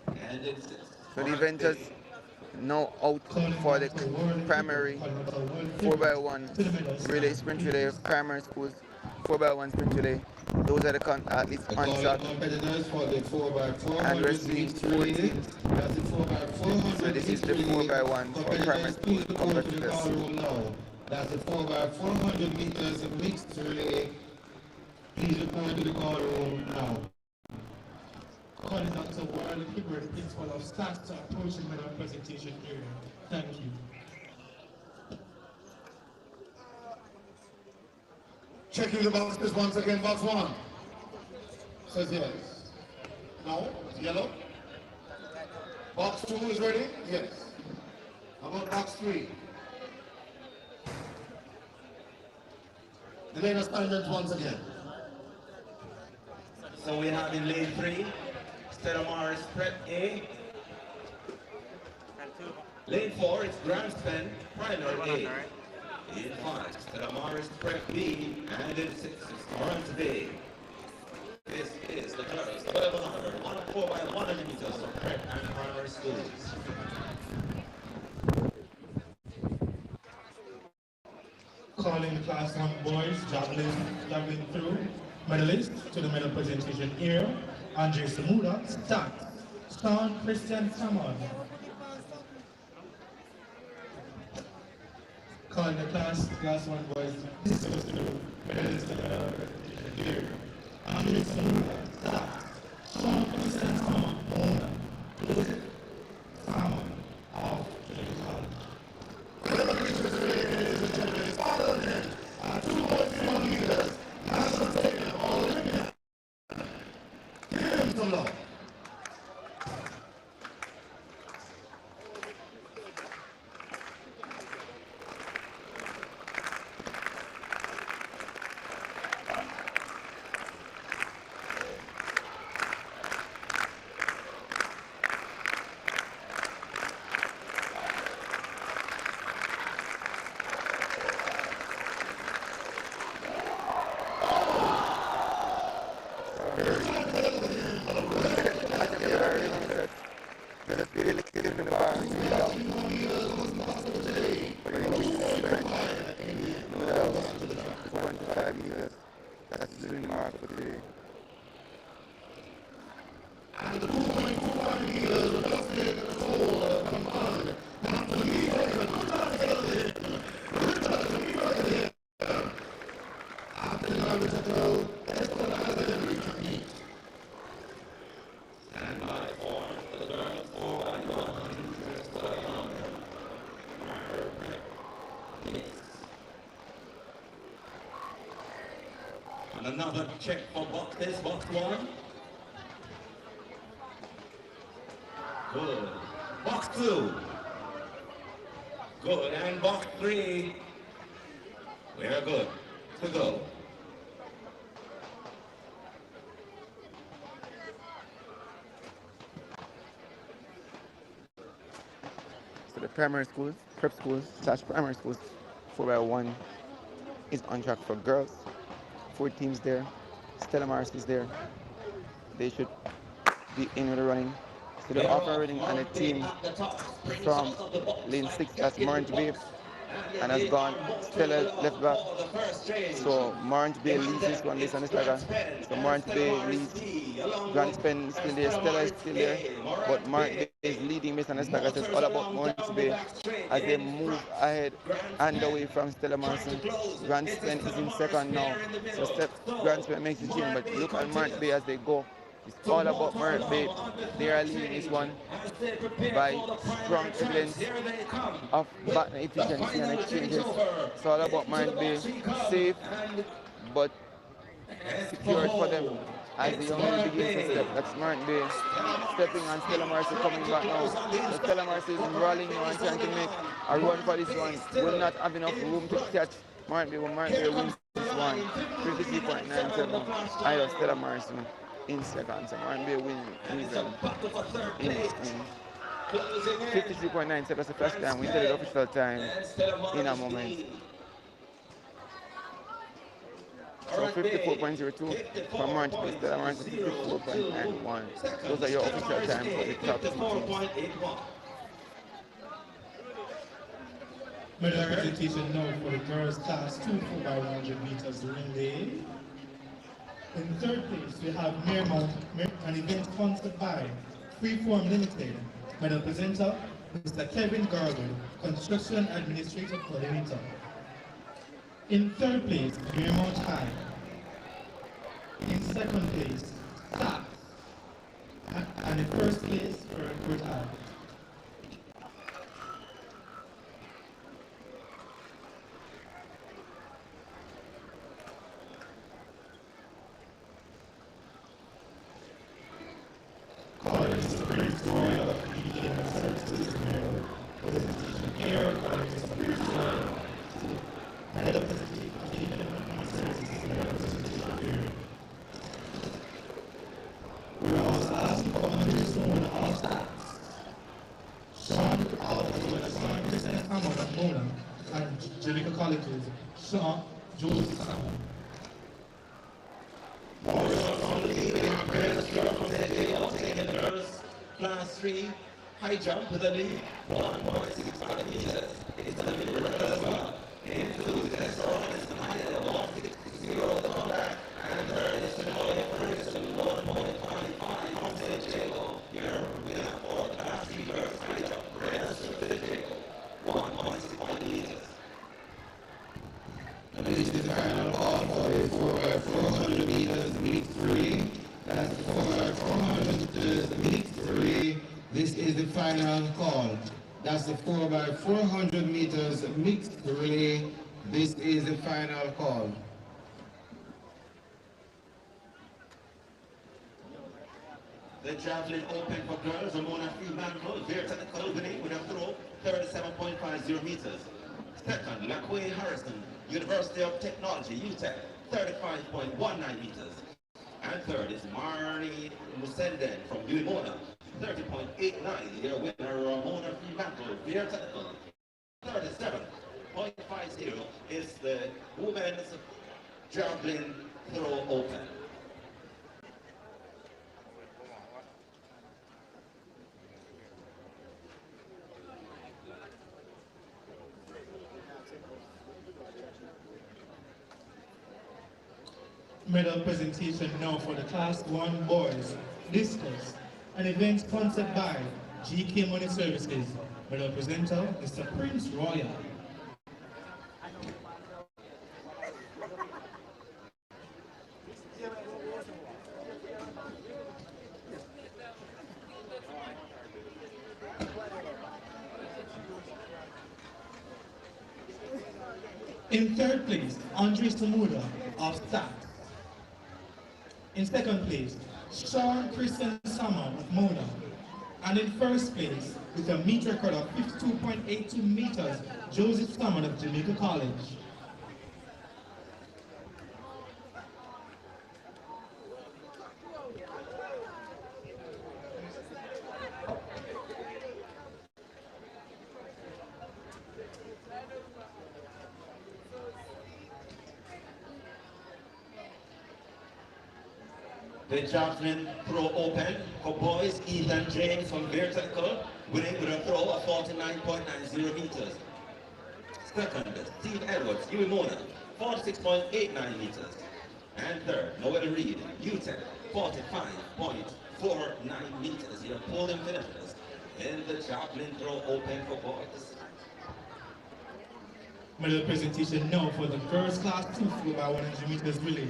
And it's so the event is now out for the primary 4x1 relay, sprint relay, primary schools, 4x1 sprint relay. Those are the at least on track. And we're seeing 4 teams. So this is the 4x1 for primary school competitors. That's the 4x400 meters mixed relay. Please report to the call room now. Calling Dr. Warren Hibber, the principal of staff, to approach the medal presentation area. Thank you. Checking the boxes once again, box 1. Says yes. No? Yellow? Box 2 is ready? Yes. How about box 3? The lane assignment once again. So we have in lane 3, Stella Morris Prep A. Lane 4 is Grandstand Primary A. In 5, Stella Morris Prep B. And in 6 is Orange B. This is the girls' 1200, 4x100 meters for prep and primary schools. Calling the class 1 boys, javelin through, medalists to the medal presentation area. Andre Samuda, start. Sean Christian Samon. Calling the class 1 boys, discuss to the medalists to the medal presentation area. Andre Samuda, start. Sean Christian Samon, owner. Joseph Samon, off to the college. Another check for box 1. Good. Box 2. Good. And box 3. We are good to go. So the primary schools, prep schools / primary schools, 4x1 is on track for girls. 4 teams there. Stella Morris is there. They should be in with the running. So they're operating on a team from lane 6, that's Morant Bay, and has gone Stella left back. So Morant Bay leads this one based on this stagger. So Morant Bay leads. Grand Spen is still there, Stella is still there, but Morant Bay is leading based on the stagger. So it's all about Morant Bay as they move ahead and away from Stella Morrison. Grand Spen is in second now. So Grand Spen makes the change, but look at Morant Bay as they go It's all about Mark Bay. They are leading this one by strong evidence of partner efficiency and exchanges. It's all about Mark Bay. Safe, but secured for them as the young lady begins to step. That's Mark Bay stepping and Stella Marcy coming back now. So Stella Marcy is rolling now and trying to make a run for this one. Will not have enough room to catch Mark Bay, but Mark Bay wins this one. 53.97. I love Stella Marcy in second. So Mark Bay wins them in 53.97. That's the first time. We tell the official time in a moment. So 54.02 from March, Stella Marcy 54.91. Those are your official times for the top two teams. Medal presentation now for the girls class 2 4x100 meters relay. In third place, we have Miramount, an event sponsored by Freeform Limited. Medal presenter, Mr. Kevin Garwood, Construction Administrative Coordinator. In third place, Miramount High. In second place, SAP. And in first place, Redwood High. Class 3 high jump with a lead 1.65 meters. It's a little as well. Into the soreness and higher 1.60 on that. And third is the Noya for 1.55 on St. Jago. Your winner for class 3 girls high jump race to the Jago 1.65 meters. And this is the final call for the 4x400 meters meet 3. That's the 4x400 meters meet 3. This is the final call. That's the 4x400 meters mixed relay. This is the final call. The javelin open for girls. Ramona Freemantle, very technical winning with a throw 37.50 meters. Second, LaQuay Harrison, University of Technology, UTEC, 35.19 meters. And third is Marnie Musenden from Ulimona, 30.89. Your winner, Ramona Freemantle, very technical. 37.50 is the women's javelin throw open. Medal presentation now for the Class 1 boys discus, an event sponsored by GK Money Services. Medal presenter, Mr. Prince Royal. In third place, Andre Samuda of Stack. In second place, Sean Christian Summer of Mona. And in first place, with a meet record of 52.82 meters, Joseph Summer of Jamaica College. The javelin throw open for boys, Ethan James from Vertical, winning with a throw of 49.90 meters. Second, Steve Edwards, Ulimona, 46.89 meters. And third, Noel Reed, UTEC, 45.49 meters. Your podium finishers in the javelin throw open for boys. Medal presentation now for the girls class 2 4x100 meters relay.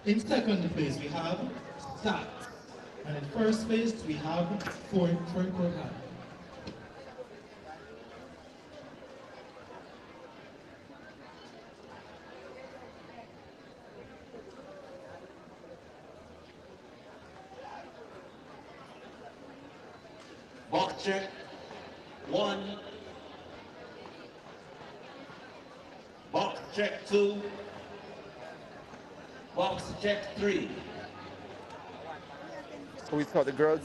In second place, we have Start. And in first place, we have Fort Courtland. Box check 1. Box check 2. Box check 3. So we saw the girls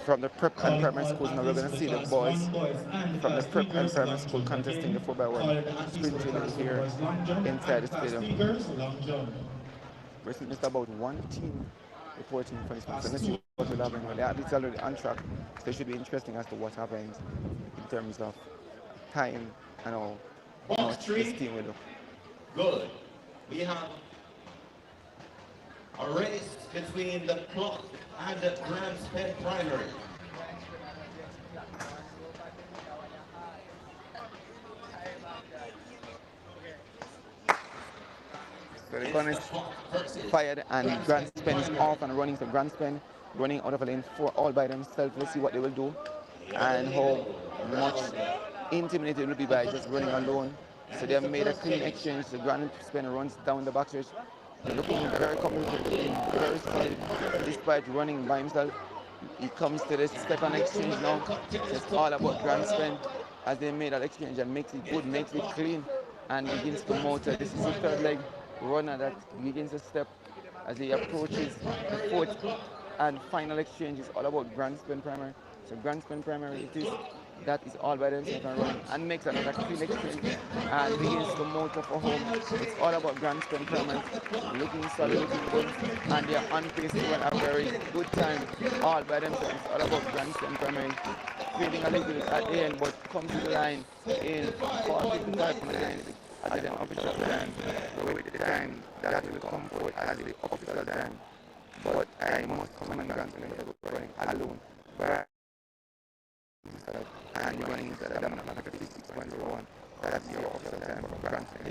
from the prep and primary schools. Now we're going to see the boys from the prep and primary school contesting the 4x1 sprint relay here inside the stadium. We're seeing just about one team reporting for this one. So let's see what will happen. The athletes are already on track, so it should be interesting as to what happens in terms of time and how much this team will do. Good. We have a race between the clock and the Grand Spend primary. So the gun is fired and Grand Spend is off and running. So Grand Spend running out of a lane 4 all by themselves. Let's see what they will do and how much intimidated it will be by just running alone. So they have made a clean exchange. The Grand Spend runs down the backstretch. Looking very comfortable, very solid, despite running by himself. He comes to this second exchange now. It's all about Grand Spend as they made that exchange and makes it good, makes it clean, and begins to motor. This is the third leg runner that begins to step as he approaches the fourth and final exchange. Is all about Grand Spend primary. So Grand Spend primary it is. That is all by themselves and running and makes another clean exchange and begins to motor for home. It's all about Grand Spend primary. Looking solid, looking good, and they are on pace to run a very good time all by themselves. It's all about Grand Spend primary. Feeling a little bit at the end, but comes to the line in 4:55 minutes at the official time. With the time that will come forward as the official time. But I must come and Grand Spend running alone. And you're running into the number 56.01. That's your official time for Grand Spend.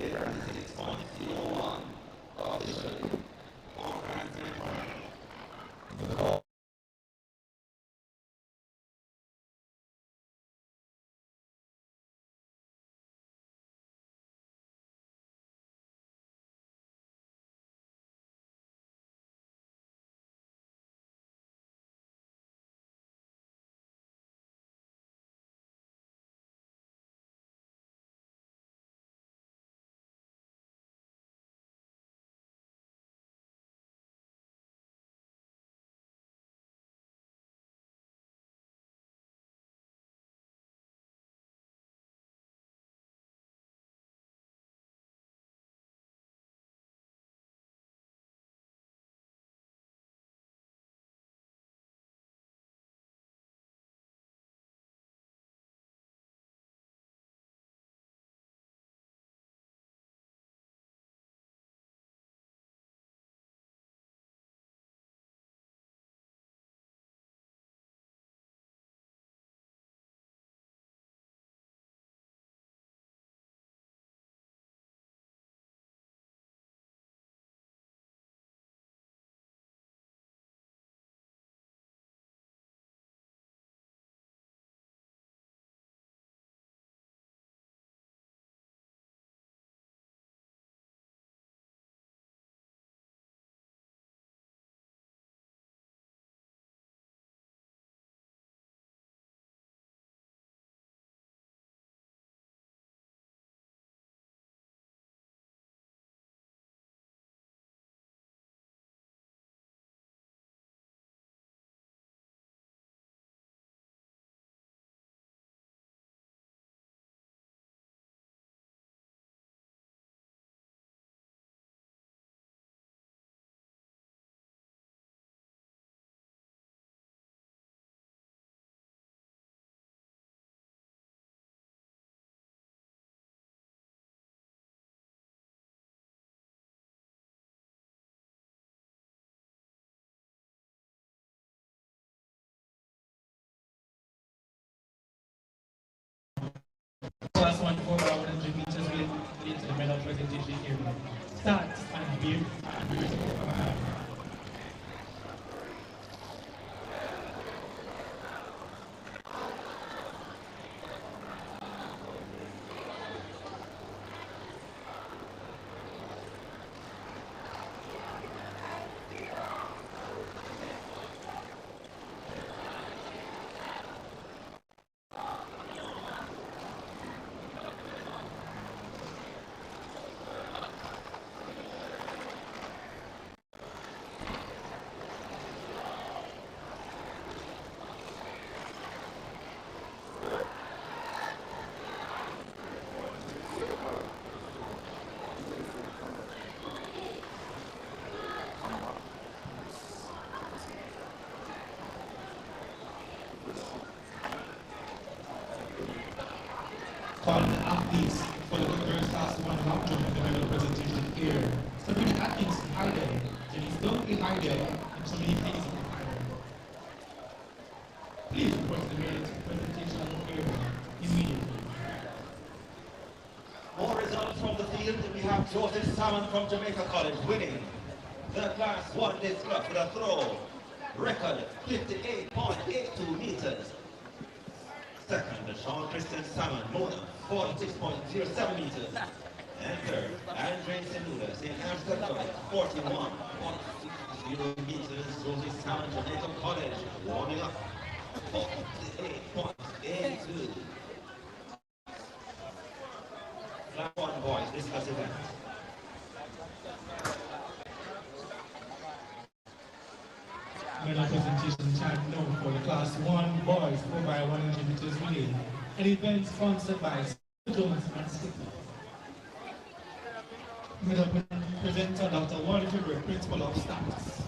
Class 1 4x100 meters related to the medal presentation here. Start and be. here. Sabrina Atkinson, Heidel. Denise Dunkley, Heidel. And Shamini Casey, Heidel. Please report to the mayor's presentation of the area immediately. More results from the field. We have Joseph Salmon from Jamaica College winning the Class 1 discus with a throw. Record 58.82 meters. Second, Sean Christian Salmon, Mona, 46.07 meters. And third, Andre Senuda, St. Amsterdam, 41.60 meters. Joseph Salmon, Jamaica College, warming up. 48.82. Class 1 boys, discuss event. Medal presentation time known for the Class 1 boys 4x100 meters relay. An event sponsored by Jones and Stickler. Medal presenter Dr. Wally February, Principal of Status.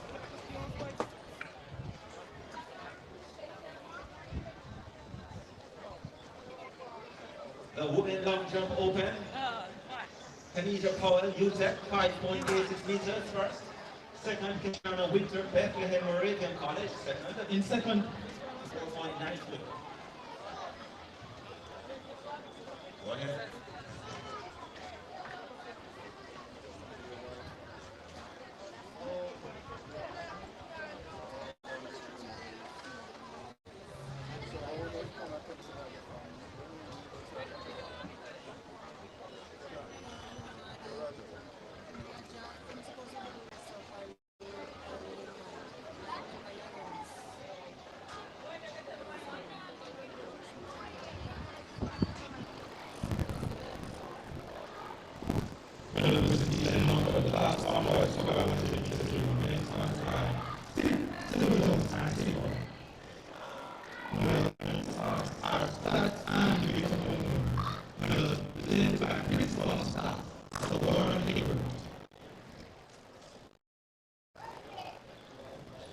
The women long jump open. Kanisha Powell, UTEP, 5.86 meters first. Second, Kishana Winter, Bethlehem Moravian College, second. In second, 4.92. Go ahead.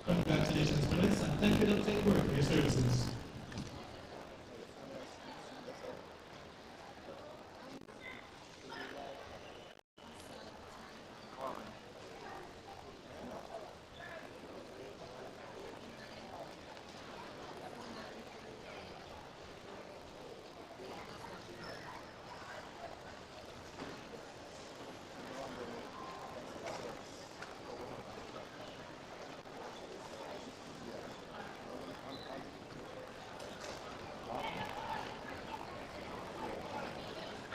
Congratulations, Prince, and thank you, Dr. Edward, for your services.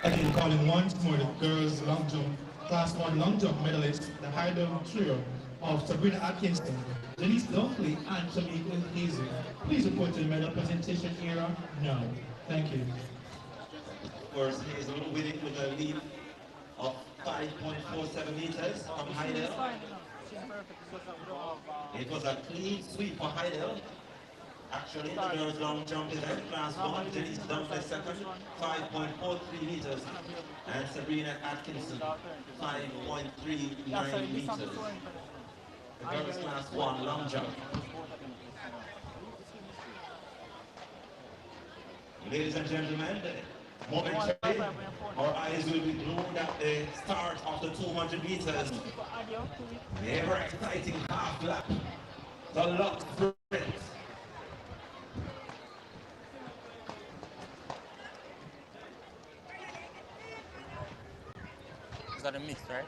Again, calling once more the girls long jump, Class 1 long jump medalists, the high-jump trio of Sabrina Atkinson, Denise Dunkley, and Shamika Hazel. Please report to the medal presentation era now. Thank you. Of course, Hazel winning with a lead of 5.47 meters from Heidel. It was a clean sweep for Heidel. Actually, the girls long jump event, Class 1, Denise Dunkley second, 5.43 meters, and Sabrina Atkinson, 5.39 meters. The girls Class 1 long jump. Ladies and gentlemen, momentarily, our eyes will be glued at the start of the 200 meters. The ever exciting half lap, the lock sprint. Is that a mix, right?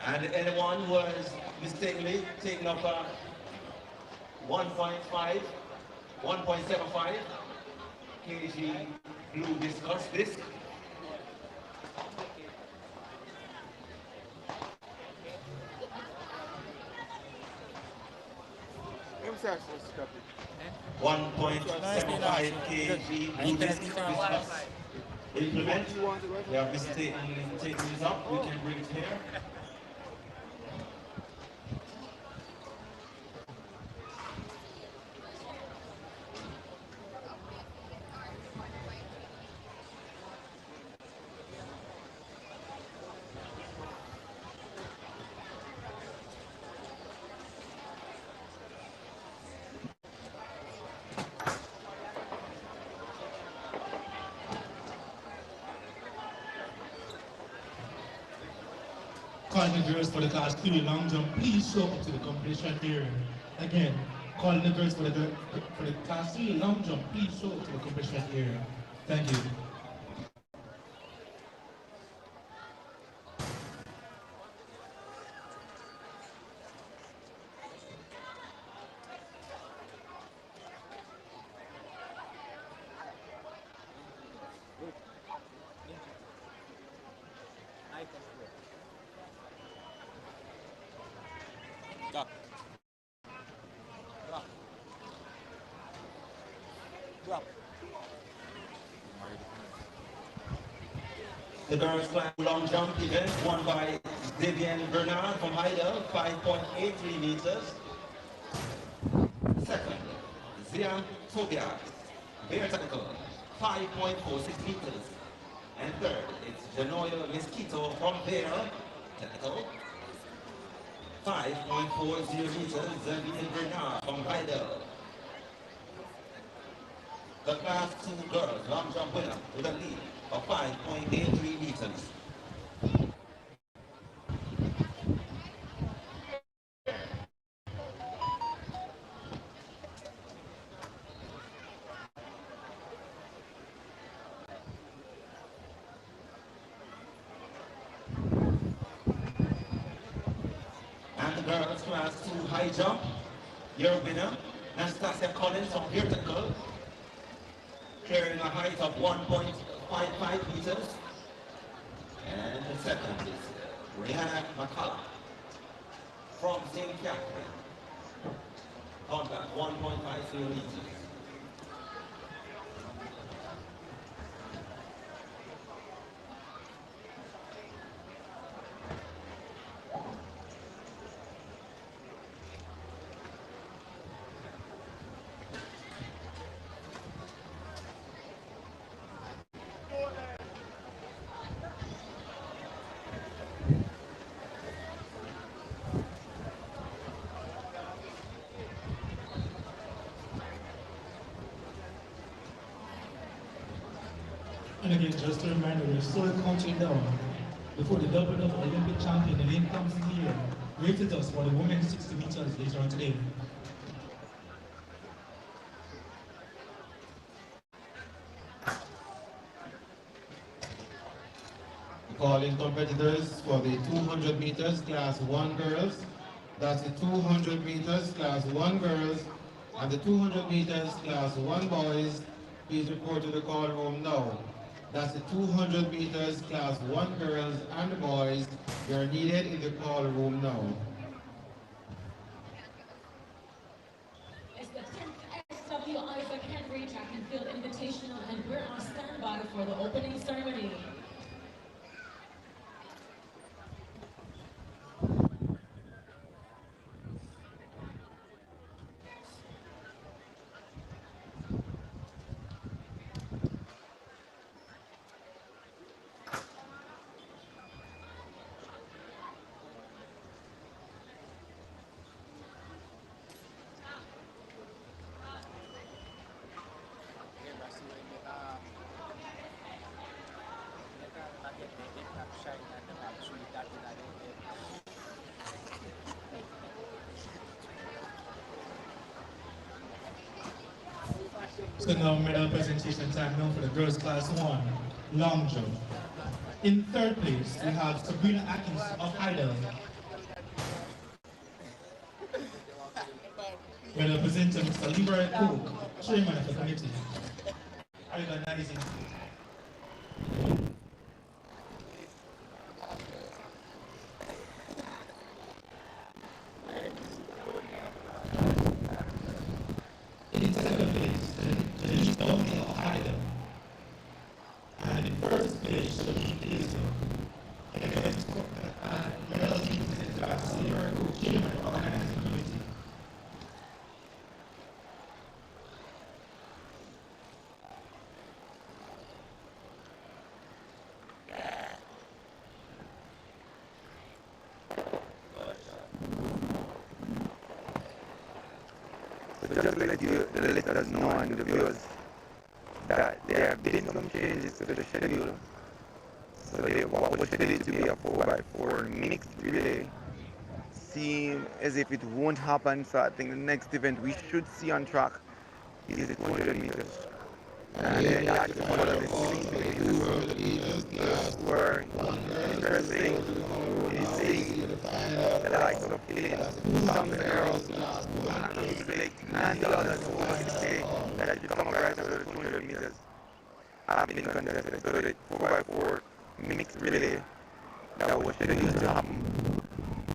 And anyone who has mistakenly taken up a 1.5, 1.75 kg blue discus disc, Nice 1.75 kg blue discus implement. We have mistakenly taken this up. We can bring it here. calling the girls for the class 3 long jump, please show up to the competition area. Again, calling the girls for the class 3 long jump, please show up to the competition area. Thank you. The girls' class long jump event won by Vivian Bernard from Heidel, 5.83 meters. Second, Zian Tobias, vertical, 5.46 meters. And third, it's Janoya Mosquito from Vera, technical, 5.40 meters. Vivian Bernard from Heidel. The class 2 girls long jump winner with a lead of 5.83 meters. And the girls class 2 high jump, your winner, Nastasia Collins from vertical, clearing a height of 1.55 meters. And the second is Rihanna McCullough from St. Catherine, contact 1.50 meters. And again, just a reminder, we're still counting down before the double of Olympic champion, the name comes in here, rated us for the women's 60 meters later on today. Calling competitors for the 200 meters class 1 girls. That's the 200 meters class 1 girls and the 200 meters class 1 boys. Please report to the call room now. That's the 200 meters class 1 girls and boys. You're needed in the call room now. It's the 10th SW Isaac Henry Track and Field Invitational, and we're on standby for the opening ceremony. So now medal presentation time now for the girls class 1, long jump. In third place, we have Sabrina Atkins of Heidel. Medal presenter Mr. Leroy Cook, chairman of the committee. Organizing. In second place, Denise Downey of Heidel. And in first place, Shabin Diesel. And medal presenting class Leroy Cook, chairman of the organizing committee. So just to let us know and the viewers that there have been some changes to the schedule. So what was scheduled to be a 4x4 mixed relay seem as if it won't happen. So I think the next event we should see on track is the 200 meters. And I just follow this were interesting. You see the likes of something else and the others that should come across over the 200 meters. I've been contested. So the 4x4 mixed relay that was scheduled to happen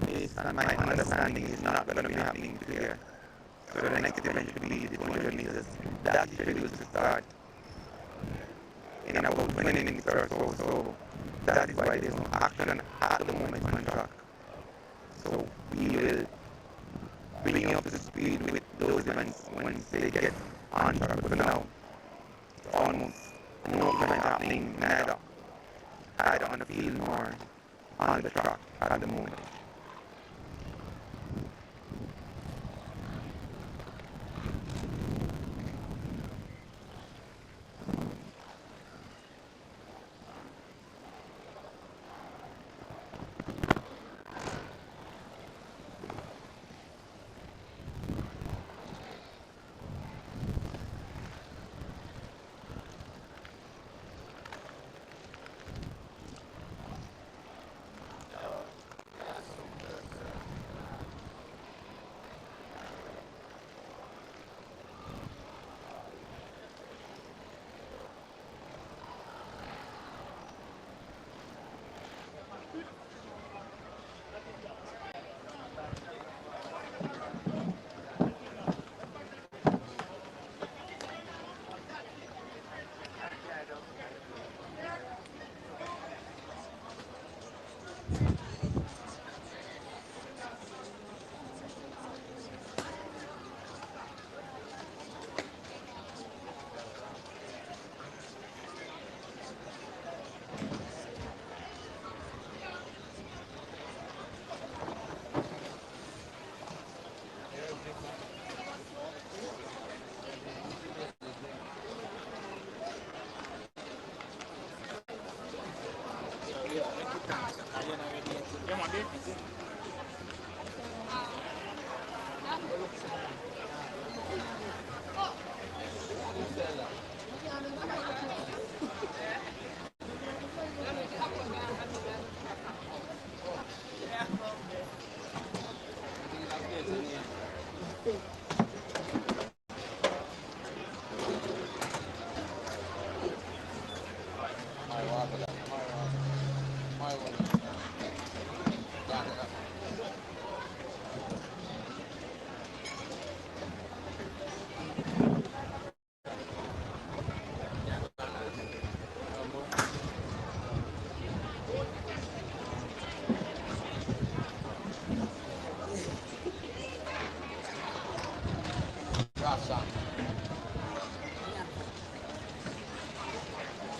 is, my understanding, is not going to be happening today. So the next event should be the 200 meters. That's scheduled to start in about 20 minutes or so. So that is why there's no action at the moment on track. So we will bring you up to speed with those events once they get on track. But for now, almost no event happening, neither on the field nor on the track at the moment.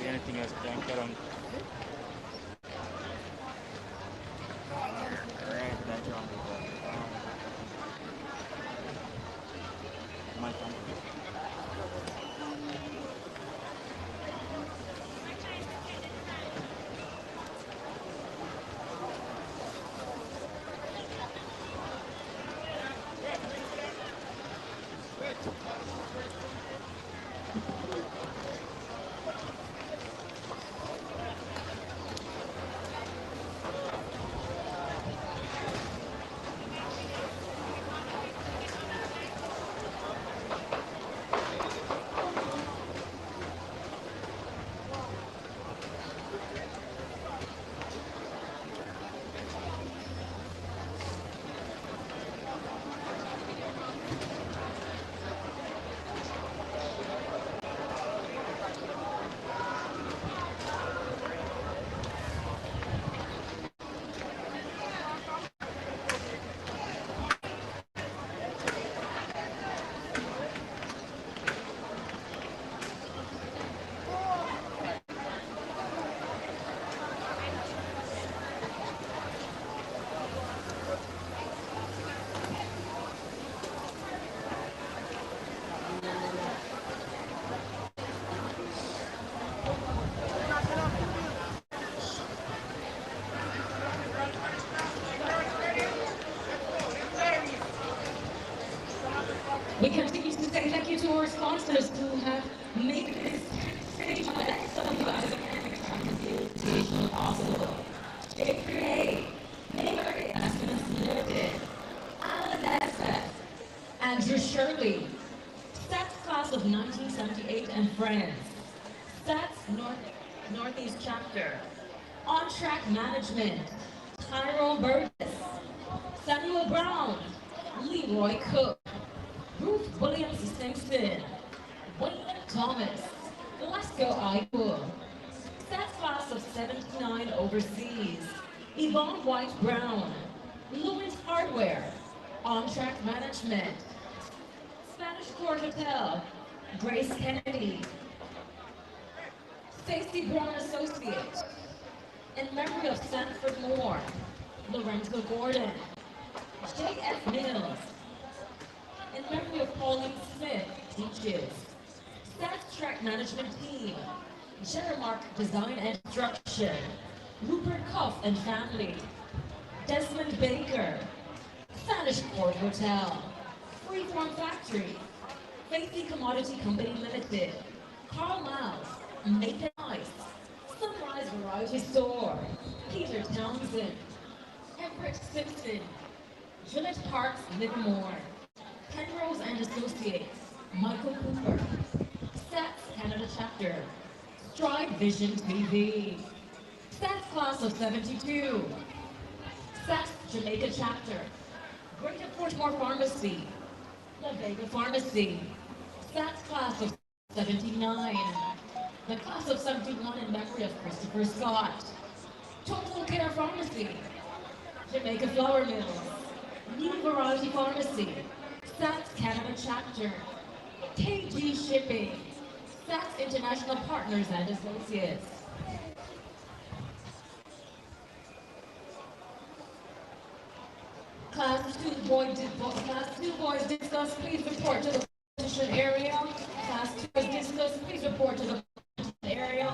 Anything else, John? Get on. Alright, that's wrong with that. My turn. sponsors who have made this stage that some of you guys are possible. JPA, Mary Essence Limited, Alan Essex, Andrew Shirley, Stats Class of 1978 and Friends, Stats Northeast Chapter, On Track Management, Tyrone Burgess, Samuel Brown, Leroy Cook, Ruth Williams Simpson, William Thomas, Glasgow Iowa, Stats Class of 79 Overseas, Yvonne White Brown, Lewis Hardware, On Track Management, Spanish Court Hotel, Grace Kennedy, Stacey Brown Associates, in memory of Sanford Moore, Lorenzo Gordon, J.F. Mills, in memory of Pauline Smith, teaches, Stats Track Management Team, Jeremark Design and Instruction, Rupert Cuff and Family, Desmond Baker, Spanish Court Hotel, Freeform Factory, Faithy Commodity Company Limited, Carl Miles, Nathan Ice, Sunrise Variety Store, Peter Townsend, Everett Simpson, Gillette Parks Livermore, Penrose and Associates, Michael Cooper, Stats Canada Chapter, Stride Vision TV, Stats Class of 72, Stats Jamaica Chapter, Greater Portmore Pharmacy, La Vega Pharmacy, Stats Class of 79, the Class of 71 in memory of Christopher Scott, Total Care Pharmacy, Jamaica Flour Mills, New Variety Pharmacy, Stats Canada Chapter, KG Shipping, Stats International Partners and Associates. Class 2 boys discuss, please report to the competition area. Class 2 boys discuss, please report to the competition area.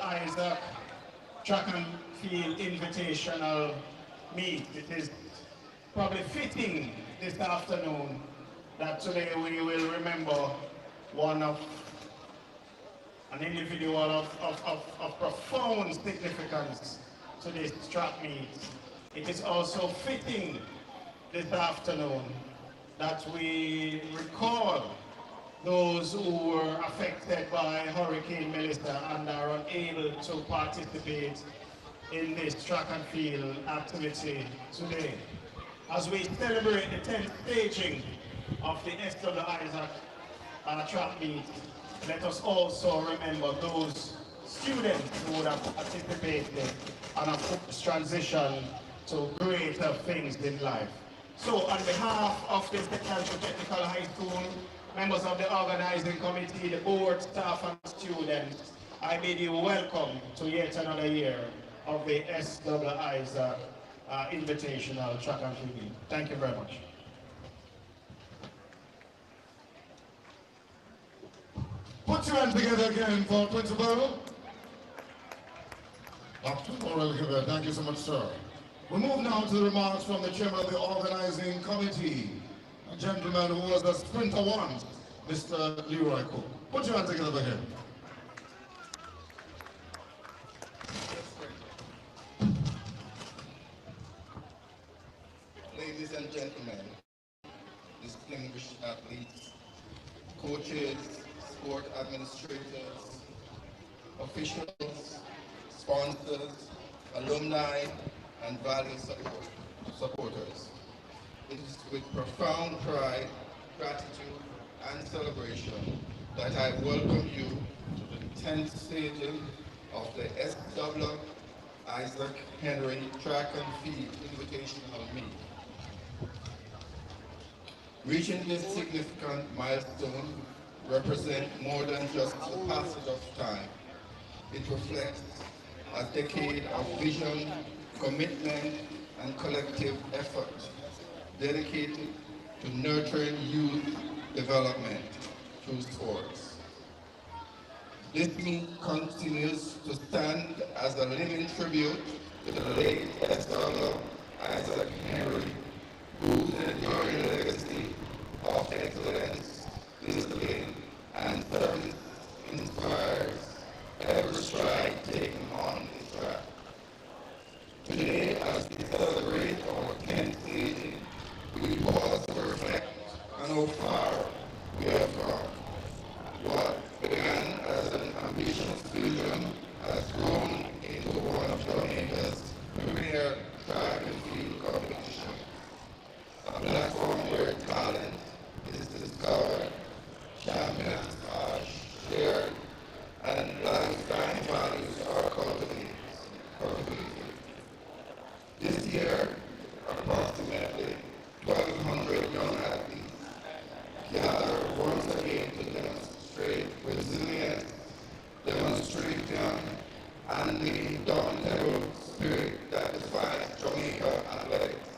Isaac Track and Field Invitational meet. It is probably fitting this afternoon that today we will remember an individual of profound significance to this track meet. It is also fitting this afternoon that we recall those who were affected by Hurricane Melissa and are unable to participate in this track and field activity today. As we celebrate the 10th staging of the S.W. Isaac track meet, let us also remember those students who would have participated and of course transition to greater things in life. So on behalf of the Central Technical High School, members of the organizing committee, the board, staff and students, I bid you welcome to yet another year of the S.W. Isaac Invitational Track and Field. Thank you very much. Put your hands together again for Principal. Thank you so much, sir. We move now to the remarks from the chairman of the organizing committee, a gentleman who was a sprinter once, Mr. Leroy Cook. Put your hands together for him. Ladies and gentlemen, distinguished athletes, coaches, sport administrators, officials, sponsors, alumni, and valued supporters. It is with profound pride, gratitude, and celebration that I welcome you to the 10th staging of the S.W. Isaac Henry Track and Field Invitational Meet. Reaching this significant milestone represents more than just the passage of time. It reflects a decade of vision, commitment, and collective effort dedicated to nurturing youth development through sports. This meet continues to stand as a living tribute to the late S.W. Isaac Henry, whose enduring legacy of excellence, discipline, and service inspires every stride taken on the track. Today, as we celebrate our 10th season, we pause to reflect on how far we have come. What began as an ambitious vision has grown into one of Jamaica's premier track and field competition. A platform where talent is discovered, champions are shared, and lifetime values are cultivated. This year, approximately 1,200 young athletes gather once again to demonstrate resilience, demonstrating and the indomitable spirit that defines Jamaica athletics.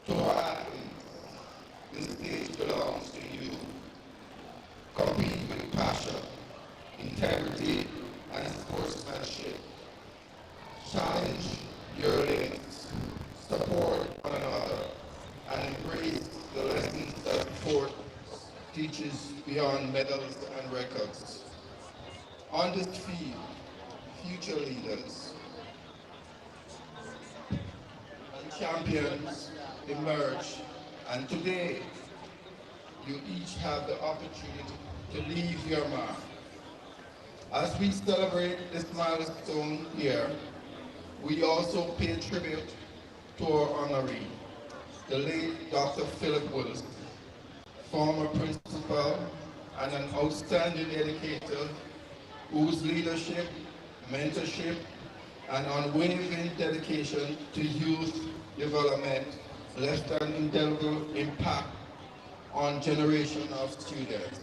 To our athletes, this stage belongs to you. Compete with passion, integrity, and sportsmanship. Challenge your limits, support one another, and embrace the lessons that sport teaches beyond medals and records. On this field, future leaders and champions emerge, and today you each have the opportunity to leave your mark. As we celebrate this milestone here, we also pay tribute to our honoree, the late Dr. Philip Wilson, former principal and an outstanding educator whose leadership, mentorship, and unwavering dedication to youth development left an indelible impact on generation of students.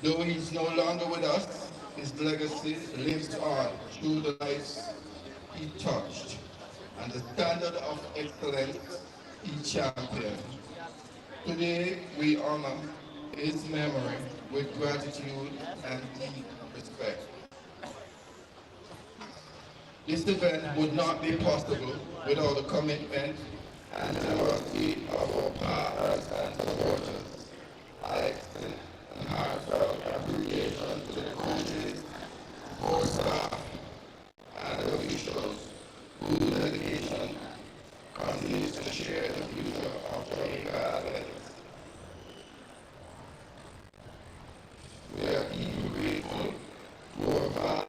Though he is no longer with us, his legacy lives on through the lives he touched and the standard of excellence he championed. Today, we honor his memory with gratitude and deep respect. This event would not be possible without the commitment and generosity of our partners and supporters. I extend a heartfelt appreciation to the coaches, our staff, and officials whose dedication continues to share the future of Jamaica athletics. We are deeply grateful to our partners.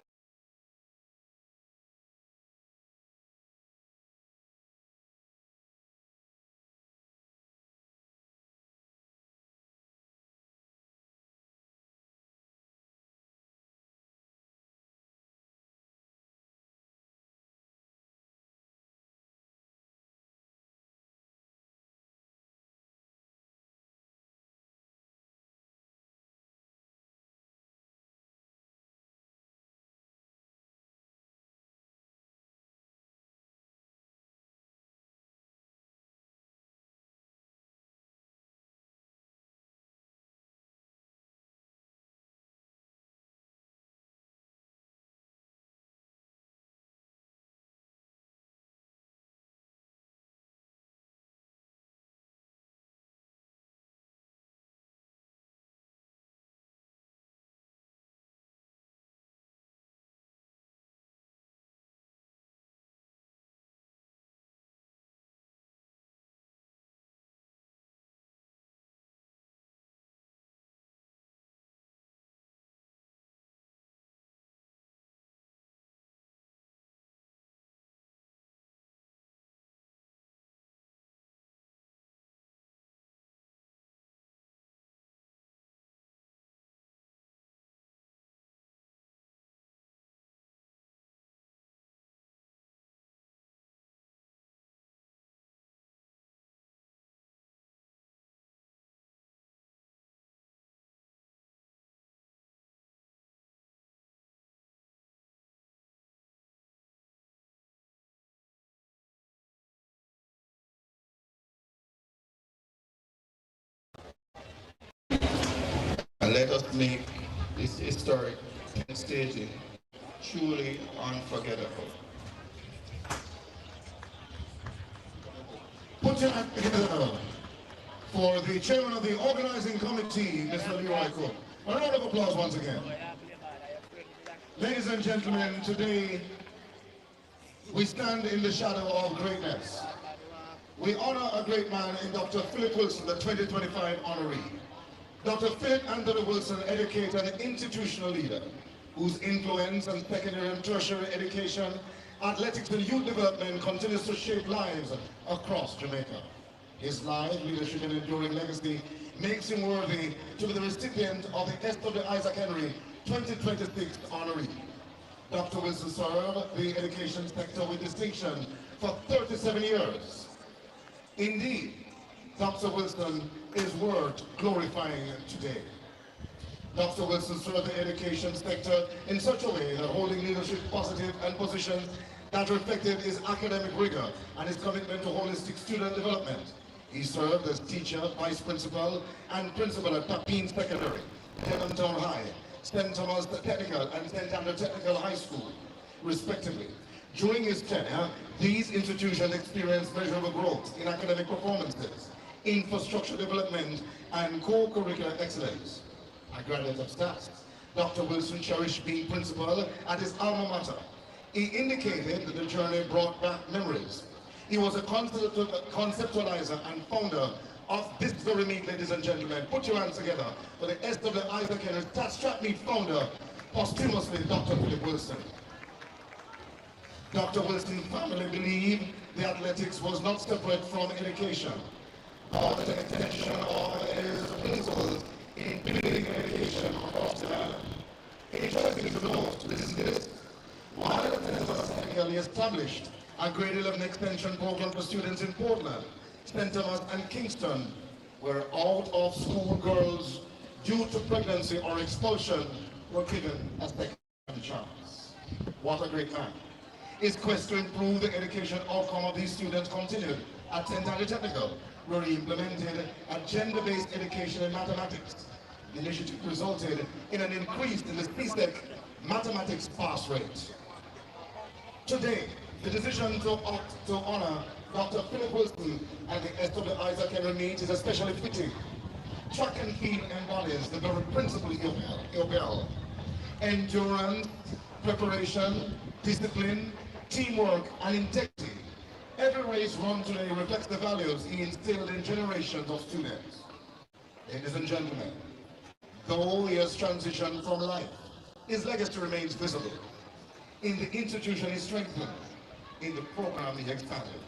And let us make this historic staging truly unforgettable. Put your hand together for the chairman of the organizing committee, Mr. Leroy Cook. A round of applause once again. Ladies and gentlemen, today we stand in the shadow of greatness. We honor a great man in Dr. Philip Wilson, the 2025 honoree. Dr. Philip Anthony Wilson, educator and institutional leader, whose influence on secondary and tertiary education, athletics and youth development continues to shape lives across Jamaica. His life, leadership and enduring legacy makes him worthy to be the recipient of the S.W. Isaac Henry 2026 honoree. Dr. Wilson served the education sector with distinction for 37 years. Indeed, Dr. Wilson is worth glorifying today. Dr. Wilson served the education sector in such a way that holding leadership positive and positions that reflected his academic rigor and his commitment to holistic student development. He served as teacher, vice principal, and principal at Tapine Secondary, Town High, St. Thomas Technical, and St. Andrew Technical High School, respectively. During his tenure, these institutions experienced measurable growth in academic performances, infrastructure development, and co-curricular excellence. A graduate of stats, Dr. Wilson cherished being principal at his alma mater. He indicated that the journey brought back memories. He was a conceptualizer and founder of this very meet, ladies and gentlemen. Put your hands together for the S.W. Isaac Henry Stats Trap Meet founder, posthumously Dr. Philip Wilson. Dr. Wilson's family believed the athletics was not separate from education, or the intention of his principles in building education across the island. Interesting to note, this, while he established a grade 11 extension program for students in Portland, St. Thomas, and Kingston, where out-of-school girls, due to pregnancy or expulsion, were given a second chance. What a great man. His quest to improve the education outcome of these students continued at St. Andrew Technical, where he implemented a gender-based education in mathematics. The initiative resulted in an increase in the CSEC mathematics pass rate. Today, the decision to opt to honor Dr. Philip Wilson and the SW Isaac Henry meet is especially fitting. Track and field embodies the very principle of endurance, preparation, discipline, teamwork, and integrity. Every race run today reflects the values he instilled in generations of students. Ladies and gentlemen, though he has transitioned from life, his legacy remains visible. In the institution he strengthened, in the program he expanded,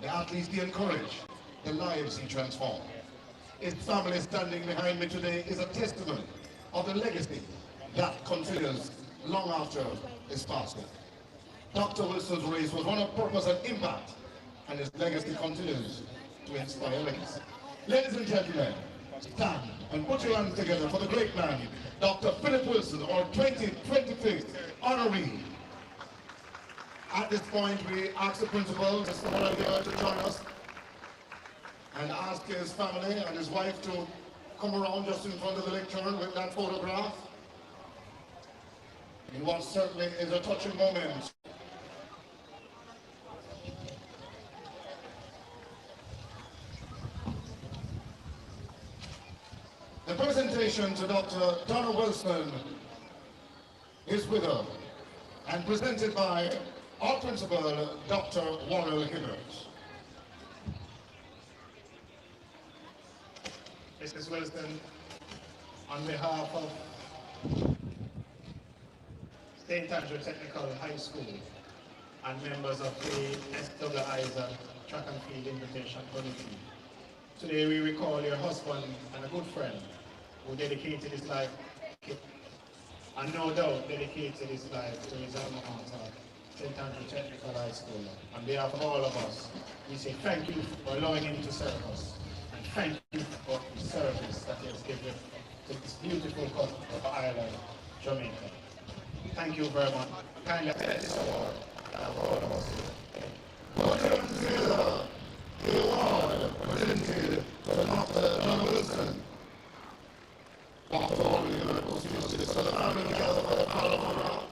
the athletes he encouraged, the lives he transformed. His family standing behind me today is a testament of the legacy that continues long after his passing. Dr. Wilson's race was one of purpose and impact, and his legacy continues to inspire legacy. Ladies and gentlemen, stand and put your hands together for the great man, Dr. Philip Wilson, our 2025th honoree. At this point, we ask the principal, Mr. Moller, to join us and ask his family and his wife to come around just in front of the lectern with that photograph in what certainly is a touching moment. The presentation to Dr. Donna Wilson is with her and presented by our principal, Dr. Warrell Hibbert. Mrs. Wilson, on behalf of St. Andrew Technical High School and members of the SW Isaac Track and Field Invitation Committee, today we recall your husband and a good friend who dedicated his life and no doubt dedicated his life to his alma mater, St. Andrew Technical High School. On behalf of all of us, we say thank you for allowing him to serve us. And thank you for the service that he has given to this beautiful country of Ireland, Jamaica. Thank you very much. Kindly accept this award for all of us. Put your hands together. The award presented to Dr. Donna Wilson. Dr. Warrell Hibbert, so the family together for the photograph.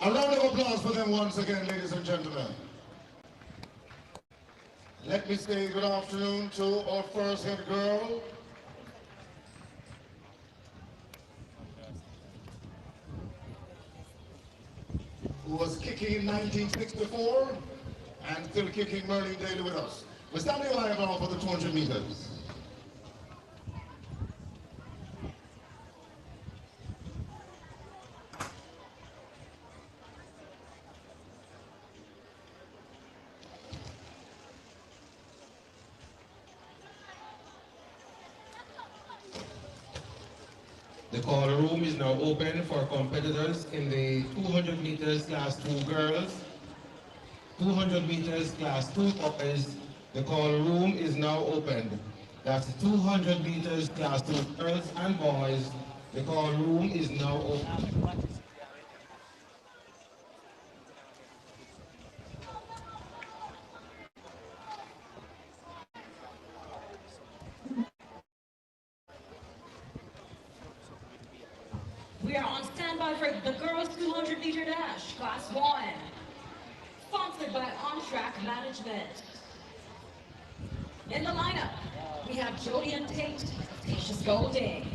A round of applause for them once again, ladies and gentlemen. Let me say good afternoon to our first head girl. Who was kicking in 1964 and still kicking Merlin daily with us. We're standing live now for the 200 meters. The call room is now open for competitors in the 200 meters class 2 girls, 200 meters class 2 boys. The call room is now open. That's 200 meters class 2 girls and boys. The call room is now open. We are on standby for the girls 200 meter dash, class 1. Sponsored by On Track Management. In the lineup, we have Jody and Tate, Tatius Golding.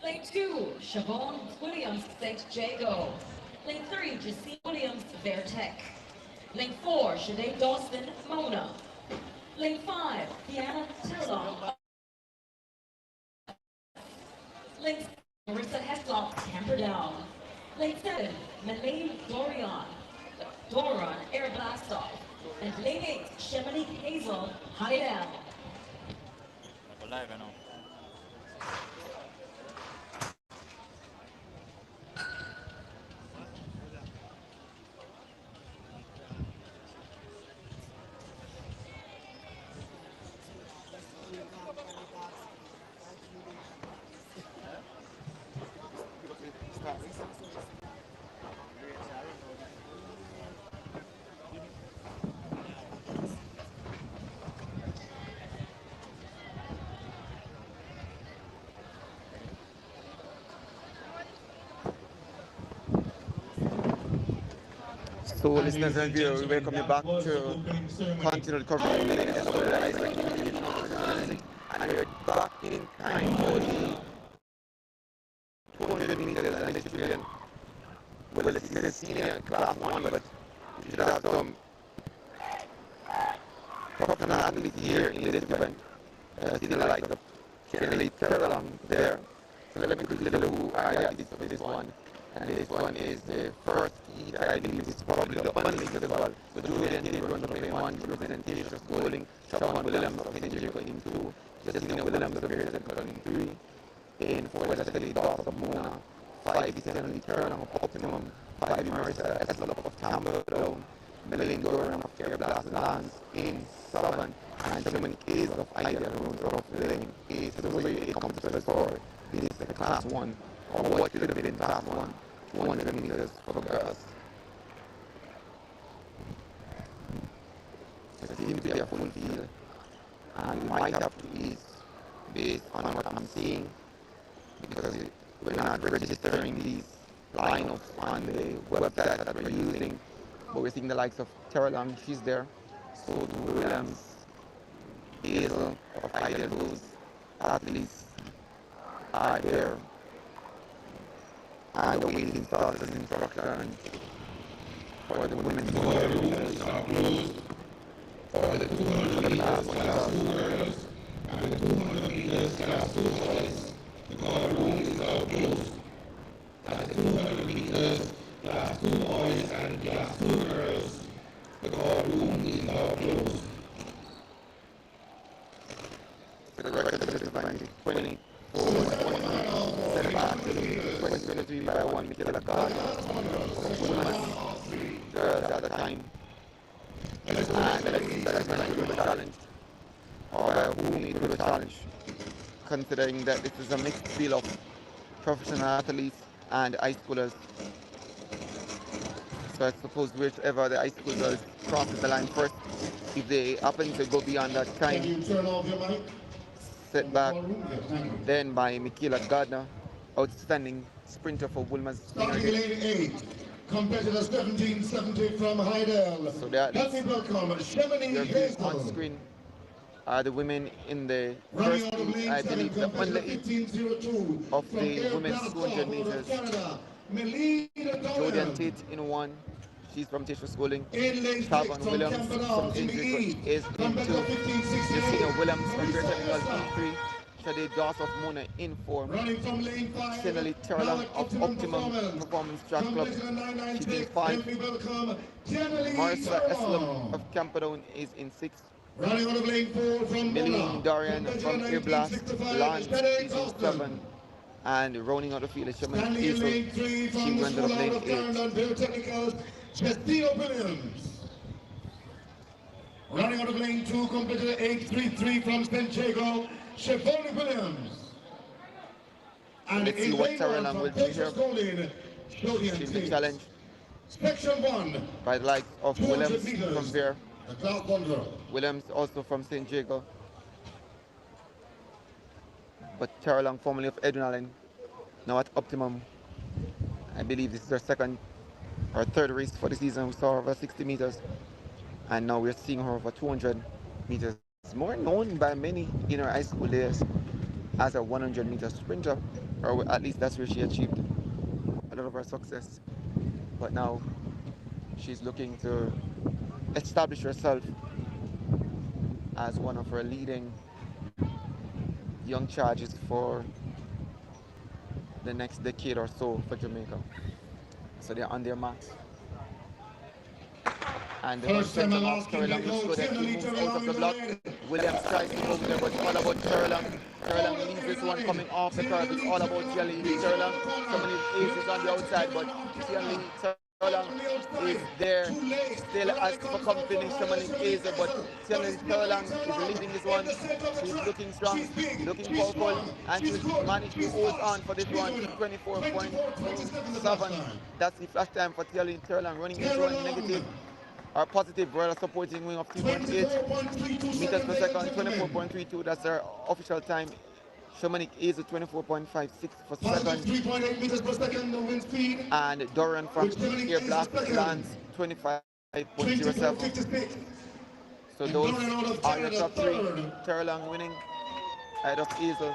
Lane 2, Siobhan Williams, St. Jago. Lane 3, Jacine Williams, Vertec. Lane 4, Sinead Dawson, Mona. Lane 5, Deanna Tillon. Lane 6, Marissa Heslop, Camperdown. Lane 7, Malay Doran, Air Blastoff. And Lane 8, Shemini Hazel, Hydel. We're live now. So, listeners and viewers, we welcome you back to continue the coverage of the latest and we're back in time for the 200 meters and the civilian. Well, this is a senior class 1, but we should have some professional athletes here in this event. See the likes of Kennedy Terrell there. So let me quickly tell you who are the athletes for this one. And this one is the first heat. I believe it's probably the only heat as well. So Julian Hill runs up in 1, representation Schooling, Sean Williams of St. Jacob in 2, Justina Williams of Harris in 3, in 4, Leslie Doss of Mona, 5, Stanley Turner of Optimum, 5, Marissa Eslop of Campbell, Melanie Doran of Care Blast and Lance in 7, and Dominic Case of Ida Runes of Lane 8. So those are your 8 competitors for this class 1, or what could have been in class 1, 200 meters for girls. It seems to be a full field, and we might have to ease based on what I'm seeing, because we're not registering these lineups on the website that we're using, but we're seeing the likes of Tara Long, she's there, so do Williams, Hazel of Ida, those athletes are there, and we're waiting for the instruction for the women's for the 200 meters class 2 girls and the 200 meters class 2 boys. The call room is now closed. At the 200 meters class 2 boys and class 2 girls, the call room is now closed. The record is 20. Set back to 2023 by 1 Michaela God. Girls at the time. And let's see that is not a challenge. Or who made it a challenge. Considering that this is a mixed field of professional athletes and high schoolers. So I suppose whichever the high school girls crosses the line first, if they happen to go beyond that time, Can you turn off your mic? set back then by Michaela Gardner, outstanding sprinter for Wilmer's. Starting lane 8, competitor 1770 from Hydel. So the athletes you're viewing on screen are the women in the first heat, I believe the only of the women's 200 meters. Jordan Tate in 1. She's from Teacher Schooling. Tavon Williams from St. Jacob is in 2. Justina Williams from Greater Technical in 3. Shade Doss of Mona in 4. Similarly, Terrell of Optimum Performance Track Club, she's in 5. Marissa Eslop of Camperdown is in 6. Millie Dorian from Air Blast Launch is in 7. And rounding out the field is Shaman Hazel. She went up lane 8. Justina Williams. Running out of lane 2, competitor 833 from St. Jago, Shevoni Williams. And let's see what Tara Lam will do here. She's the challenge. Section 1. By the likes of Williams from there. Williams also from St. Jago. But Tara Long, formerly of Edwin now at Optimum. I believe this is her second or third race for the season. We saw her over 60 meters. And now we're seeing her over 200 meters. More known by many in her high school days as a 100-meter sprinter, or at least that's where she achieved a lot of her success. But now she's looking to establish herself as one of her leading young charges for the next decade or so for Jamaica. So they're on their marks. And the first time off, Terrell looks good as he moves out of the block. Williams tries to go there, but it's all about Terrell. Terrell leaves this one coming off the curve. It's all about Tianli Terrell. Somebody is on the outside, but Tianli Terrell is there. Still asking for company. Somebody is, but Tianli Terrell is leading this one. She's looking strong, looking powerful, and she's managed to hold on for this one. 24.7. That's the flash time for Tianli Terrell, running this one negative. Our positive rather supporting wing of 3.8 meters per second, 24.32. That's our official time. Shamanic is a 24.56 for Positive second. 3.8 meters per second the wind speed. And Doran from Which Shamanic Air is the Blast second. lands 25.07. 24.56. So And those Doran out of are your Canada, top three. third. Terlang winning ahead of Easel.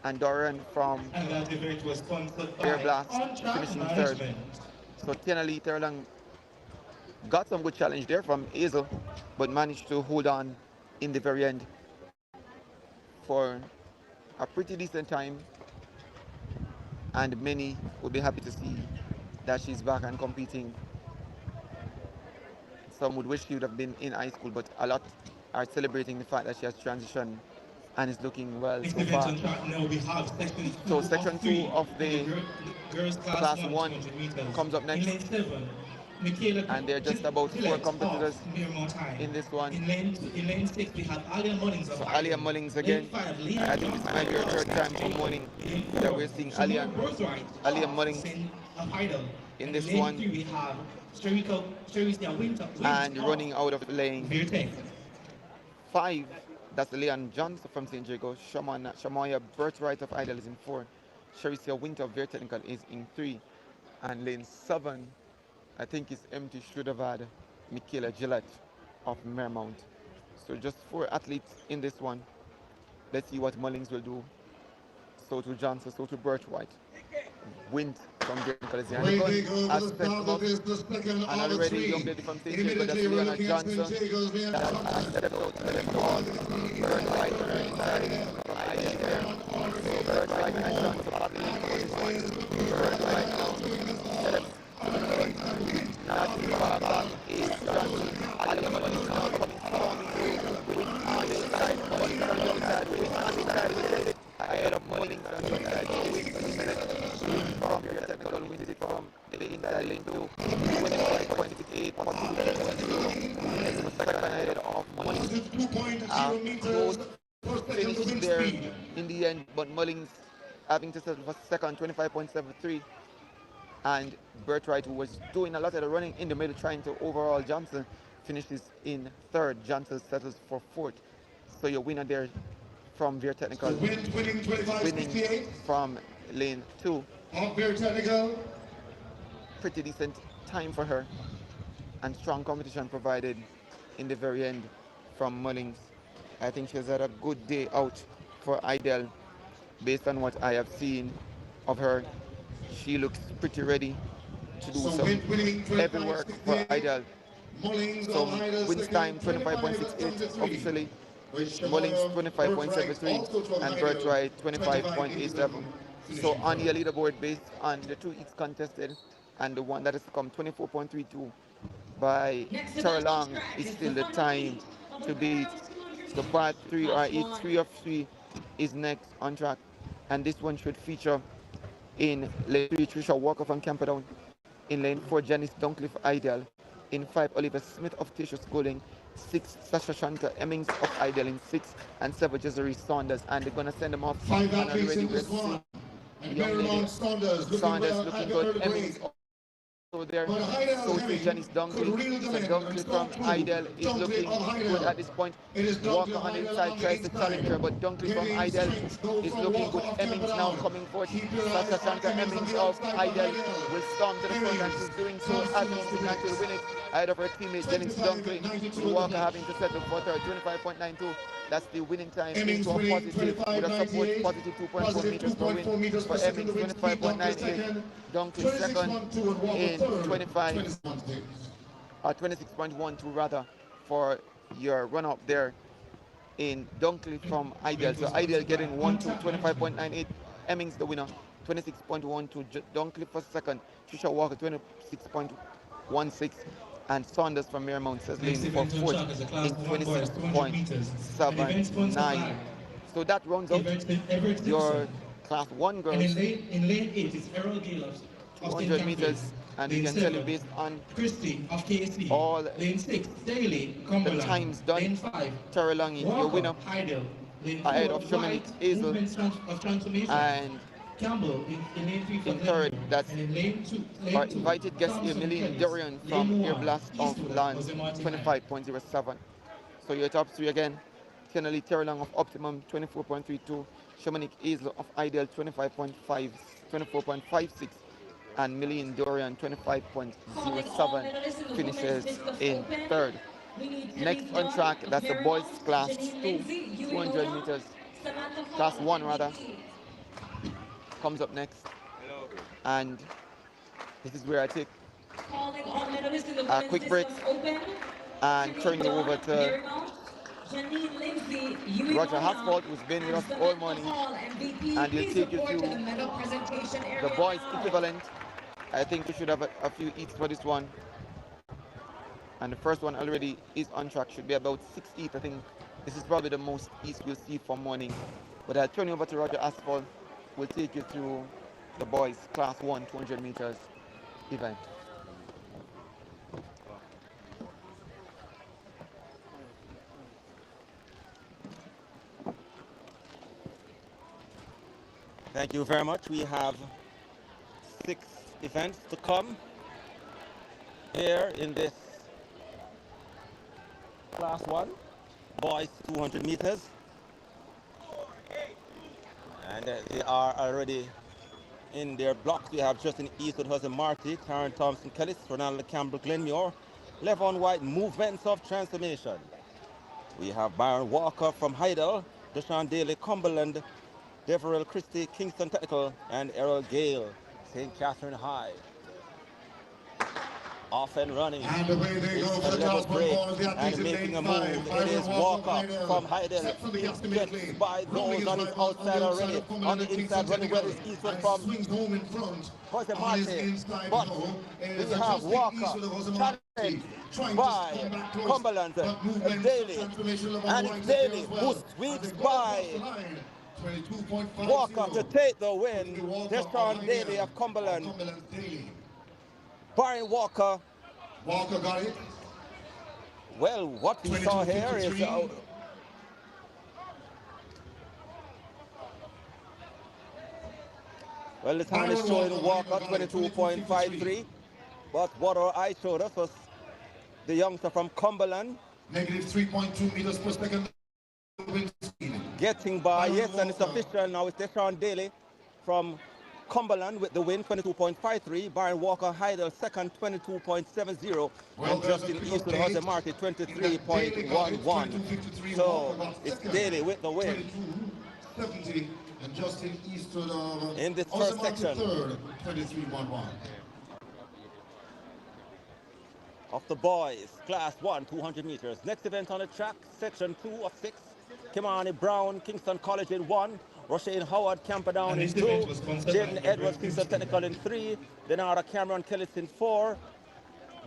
And Doran from And that event was sponsored Air by Blast On-Track finishing third. Management. So Tenali Terlang got some good challenge there from Easel, but managed to hold on in the very end for a pretty decent time. And many will be happy to see that she's back and competing. Some would wish she would have been in high school, but a lot are celebrating the fact that she has transitioned and is looking well This so event far. on track now we have section 2 So section 2 of the girls class 1 200 meters. comes up next. In lane 7, Michaela And there are just about 4 competitors in this one. In lane 6 we have Alia Mullings of So Ireland. Alia Mullings again. Lane 5, I think this might be her third time from morning that we're seeing Alia Mullings of Idol. in this lane one. 3 we have Sherisia Winter. And running out of lane Virtech. 5, that's Leon Johnson from St. Jago. Shamaya Birthright of Idol is in 4. Sherisia Winter of Very Technical is in 3. And lane 7, I think it's empty, should have had Michaela Gillette of Mermount. So just 4 athletes in this one. Let's see what Mullings will do. So to Johnson, so to Birthright. Wint from Very Technical is here. As set up, and already young lady from St. Jago, that's Leona Johnson. That's stepped out to the left wall. Birthright from Idol there. So Birthright and Johnson Birthright now steps. Not too far back is Johnson. Alia Mullings now coming strong. Wint on the side. Mullings on the side. Wint on the side. Ahead of Mullings on the side. From your technical wins it from the inside lane 2. 25.68. Second ahead of Mullings. Both finished there in the end, but Mullings having to settle for second, 25.73. And Birthright, who was doing a lot of the running in the middle, trying to overall Johnson, finishes in third. Johnson settles for fourth. So your winner there from Very Technical, winning from lane 2. Very Technical. Pretty decent time for her, and strong competition provided in the very end from Mullings. I think she's had a good day out for Idol based on what I have seen of her. She looks pretty ready to do some heavy work for Idol. So wins time 25.68 officially, Mullings 25.73, and Birthright 25.87. So on the leaderboard based on the 2 heats contested, and the one that has come 24.32 by Terlang is still the time to beat. So part 3 or heat 3 of 3 is next on track, and this one should feature in lane 3 Trisha Walker from Camperdown, in lane 4 Janice Dunkley for Ideal, in 5 Oliver Smith of Tissue Schooling, 6 Sasha Shanta Emmings of Ideal in 6, and 7 Jezeri Saunders, and they're going to send them off. 5 and athletes already in this we're one. seeing young lady Saunders looking good. Emmings also there. So is Janice Dunkley. So Dunkley from Idol is looking good at this point. Walker on the inside tries to challenge her, but Dunkley from Idol is looking good. Emmings now coming forward. Sasha Shanta Emmings of Idol will storm to the front, and she's doing so as she naturally win it ahead of her teammate Janice Dunkley. Walker having to settle for third, 25.92. That's the winning time into a positive, with a support positive 2.4 meters per win for Emmings, 25.98. Dunkley second in 26.12 rather for your run up there in Dunkley from Ideal. So Ideal getting 25.98. Emmings the winner, 26.12. Dunkley for second. Trisha Walker 26.16. And Saunders from Marymount settling for fourth in 26.79. So that rounds out your class 1 girls. And in lane 8 is Errol Gill of 200 meters, and we can tell you based on Christy of KC. all lane 6 Daily the times done. Lane 5 Terrelangi, your winner, Heidel. Lane ahead 4 of Shamanic Hazel, of Transformation. and Campbell in lane 3 in third, that's in lane 2, our invited guest Emmeline Dorian from Air Blast of Lance, 25.07. So your top 3 again: Kennedy Terrelang of Optimum 24.32, Shamanic Hazel of Ideal 25.5, 24.56, and Million Dorian 25.07 finishes in third. Next on track, that's the boys class 2, 200 meters. Class 1 rather, comes up next. And this is where I take a quick break and turn you over to Roger Hasfault, who's been with us all morning, and he'll take you through the boys equivalent. I think we should have a few eats for this one. And the first one already is on track, should be about 6 eats. I think this is probably the most eats we'll see for morning. But I'll turn you over to Roger Asphalt, who will take you through the boys class 1 200 meters event. Thank you very much. We have 6 events to come here in this class 1, boys 200 meters. And they are already in their blocks. We have Justin Eastwood, Jose Marty, Karen Thompson Kellis, Ronaldo Campbell Glenmuir, Levon White, Movements of Transformation. We have Byron Walker from Heidel, Deshaun Daly, Cumberland, Deverell Christie, Kingston Technical, and Errol Gale, St. Catherine High. Off and running. And away they go for the level class break one ball. and making a move. It is Walker from Heidel. Gets by those on his outside already. On the inside, running well is Eastwood from Jose Martin. But we have Walker challenged by Cumberland, Daly. And it's Daly who sweeps by Walker to take the win. Deshaun Daly of Cumberland. Byron Walker. Walker got it. Well, what we saw here is well, the time is showing Walker 22.53, but what our eye showed us was the youngster from Cumberland. Negative 3.2 meters per second. Getting by, yes, and it's official now. It's Deshaun Daly from Cumberland with the win, 22.53. Byron Walker Heidel second, 22.70. And Justin Eastwood, Jose Marty, 23.11. So it's Daly with the win. 70, and Justin Eastwood in this first section. 23.11. Of the boys, class 1, 200 meters. Next event on the track, section 2 of 6. Kimani Brown, Kingston College in 1. Roshane Howard, Camperdown in 2. Jaden Edwards, Kingston Technical in 3. Denara Cameron Kellis in 4.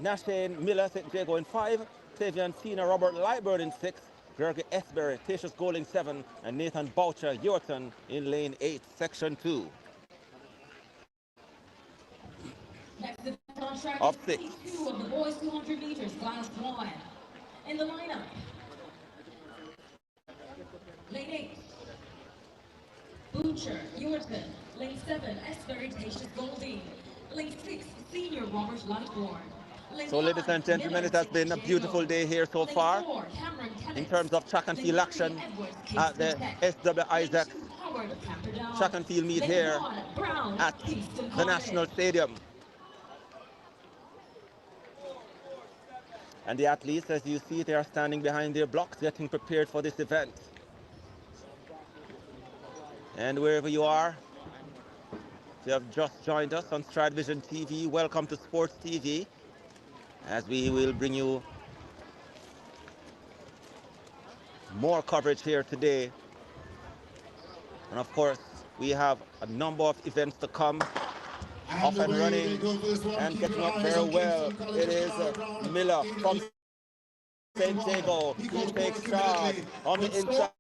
Nashane Miller, St. Jago in 5. Tavian Cena, Robert Lyburn in 6. Gregory Esbury, Tatius Gold in 7. And Nathan Boucher, Yorkton in lane 8, section 2. Of 6. 2 of the boys 200 meters, class 1. In the lineup, lane 8, Boucher, Yorkton. Lane 7, Esbury, Tatius Golding. Lane 6, senior Robert Lightborn. So, ladies and gentlemen, it has been a beautiful day here so far in terms of track and field action at the SW Isaac track and field meet here at the National Stadium. And the athletes, as you see, they are standing behind their blocks, getting prepared for this event. And wherever you are, if you have just joined us on Stride Vision TV, welcome to Sports TV, as we will bring you more coverage here today. And of course, we have a number of events to come. Off and running and getting up very well. It is Miller from St. Jago. He takes charge on the inside.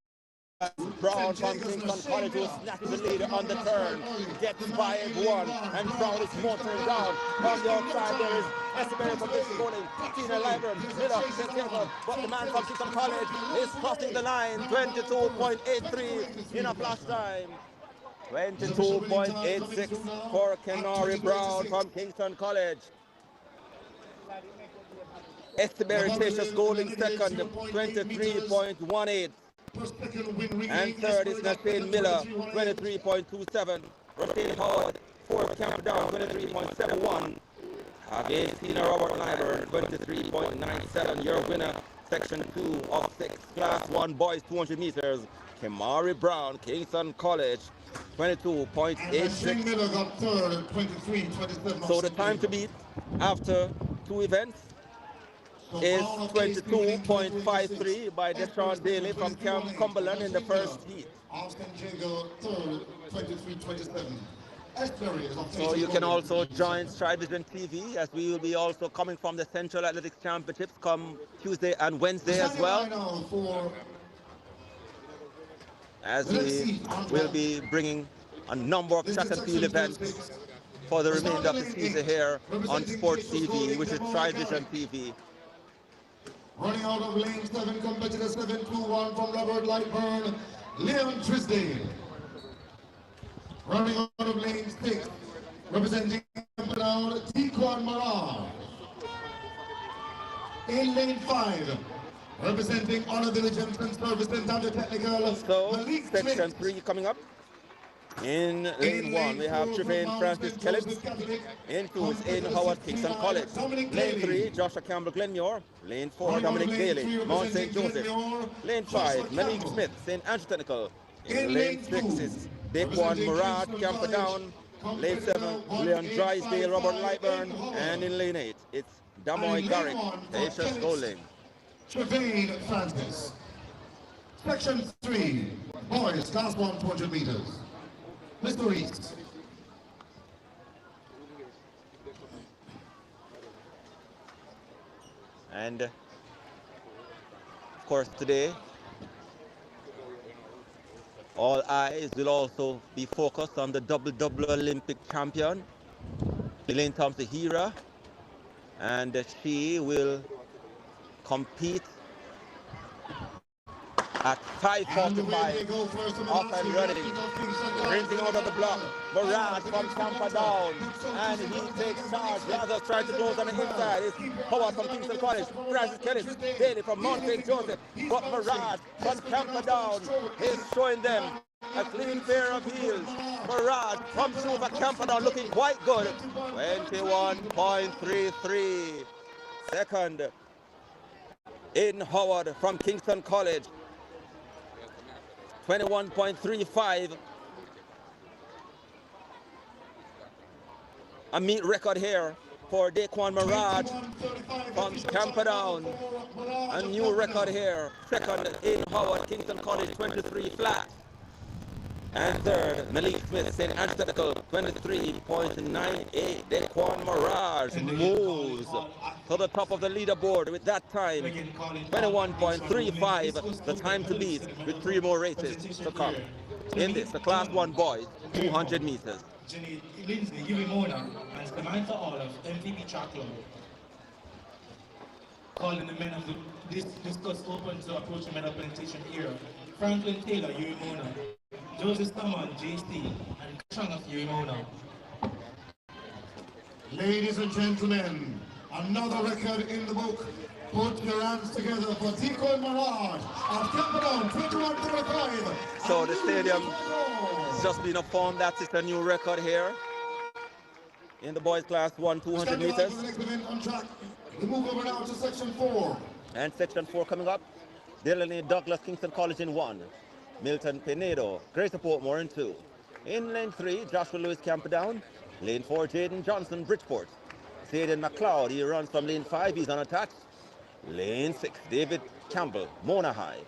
Brown from Kingston College who snatches the leader on the turn. Gets by everyone and Brown is motoring down. On the outside there is Esbury from this Golding. Tina Lyburn, Miller, St. Jago. But the man from Kingston College is crossing the line. 22.83 in a flash time. 22.86 for Kenari Brown from Kingston College. Esbury Tatius Golding second, 23.18. And third is Nassim Miller, 23.27. Rotate Howard, fourth camp down, 23.71. Again, Robert Nyberg, 23.97. Your winner, section 2 of 6, class 1 boys, 200 meters. Kemari Brown, Kingston College, 22.86. Miller got third at 23.27. So the time to beat after 2 events is 22.53 by Deshaun Daly from Camp Cumberland in the first heat. Austin Jago third, 23.27. So you can also join Stride Vision TV, as we will be also coming from the Central Athletics Championships come Tuesday and Wednesday as well, as we will be bringing a number of track and field events for the remainder of the season here on Sports TV, which is Stride Vision TV. Running out of lane 7, competitor 721 from Robert Lightburn, Leon Trisdale. Running out of lane 6, representing down T-Quad Marad. In lane 5, representing Honor Diligence and Service and Data Technical. So, section 3 coming up. In lane 1, we have Trevane Francis Kellett. In 2 is Aiden Howard, Kingston College. Lane 3, Joshua Campbell Glenmore. Lane 4, Dominic Daly, Mount St. Joseph. Lane 5, Malik Smith, St. Andrew Technical. In lane 6 is Daquan Murad, Camperdown. Lane 7, Leon Drysdale, Robert Lightburn. And in lane 8, it's Damoy Garrick, Aisha Golding. Trevane Francis. Section 3, boys, class 1, 200 meters. Mr. Reese. And of course today, all eyes will also be focused on the double Olympic champion, Elaine Thompson-Hira, and she will compete at 5:45, off and running, rinsing out of the block. Barrage from Camperdown, and he takes charge. Lazarus trying to close on the inside. It's Howard from Kingston College, Francis Kellett, Daly from Mount St. Joseph. But Barrage from Camperdown is showing them a clean pair of heels. Barrage from Suva Camperdown looking quite good. 21.33. Second, Aiden Howard from Kingston College. 21.35. A meet record here for Daquan Murad from Camperdown. A new record here. Second, Aiden Howard, Kingston College, 23 flat. And third, Malik Smith, St. Andrew Technical, 23.98. Daquan Murad moves to the top of the leaderboard with that time, 21.35, the time to beat, with 3 more races to come. In this, the Class 1 boys, 200 meters. Jenny Lindsay, Yuri Mona, and Samantha Olive, MTB Track Club. Calling the men of the discuss open to approach the medal presentation era. Franklin Taylor, Yuri Mona. Joseph Staman, JC, and Kashanga, Yuri Mona. Ladies and gentlemen, another record in the book. Put your hands together for Tico Marad of Camperdown, 21.35. So the stadium has just been informed that it's a new record here in the boys class 1, 200 meters. We move over now to section 4. And section 4 coming up. Delaney Douglas, Kingston College in 1. Milton Pinedo, Grace Portmore in 2. In lane 3, Joshua Lewis Camperdown. Lane 4, Jaden Johnson, Bridgeport. Zayden McLeod, he runs from lane 5, he's unattached. Lane 6, David Campbell, Mona High.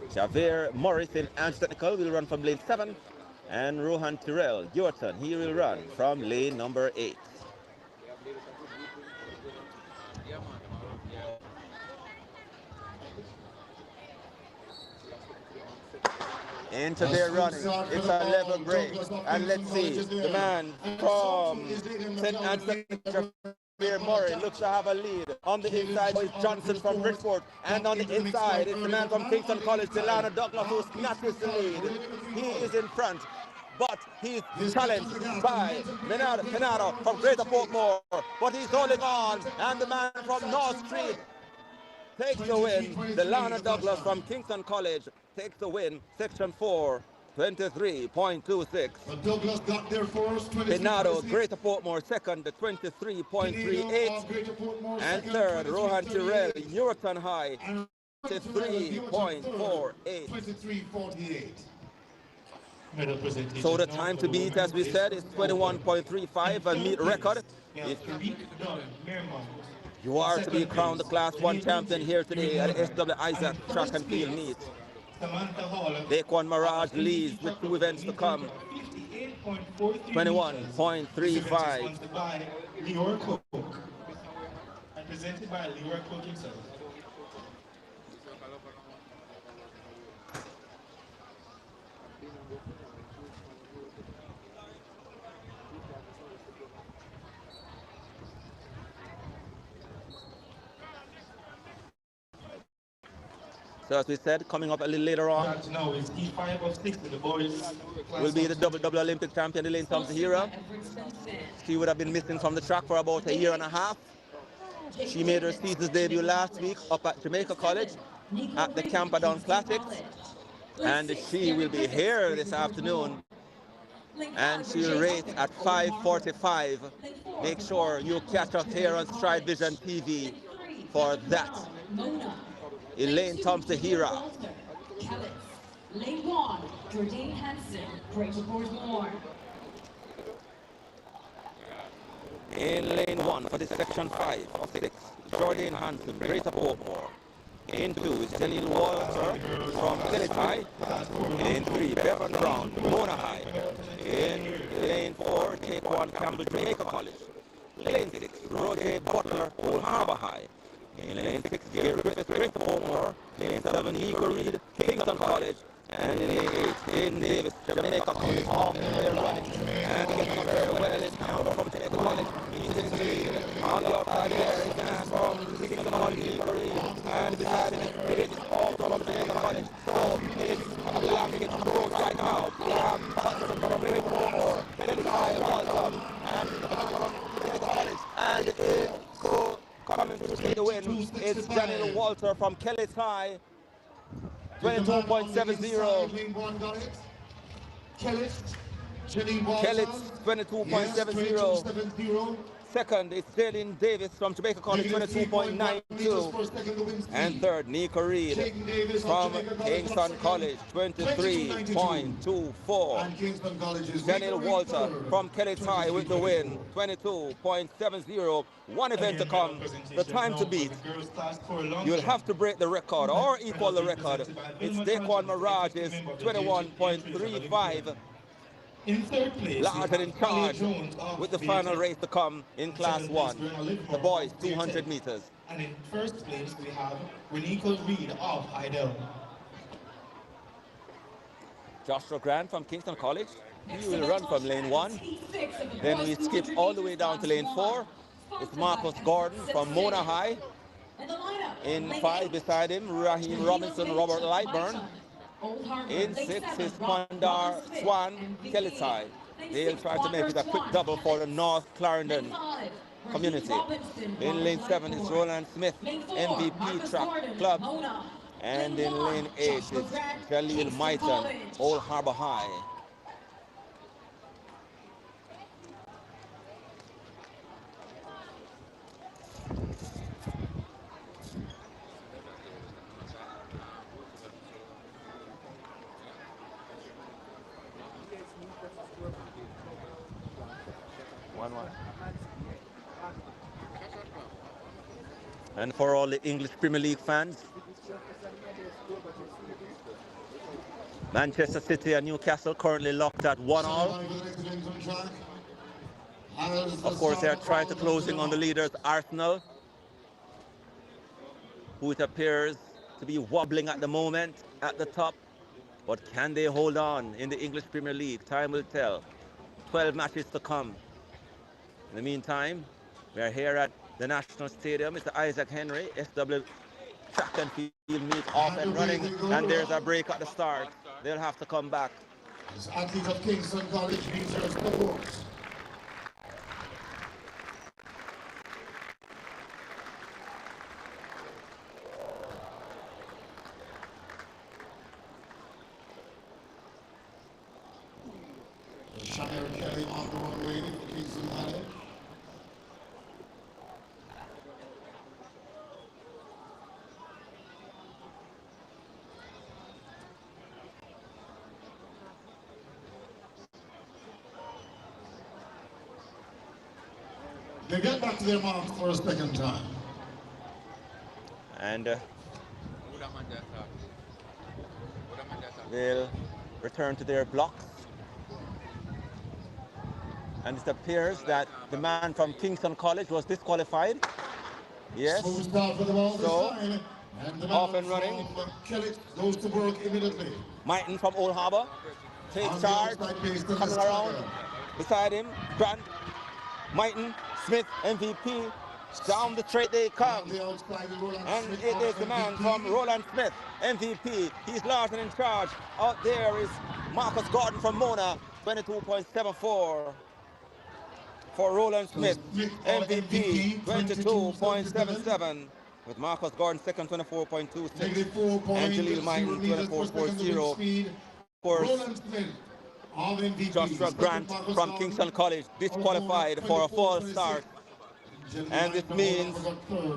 Javier Morris in Ange Technical will run from lane 7. And Rohan Tyrell, Yorton, he will run from lane number 8. Into their running, it's a level break, and let's see, the man from St. Anthony, Javier Murray, looks to have a lead. On the inside is Johnson from Bridgeport, and on the inside is the man from Kingston College, Delano Douglas, who snatches the lead. He is in front, but he's challenged by Pinado from Greater Portmore, but he's holding on, and the man from North Street, takes the win. Delana Douglas from Kingston College takes the win. Section 4, 23.26. Douglas got there first, Pinado, Greater Portmore second, 23.38. And third, Rohan Tyrrell, Newton High, 23.48. 23.48. So the time to beat, as we said, is 21.35 and meet record. If you are to be crowned the Class 1 champion here today at the SW Isaac Track and Field Meet. Daquan Mirage leads with 2 events to come. 21.35. Presented by Leroy Cook himself. So as we said, coming up a little later on, Now is E5 of 6 with the boys. will be the double Olympic champion, Elaine Thompson-Hira. She would have been missing from the track for about a year and a half. She made her season's debut last week up at Jamaica College at the Camperdown Classics. And she will be here this afternoon. And she'll race at 5:45. Make sure you catch us here on Stride Vision TV for that. Elaine Thompson-Hira. Lane 1, Jordan Hansen, Greater Portmore. In lane 1 for this section 5 of 6, Jordan Hansen, Greater Portmore. In 2 is Janine Walter from Teletai. In 3, Bevan Brown, Mona High. In lane 4, Taekwon Campbell, Jamaica College. Lane 6, Roger Butler, Old Harbor High. In lane 6, Gary Griffith, Greater Portmore. Lane 7, Nico Reed, Kingston College. And in lane 8, in Davis, Jamaica College. Off and they're running. And getting up very well is Campbell from Jamaica College. He's in the lead. On the outside there is Dan from Kingston College, Nico Reed. And beside him, it is all from Jamaica College. So it's laughing at the road right now. We have Butler from Greater Portmore. Then it's high Walton. And Jamaica College. And it's so coming to take the win is Daniel Walter from Kelly's High, 22.70. Kelly's 22.70. Second is Jalen Davis from Jamaica College, 22.92. And third, Nico Reed from Kingston College, 23.24. Daniel Walter from Kelly's High with the win, 22.70. One event to come, the time to beat. You'll have to break the record or equal the record. It's Daquan Mirage's 21.35. In third place, Larger in charge with the final race to come in Class 1. The boys, 200 meters. And in first place, we have Renico Reed of Heidel. Joshua Grant from Kingston College. He will run from lane 1. Then we skip all the way down to lane 4. It's Marcus Gordon from Mona High. In 5 beside him, Raheem Robinson, Robert Lightburn. In 6 is Pandar Swan, Kelly's High. They'll try to make it a quick double for the North Clarendon community. In lane 7 is Roland Smith, MVP Track Club. And in lane 8 is Jaleel Maiton, Old Harbor High. And for all the English Premier League fans, Manchester City and Newcastle currently locked at 1-1. Of course, they are trying to close in on the leaders, Arsenal, who it appears to be wobbling at the moment at the top. But can they hold on in the English Premier League? Time will tell. 12 matches to come. In the meantime, we are here at the National Stadium. It's the Isaac Henry SW Track and Field Meet off and running, and there's a break at the start. They'll have to come back. Athletes of Kingston College needs your support. They get back to their marks for a second time. And they'll return to their blocks. And it appears that the man from Kingston College was disqualified. Yes. So, off and running. Goes to work immediately. Mighton from Old Harbour takes charge, coming around beside him. Grant, Mighton, Smith, MVP. Down the straight they come. And it is the man from Roland Smith, MVP. He's large and in charge. Out there is Marcus Gordon from Mona, 22.74. For Roland Smith, MVP, 22.77. With Marcus Gordon second, 24.26. And Jaleel Mighton, 24.40. Of course, Joshua Grant from Kingston College disqualified for a false start. And this means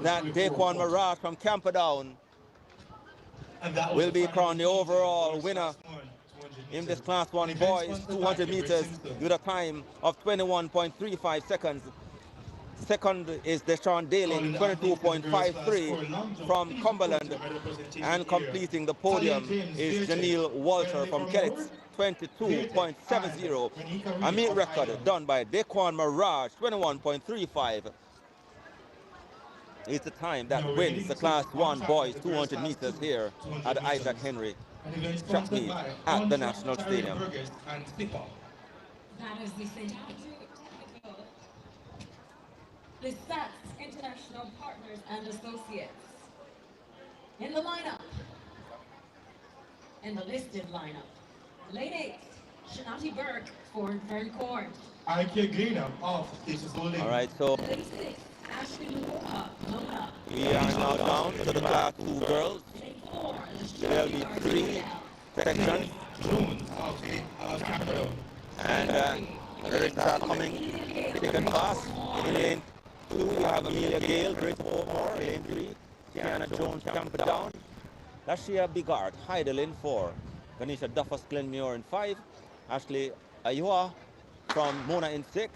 that Daquan Mirage from Camperdown will be crowned the overall winner in this Class 1 boys 200 meters with a time of 21.35 seconds. Second is Deshaun Daly, 22.53 from Cumberland. And completing the podium is Janelle Walter from Kellett's, 22.70. A meet record done by Daquan Mirage, 21.35. It's the time that wins the Class 1 boys 200 meters here at Isaac Henry track meet at the National Stadium. That is the St. Andrew, the SATS International Partners and Associates. In the lineup, in the listed lineup, lane 8, Shanati Burke for Fern Court. Ike Greenup of Texas Holding. All right, so Lane 6, Ashley Luna. we are now down to the Class 2 girls. There will be 3 sections. And lyrics are coming thick and fast. In lane 2, we have Amelia Gale, Grace Overmore. Lane 3, Tiana Jones, Camperdown. Lashia Bigart, Heidel in 4. Ganesha Duffus, Glenmuir in 5. Ashley Ayua from Mona in 6.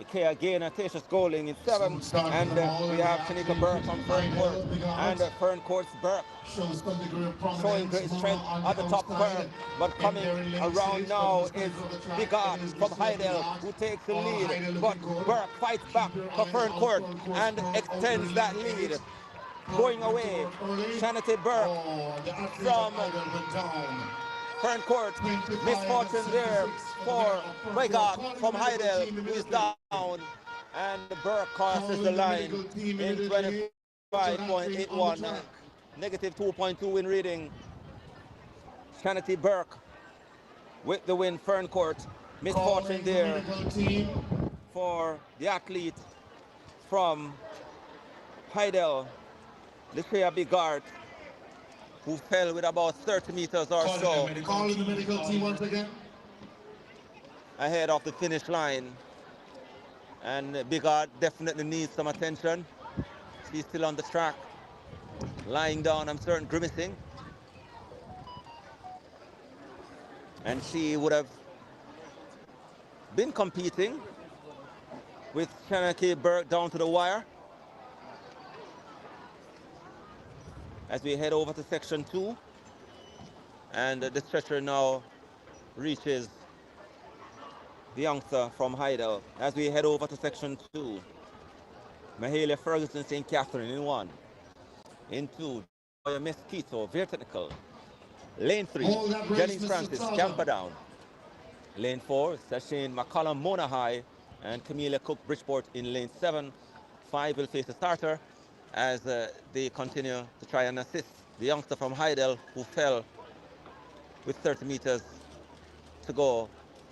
Ikea Gainer, Tasha Golding in 7. And we have Shanika Burke from Fern Court. And Fern Court's Burke showing great strength at the top firm. But coming around now is Bigart from Heidel, who takes the lead. But Burke fights back for Fern Court and extends that lead. Going away, Shanity Burke from Fern Court. Misfortune there for Bigart from Heidel, who is down. And Burke crosses the line in 25.81. Negative 2.2 in reading. Shanity Burke with the win. Fern Court. Misfortune there for the athlete from Heidel, Lishia Bigart, who fell with about 30 meters or so Calling the medical team once again. ahead of the finish line. And Bigart definitely needs some attention. She's still on the track, lying down, I'm certain, grimacing. And she would have been competing with Shanaki Burke down to the wire. As we head over to section 2, and the stretcher now reaches the youngster from Heidel. As we head over to section 2, Mahalia Ferguson St. Catherine in 1. In 2, Mesquito, very technical. Lane 3, Jennings Francis, Camperdown. Lane 4, Sashane McCollum, Mona High, and Camila Cook, Bridgeport in lane 7. 5 will face the starter as they continue to try and assist the youngster from Heidel, who fell with 30 meters to go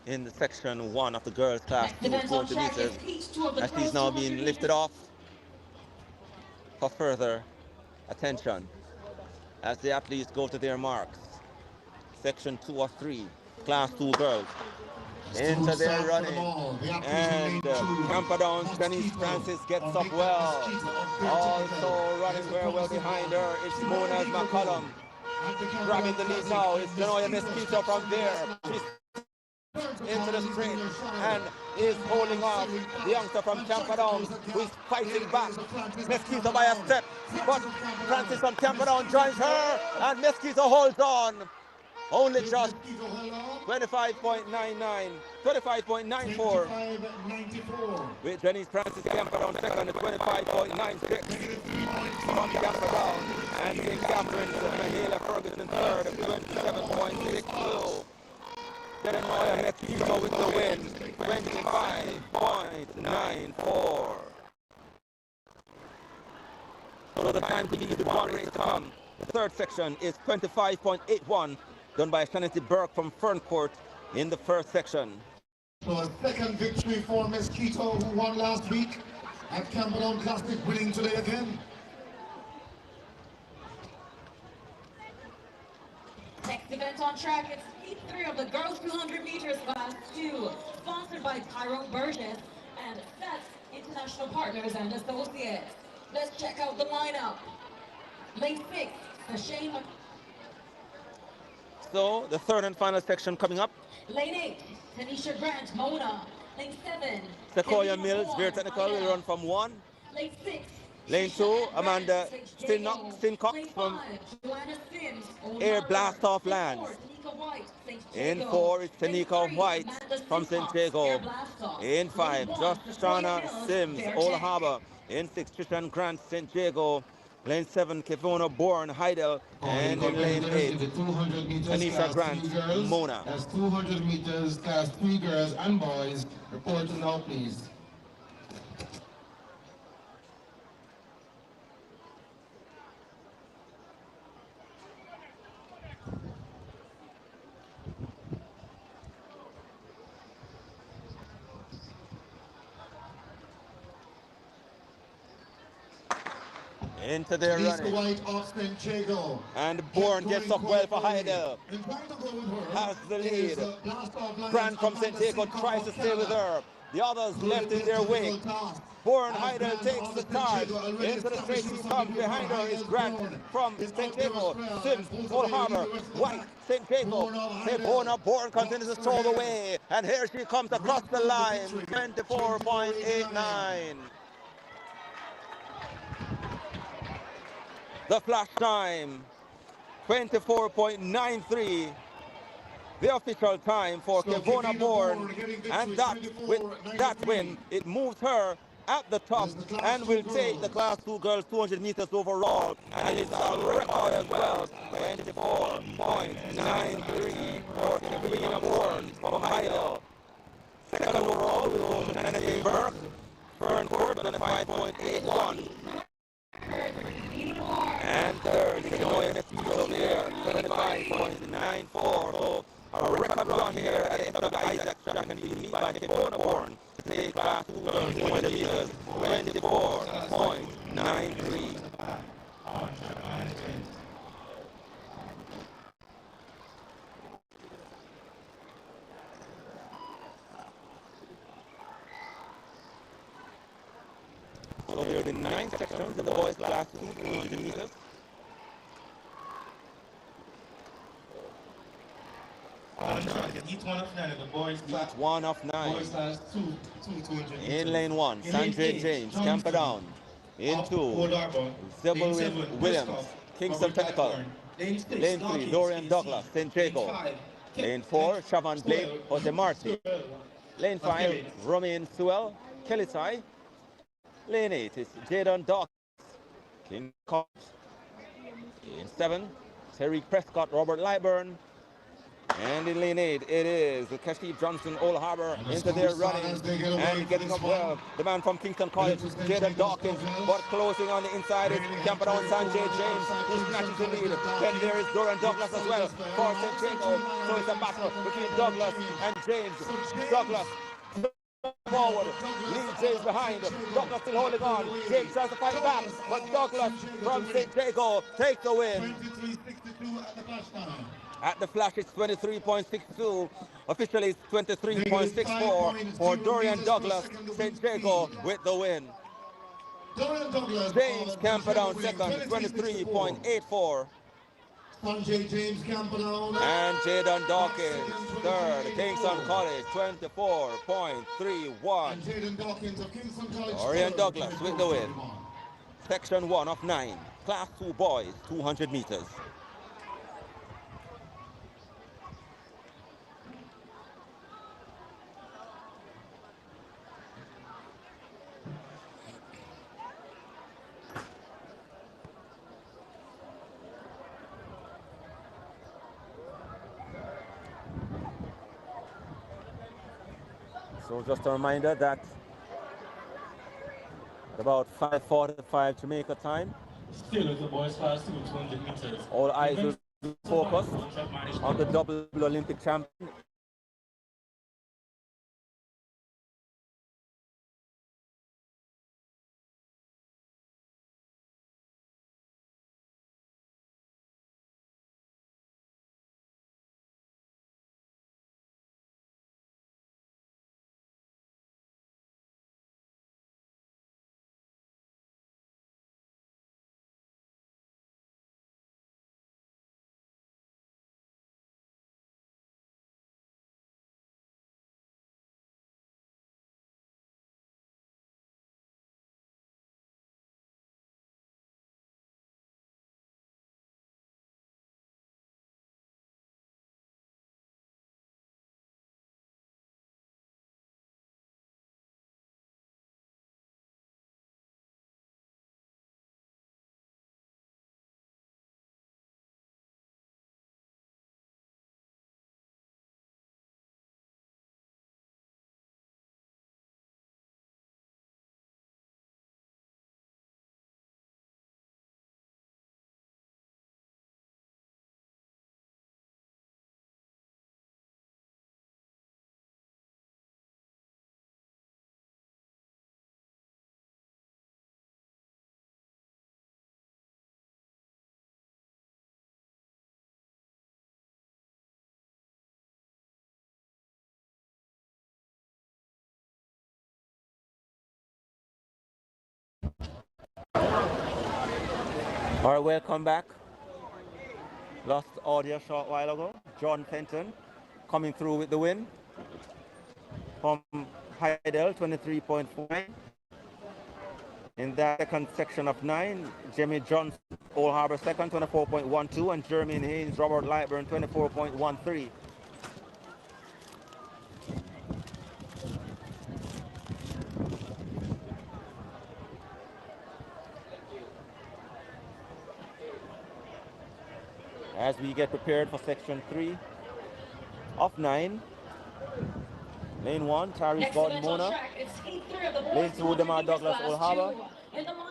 in the section 1 of the girls' class 240 meters, as she's now being lifted off for further attention as the athletes go to their marks. Section 2 or 3, class 2 girls into their running, and Camperdown's Denise Francis gets up well. Also running very well behind her is Mona's McCollum. Grabbing the lead now is Denoya Mesquito from there. She's into the straight, and is holding off the youngster from Camperdown, who is fighting back. Mesquita by a step, but Francis from Camperdown joins her, and Mesquita holds on. Only just 25.99, 25.94. With Janice Francis Camperdown second at 25.96. From Camperdown, and St. Catherine's Mahela Ferguson third at 27.62. Jeremiah Mesquita with the win, 25.94. So the time to lead the one race to come. The third section is 25.81, done by Shanity Burke from Ferncourt in the first section. So a second victory for Mesquito, who won last week at Camperdown Classic, winning today again. Next event on track is Heat 3 of the Girls 200 meters class 2, sponsored by Tyrone Burgess and Seth's International Partners and Associates. Let's check out the lineup. Lane 6, Sashane. So the third and final section coming up. Lane 8, Tanisha Grant, Mona. Lane 7, Sequoia Mills, very technical, will run from 1. Lane 6, Lane 2, Amanda Sincox from Air Blast Off Lands. In 4 is Tanika White from St. Jago. In 5, Joshana Sims, Old Harbor. In 6, Trishan Grant, St. Jago. Lane 7, Kevona Bourne, Heidel. And in lane 8, Anisha Grant, Mona. That's 200 meters, class 3 girls and boys. Report now, please. Into their running. White of St. Jago. And Bourne gets up well for Heidel. Has the lead. Grant from St. Jago tries to stay with her. The others left in their wake. Bourne Heidel takes the charge. Into the straight he comes. Behind her is Grant from St. Jago. Sims, Old Harbor, White, St. Jago. Sebona Bourne continues to stroll the way. And here she comes across the line. 24.89. The flash time, 24.93. The official time for Kevona Bourne. And that, with that win, it moves her at the top and will take the class 2 girls 200 meters overall. And it's a record as well, 24.93 for Kevona Bourne from Heidel. Second overall, we go to Kennedy Burke, Ferncourt, 25.81. And third, Illinois Mesquito there, 25.94. So a record run here at the end of the Isaac track and beat by Kevona Bourne to take class 2 girls 200 meters, 24.93. So here are the 9 sections of the boys class 200 meters. Each one of 9 of the boys class. Each one of 9. Boys class 200 meters. In lane 1, Sanjay James, Camperdown. In 2, Sybil Williams, Kingston Technical. Lane 3, Dorian Douglas, St. Jago. Lane 4, Shavan Blake, Jose Marti. Lane 5, Romain Sewell, Kelly Sai. Lane 8 is Jadon Dawkins, King Cox. In 7, Terry Prescott, Robert Lyburn. And in lane 8, it is Kashif Johnson, Old Harbor, into their running and getting up well. The man from Kingston College, Jadon Dawkins, but closing on the inside is Camperdown Sanjay James, who snatches the lead. Then there is Doran Douglas as well for St. Jago. So it's a battle between Douglas and James. Douglas forward, leaves James behind. Douglas still holding on. James tries to fight back, but Douglas from St. Jago takes the win. At the flash, it's 23.62. Officially, it's 23.64 for Dorian Douglas, St. Jago with the win. James Camperdown second, 23.84. Sanjay James Camperdown. And Jaden Dawkins, third. Kingston College, 24.31. And Jaden Dawkins of Kingston College. Orion Douglas with the win. Section 1 of 9. Class 2 boys, 200 meters. So just a reminder that at about 5:45 Jamaica time, Still is the boys class 200 meters. all eyes will be focused on the double Olympic champion. All right, welcome back. Lost audio a short while ago. John Fenton coming through with the win from Heidel, 23.49. In that second section of 9, Jimmy Johnson, Old Harbor second, 24.12, and Jermaine Haynes, Robert Lightburn, 24.13. As we get prepared for section 3 of 9, lane 1, Tyrese Gordon Mona, lane 2, Demar Douglas, Old Harbor,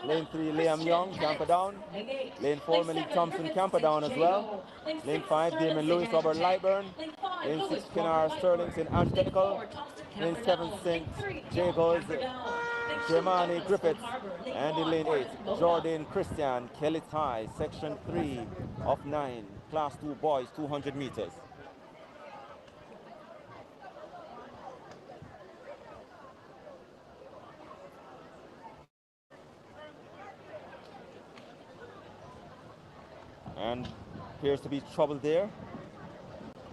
lane 3, Liam Young, Camperdown, lane 4, Malik Thompson, Camperdown as well, lane 5, Damon Lewis, Robert Lightburn, lane 6, Kenar Sterling, St. Antithetical, lane 7, St. Jagos, Germani Griffiths, and in lane 8, Jordan Christian, Kelly High, section 3 of 9, class 2 boys, 200 meters. And appears to be trouble there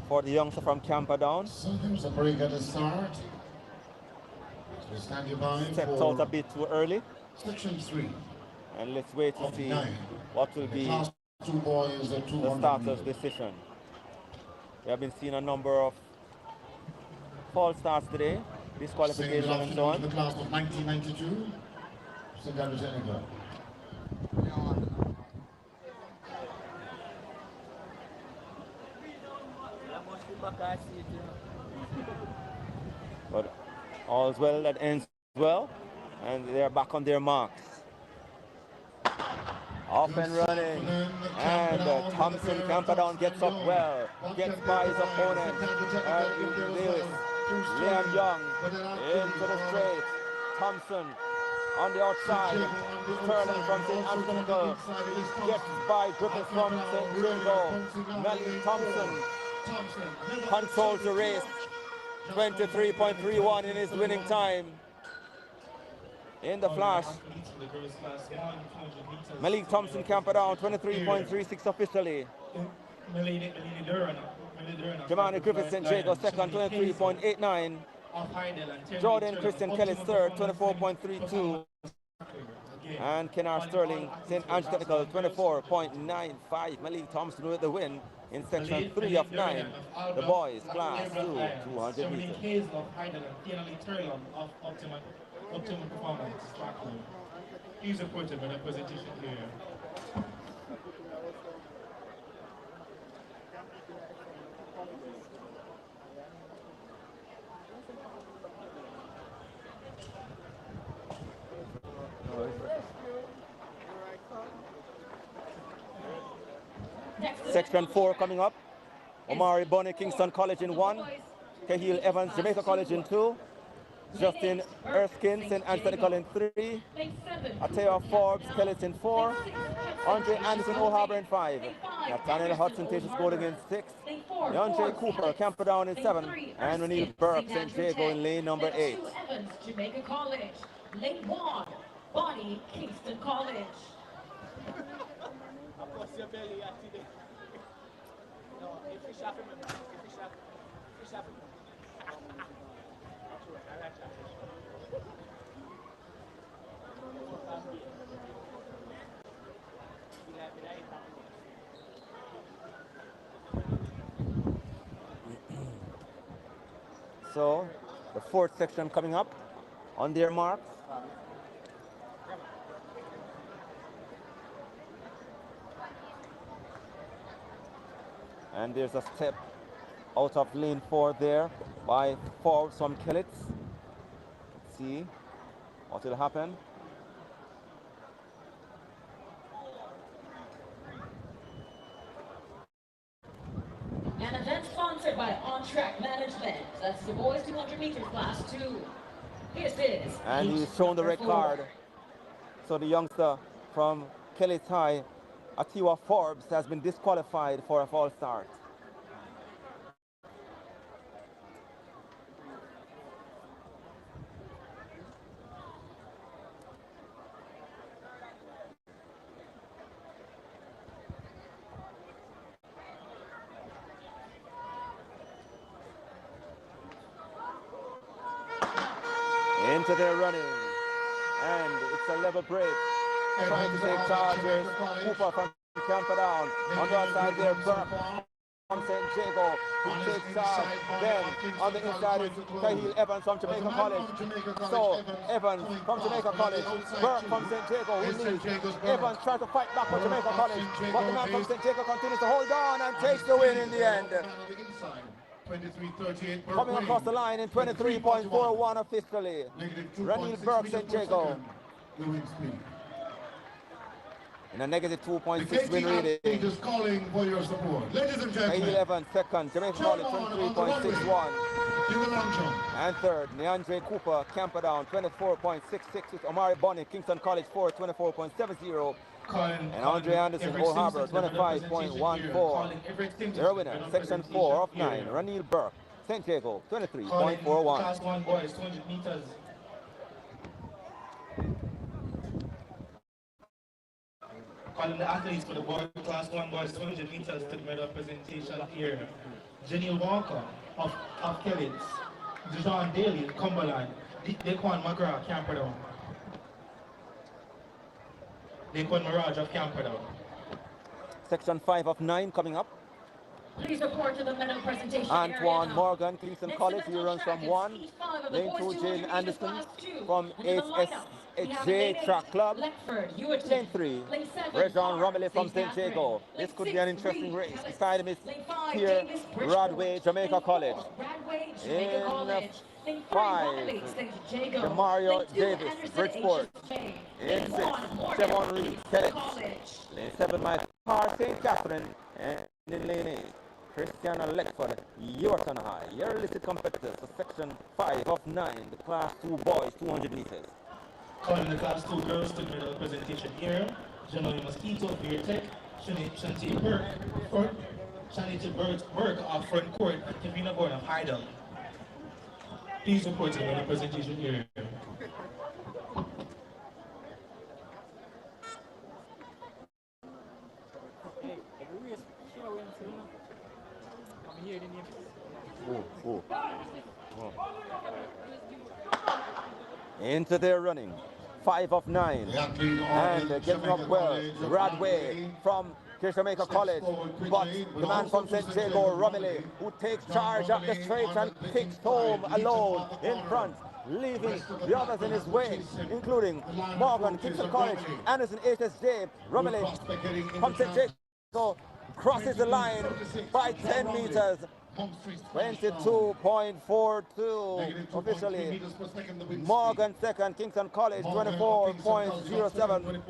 for the youngster from Camperdown. So there's a break at the start. So stand your by. Stepped out a bit too early. Section 3. And let's wait to see 9. what will be Class 2 boys at the 200 starter's meters. decision. We have been seeing a number of false starts today, disqualification and so on. The class of 1992. St. Andrews Senegal. But all's well that ends well, and they're back on their marks. Off and running, and Thompson Camperdown gets up well, gets by his opponent, and Lewis, Liam Young into the straight. Thompson on the outside, Sterling from St. Antithetical gets by Griffiths from St. Jago. Malik Thompson controls the race, 23.31 in his winning time. In the flash, Malik Thompson Camperdown, 23.36 officially. Melanie Duran. Jamani Griffith St. Jago second, 23.89. Jordan Christian Kelly third, 24.32. And Kennard Sterling, St. Ange Technical, 24.95. Malik Thompson with the win in section 3 of 9. The boys, class 2, 200 meters. Hayes of Heidel and Tierney Turlon of Optimum Performance Track Club. He's reported by the presentation here. Section 4 coming up. Omari Bonnie, Kingston College in 1. Cahill Evans, Jamaica College in 2. Justin Erskine, St. Ange Technical in 3. Ateo Forbes, Kellis in 4. Andre Anderson, Old Harbor in 5. Nathaniel Hudson, Tatius Golding in 6. Andre Cooper, Camperdown in 7. And Renee Burke, St. Jago in lane number 8. Evans, Jamaica College. Lane 1, Bonnie, Kingston College. So, the 4th section coming up on their marks. And there's a step out of lane 4 there by Forbes from Kellitz. Let's see what will happen. An event sponsored by On Track Management. That's the boys 200 meters class 2. This is. And he's shown the red card. So the youngster from Kellitz High, Atiwa Forbes, has been disqualified for a false start. Into their running, and it's a level break. Trying to take charges. Cooper from Camperdown. On the outside there, Burke from St. Jago, who takes charge. Then on the inside is Cahill Evans from Jamaica College. So Evans from Jamaica College, Burke from St. Jago, who leads. Evans tries to fight back for Jamaica College, but the man from St. Jago continues to hold on and takes the win in the end. Coming across the line in 23.41 officially. Ranil Burke, St. Jago. In a negative 2.6 win reading. Is calling for your support. Ladies and gentlemen. 11 second, Jamaica College 23.61. And third, Neandre Cooper, Camperdown 24.66 with Omari Bonnie, Kingston College 4, 24.70. And Andre Anderson, Old Harbor 25.14. Their winner, section 4 of 9, Ranil Burke, St. Jago 23.41. Class 1 boys 200 meters. Calling the athletes for the class 1 boys 200 meters to the medal presentation here. Jenny Walker of Kellitz, Dijon Daly, Cumberland, Daquan McGrath, Camperdown. Daquan Mirage of Camperdown. Section 5 of 9 coming up. Please report to the medal presentation Antoine area Morgan, Kingston College, he runs from 1. Lane 2, Jane Anderson from HSHJ Track Club. Lane 3, Rejon Romilly from St. Jago. This could be an interesting race. Beside him is here, Radway, Jamaica College. In 5, Demario Davis, Bridgeport. In 6, Chevron Reed, Kellitz. Lane 7, Mike Carr, St. Catherine. And in lane 8, Christiana Lexford, Yorkton High. Your listed competitors for section 5 of 9, the class 2 boys, 200 meters. Calling the class 2 girls to medal presentation here. Janelle Mosquito, Beertech, Shanti Burke of Front Court, and Kevina Bourne of Heidel. Please report to the medal presentation here. Ooh. Oh. Into their running. 5 of 9. And getting up well. Radway from Jamaica College. But the man from St. Jago, Romilly, who takes charge up the straight and kicks home alone in front, leaving the others in his wake, including Morgan, Kingston College, Anderson, HSJ, Romilly from St. Jago crosses the line by 10 meters. 22.42 officially. Morgan second, Kingston College 24.07.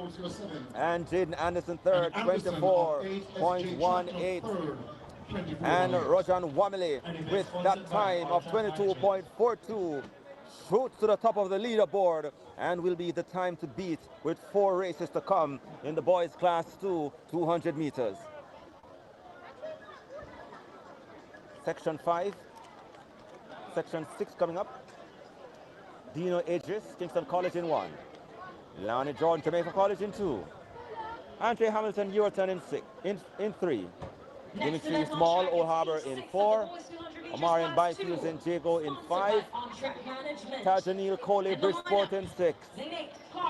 And Jaden Anderson third, 24.18. And Rojan Wamile with that time of 22.42 shoots to the top of the leaderboard and will be the time to beat with 4 races to come in the boys class 2, 200 meters. Section 5, Section 6 coming up. Dino Idris, Kingston College in 1. Lonnie Jordan, Jamaica College in 2. Andre Hamilton, Eurton in 3. Dimitri Small, Old Harbor in 4. Omarion Byfields and Jago in 5. Tajanil Coley, Bridgeport in 6.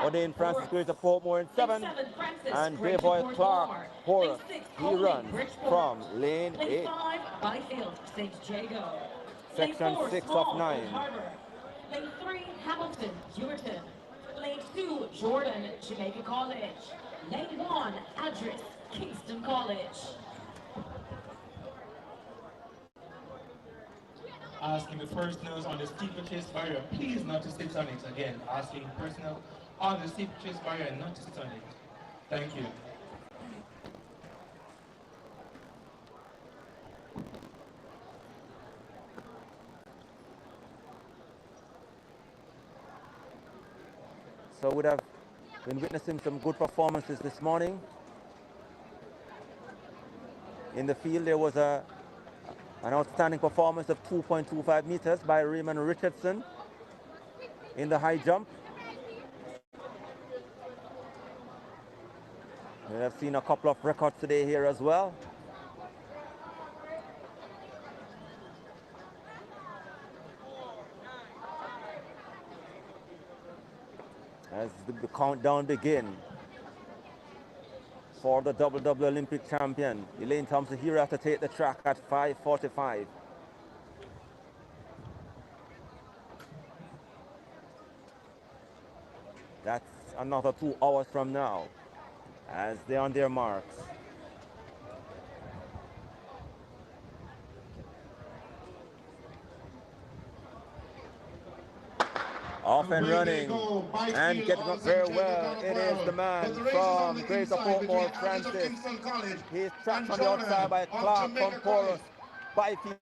Odin Francis Grace of Portmore in 7. And Davoy Clark, Horace, he runs from lane 8. Section 6 of 9. Lane 3, Hamilton, Eurton. Lane 2, Jordan, Jamaica College. Lane 1, Adris, Kingston College. Asking the personals on the steeplechase barrier, please not to sit on it. Again, asking personnel on the steeplechase barrier not to sit on it. Thank you. So we have been witnessing some good performances this morning. In the field there was an outstanding performance of 2.25 meters by Raymond Richardson in the high jump. We have seen a couple of records today here as well. As the countdown begins for the double Olympic champion, Elaine Thompson here has to take the track at 5:45. That's another 2 hours from now as they're on their marks. Off and running and getting up very well. It is the man from Grace of Portmore, Francis. He's trapped on the outside by Clark from Porus. Byfield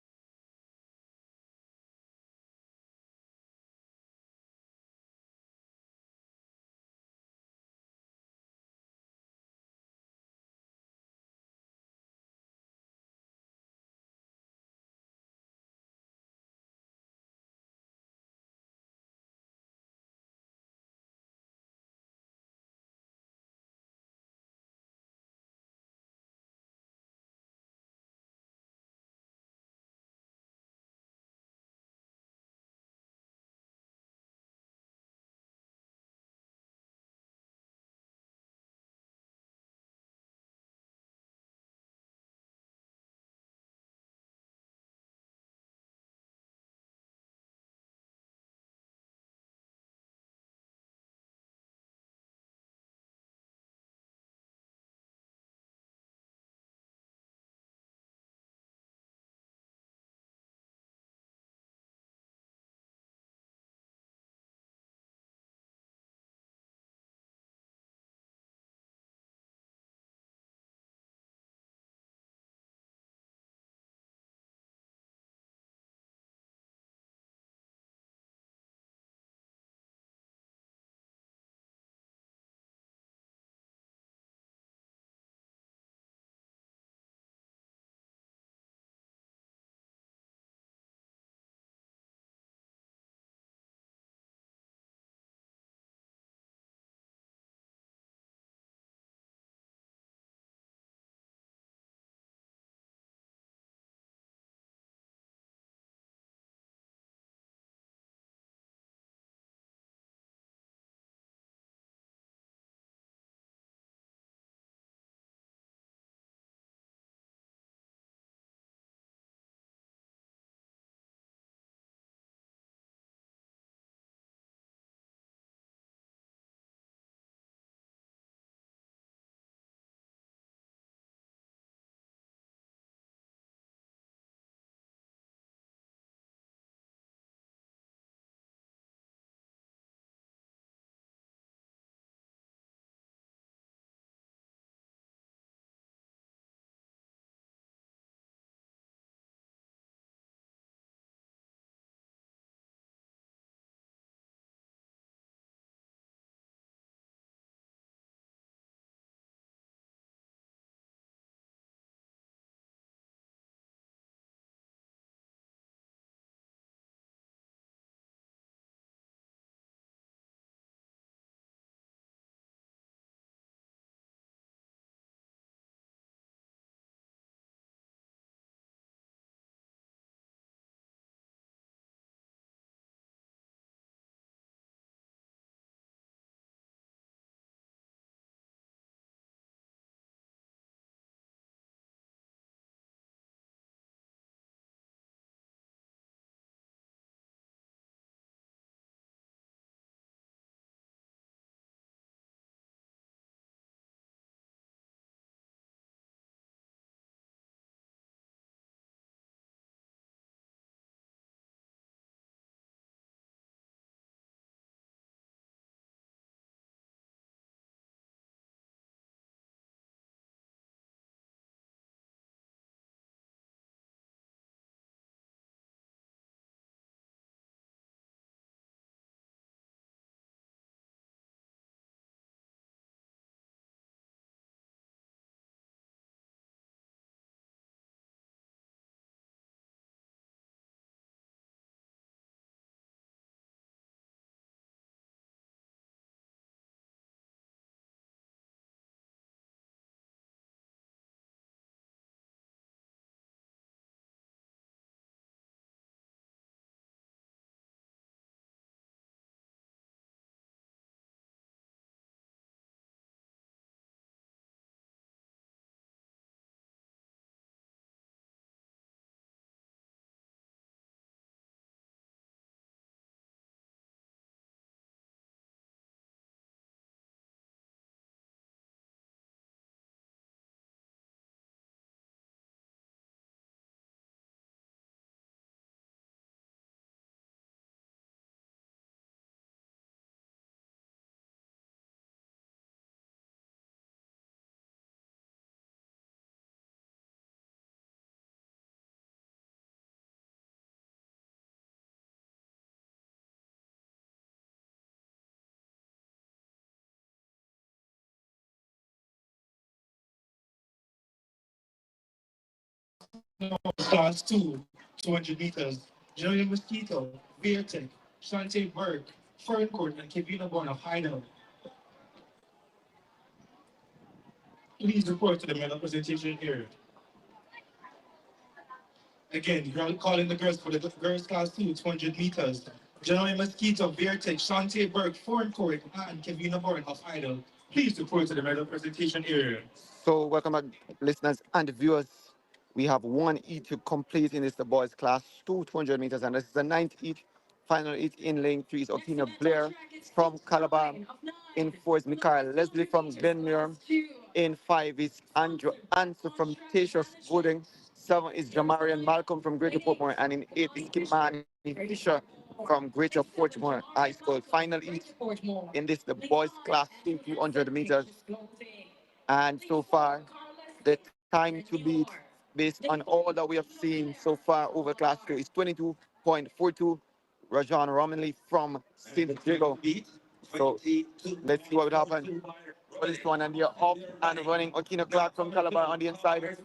Class 2, 200 meters. Julia Mosquito, Vertec, Shante Burke, Ferncourt, and Kevina Born of Heidel. Please report to the medal presentation area. Again, you're calling the girls for the girls class 2, 200 meters. Julia Mosquito, Vertec, Shante Burke, Ferncourt, and Kevina Born of Heidel. Please report to the medal presentation area. So, welcome back, listeners and viewers. We have one heat to complete in this the boys class 200 meters, and this is the ninth heat. Final heat in lane 3 is Okina Blair from Calabar. In 4 is Mikael Leslie from Glenmuir. In 5 is Andrew Answer from Tatius Gooding. 7 is Jamarian Malcolm from Greater Portmore, and in 8 is Kimani Fisher from Greater Portmore High School. Final heat in this the boys class 200 meters. And so far, the time to beat, based on all that we have seen so far over class 2, is 22.42. Rajan Romanley from St. Diego. So let's see what would happen for this one. And they're off and running. Okina Clark from Calabar on the inside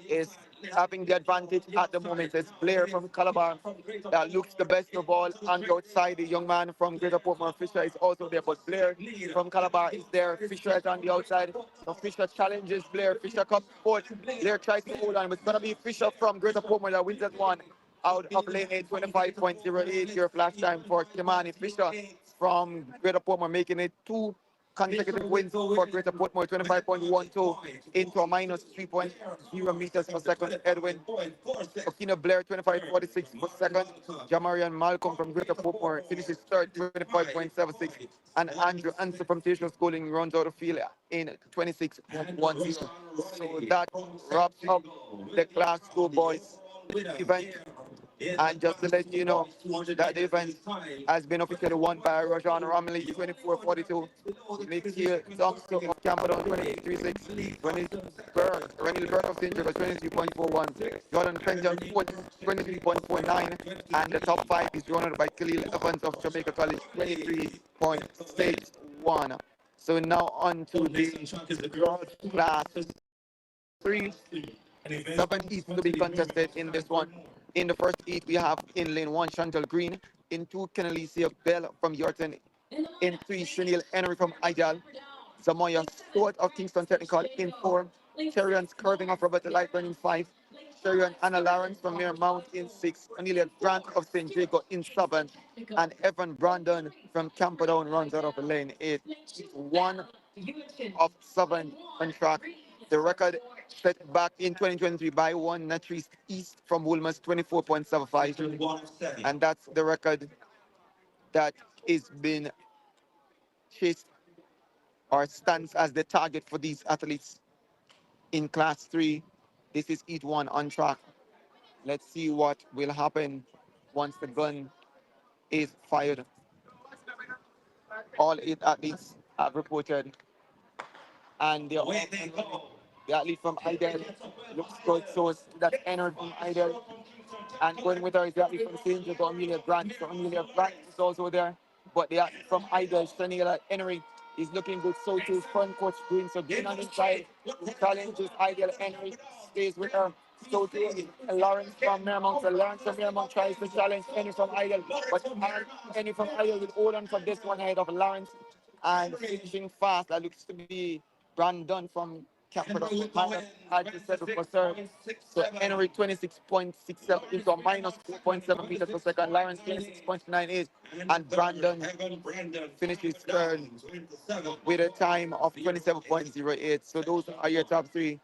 is having the advantage at the moment. It's Blair from Calabar that looks the best of all. On the outside, the young man from Greater Portmore, Fisher, is also there. But Blair from Calabar is there. Fisher is on the outside. So Fisher challenges Blair. Fisher comes forward. Blair tries to hold on. But it's going to be Fisher from Greater Portmore that wins that one. Out of lane 8, 25.08 your flash time for Kimani Fisher from Greater Portmore, making it 2 consecutive wins for Greater Portmore, 25.12 into a minus 3.0 meters per second. Edwin Okina Blair, 25.46 per second. Jamarian Malcolm from Greater Portmore finishes third, 25.76. And Andrew Answer from Tatius Schooling runs out of field in 26.10. So that wraps up the Class 2 boys event. And just to let you know that the event has been officially won by Rajan Romley, 24.42. Nikhil Thompson of Campbell, 23.36. Renil Burke of St. George, 23.41. Jordan Fenton, 23.49. And the top 5 is run out by Khalil Evans of Jamaica College, 23.61. So now on to the girls class 3. 7 heats to be contested in this one. In the first heat, we have in lane 1, Chantal Green. In 2, Kenalicia Bell from Yorton. In 3, Sunil Henry from Ideal. Samoya Stewart of Kingston Technical in 4. Sherian's Curving of Roberta Lightburn in 5. Sherian Anna Lawrence from Mount in 6. Amelia Grant of St. Jago in 7. And Evan Brandon from Camperdown runs out of lane 8. 1 of 7 on track. The record set back in 2023 by one Natrice East from Woolmer's, 24.75. And that's the record that is being chased or stands as the target for these athletes in class 3. This is Heat 1 on track. Let's see what will happen once the gun is fired. All 8 athletes have reported, and they're all the athlete from Idel looks good, so it's that energy from Idel. And going with her is the athlete from St. Jago, Amelia Grant. So Amelia Grant is also there. But the athlete from Idel, Shaniela Henry, is looking good. So too is front coach Green. So Green on inside challenges Idel Henry, stays with her. So too Lawrence from Mermont. So Lawrence from Mermont tries to challenge Henry from Idel. But Henry from Idel will hold on for this one ahead of Lawrence. And finishing fast, that looks to be Brandon from Capital minus for serve. So Henry 26.67 into a minus 4.7 meters per second. Lawrence 26.98. And Brandon finishes third with a time of 27.08. So those are your top 3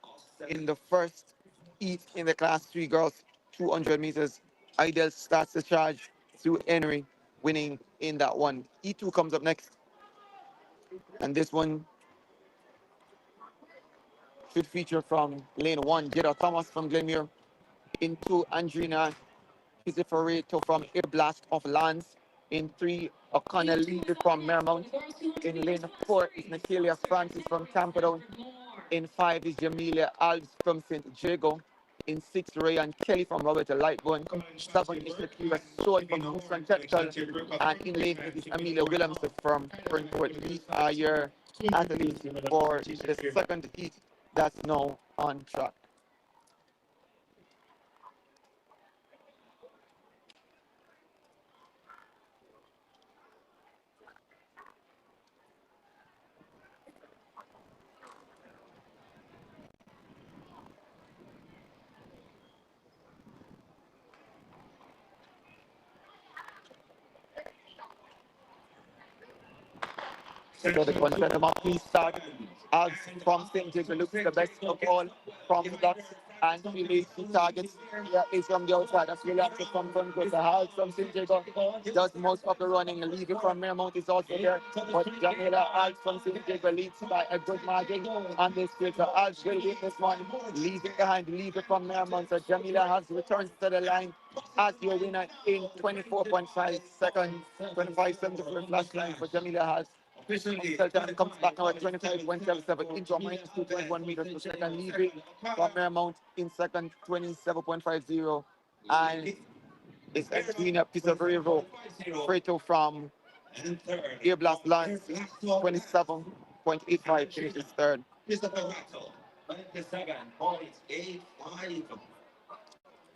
in the first heat in the class 3 girls 200 meters. Idel starts the charge through Henry, winning in that one. E2 comes up next. And this one should feature from lane 1, Jada Thomas from Glenmuir. In 2, Andrina Pizziferito from Air Blast of Lance. In 3, O'Connell Lee from Mermount. In lane 4 is Natalia Francis from Camperdown. In 5 is Jamelia Alves from St. Jago. In 6, Rayan Kelly from Roberta Lightburn. 7 is Shakira Sword from Houston Technical. And in lane 8 is Amelia Williamson from Fernport. These are your athletes for the second heat that's now on track. So the content of please start as from St. Jacob looks the best of all from blocks and really targets. Yeah, is from the outside. That's really active from front because the half from St. Jacob does most of the running. And leaving from Mermount is also there. But Jamila Alves from St. Jacob leads by a good margin on this field. So Alves will win this one, leaving behind, leaving from Mermount. So Jamila has returned to the line as your winner in 24.5 seconds. 25.74 flash line for Jamila has. Sultan comes back now at 25.77 into a minus 2.1 meters per second, leaving from Mermount in second 27.50. And it's between a piece of Revo, Freto from Air Blast Lance, 27.85 finishes third.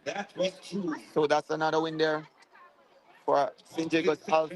That was true. So that's another win there for St. Jacob's Alf.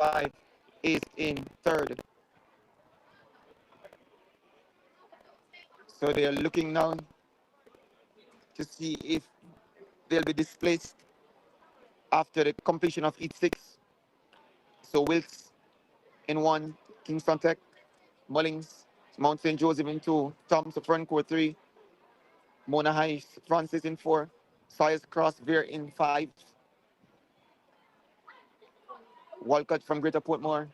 5 is in third. So they are looking now to see if they'll be displaced after the completion of each 6. So Wilkes in 1, Kingston Tech, Mullings, Mount St. Joseph in 2, Thompson Front Court 3, Mona High, Francis in 4, Sawyers Cross Veer in 5, Walcott from Greater Portmore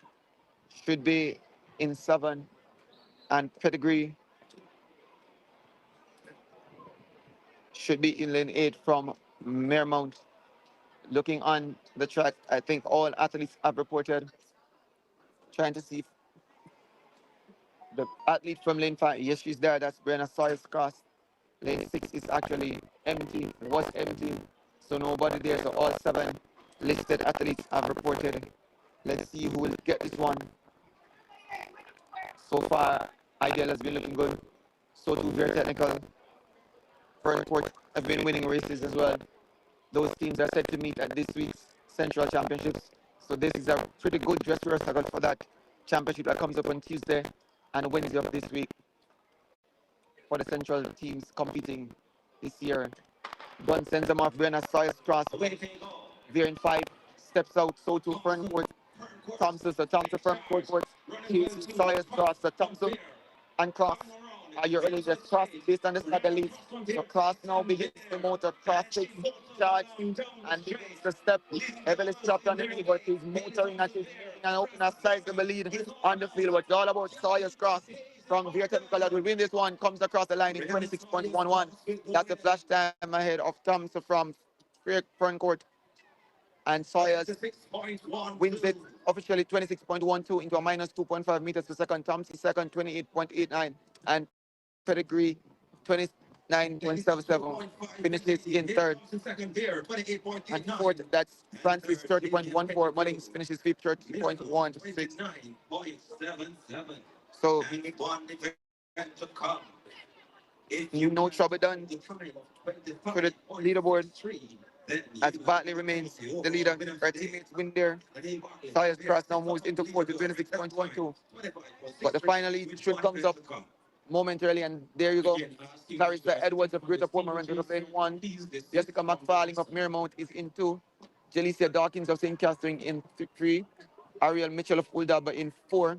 should be in 7, and Pedigree should be in lane 8 from Mermount. Looking on the track, I think all athletes have reported. Trying to see if the athlete from lane 5, yes, she's there. That's Brenna Sawyers Cross. Lane 6 is actually empty, was empty. So nobody there. So all 7 listed athletes have reported. Let's see who will get this one. So far, Ideal has been looking good. So too, very technical. Fernport have been winning races as well. Those teams are set to meet at this week's Central Championships. So this is a pretty good dress rehearsal for that championship that comes up on Tuesday and Wednesday of this week for the Central teams competing this year. Gunn sends them off. Brenna Sawyers Cross. Veer in 5. Steps out. So too, Fernport. Thompson. So Thompson, Fernport. Sawyers Cross. So Thompson and Cross. Are you ready? Just cross based on the start the lead. So Cross now begins the motor. Cross takes charge and begins to step. Heavily stopped on the knee, but he's motoring and he's moving and opening a sizable lead on the field. But it's all about Sawyers Cross from Veer Technical that will win this one. Comes across the line in 26.11. That's a flash time ahead of Thompson from Ferncourt. And Sawyers wins it officially 26.12 into a minus 2.5 meters per second. Thompson second, 28.89. And Pedigree 29.77 finishes in third. And fourth, that's Francis 30.14. Mullings finishes fifth, 30.16. So no trouble done for the leaderboard as Bartley remains the leader. Her teammates win there. Sawyers Cross now moves into fourth with 26.12. But the final lead should comes up momentarily, and there you go. Clarissa Edwards of Greater Portmore runs with in 1. Jessica McFarling of Mermount is in 2. Jalicia Dawkins of St. Catherine in 3. Ariel Mitchell of Uldaba in 4.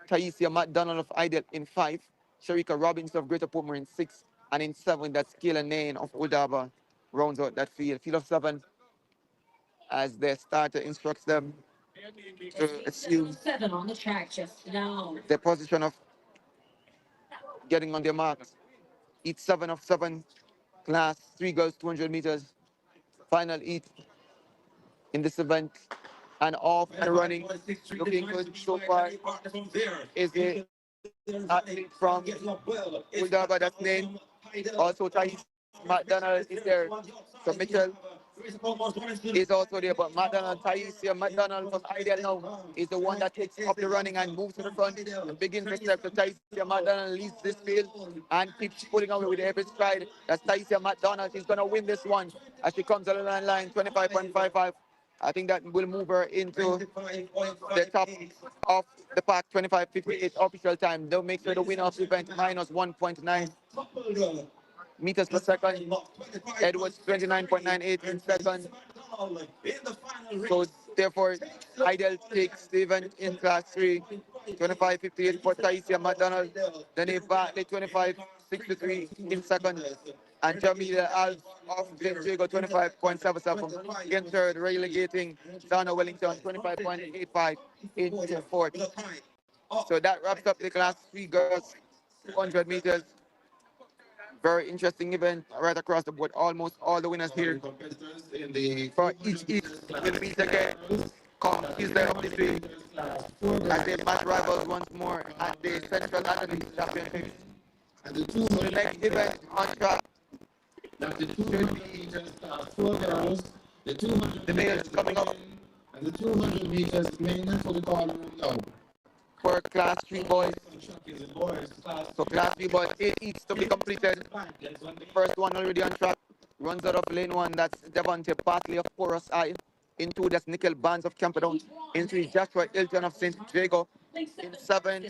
Taisia McDonald of Ideal in 5. Sharika Robbins of Greater Portmore in 6. And in 7, that's Kayla Nain of Uldaba rounds out that field. Field of 7 as their starter instructs them to assume 7 on the track just now. their position of getting on their marks. Each 7 of 7 class 3 girls 200 meters. Final heat in this event. And off and running, looking good so far, is the athlete from Uldaba that's named. Also, Thais McDonald is there. So Mitchell is also there, but McDonald, Taisia McDonald from Ideal now is the one that takes up the running and moves to the front and begins to step. So Taisia McDonald leads this field and keeps pulling away with every stride. That's Taisia McDonald. She's going to win this one as she comes on the line, 25.55. I think that will move her into the top of the pack, 25.58 official time. They'll make sure the winner of the event minus 1.9 meters per second. Edwards 29.98 in second. So therefore, Ideal takes the event in class 3. 25.58 for Taisia McDonald. Then they Bartley 25.63 in second. And Jamila Alves of Jago 25.77 in third, relegating Donna Wellington 25.85 into fourth. So that wraps up the class 3 girls 200 meters. Very interesting event right across the board. Almost all the winners here for each will meet again come Tuesday of this week as they match rivals once more at the Central Athletics Championship. And the next event on track. The 200 meters class 4 girls, the 200 the males coming up, and the 200 meters men for the call now. For class 3 boys. So class 3 boys, 8 each to be completed. The first one already on track. Runs out of lane 1, that's Devontae Bartley of Porus Eye. In 2, that's Nickel Barnes of Camperdown. In 3, Joshua Hilton of St. Jago. In 7,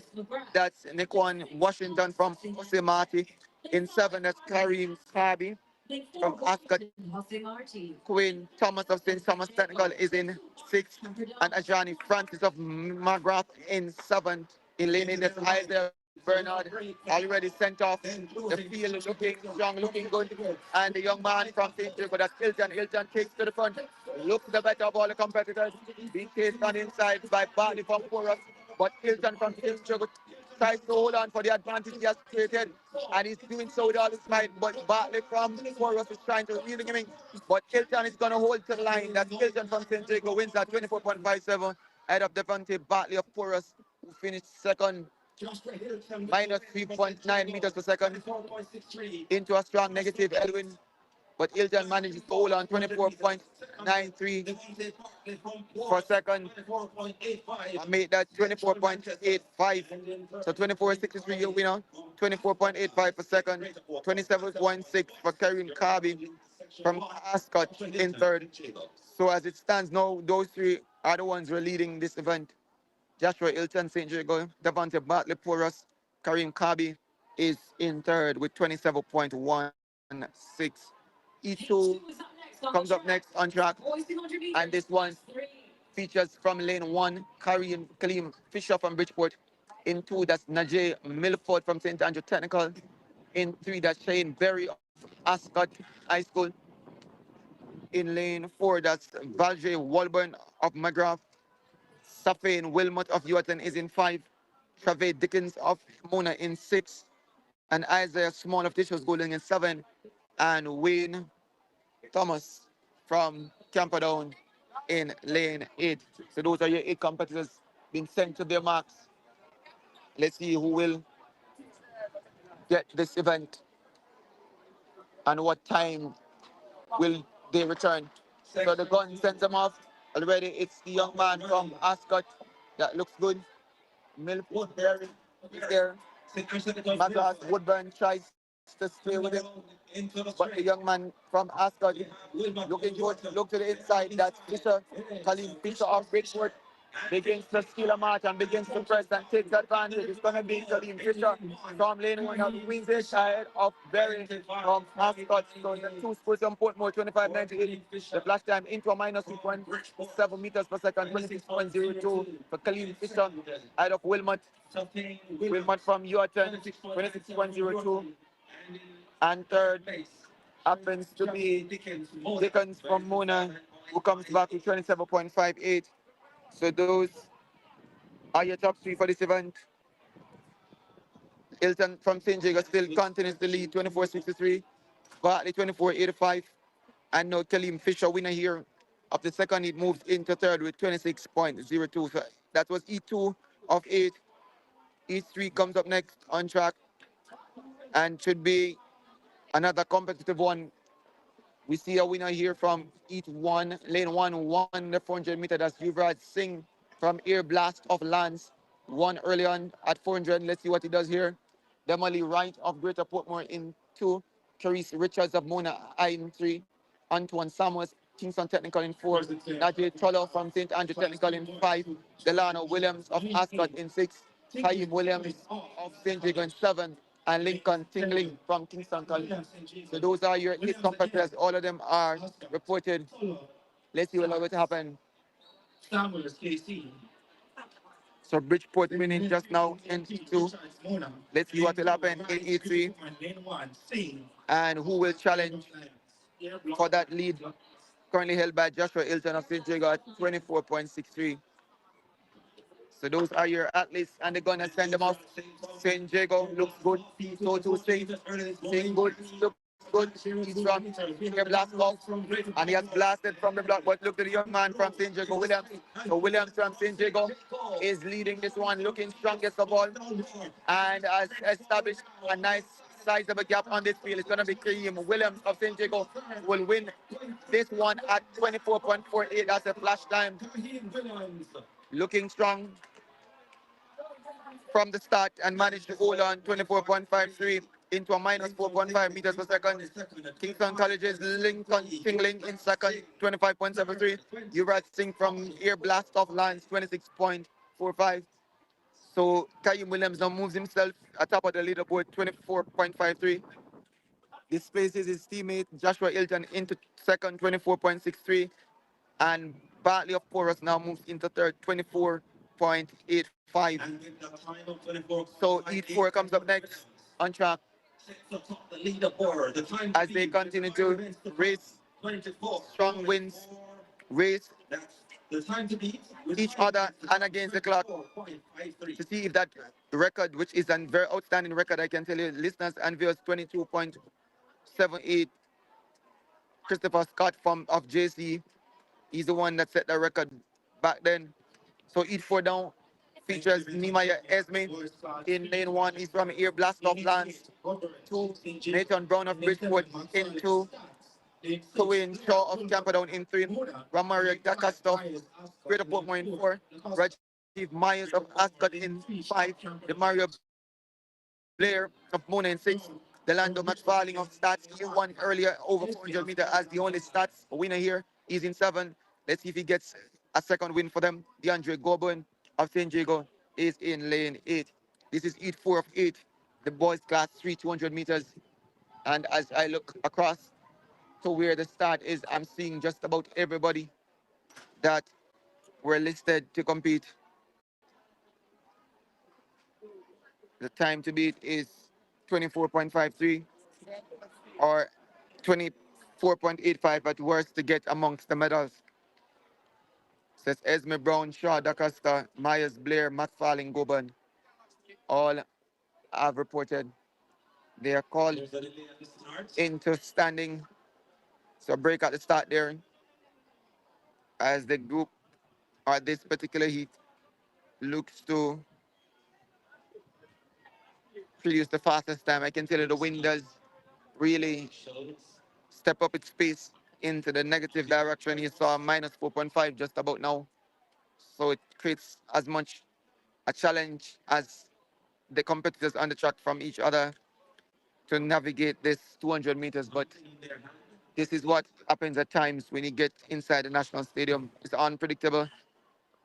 that's Niquan Washington from Jose Marti. In 7, that's Kareem Sabi from Ascot. Queen Thomas of St. Thomas Technical is in 6, and Ajani Francis of McGrath in 7. In lane 8, that's Isaiah Bernard already sent off the field, looking strong, looking good. And the young man from St. Jago, that's Hilton. Hilton takes to the front, looks the better of all the competitors. Being chased on inside by Barney from Porus, but Hilton from St. Jago tries to hold on for the advantage he has created, and he's doing so with all his might. But Bartley from Porus is trying to reel him in, but Hilton is going to hold to the line. That's Hilton from St. Jago wins at 24.57 ahead of Devante Bartley of Porus, who finished second, minus 3.9 meters per second into a strong negative Edwin, but Hilton manages to hold on 24.93 per second and make that 24.85. So 24.63 your winner, 24.85 per second, 27.6 for Karim Kabi from Ascot in third. So as it stands now, those three are the ones who are leading this event. Joshua Hilton, St. Jago, Devante Bartley, Porus, Karim Kabi is in third with 27.16. E2 comes up next on track, and this one features from lane 1, Kalim Fisher from Bridgeport. In 2, that's Najee Milford from St. Andrew Technical. In 3, that's Shane Berry of Ascot High School. In lane 4, that's Valje Walburn of McGrath. Safane Wilmot of Uaton is in 5. Trave Dickens of Mona in 6. And Isaiah Small of Tissues Golden in 7. And Wayne Thomas from Camperdown in lane 8. So those are your 8 competitors being sent to their marks. Let's see who will get this event and what time will they return. So the gun sends them off already. It's the young man from Ascot that looks good. Milford Berry is there. Magas Woodburn tries to stay with him, but the young man from Ascot looking good. Look to the inside. That's Fisher. Colleen Fisher of Bridgeport begins to steal a march and begins to press and takes advantage. It's going to be Colleen Fisher from lane 1 of wins it ahead of Berry from Ascot. So the 2 schools from Portmore 25.98. The flash time into a minus 2.7 meters per second, 26.02 for Colleen Fisher ahead of Wilmot. Wilmot from Uaton 26.02. And third happens to be Dickens from Mona, who comes back with 27.58. So those are your top 3 for this event. Hilton from St. Jago still continues to lead 24.63. Bartley 24.85. And now Kalim Fisher, winner here of the second, it moved into third with 26.02. So that was E2 of 8. E3 comes up next on track and should be another competitive one. We see a winner here from Eat 1, lane 1, won the 400 meter. That's Yuvraj Singh from Air Blast of Lance. Won early on at 400. Let's see what he does here. Demoli Wright of Greater Portmore in 2. Carice Richards of Mona in 3. Antoine Samuels, Kingston Technical in 4. Najee Trollo from St. Andrew Technical in 5. Delano Williams of Ascot in 6. Haim Williams of St. Jago in 7. And Lincoln Tingling from Kingston College. So those are your 8 competitors. All of them are reported. Let's see what will happen. So Bridgeport winning just now in E2. Let's see what will happen in E3. And who will challenge for that lead currently held by Joshua Hilton of St. Jago at 24.63. So those are your athletes, and they're gonna send them off. St. Jago looks good. So too Sing good, looks good. He's from Air Blast off, and he has blasted from the block. But look to the young man from St. Jago, Williams. So Williams from St. Jago is leading this one, looking strongest of all, and has established a nice size of a gap on this field. It's gonna be Kareem Williams of St. Jago will win this one at 24.48. That's a flash time. Looking strong from the start and managed to hold on 24.53. into a minus 4.5 meters per second. Kingston College's Lincoln Tingling in second, 25.73. Yuvraj Singh from Air Blast off lands, 26.45. So Kayyum Williams now moves himself atop of the leaderboard, 24.53. Displaces his teammate Joshua Hilton into second, 24.63. And Bartley of Porus now moves into third, 24.85. So Heat 4 comes up next on track as they continue to race strong wins, race each other and against the clock to see if that record, which is a very outstanding record, I can tell you, listeners and viewers, 22.78. Christopher Scott from of JC, he's the one that set the record back then. So each 4 down features Nehemiah Esme in lane 1. He's from Air Blast of Lance. 2, Nathan Brown of Bridgeport in 2. Cohen Shaw of Camperdown in 3. Ramario Dacasto, Greater Portmore in 4. Rajiv Myers of Ascot in 5. Demario Blair of Mona in 6. Delando McFarling of Stats, he won earlier over 400 meters as the only Stats winner here. He's in 7. Let's see if he gets a second win for them. DeAndre Goburn of St. Diego is in lane 8. This is Heat 4 of 8, the boys class 3 200 meters. And as I look across to where the start is, I'm seeing just about everybody that were listed to compete. The time to beat is 24.53 or 24.85 at worst to get amongst the medals. Says Esme Brown, Shaw, DaCosta, Myers, Blair, Matt Farling, Goban. All have reported they are called into standing. So break at the start there as the group or this particular heat looks to produce the fastest time. I can tell you the wind does really step up its pace into the negative direction. You saw minus 4.5 just about now. So it creates as much a challenge as the competitors on the track from each other to navigate this 200 meters. But this is what happens at times when you get inside the national stadium. It's unpredictable,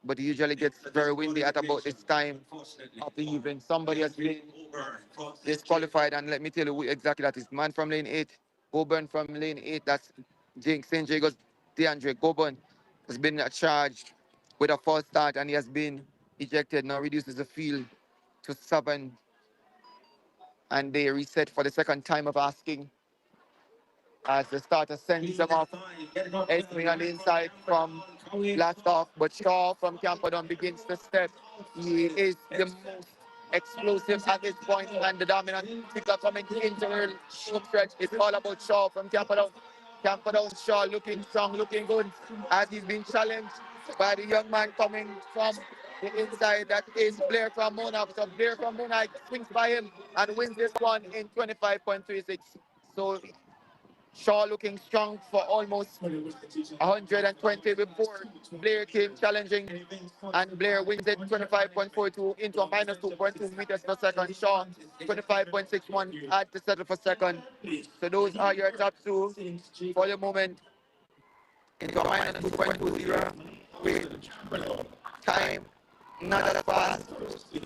but it usually gets very windy at about this time of the evening. Somebody has been disqualified, and let me tell you who exactly that is. Man from lane 8, Goburn from lane 8, that's St. Jago's DeAndre Goburn, has been charged with a false start, and he has been ejected. Now reduces the field to 7, and they reset for the second time of asking as the starter sends them off. Esme on the inside from blast off, but Shaw from Camperdown begins to step. He is the most explosive at this point, and the dominant figure coming into the home stretch. It's all about Shaw from Camperdown. Camperdown Shaw looking strong, looking good, as he's been challenged by the young man coming from the inside. That is Blair from Mona. So Blair from Mona swings by him and wins this one in 25.36. So Shaw looking strong for almost 120 before Blair came challenging, and Blair wins it 25.42 into a minus 2.2 meters per second. Shaw 25.61 had to settle for second. So those are your top 2 for the moment into a minus 2.20 with time not as fast,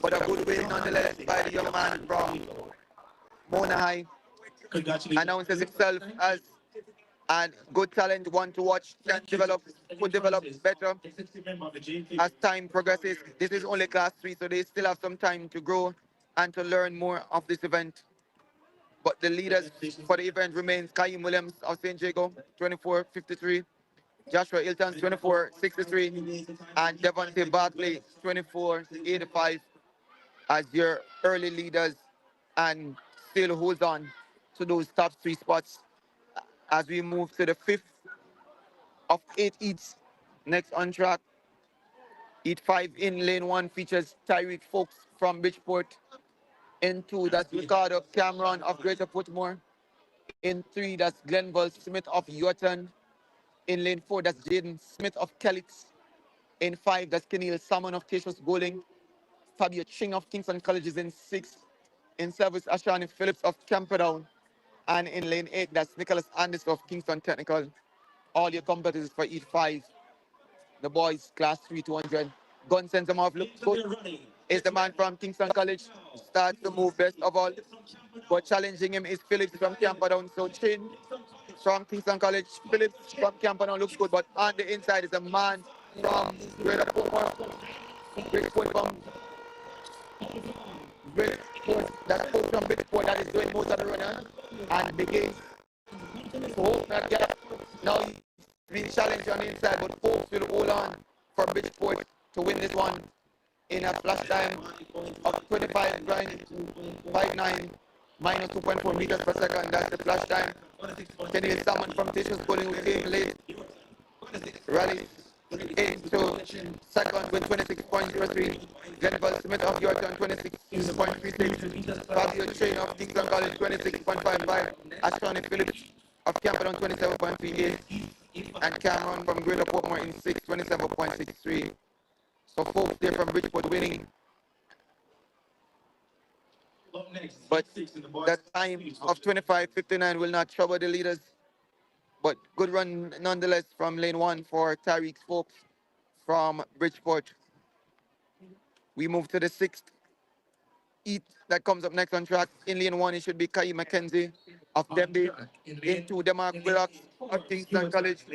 but a good win nonetheless by the young man from Mona High. Announces himself as and good talent, one to watch, can develop, could develop better as time progresses. This is only class 3, so they still have some time to grow and to learn more of this event. But the leaders for the event remains Kayyum Williams of St. Jago, 24.53, Joshua Hilton, 24.63, and Devontae Bartley, 24.85 as your early leaders, and still holds on to those top 3 spots as we move to the 5th of 8 heats. Next on track, heat 5 in lane 1 features Tyreek Folks from Bridgeport. In 2, that's Ricardo Cameron of Greater Portmore. In 3, that's Glenville Smith of Yorton. In lane 4, that's Jaden Smith of Kellitz. In 5, that's Keneal Salmon of Tashos Goling. Fabio Ching of Kingston College is in 6. In service, Ashani Phillips of Camperdown. And in lane 8, that's Nicholas Anderson of Kingston Technical. All your competitors for each 5. The boys, class 3 200. Gun sends them off. Look good. Is the man from Kingston College. Starts to move best of all. But challenging him is Phillips from Camperdown. So Chin from Kingston College. Phillips from Camperdown looks good. But on the inside is a man from Greater Portmore. Bridgeport from Bridgeport. That's from Bridgeport that is doing most of the running. And begins to hold that gap. Now he's being challenged on the inside, but folks will hold on for Bridgeport to win this one in a flash time of 25.59 minus 2.4 meters per second. That's the flash time. Kenny Salmon from Tisha Schooling who came late. Rally into second with 26.03. Jennifer Smith of Yorktown 26.36. Fabio Chain of Kingston College 26.55. Ashoni Phillips of Camperdown 27.38. And Cameron from Greater Portmore in 6, 27.63. So folks there from Bridgeport winning. But that time of 25.59 will not trouble the leaders. But good run nonetheless from lane 1 for Tyreek Folks from Bridgeport. We move to the 6th heat that comes up next on track. In lane 1, it should be Kai McKenzie of Demby. Into Demark Willox of Kingston College.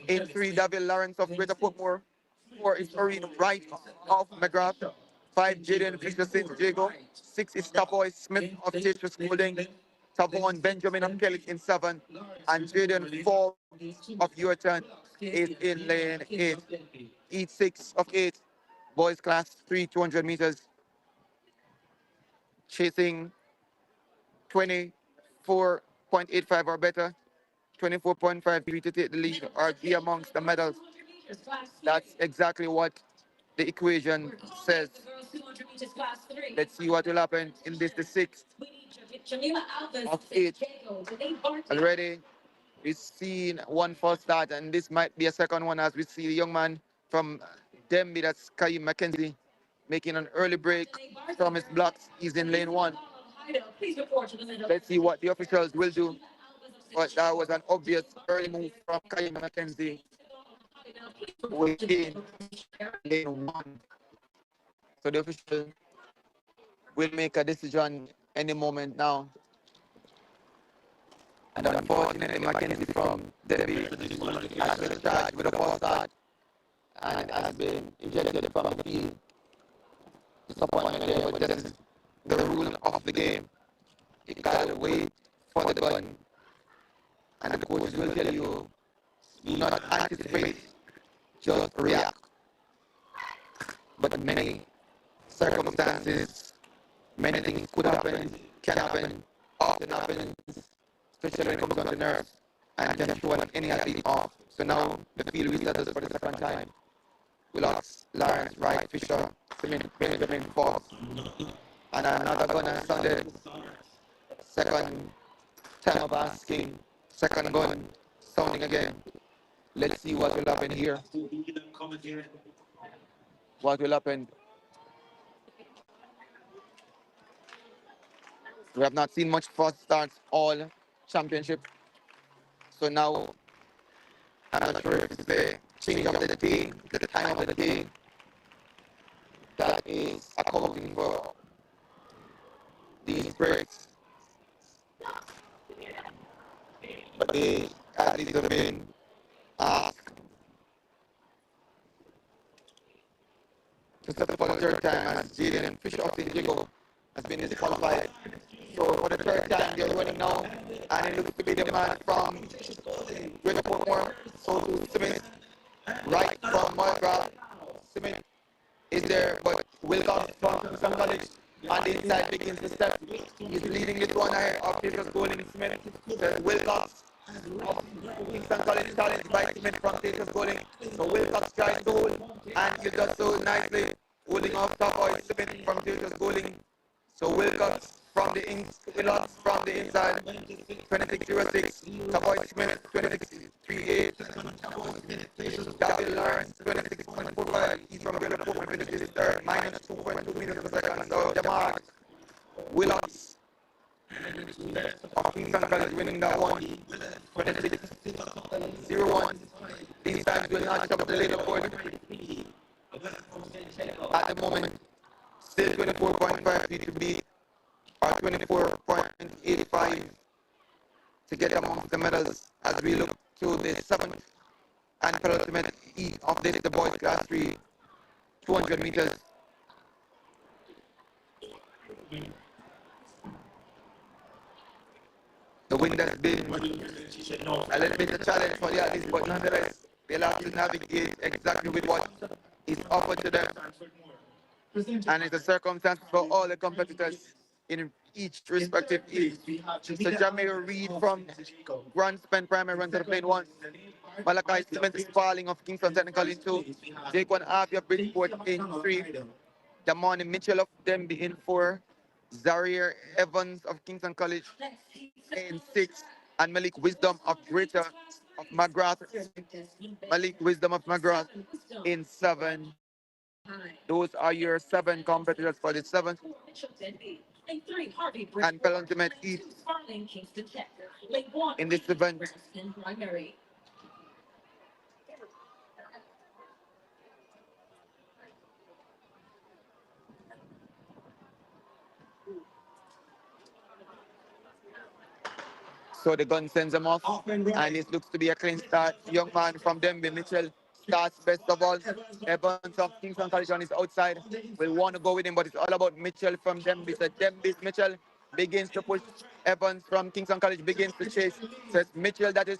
In 3, David Lawrence of Greater Portmore. 4 is Oreen Wright of McGrath. 5, Jaden Fisher St. Diego. 6 is Taboy Smith of Tetris Schooling. Tavon Benjamin of Kelly in 7. And Jaden Forbes of Yorktown is in lane 8. Heat 6 of 8. Boys class 3, 200 meters. Chasing 24.85 or better. 24.53 to take the lead or be amongst the medals. That's exactly what the equation says. Let's see what will happen in this, the 6th of 8. Already we've seen one false start, and this might be a second one as we see the young man from Denby, that's Kai McKenzie, making an early break from his blocks. He's in lane 1. Let's see what the officials will do. But that was an obvious early move from Kai McKenzie within lane 1. So the official will make a decision any moment now. And unfortunately, McKenzie from Derby has been charged with a false start and has been ejected from the field. Disappointment there, but this is the rule of the game. You gotta wait for the gun. And the coaches will tell you, do not anticipate, just react. But many circumstances, many things could happen, can happen, often happen, especially when it comes on the nerves, and can throw any athlete off. So now the field restarts for the second time. We lost Lawrence, Wright, Fisher, Benjamin, Forbes, and another gunner sounded. Second time of asking, second gun sounding again. Let's see what will happen here. What will happen? We have not seen much first starts all championship. So now, I'm not sure if it's the change of the day, the time of the day, that is accounting for these breaks. But the athletes have been asked to step for the third time as Jaden Fisher of St. Diego has been disqualified. So for the third time they're running now, and it looks to be the man from Greater Portmore, so to Smith, right from Mulgrave. Smith is there, but Wilcox from Kingston College on the inside begins to step. He's leading this one ahead of Tetris Schooling. Smith says Wilcox of Kingston College challenged by Smith from Tetris Schooling. So Wilcox tries to hold, and he does so nicely, holding off Taboy Smith from Tetris Schooling. So Wilcox from the inside, 26.06. Taboy Smith, 26.38. David Lawrence, 26.45. He's from Greater Portmore, finishes third, minus 2.2 meters per second. So Demark Willows of Kingston College winning that one. 26-01. These times will not up the leaderboard. At the moment, still 24.5 to beat or 24.85 to get amongst the medals as we look to the seventh and penultimate heat of this, the boys class 3, 200 meters. The wind has been a little bit of a challenge for the athletes, but nonetheless, they'll have to navigate exactly with what is offered to them. And it's a circumstance for all the competitors in each respective heat. So Jamaica Reed from Grand Spend Primary run to the plane once. Malachi Smith is falling of Kingston Technical in 2. Jake One Avia Bridgeport in 3. Damani Mitchell of Denby in 4. Zaire Evans of Kingston College in 6. And Malik Wisdom of Greater of McGrath. Malik Wisdom of McGrath in 7. Those are your 7 competitors for the 7th and penultimate heat in this event. So the gun sends him off, and it looks to be a clean start. Young man from Denby, Mitchell, starts best of all. Evans of Kingston College on his outside. We want to go with him, but it's all about Mitchell from Denby. So Denby's Mitchell begins to push. Evans from Kingston College begins to chase. So it's Mitchell that is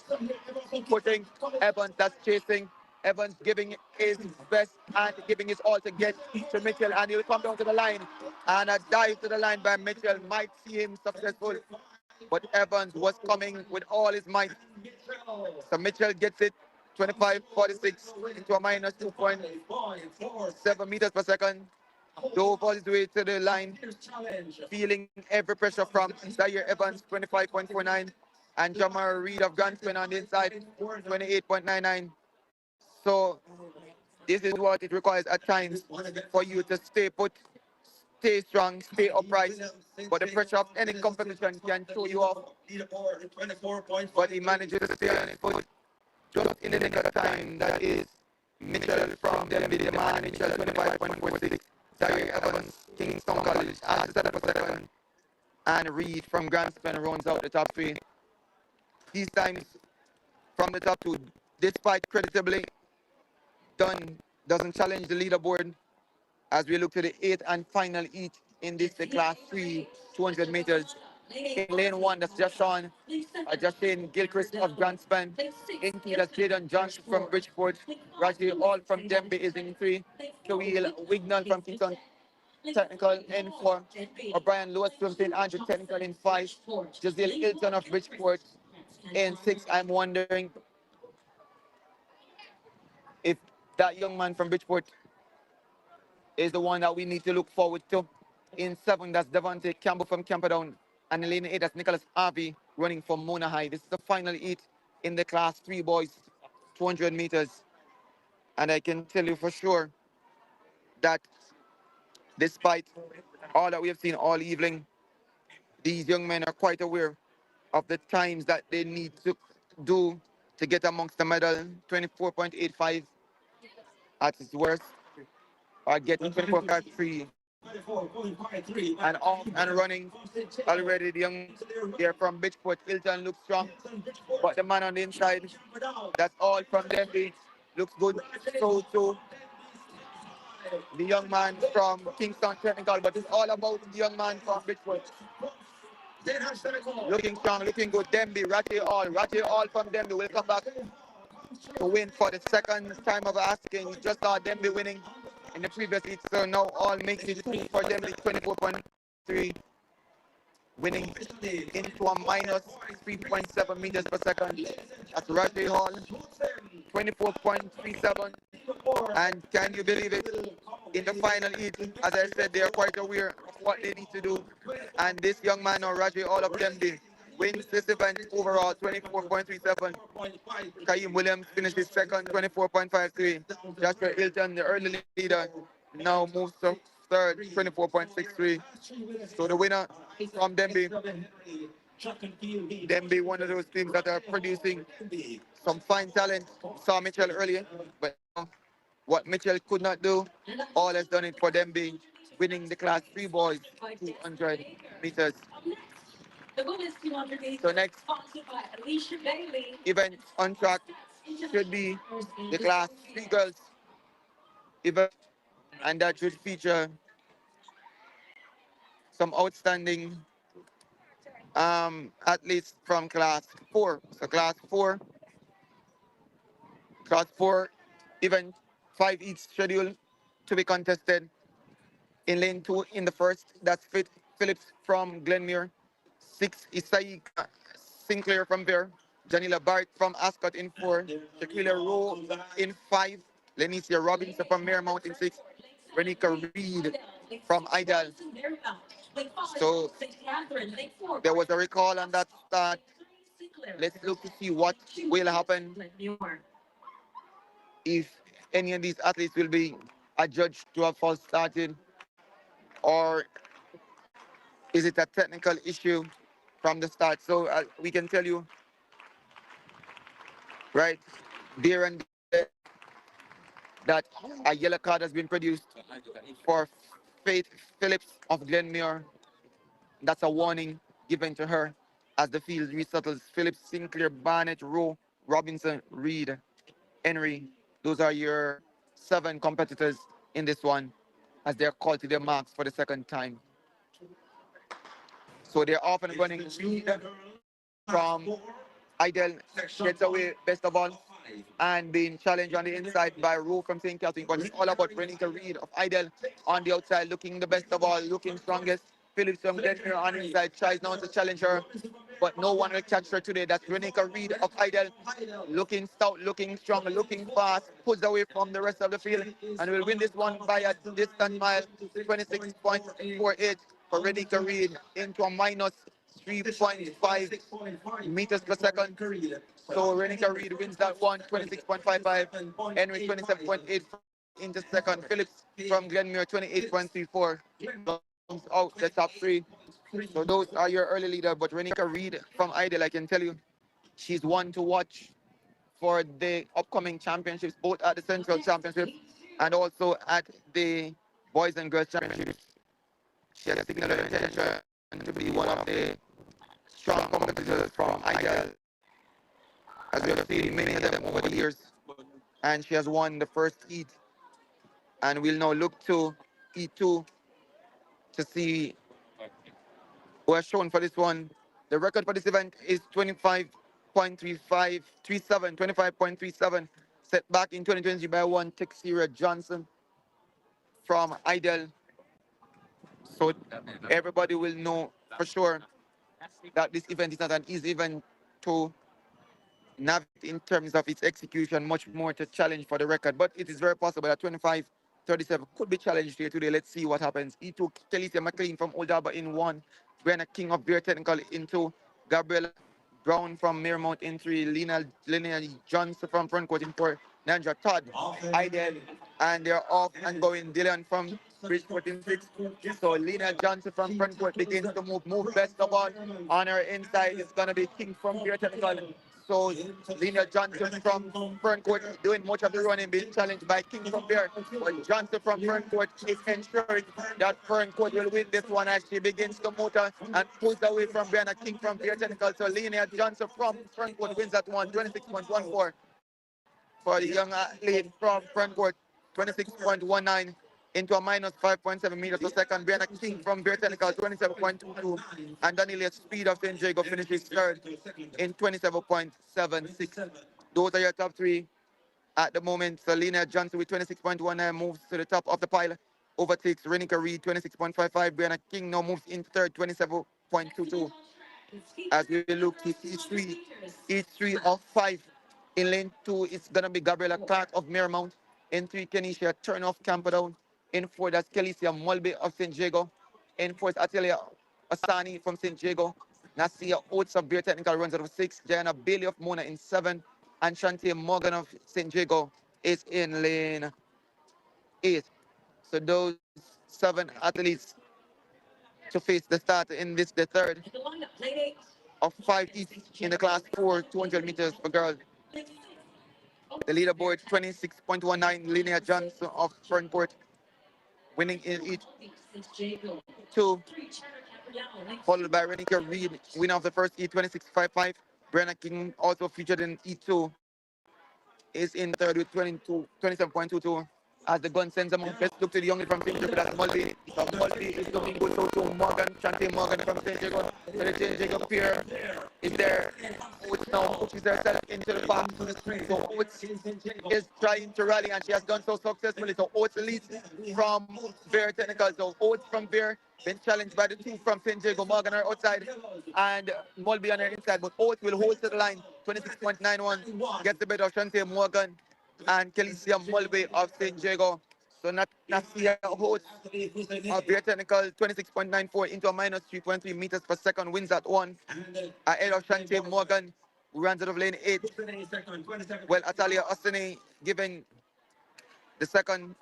pushing. Evans that's chasing. Evans giving his best and giving his all to get to Mitchell, and he'll come down to the line. And a dive to the line by Mitchell might see him successful. But Evans was coming with all his might. So Mitchell gets it 25.46 into a minus 2.7 meters per second. Dove all his way to the line, feeling every pressure from Zaire Evans, 25.49, and Jamar Reed of Gunsman on the inside, 28.99. So this is what it requires at times for you to stay put, stay strong, stay upright. But the pressure of any competition can throw you off. But he manages to stay on his foot just in the nick of time. That is Mitchell from the NBA man, Mitchell 25.46. Zaire Evans, Kingston College, at 7 per second. And Reed from Grandspan rounds out the top 3. These times from the top 2, despite creditably done, doesn't challenge the leaderboard as we look to the 8th and final heat in this the class 3 200 meters. In lane 1, that's Justin Gilchrist of Grandspan. In 2, that's Jaden Johnson from Bridgeport. Raji All from Denby is in 3. Kawil Wignall from Kingston Technical in 4. O'Brien Lewis from St. Andrew Technical in 5. Jazeel Hilton of Bridgeport in 6. I'm wondering if that young man from Bridgeport is the one that we need to look forward to. In 7, that's Devontae Campbell from Camperdown. And in lane 8, that's Nicholas Harvey running from Mona High. This is the final heat in the class 3 boys, 200 meters. And I can tell you for sure that despite all that we have seen all evening, these young men are quite aware of the times that they need to do to get amongst the medal. 24.85 at its worst, or getting 24.3 and off and running already. The young here from Bridgeport, Hilton looks strong, but the man on the inside, that's all from Denby, looks good. So too the young man from Kingston Technical, but it's all about the young man from Bridgeport. Looking strong, looking good. Denby, Raji All from Denby will come back to win for the second time of asking. We just saw Denby winning in the previous heat, so now All makes it 2 for Denby, 24.3, winning into a minus 3.7 meters per second. That's Raji Hall, 24.37. And can you believe it? In the final heat, as I said, they are quite aware of what they need to do. And this young man, or Raji, all of them, they wins this event overall, 24.37. Kaim Williams finishes second, 24.53. Joshua Hilton, the early leader, now moves to third, 24.63. So the winner from Demby. Demby, one of those teams that are producing some fine talent. Saw Mitchell earlier, but what Mitchell could not do, all has done it for Demby, winning the class 3 boys 200 meters. So next event on track should be the class 3 girls event, and that should feature some outstanding athletes from class 4. So class 4 event, 5 each scheduled to be contested. In lane 2 in the first, that's Phillips from Glenmuir. 6 is Saika Sinclair from there. Janila Bart from Ascot in 4. Shaquila Rowe in 5. Lenicia Robinson from Marymount in 6. Renika Reed from Idal. So there was a recall on that start. Let's look to see what will happen if any of these athletes will be adjudged to have false started, or is it a technical issue from the start. So we can tell you right there and there that a yellow card has been produced for Faith Phillips of Glenmuir. That's a warning given to her as the field resettles. Phillips, Sinclair, Barnett, Rowe, Robinson, Reed, Henry. Those are your 7 competitors in this one as they're called to their marks for the second time. So they're off and running. Reed from Idel gets away best of all and being challenged on the inside by Rowe from St. Catherine. But it's all about Renika Reed of Idel on the outside, looking the best of all, looking strongest. Phillips from Glenmuir on the inside tries now to challenge her, but no one will catch her today. That's Renika Reed of Idel, looking stout, looking strong, looking fast, pulls away from the rest of the field, and will win this one by a distant mile, 26.48 for Renika Reed into a minus 3.5 meters per second. So Renika Reed wins that one, 26.55. Henry 27.8 into second. Phillips from Glenmuir 28.34. Out the top 3. So those are your early leader. But Renika Reed from Idle, I can tell you, she's one to watch for the upcoming championships, both at the Central Championship and also at the Boys and Girls Championships. She has signaled her intention to be one of the strong competitors from Idle, as we have seen many of them over the years. And she has won the first heat. And we'll now look to E2 to see who has shown for this one. The record for this event is 25.37, set back in 2020 by one Texira Johnson from Idle. So everybody will know for sure that this event is not an easy event to navigate in terms of its execution, much more to challenge for the record. But it is very possible that 25.37 could be challenged here today. Let's see what happens. E2, Kelicia McLean from Old Harbour in 1. Brianna King of Beer Technical in 2. Gabriella Brown from Marymount in 3. Lena Johnson from Frontcourt in 4. Nandra Todd, Idel, and they're off and going. Dylan from Bridgeport in 6. So Lena Johnson from Frontcourt begins to move best of all. On her inside is going to be King from Beer Technical. So Lena Johnson from Frontcourt doing much of the running, being challenged by King from Beer. But Johnson from Frontcourt is ensuring that Frontcourt will win this one as she begins to motor and pulls away from Brianna King from Beer Technical. So Lena Johnson from Frontcourt wins that one, 26.14. For the young athlete from Frontcourt, 26.19 into a minus 5.7 meters per second. Brianna King from Beer Technical, 27.22. And Daniela Speed of St. Jago finishes third in 27.76. Those are your top 3 at the moment. Selena Johnson with 26.19 moves to the top of the pile. Overtakes Renika Reed, 26.55. Brianna King now moves into third, 27.22. As we look to each three of 5. In lane 2, it's going to be Gabriella Clark of Marymount. In 3, Kenisha Turnoff Camperdown. In 4, that's Kelicia Mulby of St. Jago. In 4 is Atelier Asani from St. Jago. Nasia Oates of Beer Technical runs out of 6. Diana Bailey of Mona in 7. And Shantae Morgan of St. Jago is in lane 8. So those 7 athletes to face the start in this, the third of 5 each in the class 4, 200 meters for girls. The leaderboard 26.19, Linnea Johnson of Fernport winning in each 2, followed by Renika Reed, winner of the first E 26.55. Brenna King, also featured in E2, is in third with 27.22. As the gun sends among best look to the young lady from St. Jacob, that's Mulvey. So Mulvey is looking good, so to Morgan, Chante Morgan from St. Jacob. So the St. Jacob pair is there. Oates now pushes herself into the box. So Oates is trying to rally, and she has done so successfully. So Oates leads from Bear Technical. So Oates from Bear been challenged by the 2 from St. Jacob, Morgan on her outside, and Mulvey on her inside. But Oates will hold to the line, 26.91. Gets the better of Chante Morgan and Kelicia Mulvey of St. Jago. So Nasia Holtz of Beer Technical 26.94 into a minus 3.3 meters per second, wins at 1. Ahead of Shante Morgan, who runs out of lane 8. Well, Atalia Ostane giving the second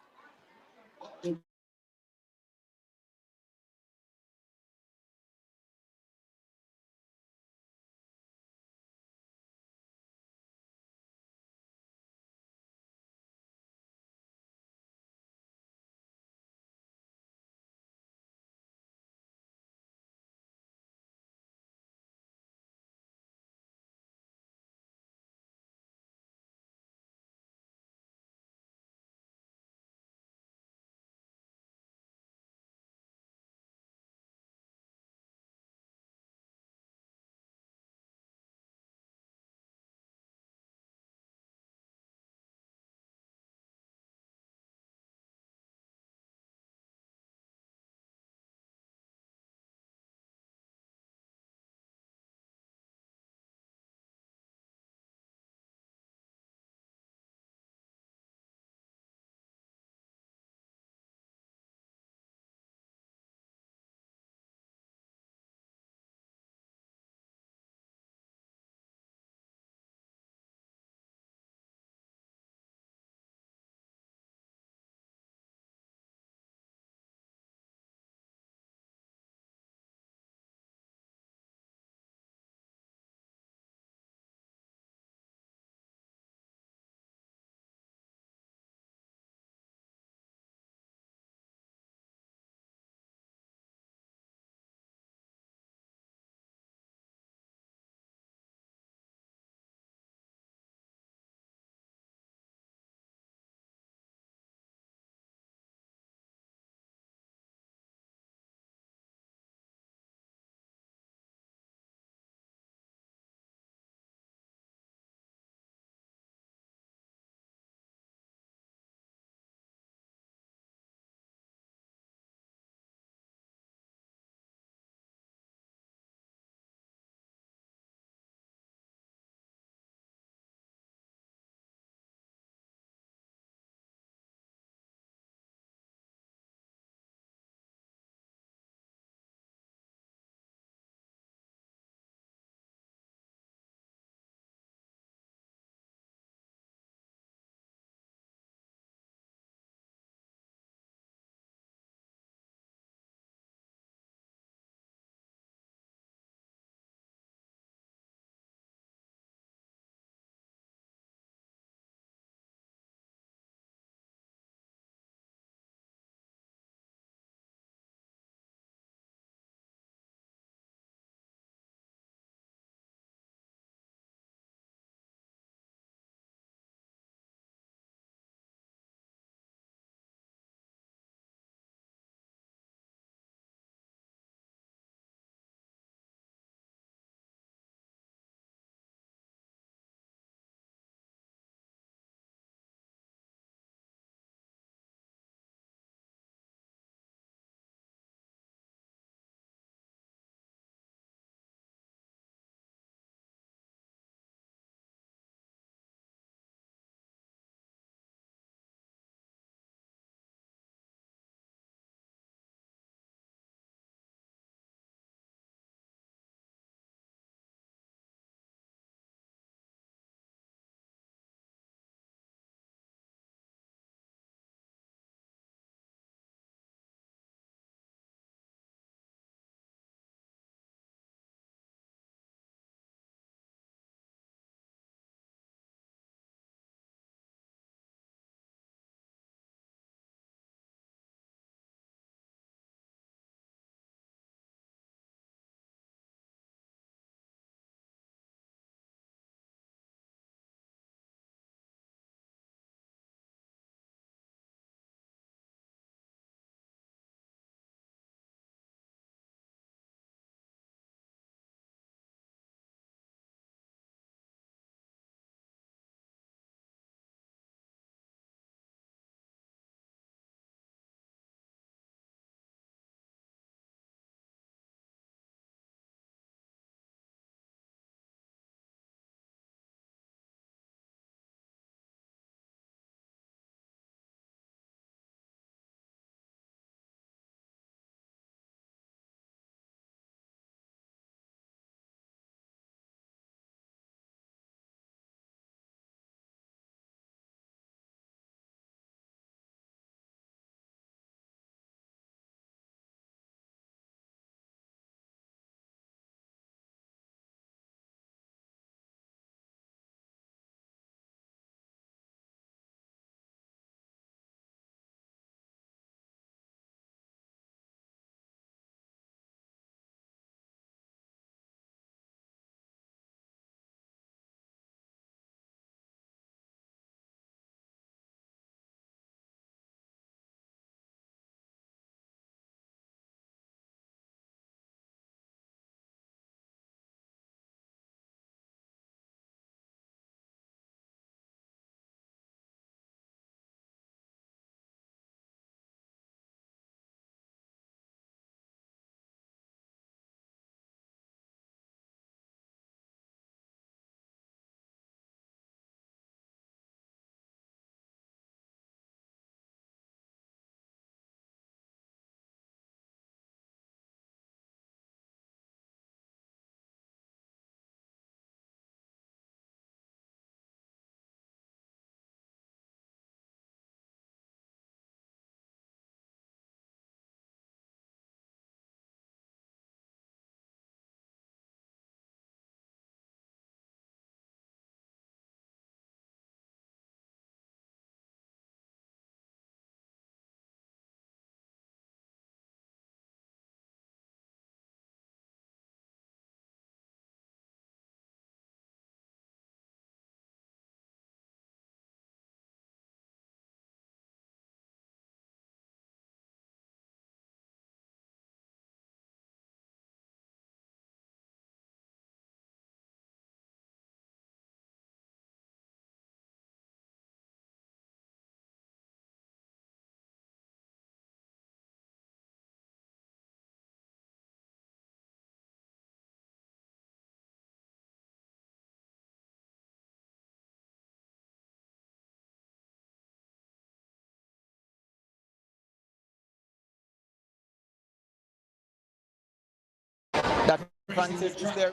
Francis is there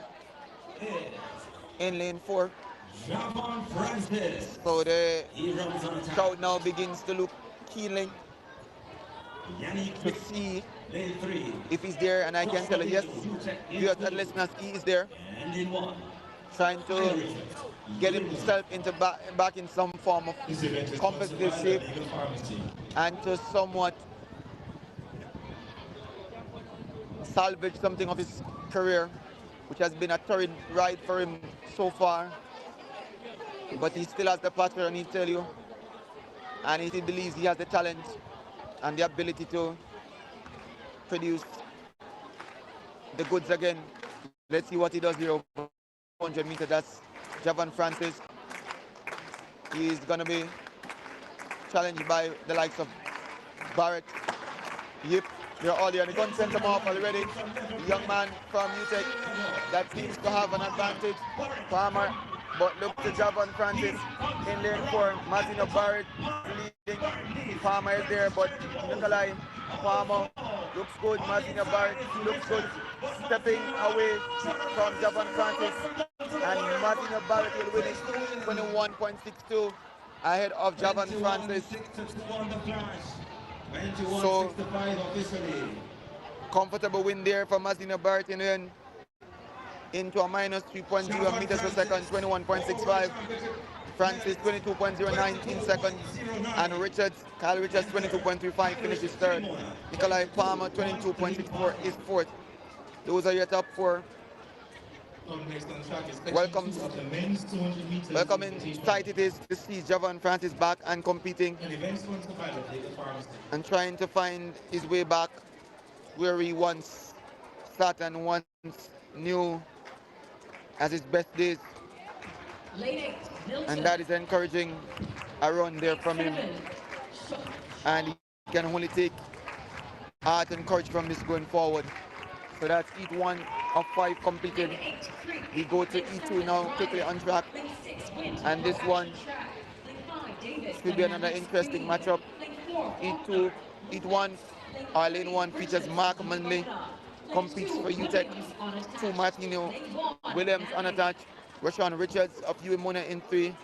in lane 4. Javon Francis. So the He runs on attack. crowd now begins to look keenly to see lane 3. if he's there, and I can tell you, yes, US listeners, he is there, And in 1. trying to get himself into back in some form of competitive shape and to somewhat salvage something of his career, which has been a torrid ride for him so far. But he still has the pattern, I need to tell you, and he believes he has the talent and the ability to produce the goods again. Let's see what he does here over 100 meters. That's Javon Francis. He's going to be challenged by the likes of Barrett. Yep, they're all here. And the gun sent him off already. The young man from UTEC that seems to have an advantage. Farmer, but look to Javon Francis in lane 4. Martino Barrett leading. Farmer is there, but Nikolai Farmer looks good. Martino Barrett looks good. Stepping away from Javon Francis. And Martino Barrett will win it 21.62 ahead of Javon Francis. So, comfortable win there for Martino Barrett into a minus 3.0 meters per second, 21.65. Francis 22.019 seconds, and Kyle Richards 22.35 finishes third. Nikolai Palmer 22.64 is fourth. Those are your top 4. Welcome inside it is to see Javon Francis back and competing and trying to find his way back where he once sat and once knew as his best days. And that is encouraging a run there from him. And he can only take heart and courage from this going forward. So that's Heat 1 of 5 completed. We go to E2 now, quickly on track. And this one should be another interesting matchup. E2, Heat 1, or lane 1 features Mark Manley, competes for UTEC. 2 Martino Williams unattached. Rashawn Richards of UMona in 3.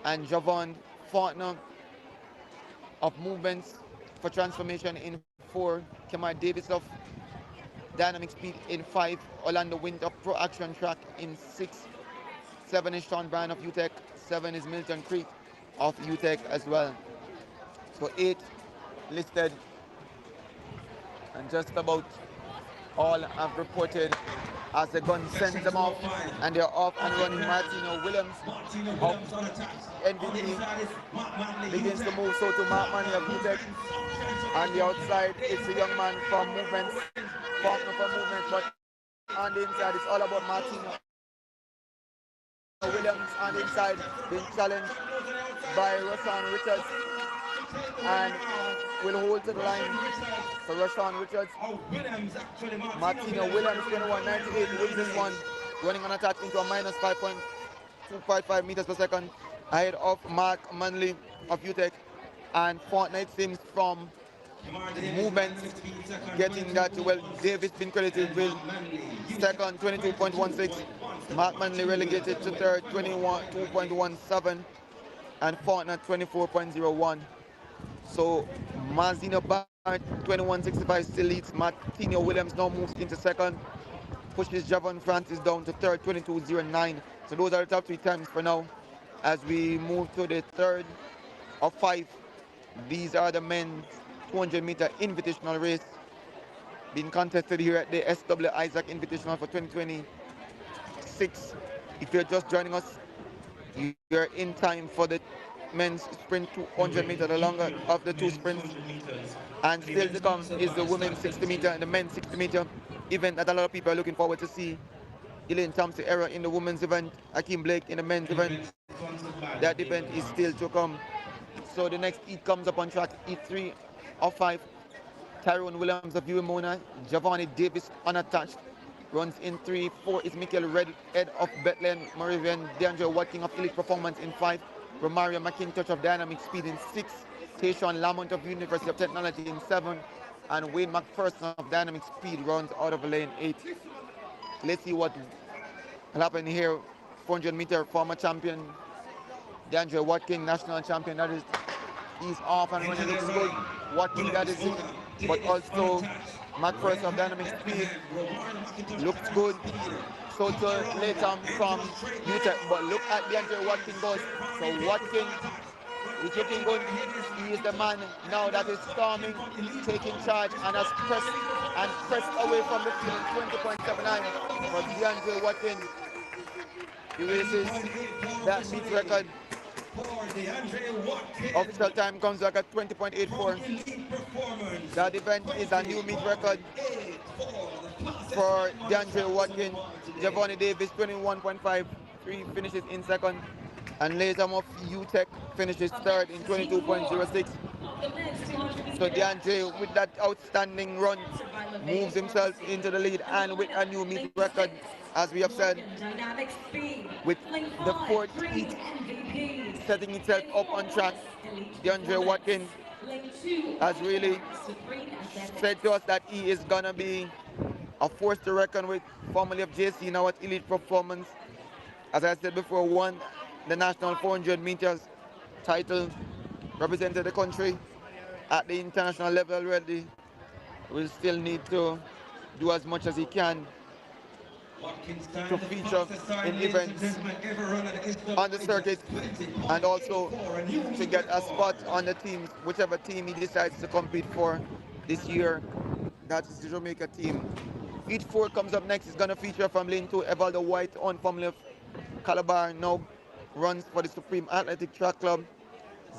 And Javon Faulkner of Movements for Transformation in 4. Kemar Davis of Dynamic Speed in 5. Orlando Wind of Pro Action Track in 6. 7 is Sean Bryan of UTEC. 7 is Milton Creek of UTEC as well. So 8 listed, and just about all have reported as the gun sends them off, and they're off and running. Martino Williams of NBT begins to move so to Mark Manley of UTEC. On the outside, it's a young man from Movements, partner from Movements, but on the inside, it's all about Martino Williams on the inside, being challenged by Rashawn Richards, and will hold to the line for Rashawn Richards. Martino Williams, 21.98, wins this one, running on attack into a minus 5.255 meters per second, ahead of Mark Manley of UTEC, and Fortnite Sims from Movements getting that. Well, Davis been credited with second, 22.16. Mark Manley relegated to third, 22.17, and Fortnite 24.01. So Mazino Barrett 21.65 still leads. Martino Williams now moves into second, pushes Javon Francis down to third, 22.09. So those are the top 3 times for now. As we move to the third of 5, these are the men's 200-meter invitational race being contested here at the SW Isaac Invitational for 2026. If you're just joining us, you're in time for the men's sprint 200 meter, the longer of the 2 sprints. And still to come is the women's 60 meter and the men's 60 meter event that a lot of people are looking forward to see. Elaine Thompson era in the women's event, Akeem Blake in the men's event. That event is still to come. So the next heat comes up on track, heat 3 of 5. Tyrone Williams of UMona, Giovanni Davis unattached, runs in 3. 4 is Michael Redhead of Bethlehem, Moravian DeAndre Watking of Elite Performance in 5. Romario McIntosh of Dynamic Speed in 6. Tayshawn Lamont of University of Technology in 7. And Wayne McPherson of Dynamic Speed runs out of lane 8. Let's see what will happen here. 400-meter former champion DeAndre Watkins, national champion. That is, he's off and running. Looks good. Watkins, that is it. But also McPherson of dynamic speed looks good. So to later from UTEP. But look at DeAndre Watkins goes. So Watkins is looking good. He is the man now that is storming, taking charge, and has pressed away from the field. 20.79 for DeAndre Watkins. He raises that meet record. Official time comes back at 20.84. That event is a new meet record for DeAndre Watkins. Javon Davis 21.53 finishes in second. And Latham of UTEC finishes third in 22.06. So DeAndre, with that outstanding run, moves himself into the lead, and with a new meet record, as we have said, with the fourth heat setting itself up on track. DeAndre Watkins has really said to us that he is gonna be a force to reckon with, formerly of JC, now at Elite Performance. As I said before, won the national 400 meters title, represented the country at the international level already. Will still need to do as much as he can to feature in events on the circuit, and also to get a spot on the team, whichever team he decides to compete for this year. That is the Jamaica team. Heat 4 comes up next. It's going to feature from lane 2, Evaldo White on formerly of Calabar, now runs for the Supreme Athletic Track Club.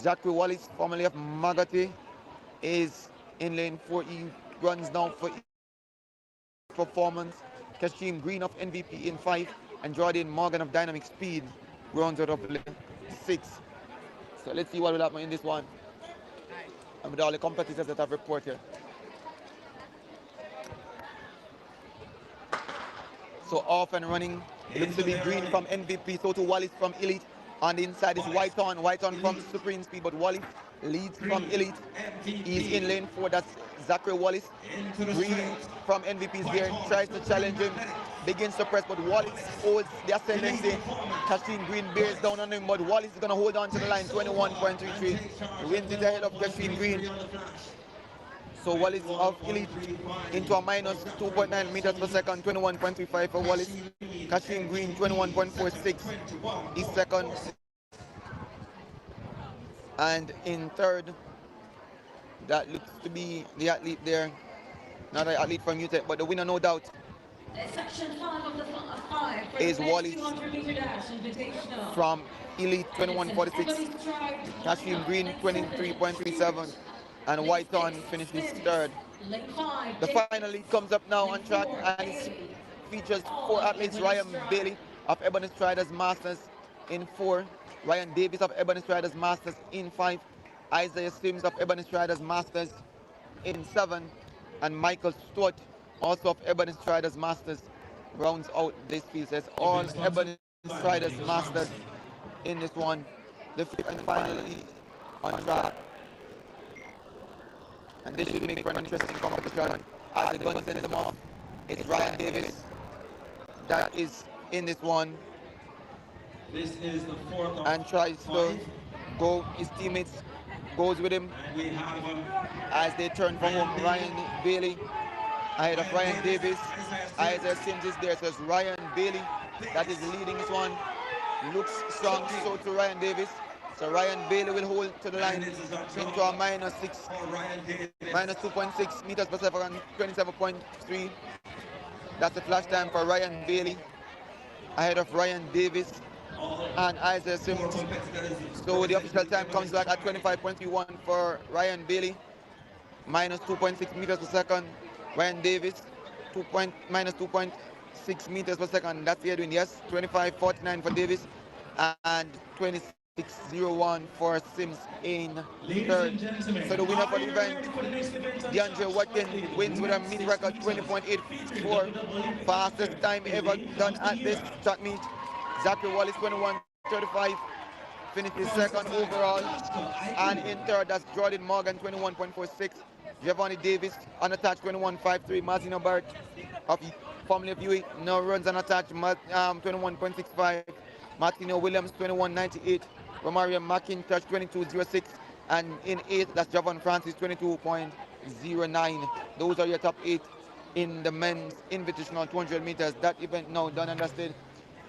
Zachary Wallace, formerly of Magati, is in lane 4. He runs now for Performance. Kashim Green of MVP in 5, and Jordan Morgan of Dynamic Speed runs out of lane 6. So let's see what will happen in this one, and with all the competitors that I've reported. So off and running, it looks to be Green from MVP, so to Wallace from Elite. On the inside is White on from Supreme Speed, but Wallace leads from Elite. He's in lane 4, that's Zachary Wallace. Green from MVP is there, tries to challenge him, begins to press, but Wallace holds the ascendancy. Kashim Green bears down on him, but Wallace is going to hold on to the line, 21.33. Wins it ahead of Kashim Green. So Wallace of Elite into a minus 2.9 meters per second, 21.35 for Wallace. Kashim Green, 21.46 is second. And in third, that looks to be the athlete there. Not an athlete from UTEC, but the winner, no doubt, is Wallace from Elite, 21.46. Kashim Green, 23.37. And Whiteton finishes third. The final lead comes up now on track, and it features 4 athletes: Ryan Bailey of Ebony Striders Masters in 4, Ryan Davis of Ebony Striders Masters in 5, Isaiah Sims of Ebony Striders Masters in 7, and Michael Stewart, also of Ebony Striders Masters, rounds out this field. Says all Ebony Striders Masters in this one. The fifth and final lead on track. And this should make for an interesting competition. As the gun sends them off, it's Ryan Davis that is in this one. This is the fourth and tries to go. His teammates goes with him as they turn for home. Ryan Bailey ahead of Ryan Davis. Isaiah Sims is there, so it's Ryan Bailey that is leading this one. Looks strong, so to Ryan Davis. So Ryan Bailey will hold to the line into a minus 2.6 meters per second, 27.3. That's the flash time for Ryan Bailey ahead of Ryan Davis and Isaiah Sims. So the official time comes back at 25.31 for Ryan Bailey, minus 2.6 meters per second. Ryan Davis, minus 2.6 meters per second. That's the Edwin, yes. 25.49 for Davis and 26.01 for Sims in third. So the winner for the event, DeAndre Watkins, wins with a meet record 20.84, fastest time ever done at this track meet. Zachary Wallace 21.35, finishes second overall, and in third that's Jordan Morgan 21.46. Giovanni Davis unattached 21.53. Martino Bart of formerly of UE no runs unattached 21.65. Martino Williams 21.98. Romario McIntosh 22.06. And in 8th, that's Javon Francis 22.09. Those are your top 8 in the men's invitational 200 meters. That event now done and dusted.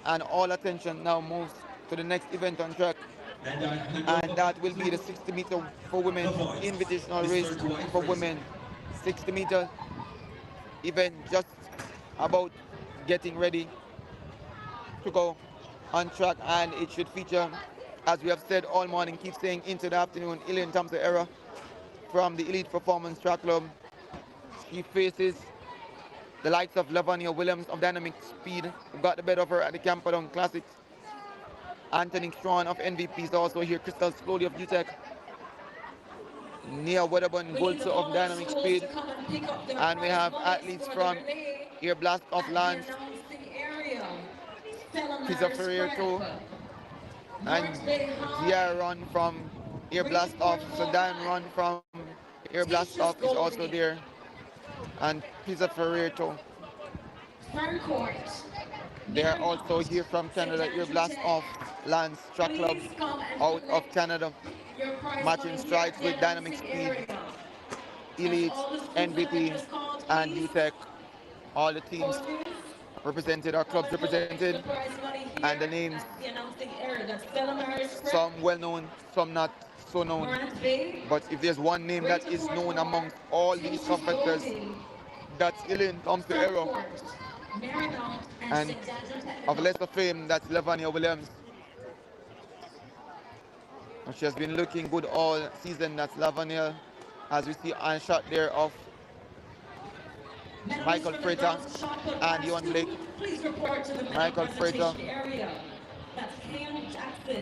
And all attention now moves to the next event on track, and that will be the 60 meter for women invitational race for women. 60 meter event just about getting ready to go on track, and it should feature, as we have said all morning, keep saying into the afternoon, Elaine Thompson era from the Elite Performance Track Club. She faces the likes of Lavania Williams of Dynamic Speed, who got the better of her at the Camperdown Classics. Anthony Strawn of NVP is also here. Crystal Slowly of UTEC. Nia Wedderburn Bolzer of Dynamic Speed. And we have athletes from Air Blast of Lance, Pizza Ferrer too. And Dia Run from Air Blast Off. Sudan Run from Air Blast Off is also there. And Pizza Ferrer too. They're also here from Canada, Air Blast Off Lance Track Club out of Canada. Matching strides with Dynamic Speed, Elite, NVP, and UTEC. All the teams represented, our clubs represented, and the names, some well known, some not so known. But if there's one name that is known amongst all these competitors, that's Elaine Thompson Arrow. And of lesser fame, that's Lavania Williams. She has been looking good all season. That's Lavania, as we see a shot there of Michael Frater and Ewan Blake. Michael Frater,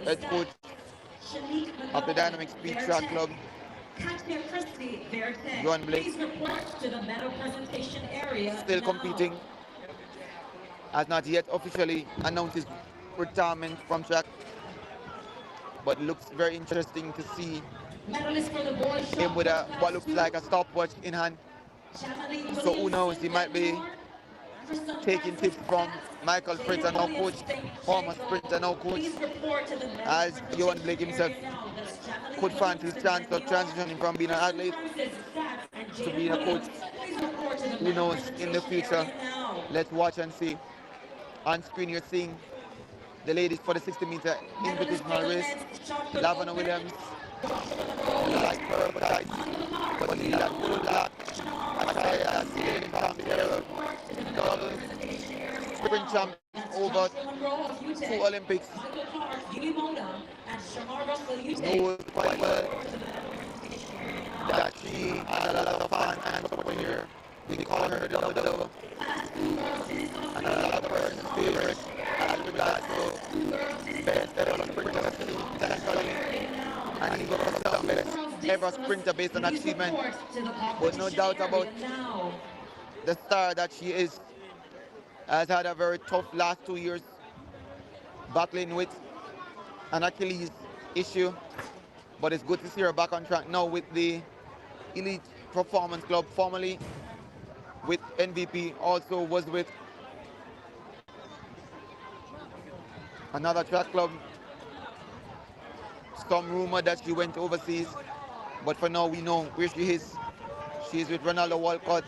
head coach of the Dynamic Speed Track Club. Ewan Blake still competing, has not yet officially announced his retirement from track, but looks very interesting to see him with what looks like a stopwatch in hand. So who knows, he might be taking tips from Michael Sprinter, now coach, former Sprinter, now coach, as Ewan Blake himself could find his chance of transitioning from being an athlete to being a coach. Who knows in the future? Let's watch and see. On screen you're seeing the ladies for the 60 meter invitational race. Lavana Williams, light purple tights, but in that blue black, double sprint champ over 2 Olympics. Knows quite well that she had a lot of fun and someone here. We call her the double, and a lot of persons' favorites as regards to best ever sprinter internationally, and he was the best ever sprinter based on achievement. But no doubt about the star that she is, has had a very tough last 2 years, battling with an Achilles issue, but it's good to see her back on track now with the Elite Performance Club, formerly with NVP, also was with another track club. Some rumor that she went overseas, but for now we know where she is. She is with Ronaldo Walcott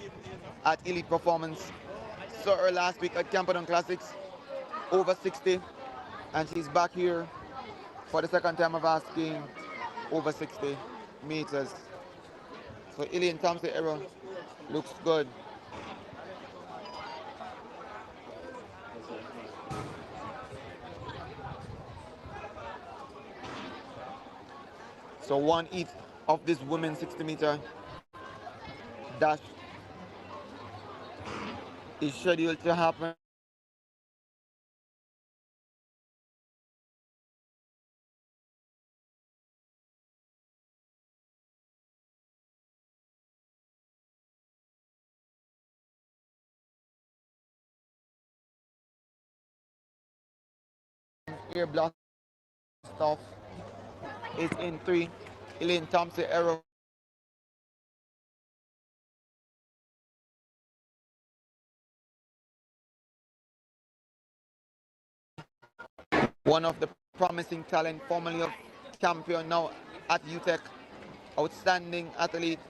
at Elite Performance. Saw her last week at Camperdown Classics, over 60, and she's back here for the second time of asking over 60 meters. So Elaine Thompson era looks good. So 1/8 of this women's 60 meter dash is scheduled to happen Air Blast Off is in 3. Elaine Thompson era One of the promising talent, formerly of champion, now at UTEC. Outstanding athlete.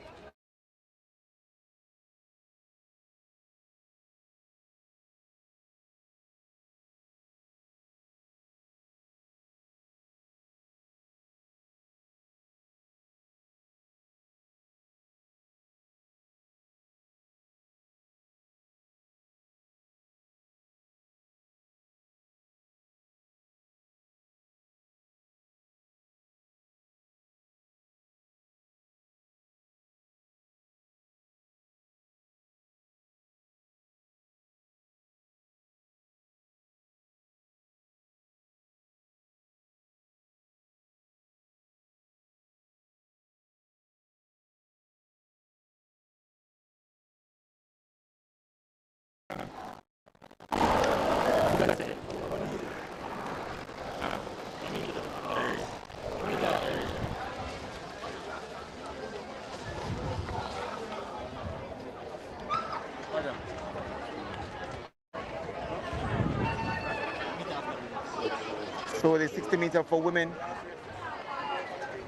So the 60 meter for women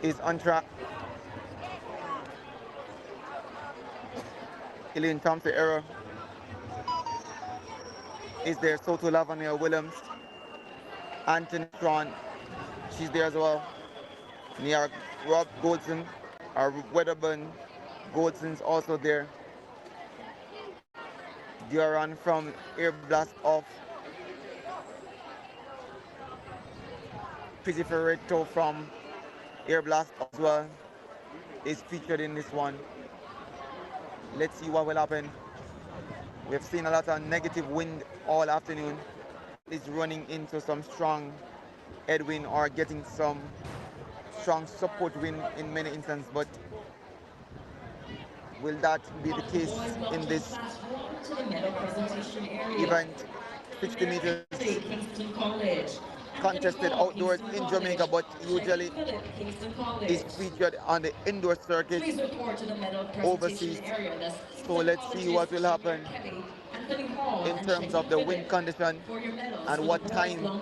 is on track. Elaine Thompson error is there. Soto Lavania Williams. Anthony Strawn, she's there as well. Near Rob Goldson, or Wedderburn Goldson's also there. Duran from Air Blast Off. Pizzi Ferretto from Air Blast as well is featured in this one. Let's see what will happen. We've seen a lot of negative wind all afternoon. It's running into some strong headwind or getting some strong support wind in many instances, but will that be the case in this event? 60 meters contested outdoors in Jamaica, but usually is featured on the indoor circuit overseas. So let's see what will happen in terms of the wind condition and what time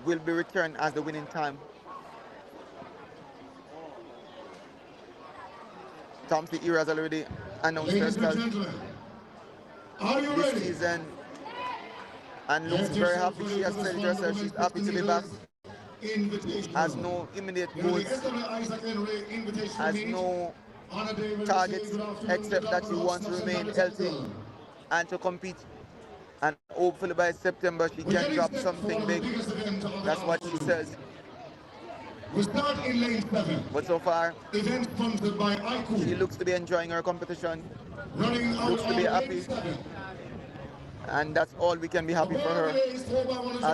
will be returned as the winning time. Thompson Era has already announced herself this season and looks very happy. She has said herself she's happy to be back. Has no immediate goals, has no targets except that she wants to remain healthy and to compete. And hopefully by September she can drop something big. That's what she says. We start in lane 7. But so far, Event sponsored by IQ. She looks to be enjoying her competition. Running out Looks to be happy. lane 7. And that's all we can be happy for her as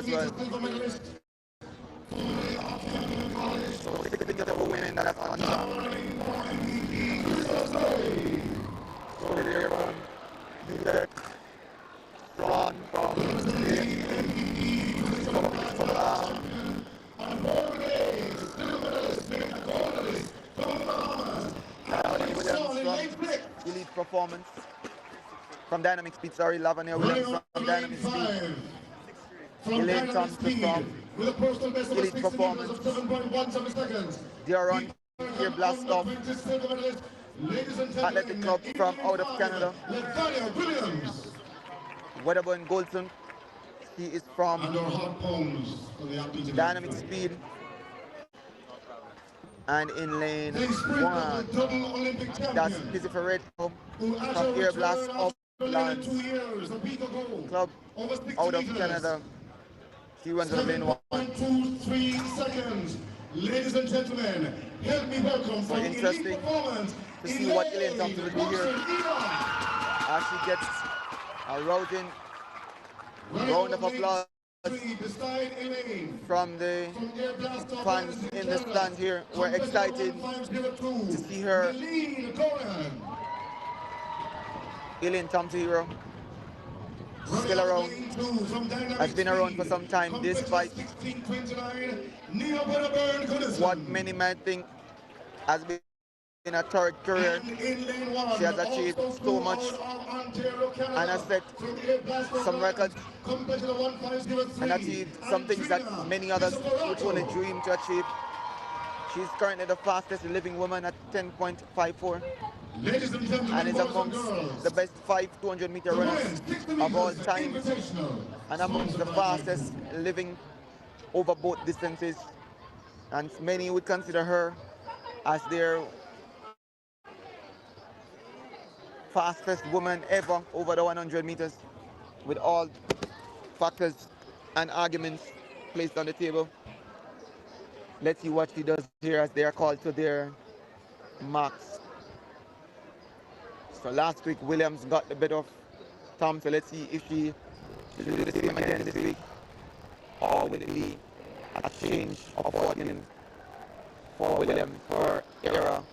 well. So speaking of the women that have on top. So there on the Ron from Elite Performance from Dynamic Speed, Lavania Williams from Dynamic Speed. Elaine Thompson from Elite Performance. Diaron here Blast Off. Athletic Club from out of Canada. Wedderburn Goldson. He is from Dynamic Speed. And in lane 1, that's Pizzi Ferretto from Air Blast Off Lands Club out of Canada. She runs on lane 1. 2-3 seconds. Ladies and gentlemen, help me welcome so interesting to see what Elaine Thompson will do here as she gets a rousing round of applause from the fans in the stand here. We're excited to see her. Elaine Thompson hero. Still around, has been around for some time despite what many might think has been a third career. And in lane one, She has achieved also so flew much out of Ontario, Canada, and has set through the Glasgow some Lions, records competitor and 1503, achieved some things that Andrea many others would only Fisoforato. dream to achieve. She's currently the fastest living woman at 10.54 Ladies and and gentlemen, is boys and amongst girls, the best 200-meter the runners women's 60 of all meters time invitational, and amongst the sponsored by fastest Nike. living over both distances. And many would consider her as their fastest woman ever over the 100 meters, with all factors and arguments placed on the table. Let's see what she does here as they are called to their marks. So last week Williams got the better of Tom, so let's see if she will do the same again this week, or will it be a change of fortune for Williams for era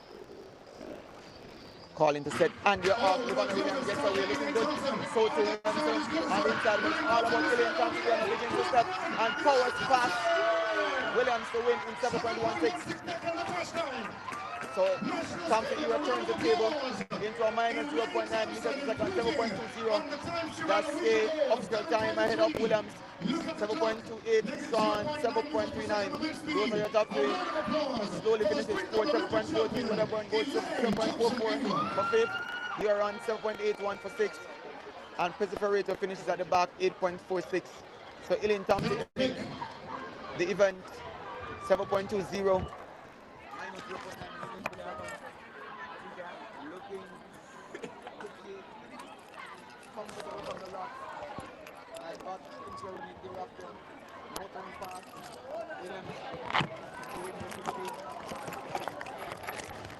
calling to set Andrea off. Livana Williams gets away looking good. So to Williamson and inside, but it's all about Elaine Thompson. Williams begins to step and powers past Williams to win in 7.16. So Thompson returns the table into a minus 0.9 meters per second, 7.20. That's a upscale time ahead of Williams. 7.28, Sean, 7.39. Those are your top three. Slowly finishes fourth, 7.43. Wedderburn goes to 7.44 for fifth. You're on 7.81 for sixth. And Pesiferator finishes at the back, 8.46. So Elaine Thompson, the event, 7.20. Looking comfortable from the lock. I got into the Raptor. Motoring fast.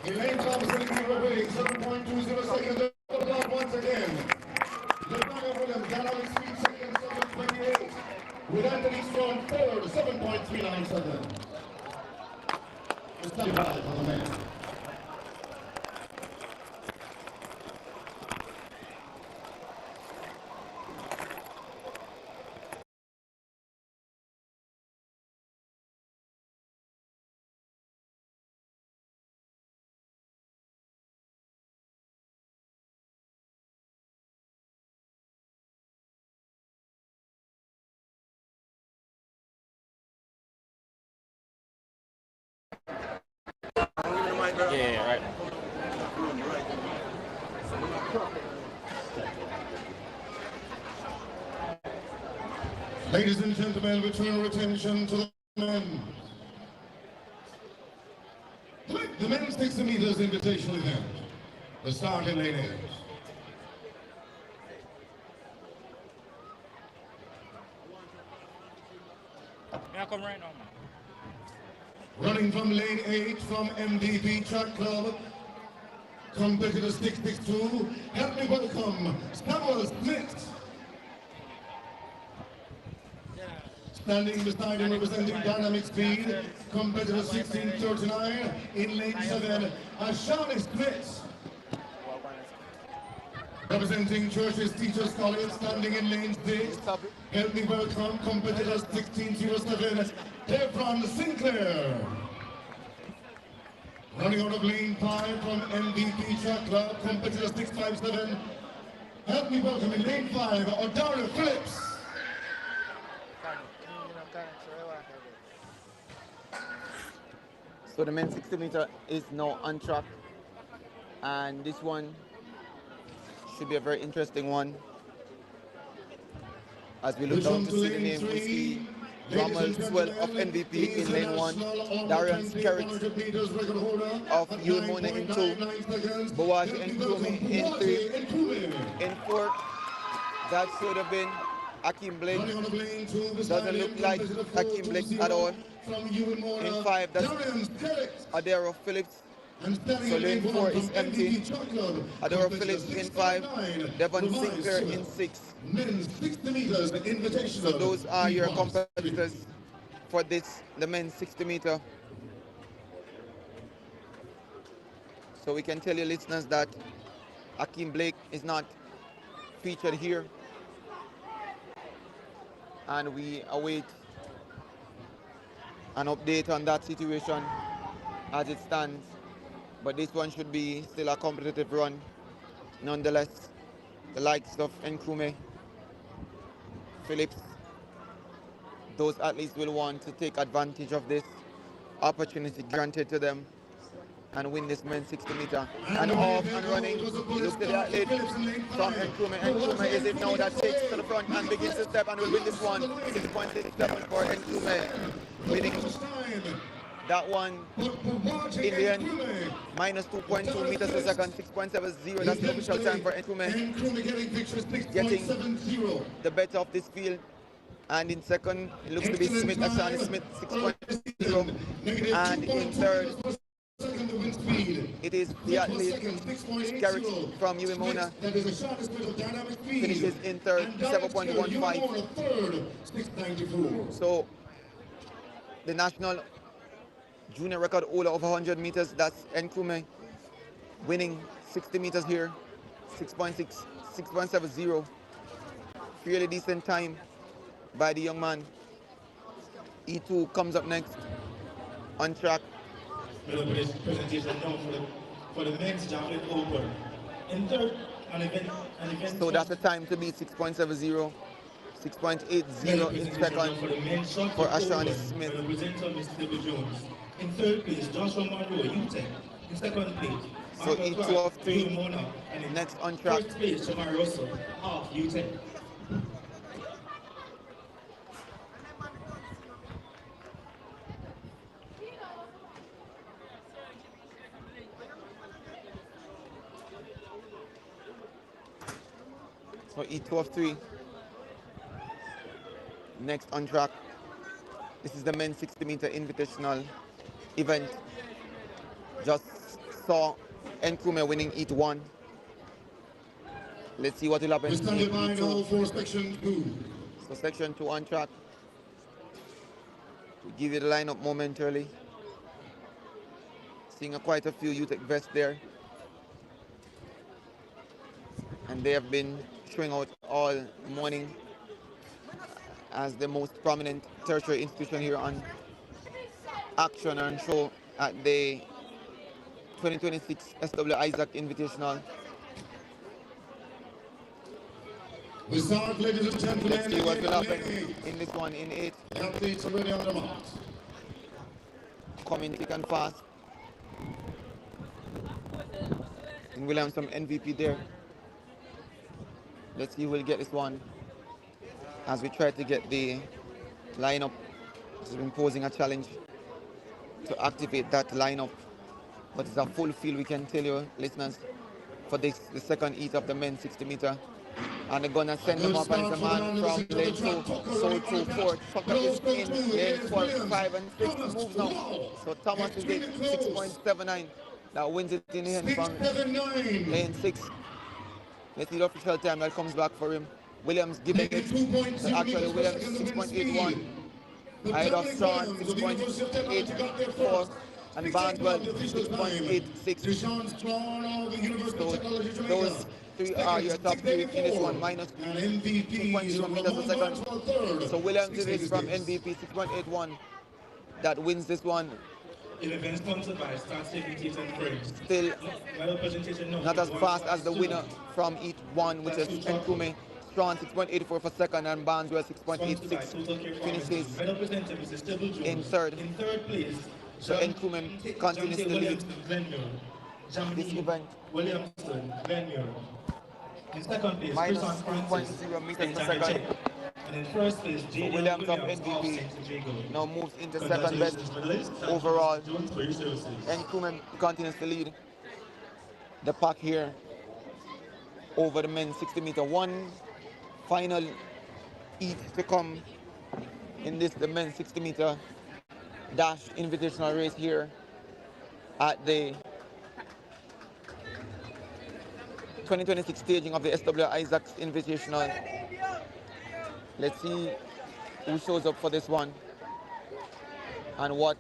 Elaine Thompson in 7.20 seconds. Once again. Livana Williams, Dynamic Speed second, 7.28. With Anthony Strong third, 7.39 seconds. Stand by for the man. Yeah, right. Ladies and gentlemen, we turn our attention to the men. The men's 60 meters invitational event. The start in lane 8. Yeah, come right now, man. Running from lane 8 from MVP Track Club, competitor 662, help me welcome Samuel Smith. Standing beside him representing Dynamic Speed, competitor 1639 in lane 7, Ashani Smith. Representing Church's Teachers College, standing in lane 6, help me welcome competitor 1607, Devron Sinclair. Running out of lane 5 from MVP Track Club, competitor 657, help me welcome in lane 5, O'Dara Phillips. So the men's 60 meter is now on track, and this one should be a very interesting one. As we look down to see the name, we see Rommel Swell of MVP in lane 1, Darian Skerritt of Ulmona in 2, Boaz and Krumi in 3, in 4, that should have been Akeem Blake. Doesn't look like Akeem Blake at all. In 5, that's Adero Phillips. So lane 4 is empty. Adero Phillips in 5, Devon Sinclair in 6. So those are your competitors for this, the men's 60 meter. So we can tell you listeners that Akeem Blake is not featured here, and we await an update on that situation as it stands. but this one should be still a competitive run. Nonetheless, the likes of Nkrumah, Phillips, those athletes will want to take advantage of this opportunity granted to them and win this men's 60 meter. And off and running. Look at the athlete from Nkrumah. Nkrumah is it now that takes to the front and begins to step and will win this one. 6.67 for Nkrumah. Winning that one in the end. Minus 2.2 meters per second. 6.70. That's the official time for Nkrumah. Getting the better of this field. And in second, it looks to be Smith, Ashani Smith, 6.0. And in third, it is the athlete Garrett from Uwimona. Finishes in third, 7.15. So the national junior record holder of 100 meters, that's Nkrumah, winning 60 meters here, 6.70. Fairly decent time by the young man. E2 comes up next on track. Presentation now for the men's javelin open. In third, so that's the time to beat 6.70, 6.80 in second for Ashani Smith. In third place, Joshua Monroe, UTEC. In second place, so E2 of 3, next on track. First place, Shamar Russell, half UTEC. So E2 of 3, next on track. This is the men's 60 meter invitational event. Just saw Nkrumah winning E1. Let's see what will happen in E2. For section 2. So section 2 on track. To give you the lineup momentarily. Seeing quite a few UTEC vests there. And they have been showing out all morning as the most prominent tertiary institution here on action and show at the 2026 SW Isaac Invitational. We start, ladies and gentlemen. Let's see what will happen in this one in 8. Athletes already on the mark. Coming thick and fast. And we'll have some MVP there. Let's see who will get this one as we try to get the lineup. This has been posing a challenge to activate that lineup. But it's a full field, we can tell you, listeners, for this, the second heat of the men's 60 meter. And they're going to send them up as a man from lane 2, so 2, 4. Tucker is in lane 4, 5, and 6 moves now. So Thomas is in 6.79. That wins it in the end from lane 6. Let's see the official time that comes back for him. Williams giving it. So actually, Williams 6.81. Ida Strong 6.84. And Barnswell 6.86. So those 3 are your top 3 in this one, minus 2.0 meters per second. So Williams is from MVP 6.81. That wins this one. Still not as fast as the winner from each one, which is Nkrumah. Strong 6.84 for second and Barnswell 6.86 finishes in third. So Nkrumah continues to lead this event. In second place, minus 2.0 meters per second. And in first place, so Williams of MVP now moves into second best overall. Nkrumah continues to lead the pack here over the men's 60 meter. One final heat to come in this, the men's 60 meter dash invitational race here at the 2026 staging of the SW Isaacs Invitational. Let's see who shows up for this one and what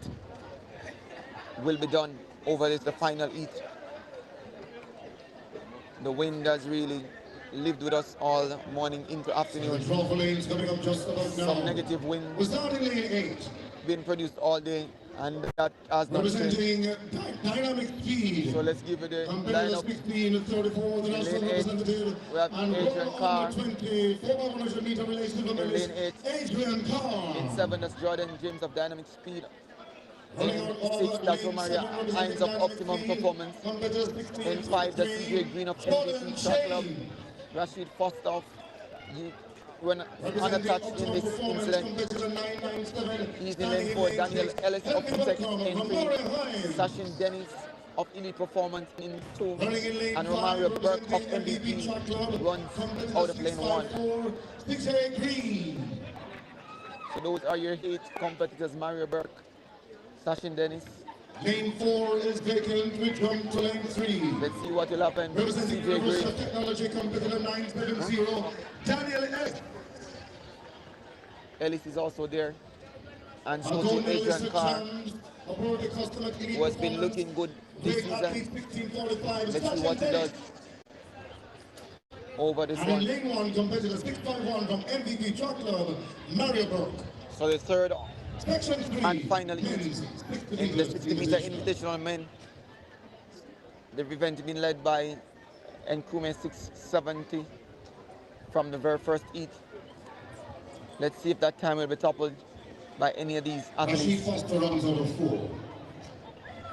will be done over this, the final heat. The wind has really lived with us all morning into afternoon. Coming up just about now. Some negative wind We're starting lane 8. being produced all day And that has not changed. Representing Dynamic Speed. So let's give it a Compared to lineup. 16 and 34, the In national lane 8, representative. we have And Adrian roll Carr. on the 20, 400 meter relation In medalist, lane 8. Adrian Carr. In 7, that's Jordan James of Dynamic Speed. Running In out 6, of that's lane Romaria 7, representing Hines of Dynamic Optimum Speed. Performance. Competitors 16 In and 5, that's 23, CJ Green of Jordan MVP Track Club. Shane. Rashid Foster of when Representing unattached in Optimum this Performance, incident. competitor 997. He's in lane 4, Daniel Ellis of Tech in 3. Hines. Sachin Dennis of Elite Performance in 2. Running in lane And 5, Romario Burke of representing MVP MVP Track Club. runs Competitor out of lane 1. 654, CJ Green. So those are your 8 competitors: Mario Burke, Sachin Dennis. Lane 4 is vacant. We jump to lane 3. Let's see what will happen. Representing CJ University Green. of Technology, competitor 970, Daniel Ellis. Ellis is also there. And A so gold to medalist Adrian Carr, aboard the Custom who has been looking good this season. Let's see what he does over this and one. in lane 1, competitor 651 from MVP Truck Club, Mario Burke. So the third Section 3, and final men's heat in the 60-meter invitational men. The event being led by Nkume 670 from the very first heat. Let's see if that time will be toppled by any of these Rashid athletes. Foster runs out of 4.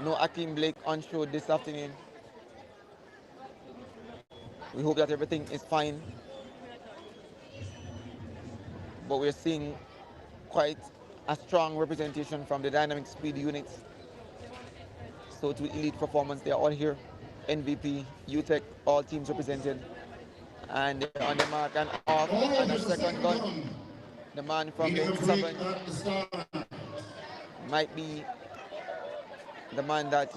No Akeem Blake on show this afternoon. We hope that everything is fine. But we're seeing quite a strong representation from the Dynamic Speed units. So to Elite Performance, they're all here. MVP, UTEC, all teams represented. And they're on the mark and off, and a second gun. The man from lane 7 might be the man that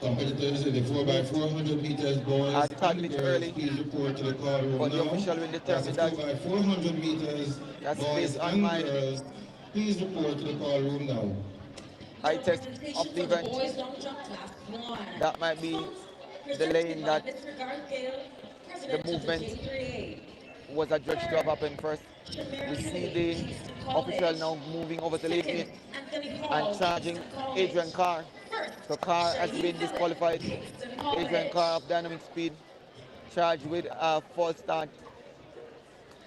Competitors in the 4x400 meters boys a tad and bit girls, early, please report to the call room but the now. official will That's determine the that. 4x400 meters That's boys based on and my girls, please report to the call room now. high test of the event. That might be the lane that the movement was adjudged to have happened first. We see the official now moving over to lane 8 and charging Adrian Carr. So Carr has been disqualified. Adrian Carr of Dynamic Speed charged with a false start.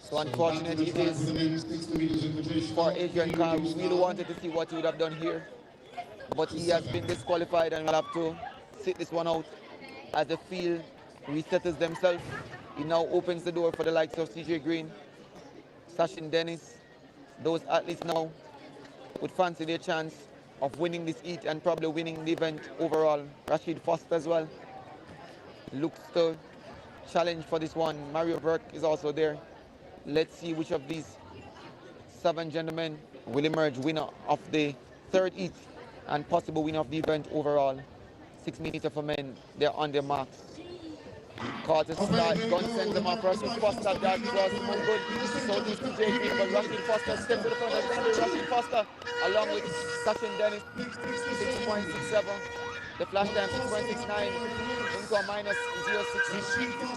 So unfortunately it is for Adrian Carr. We really wanted to see what he would have done here. But he has been disqualified and will have to sit this one out as the field resettles themselves. He now opens the door for the likes of CJ Green, Sachin Dennis. Those athletes now would fancy their chance of winning this heat and probably winning the event overall. Rashid Foster as well looks to challenge for this one. Mario Burke is also there. Let's see which of these 7 gentlemen will emerge winner of the third heat and possible winner of the event overall. 6 meter for men, they're on their marks. Caught a start, gun sends them off. Rashid Foster, that was no good. So this is Jay Green, but Rashid Foster steps to the front. Rashid Foster, along with Sachin Dennis, 6.67. The flash time 6.69 into a minus 0.06 meters.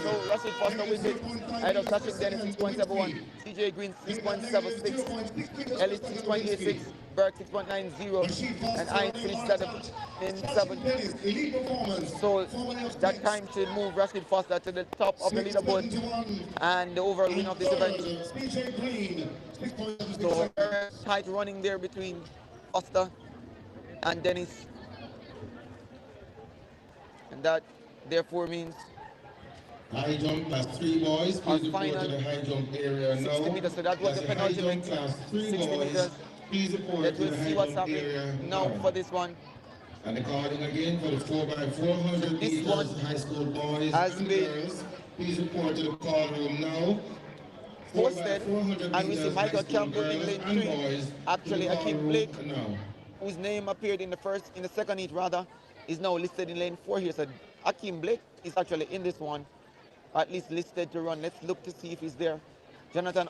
So Rashid Foster wins it ahead of Sachin Dennis 6.71, CJ Green 6.76, Ellis 6.86, Burke 6.90, and I finished that in 7. So that time should move Rashid Foster to the top of the leaderboard and the overall winner of this event. So tight running there between Foster and Dennis, and that therefore means High jump class 3 boys, please report to the high jump area now. 60 meters, so that was the penultimate. 60 meters. Please report Let to us the see high what's jump happening area now for this one. And the calling again for the 4x400 This meters one high school boys has and been girls. Please report to the call room now. posted, and we see Michael Campbell in lane 3. Actually, Akeem Blake, whose name appeared in the second heat rather, is now listed in lane 4 here. So Akeem Blake is actually in this one, at least listed to run. Let's look to see if he's there. Jonathan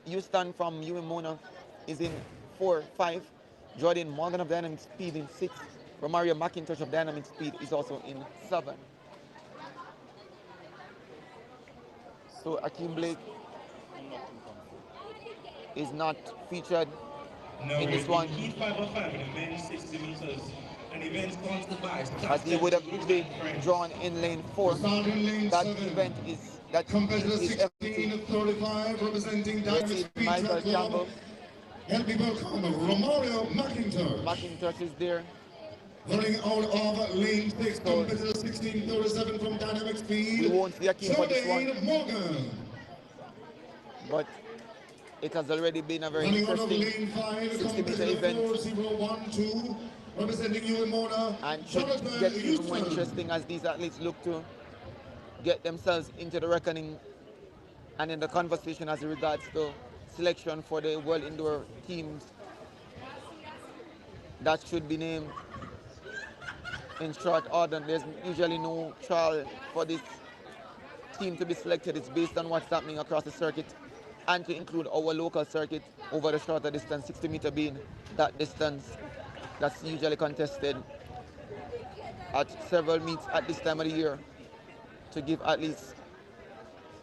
Houston from UM is in 4, 5. Jordan Morgan of Dynamic Speed in 6. Romario McIntosh of Dynamic Speed is also in 7. So Akeem Blake is not featured No, in this one, Heat 505 in the men's 60 meters. An event sponsored by as he would have usually drawn in lane 4. Starting lane That 7. event is that Competitor is empty. 1635 representing We're Dynamic seeing Speed Michael Track Club. Campbell. Help me welcome Romario McIntosh. McIntosh is there. Running out of lane 6, So, competitor 1637 from Dynamic Speed. we won't see a king for this one. Jordan Morgan. But it has already been a very Running out of interesting lane 5, 60-meter event. 4012, representing you in Mona. And should get even more interesting as these athletes look to get themselves into the reckoning and in the conversation as regards to selection for the World Indoor teams that should be named in short order. There's usually no trial for this team to be selected. It's based on what's happening across the circuit, and to include our local circuit over the shorter distance, 60 meter being that distance that's usually contested at several meets at this time of the year to give athletes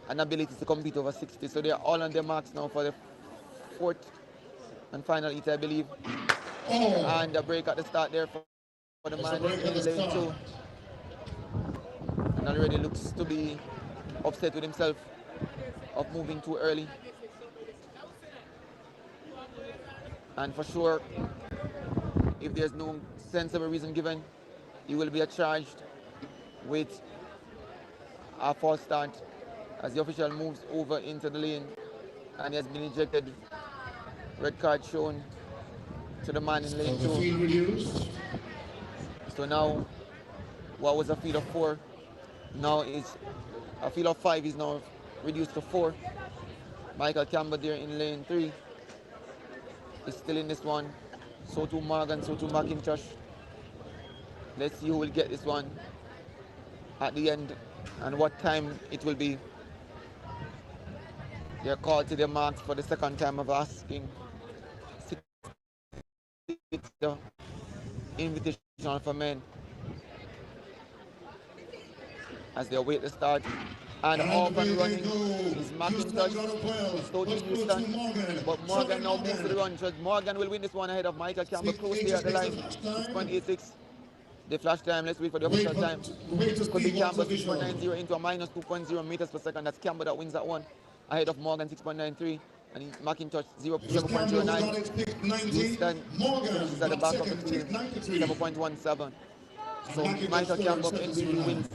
an ability to compete over 60. So they're all on their marks now for the fourth and final heat, I believe. And a break at the start there for the man in lane 2. And already looks to be upset with himself of moving too early. And for sure, if there's no sensible reason given, he will be charged with a false start as the official moves over into the lane and he has been ejected. Red card shown to the man in lane 2. So now, what was a field of 4, now is a field of 5 is now reduced to 4. Michael Campbell there in lane 3 is still in this one. So too Morgan, so too McIntosh. Let's see who will get this one at the end and what time it will be. They're called to their marks for the second time of asking. The Invitational for men as they await the start. And off and running is McIntosh, Stoughton Houston, but Morgan now moves to the run. Just Morgan will win this one ahead of Michael Campbell, close there at the line, 6.86. The flash time, let's wait for the official time. Could be Campbell 6.90 into a minus 2.0 meters per second. That's Campbell that wins that one, ahead of Morgan 6.93. And McIntosh 7.09. Houston is at the back of the field, 7.17. So Michael Campbell NBB wins.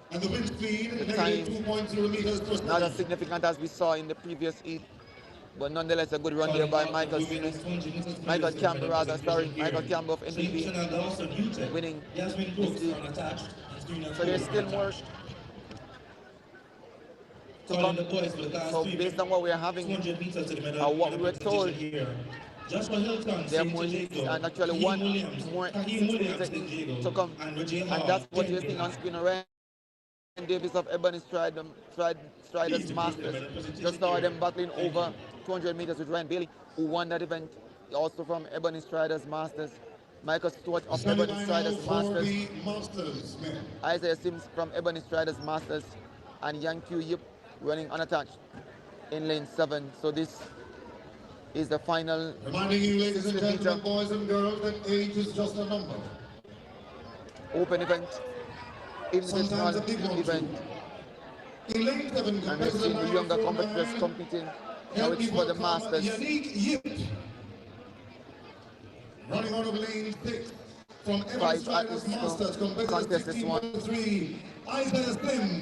And the wind speed, the time, 2.0 meters per second. Not as significant as we saw in the previous heat, but nonetheless a good run there by Michael Campbell Michael Campbell of NBB winning this heat. So there's still more to come. So based on what we are having, what we were told, there are more heats and actually one more heat to come, and that's what you're seeing on screen already. Davis of Ebony Striders Masters. Just saw them battling over 200 meters with Ryan Bailey, who won that event, also from Ebony Striders Masters. Michael Stewart of Ebony Striders Masters. Isaiah Sims from Ebony Striders Masters. And Yang Q Yip running unattached in lane 7. So this is the final. Reminding you, ladies and gentlemen, boys and girls, that age is just a number. Open event. Invitational event. And we've seen the younger competitors competing. Now it's for the Masters. Running out of lane 6 from 5 athletes contest this one.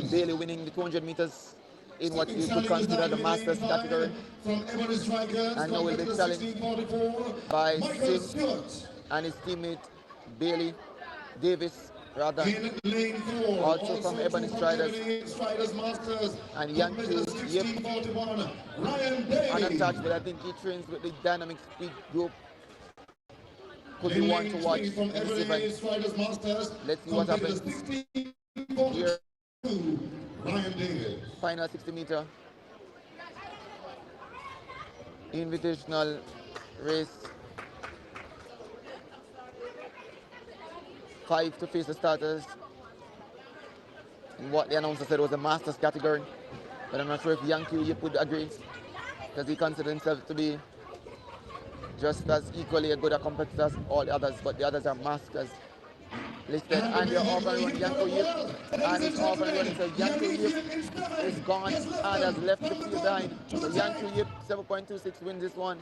Bailey winning the 200 meters in what you could consider the Masters category. And now will be challenged by Sims and his teammate Bailey Davis. Rather, also from Ebony Striders Masters and Yankee Yip unattached, but I think he trains with the Dynamic Speed group. Could be one to watch in this event. Let's see what happens here. Final 60 meter invitational race. 5 to face the starters in what the announcer said was a Masters category, but I'm not sure if Yankee Yip would agree. because he considers himself to be just as equally a good a competitor as all the others, but the others are masters listed. And they're off and run Yanko Yip, and it's off and running. So Yanko Yip is gone and has left the field behind. So Yanko Yip 7.26 wins this one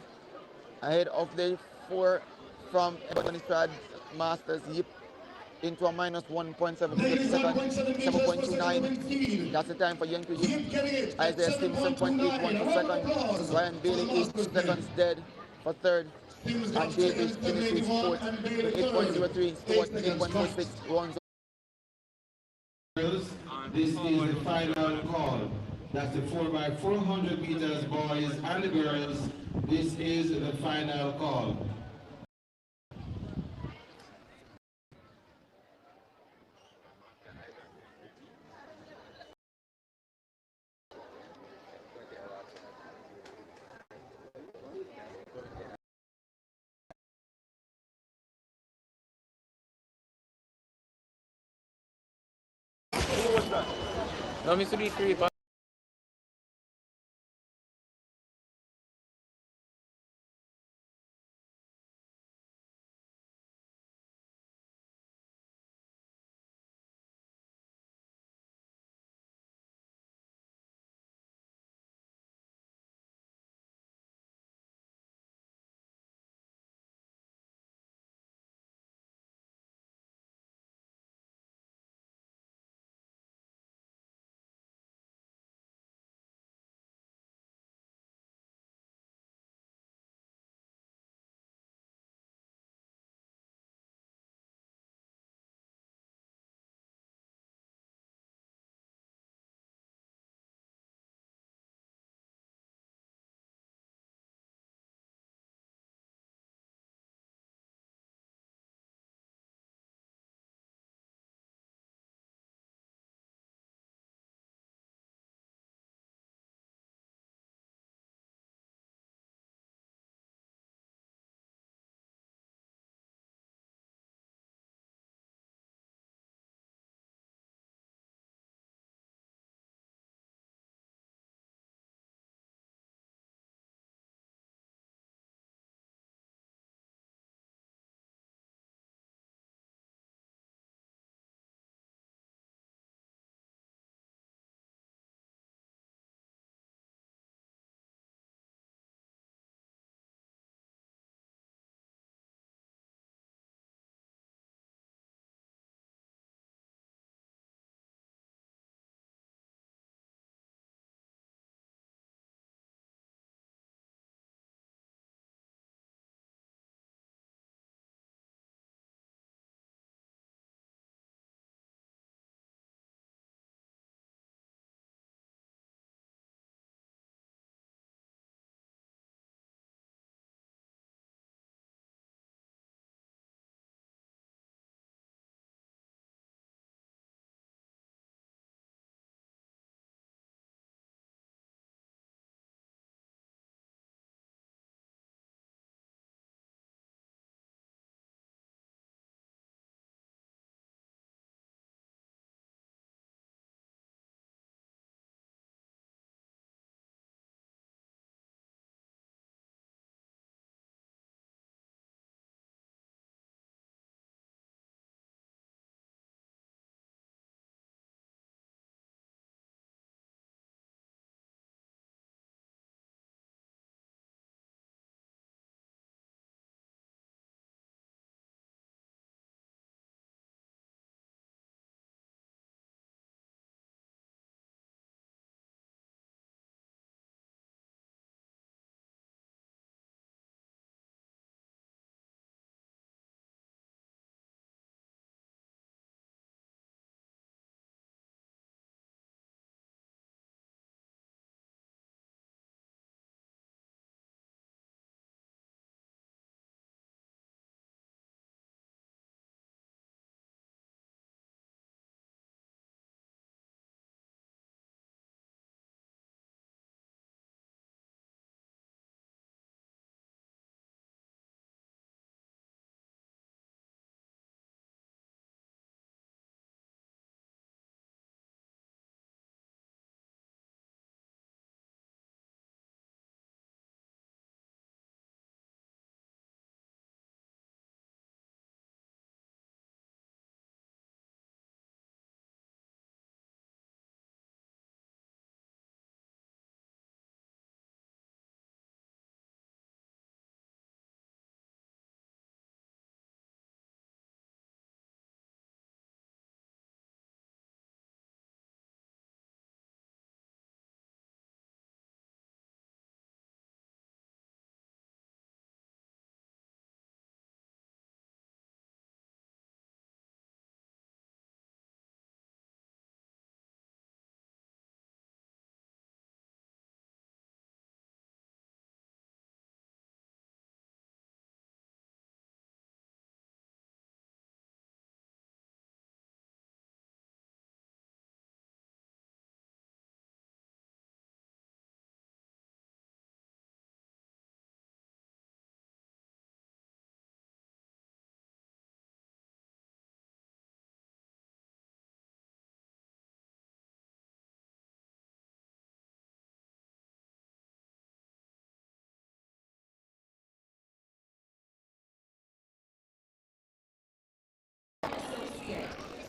ahead of the 4 from Ebonistrad Masters. Yip into a minus 1.7 meters per second, 7.29. That's the time for Yankee Yip. Isaiah Simpson 0.81 per second. Ryan Bailey 8 seconds dead for third. And Davis finishes fourth with 8.03. Stewart 8.46. Ronzo. This is the final call. That's the 4x400 meters boys and girls. This is the final call. No, Mr. B3,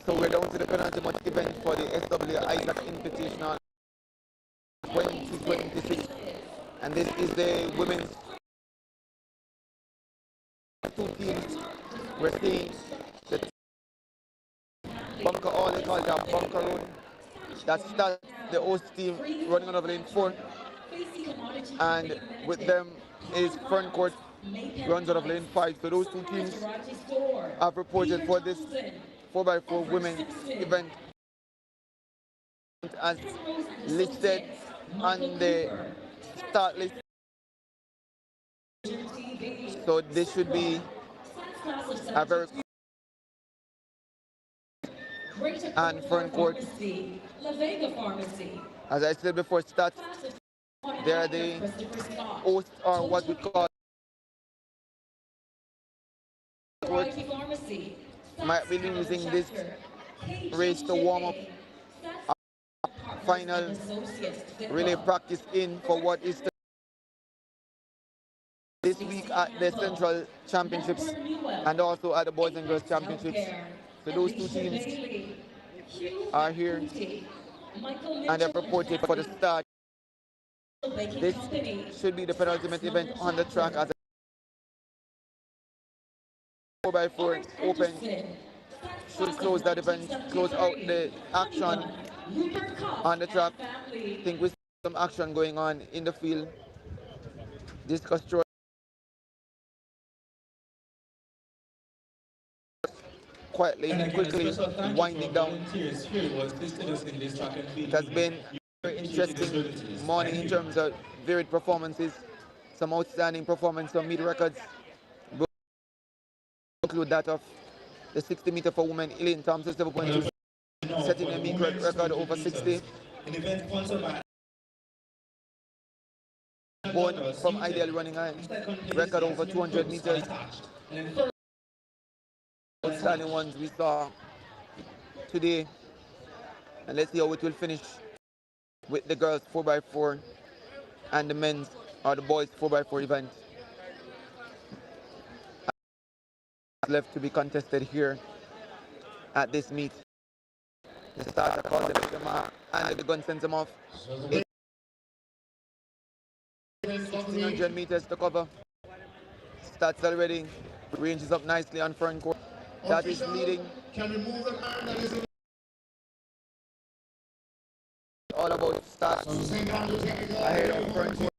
So we're down to the penultimate event for the SW Isaac Invitational 2026. And this is the women's two teams. We're seeing the bunker, all they call that bunker road. That starts the host team running out of lane 4. And with them is front court runs out of lane 5. So those two teams have reported for this 4x4 women's event as listed on the start list. So this should be a very and front court. As I said before, stats, they are the host, or what we call might be using this race to warm up final relay practice in for what is this week at the Central Championships and also at the Boys and Girls Championships. So those two teams are here and they're reported for the start. This should be the penultimate event on the track as a 4x4 open should close that event, close out the action on the track. I think we see some action going on in the field. Discus throw quietly and quickly winding down. It has been a very interesting morning in terms of varied performances. Some outstanding performance on meet records. We'll include that of the 60 meter for women, Elaine Thompson, 7.2, setting a meet record over 60. Born from Ideal running a record over 200 meters. Outstanding ones we saw today, and let's see how it will finish with the girls 4x4 and the men's or the boys 4x4 event left to be contested here at this meet. The starter called the mark and the gun sends them off. 1600 meters to cover. Starts already, ranges up nicely on front court. That is leading. Can we move the iron that is in all about starts ahead of front court.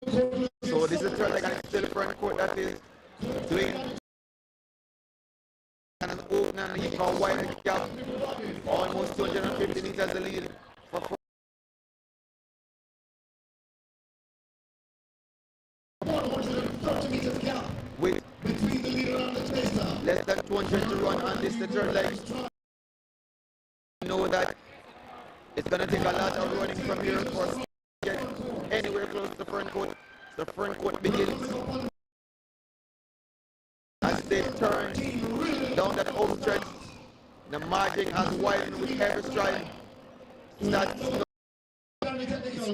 So this is the turn like still front court that is doing and open and he can widen the gap. Almost 250 meters the lead for with between the leader and the chaser. Less than 200 to run on this the third leg. You know that it's gonna take a lot of running from here for get anywhere close to the front court. The front court begins as they turn down that home stretch. The margin has widened with every stride. It's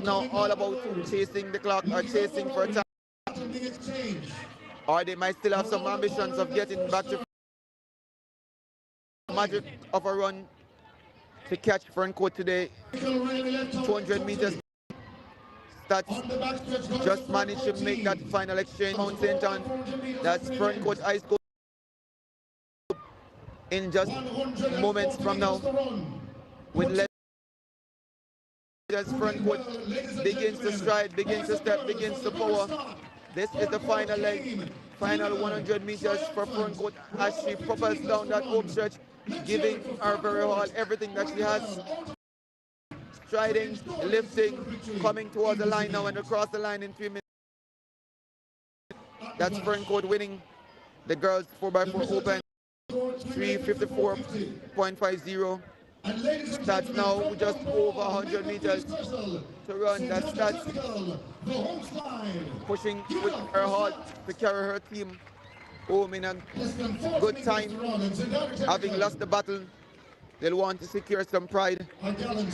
now all about chasing the clock or chasing for time. Pending exchange. or they might still have some ambitions of getting back to magic of a run to catch front court today. 200 meters. Stats just managed to make that final exchange. Mount St. Anne, that's front court ice court in just moments from now. With as front court begins to stride, begins to step, begins to power. This is the final leg, final 100 meters for front court as she propels down that home stretch, giving her very all everything that she has. Striding, lifting, coming towards the line now and across the line in 3 minutes. That's front court winning the girls 4x4 open 3:54.50. Stats now just over 100 meters to run. That Stats pushing with her heart to carry her team home in a good time. Having lost the battle, they'll want to secure some pride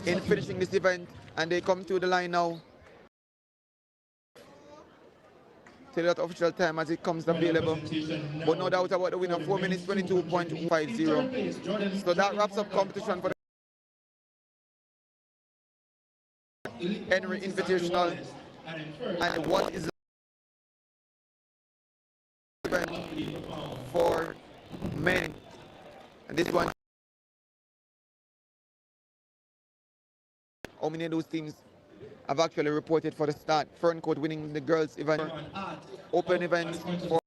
in finishing this event, and they come to the line now. Till that official time as it comes available. But no doubt about the winner, 4 minutes 22.50. So that wraps up competition for the Henry Invitational. And what is the event for men? And this one, how many of those teams have actually reported for the start? Front court winning the girls event, open event for.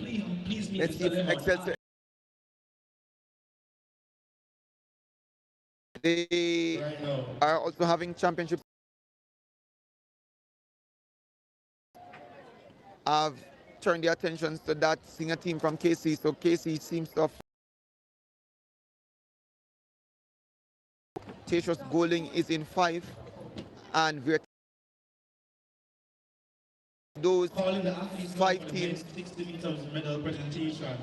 Let's see if Excelsior. They are also having championships. Have turned their attentions to that senior team from KC. So KC seems to have. Tatius Golding is in 5, and we're those 5 teams. 60 meters medal presentation.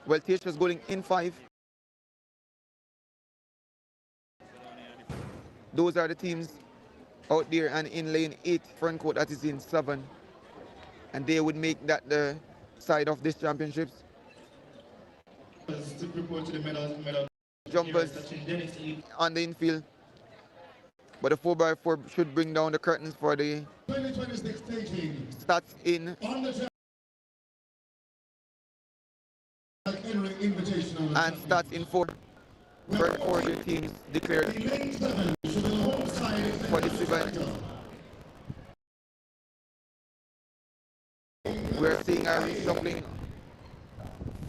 Well, Tatius Golding in 5. Those are the teams out there, and in lane 8, front court that is in 7, and they would make that the side of this championships. Jumpers on the infield, but the 4x4 should bring down the curtains for the 2026 staging. Stats in and Stats in 4. For the teams declared for this event. We're seeing our shuffling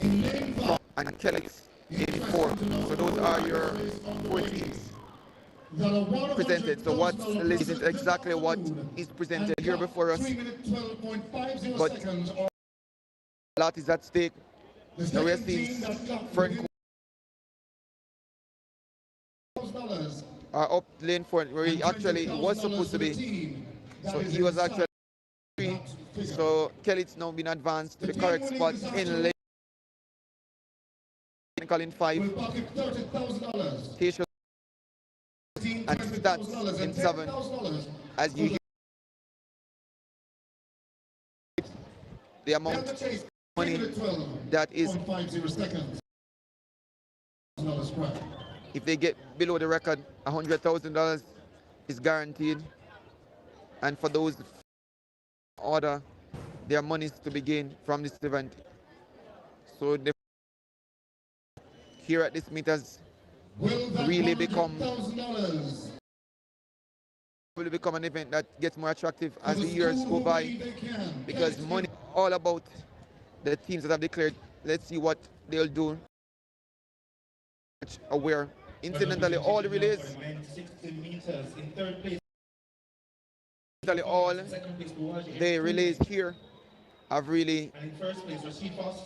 and Kelly's in 4. So those are your 4 teams presented. So what's the list is exactly what is presented here before us. But a lot is at stake. Now we're seeing front up lane 4 where he actually was supposed to be. So he was actually 3. So Kelly's now been advanced to the correct spot in lane. In 5, Tatius and Stats in 7. As you hear the amount of money that is, if they get below the record, $100,000 is guaranteed, and for those order, their monies to be gained from this event. So the here at this meet has really become an event that gets more attractive as the years go by, because money all about the teams that have declared. Let's see what they'll do. Aware, incidentally, all the relays, 60 meters in 3rd place. All the relays here have really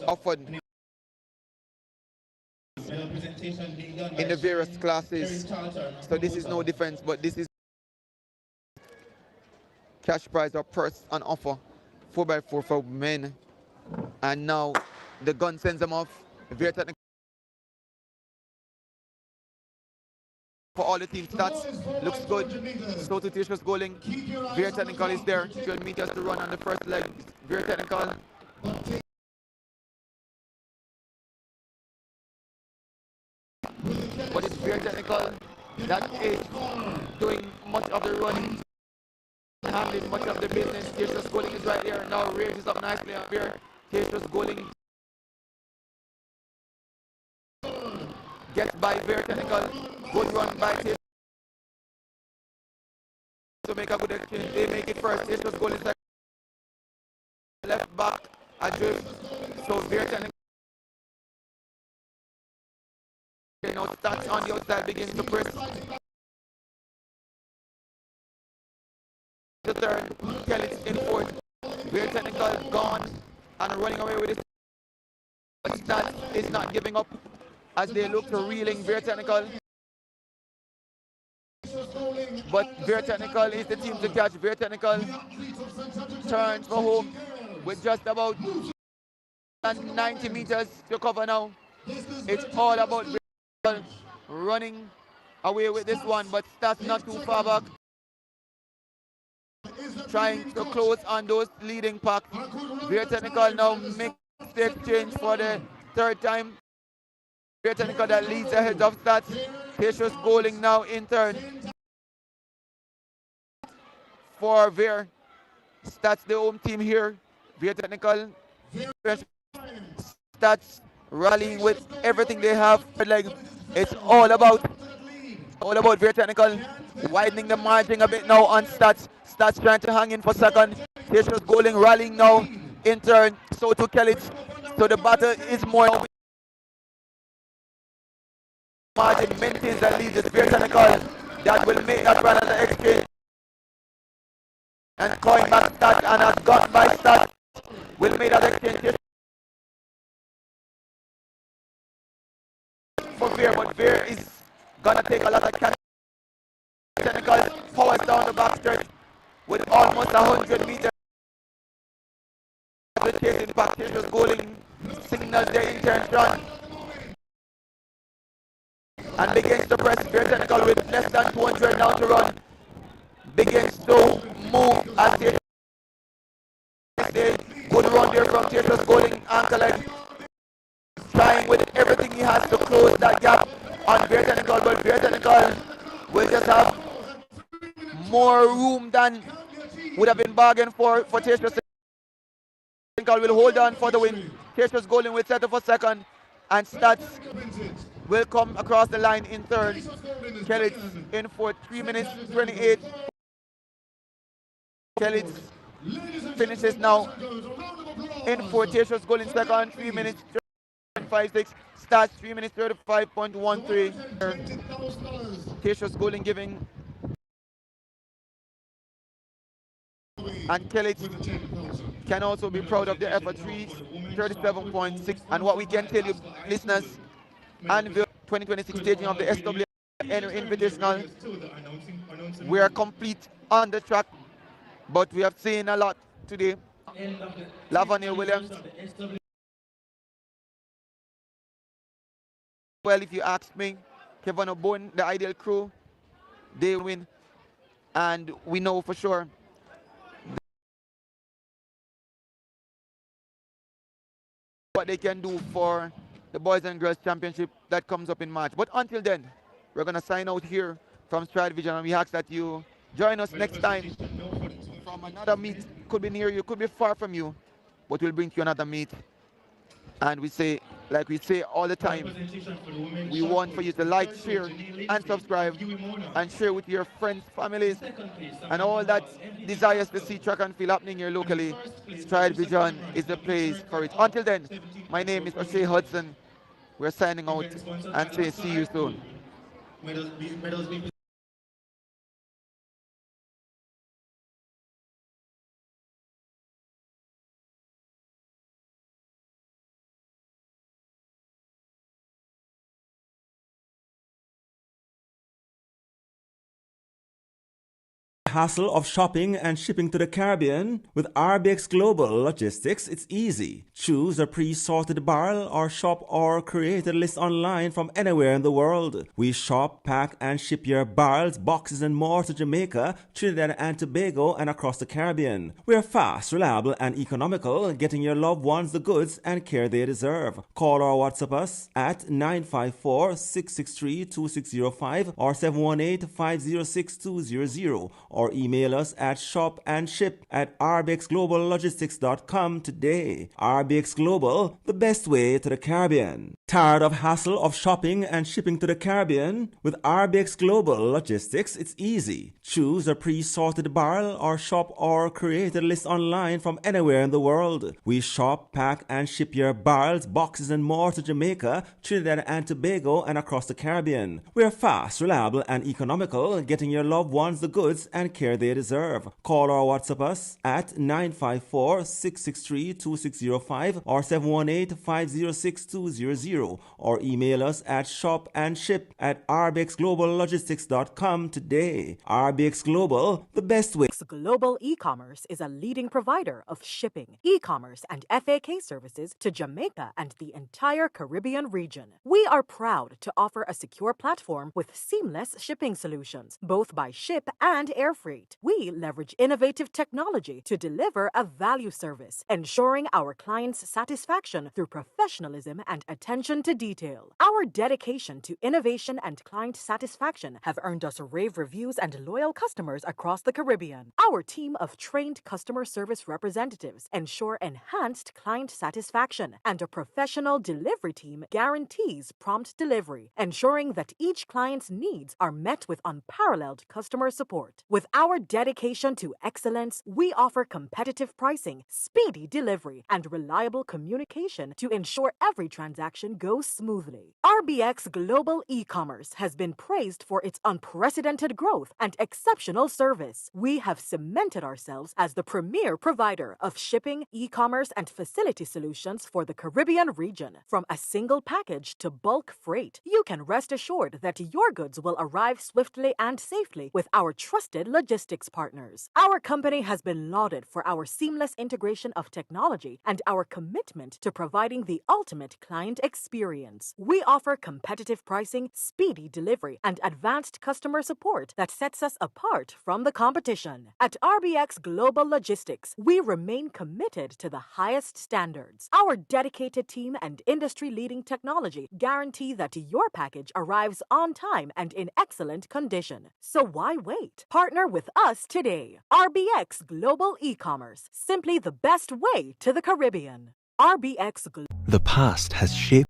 offered in the various classes. So this is no difference, but this is cash prize or purse on offer, 4x4 for men. And now the gun sends them off. Very technical for all all the team stats. Looks good. So to Tishos Goaling. Very technical is there. 12 meters to run on the first leg. Very technical. But it's very technical. That is doing much of the running, handling much of the business. Tishos Goaling is right there. Now raises up nicely up here. Tishos Goaling gets by very technical. Good run by Tishos to make a good exchange. They make it first. Tishos Goaling second. Left back, adrift. So very technical. Now stats on the outside begins to press. The third, Kelly's in fourth. Very technical, gone, and running away with it. But Stats is not giving up as they look to reeling. Very technical. But very technical is the team to catch. Very technical turns for home with just about 90 meters to cover now. It's all about very technical running away with this one, but Stats not too far back. Trying to close on those leading packs. Very technical now makes the exchange for the third time. Very technical that leads ahead of Stats. Tishos Goaling now in turn for Veer. Stats the home team here. Very technical. Stats rallying with everything they have. Like it's all about very technical. Widening the margin a bit now on Stats. Stats trying to hang in for second. Tishos Goaling rallying now in turn. So to Kellich. So the battle is more margin maintains the lead. It's very technical. That will make that run as an exchange. And coin back Stats and has got by Stats. Will make that exchange for Veer, but Veer is gonna take a lot of technical powers down the back stretch with almost 100 meters. The chasing back, Tishos Goaling signals their intention and begins to press. Very technical with less than 200 now to run. Begins to move as they good run there from Tishos Goaling ankle leg. Trying with everything he has to close that gap on Very technical, but Very technical will just have more room than would have been bargained for Tishos. Will hold on for the win. Tishos Goaling will settle for second, and Stats will come across the line in third. Kellich in for 3 minutes 28. Kellich finishes now in for Tishos Goaling second, 3 minutes 56. Stats 3 minutes 35.13. Tishos Goaling giving, and Kellich can also be proud of the effort. 37.6. And what we can tell you, listeners, and 2026 staging of the SWN Invitational, we are complete on the track, but we have seen a lot today. Lavanier Williams, well, if you ask me, Kevin O'Bone, the ideal crew, they win, and we know for sure what they can do for the Boys and Girls Championship that comes up in March. But until then, we're going to sign out here from Stride Vision, and we ask that you join us next time from another meet. Could be near you, could be far from you, but we'll bring you another meet. And we say, like we say all the time, we want for you to like, share, and subscribe, and share with your friends, families, and all that desires to see track and field happening here locally. Stride Vision is the place for it. Until then, my name is O'Shea Hudson. We're signing out and say see you soon. hassle of shopping and shipping to the Caribbean? With RBX Global Logistics, it's easy. Choose a pre-sorted barrel or shop or create a list online from anywhere in the world. We shop, pack, and ship your barrels, boxes, and more to Jamaica, Trinidad and Tobago, and across the Caribbean. We're fast, reliable, and economical, getting your loved ones the goods and care they deserve. Call or WhatsApp us at 954-663-2605 or 718-506-200 or email us at shopandship@rbxgloballogistics.com today. RBX Global, the best way to the Caribbean. Tired of hassle of shopping and shipping to the Caribbean? With RBX Global Logistics, it's easy. Choose a pre-sorted barrel or shop or create a list online from anywhere in the world. We shop, pack, and ship your barrels, boxes, and more to Jamaica, Trinidad and Tobago, and across the Caribbean. We're fast, reliable, and economical, getting your loved ones the goods and care they deserve. Call or WhatsApp us at 954-663-2605 or 718-506-200 or email us at shopandship@rbxgloballogistics.com today. RBX Global, the best way. Global e-commerce is a leading provider of shipping, e-commerce, and FAK services to Jamaica and the entire Caribbean region. We are proud to offer a secure platform with seamless shipping solutions, both by ship and air freight. We leverage innovative technology to deliver a value service, ensuring our clients' satisfaction through professionalism and attention to detail. Our dedication to innovation and client satisfaction have earned us rave reviews and loyal customers across the Caribbean. Our team of trained customer service representatives ensure enhanced client satisfaction, and a professional delivery team guarantees prompt delivery, ensuring that each client's needs are met with unparalleled customer support. With our dedication to excellence, we offer competitive pricing, speedy delivery, and reliable communication to ensure every transaction goes smoothly. RBX Global E-commerce has been praised for its unprecedented growth and exceptional service. We have cemented ourselves as the premier provider of shipping, e-commerce, and facility solutions for the Caribbean region. From a single package to bulk freight, you can rest assured that your goods will arrive swiftly and safely with our trusted logistics partners. Our company has been lauded for our seamless integration of technology and our commitment to providing the ultimate client experience. We offer competitive pricing, speedy delivery, and advanced customer support that sets us apart from the competition. At RBX Global Logistics, we remain committed to the highest standards. Our dedicated team and industry-leading technology guarantee that your package arrives on time and in excellent condition. So why wait? Partner with us today. RBX Global E-commerce, simply the best way to the Caribbean. RBX Global. The past has shaped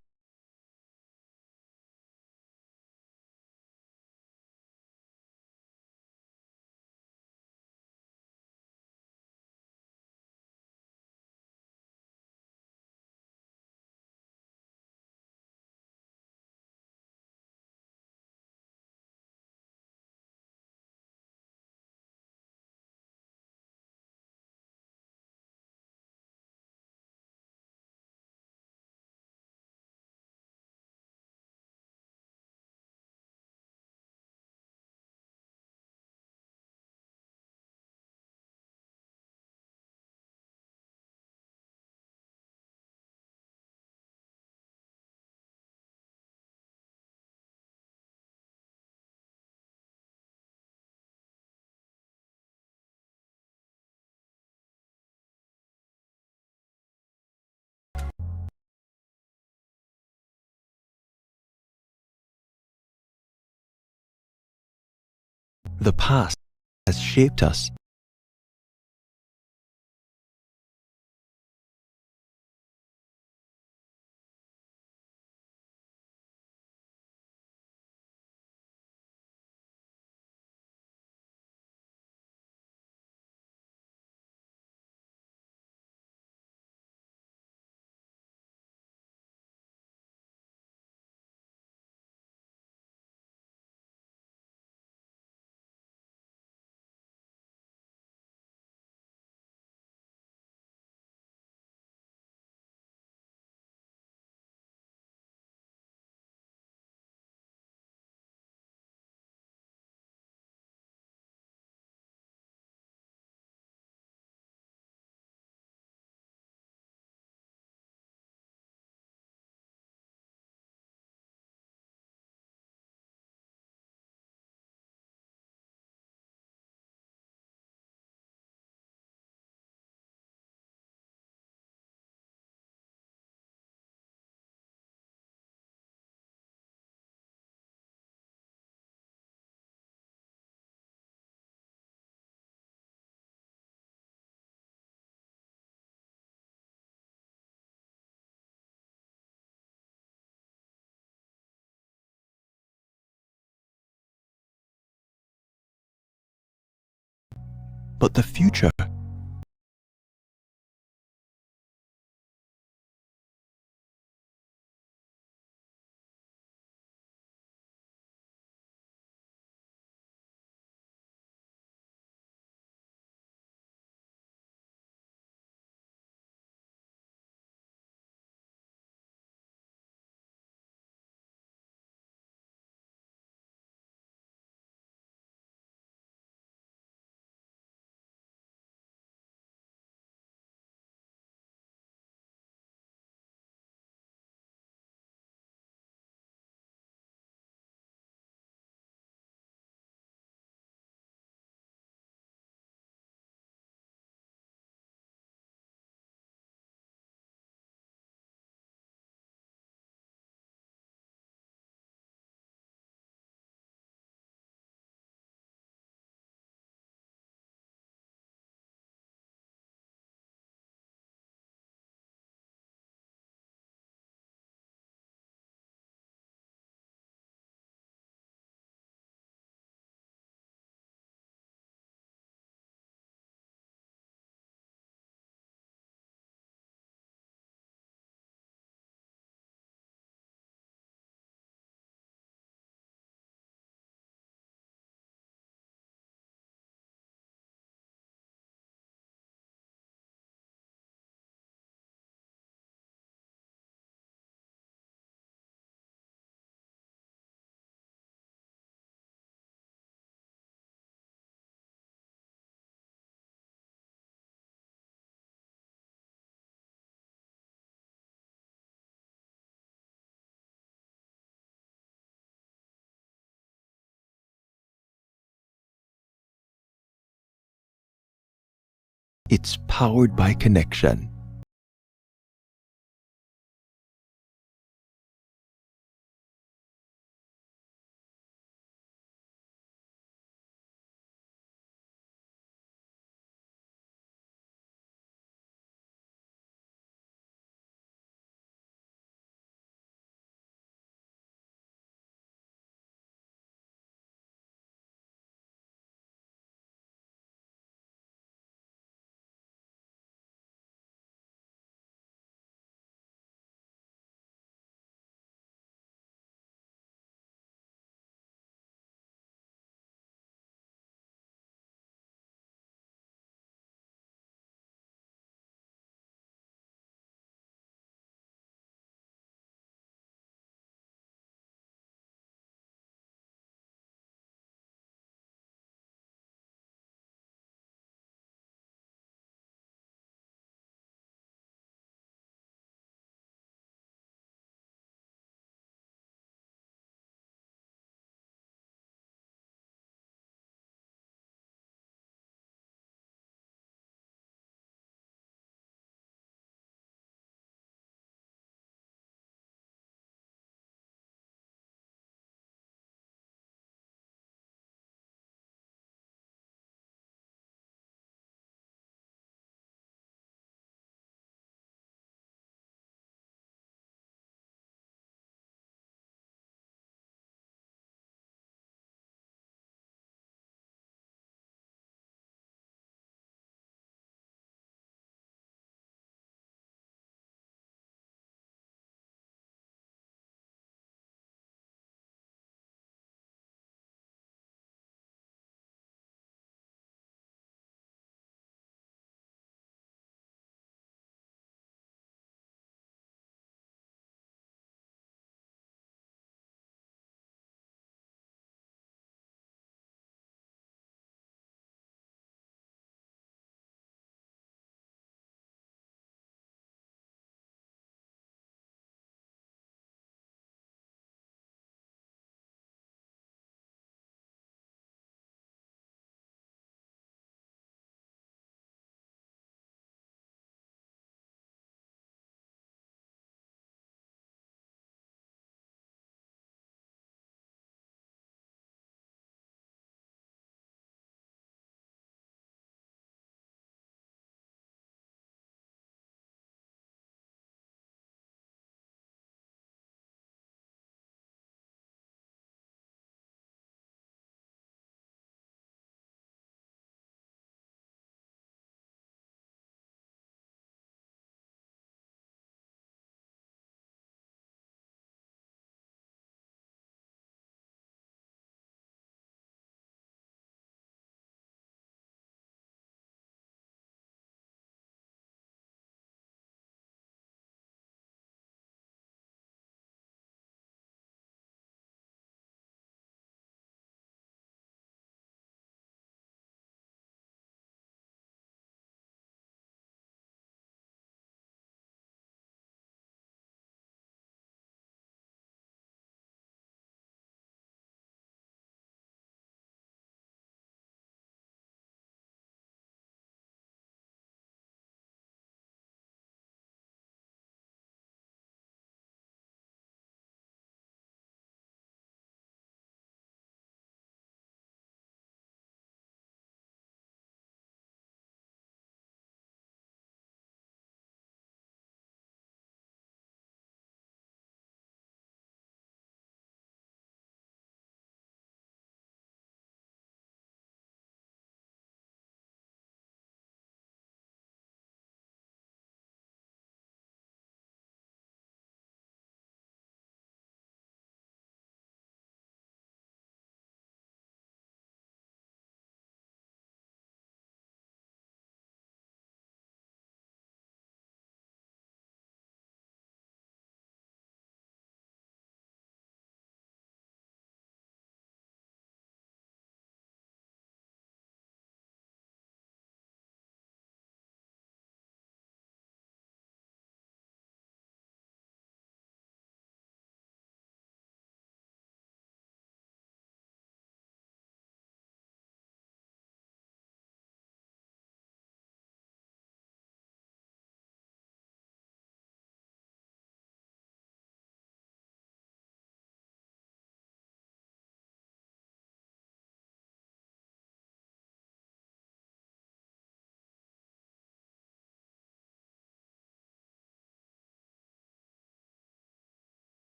the past has shaped us. but the future. It's powered by connection.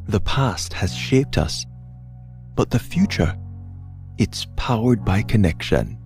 The past has shaped us, but the future, it's powered by connection.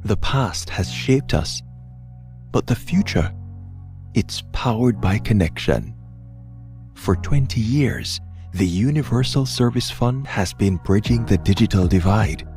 The past has shaped us, but the future, it's powered by connection. For 20 years, the Universal Service Fund has been bridging the digital divide,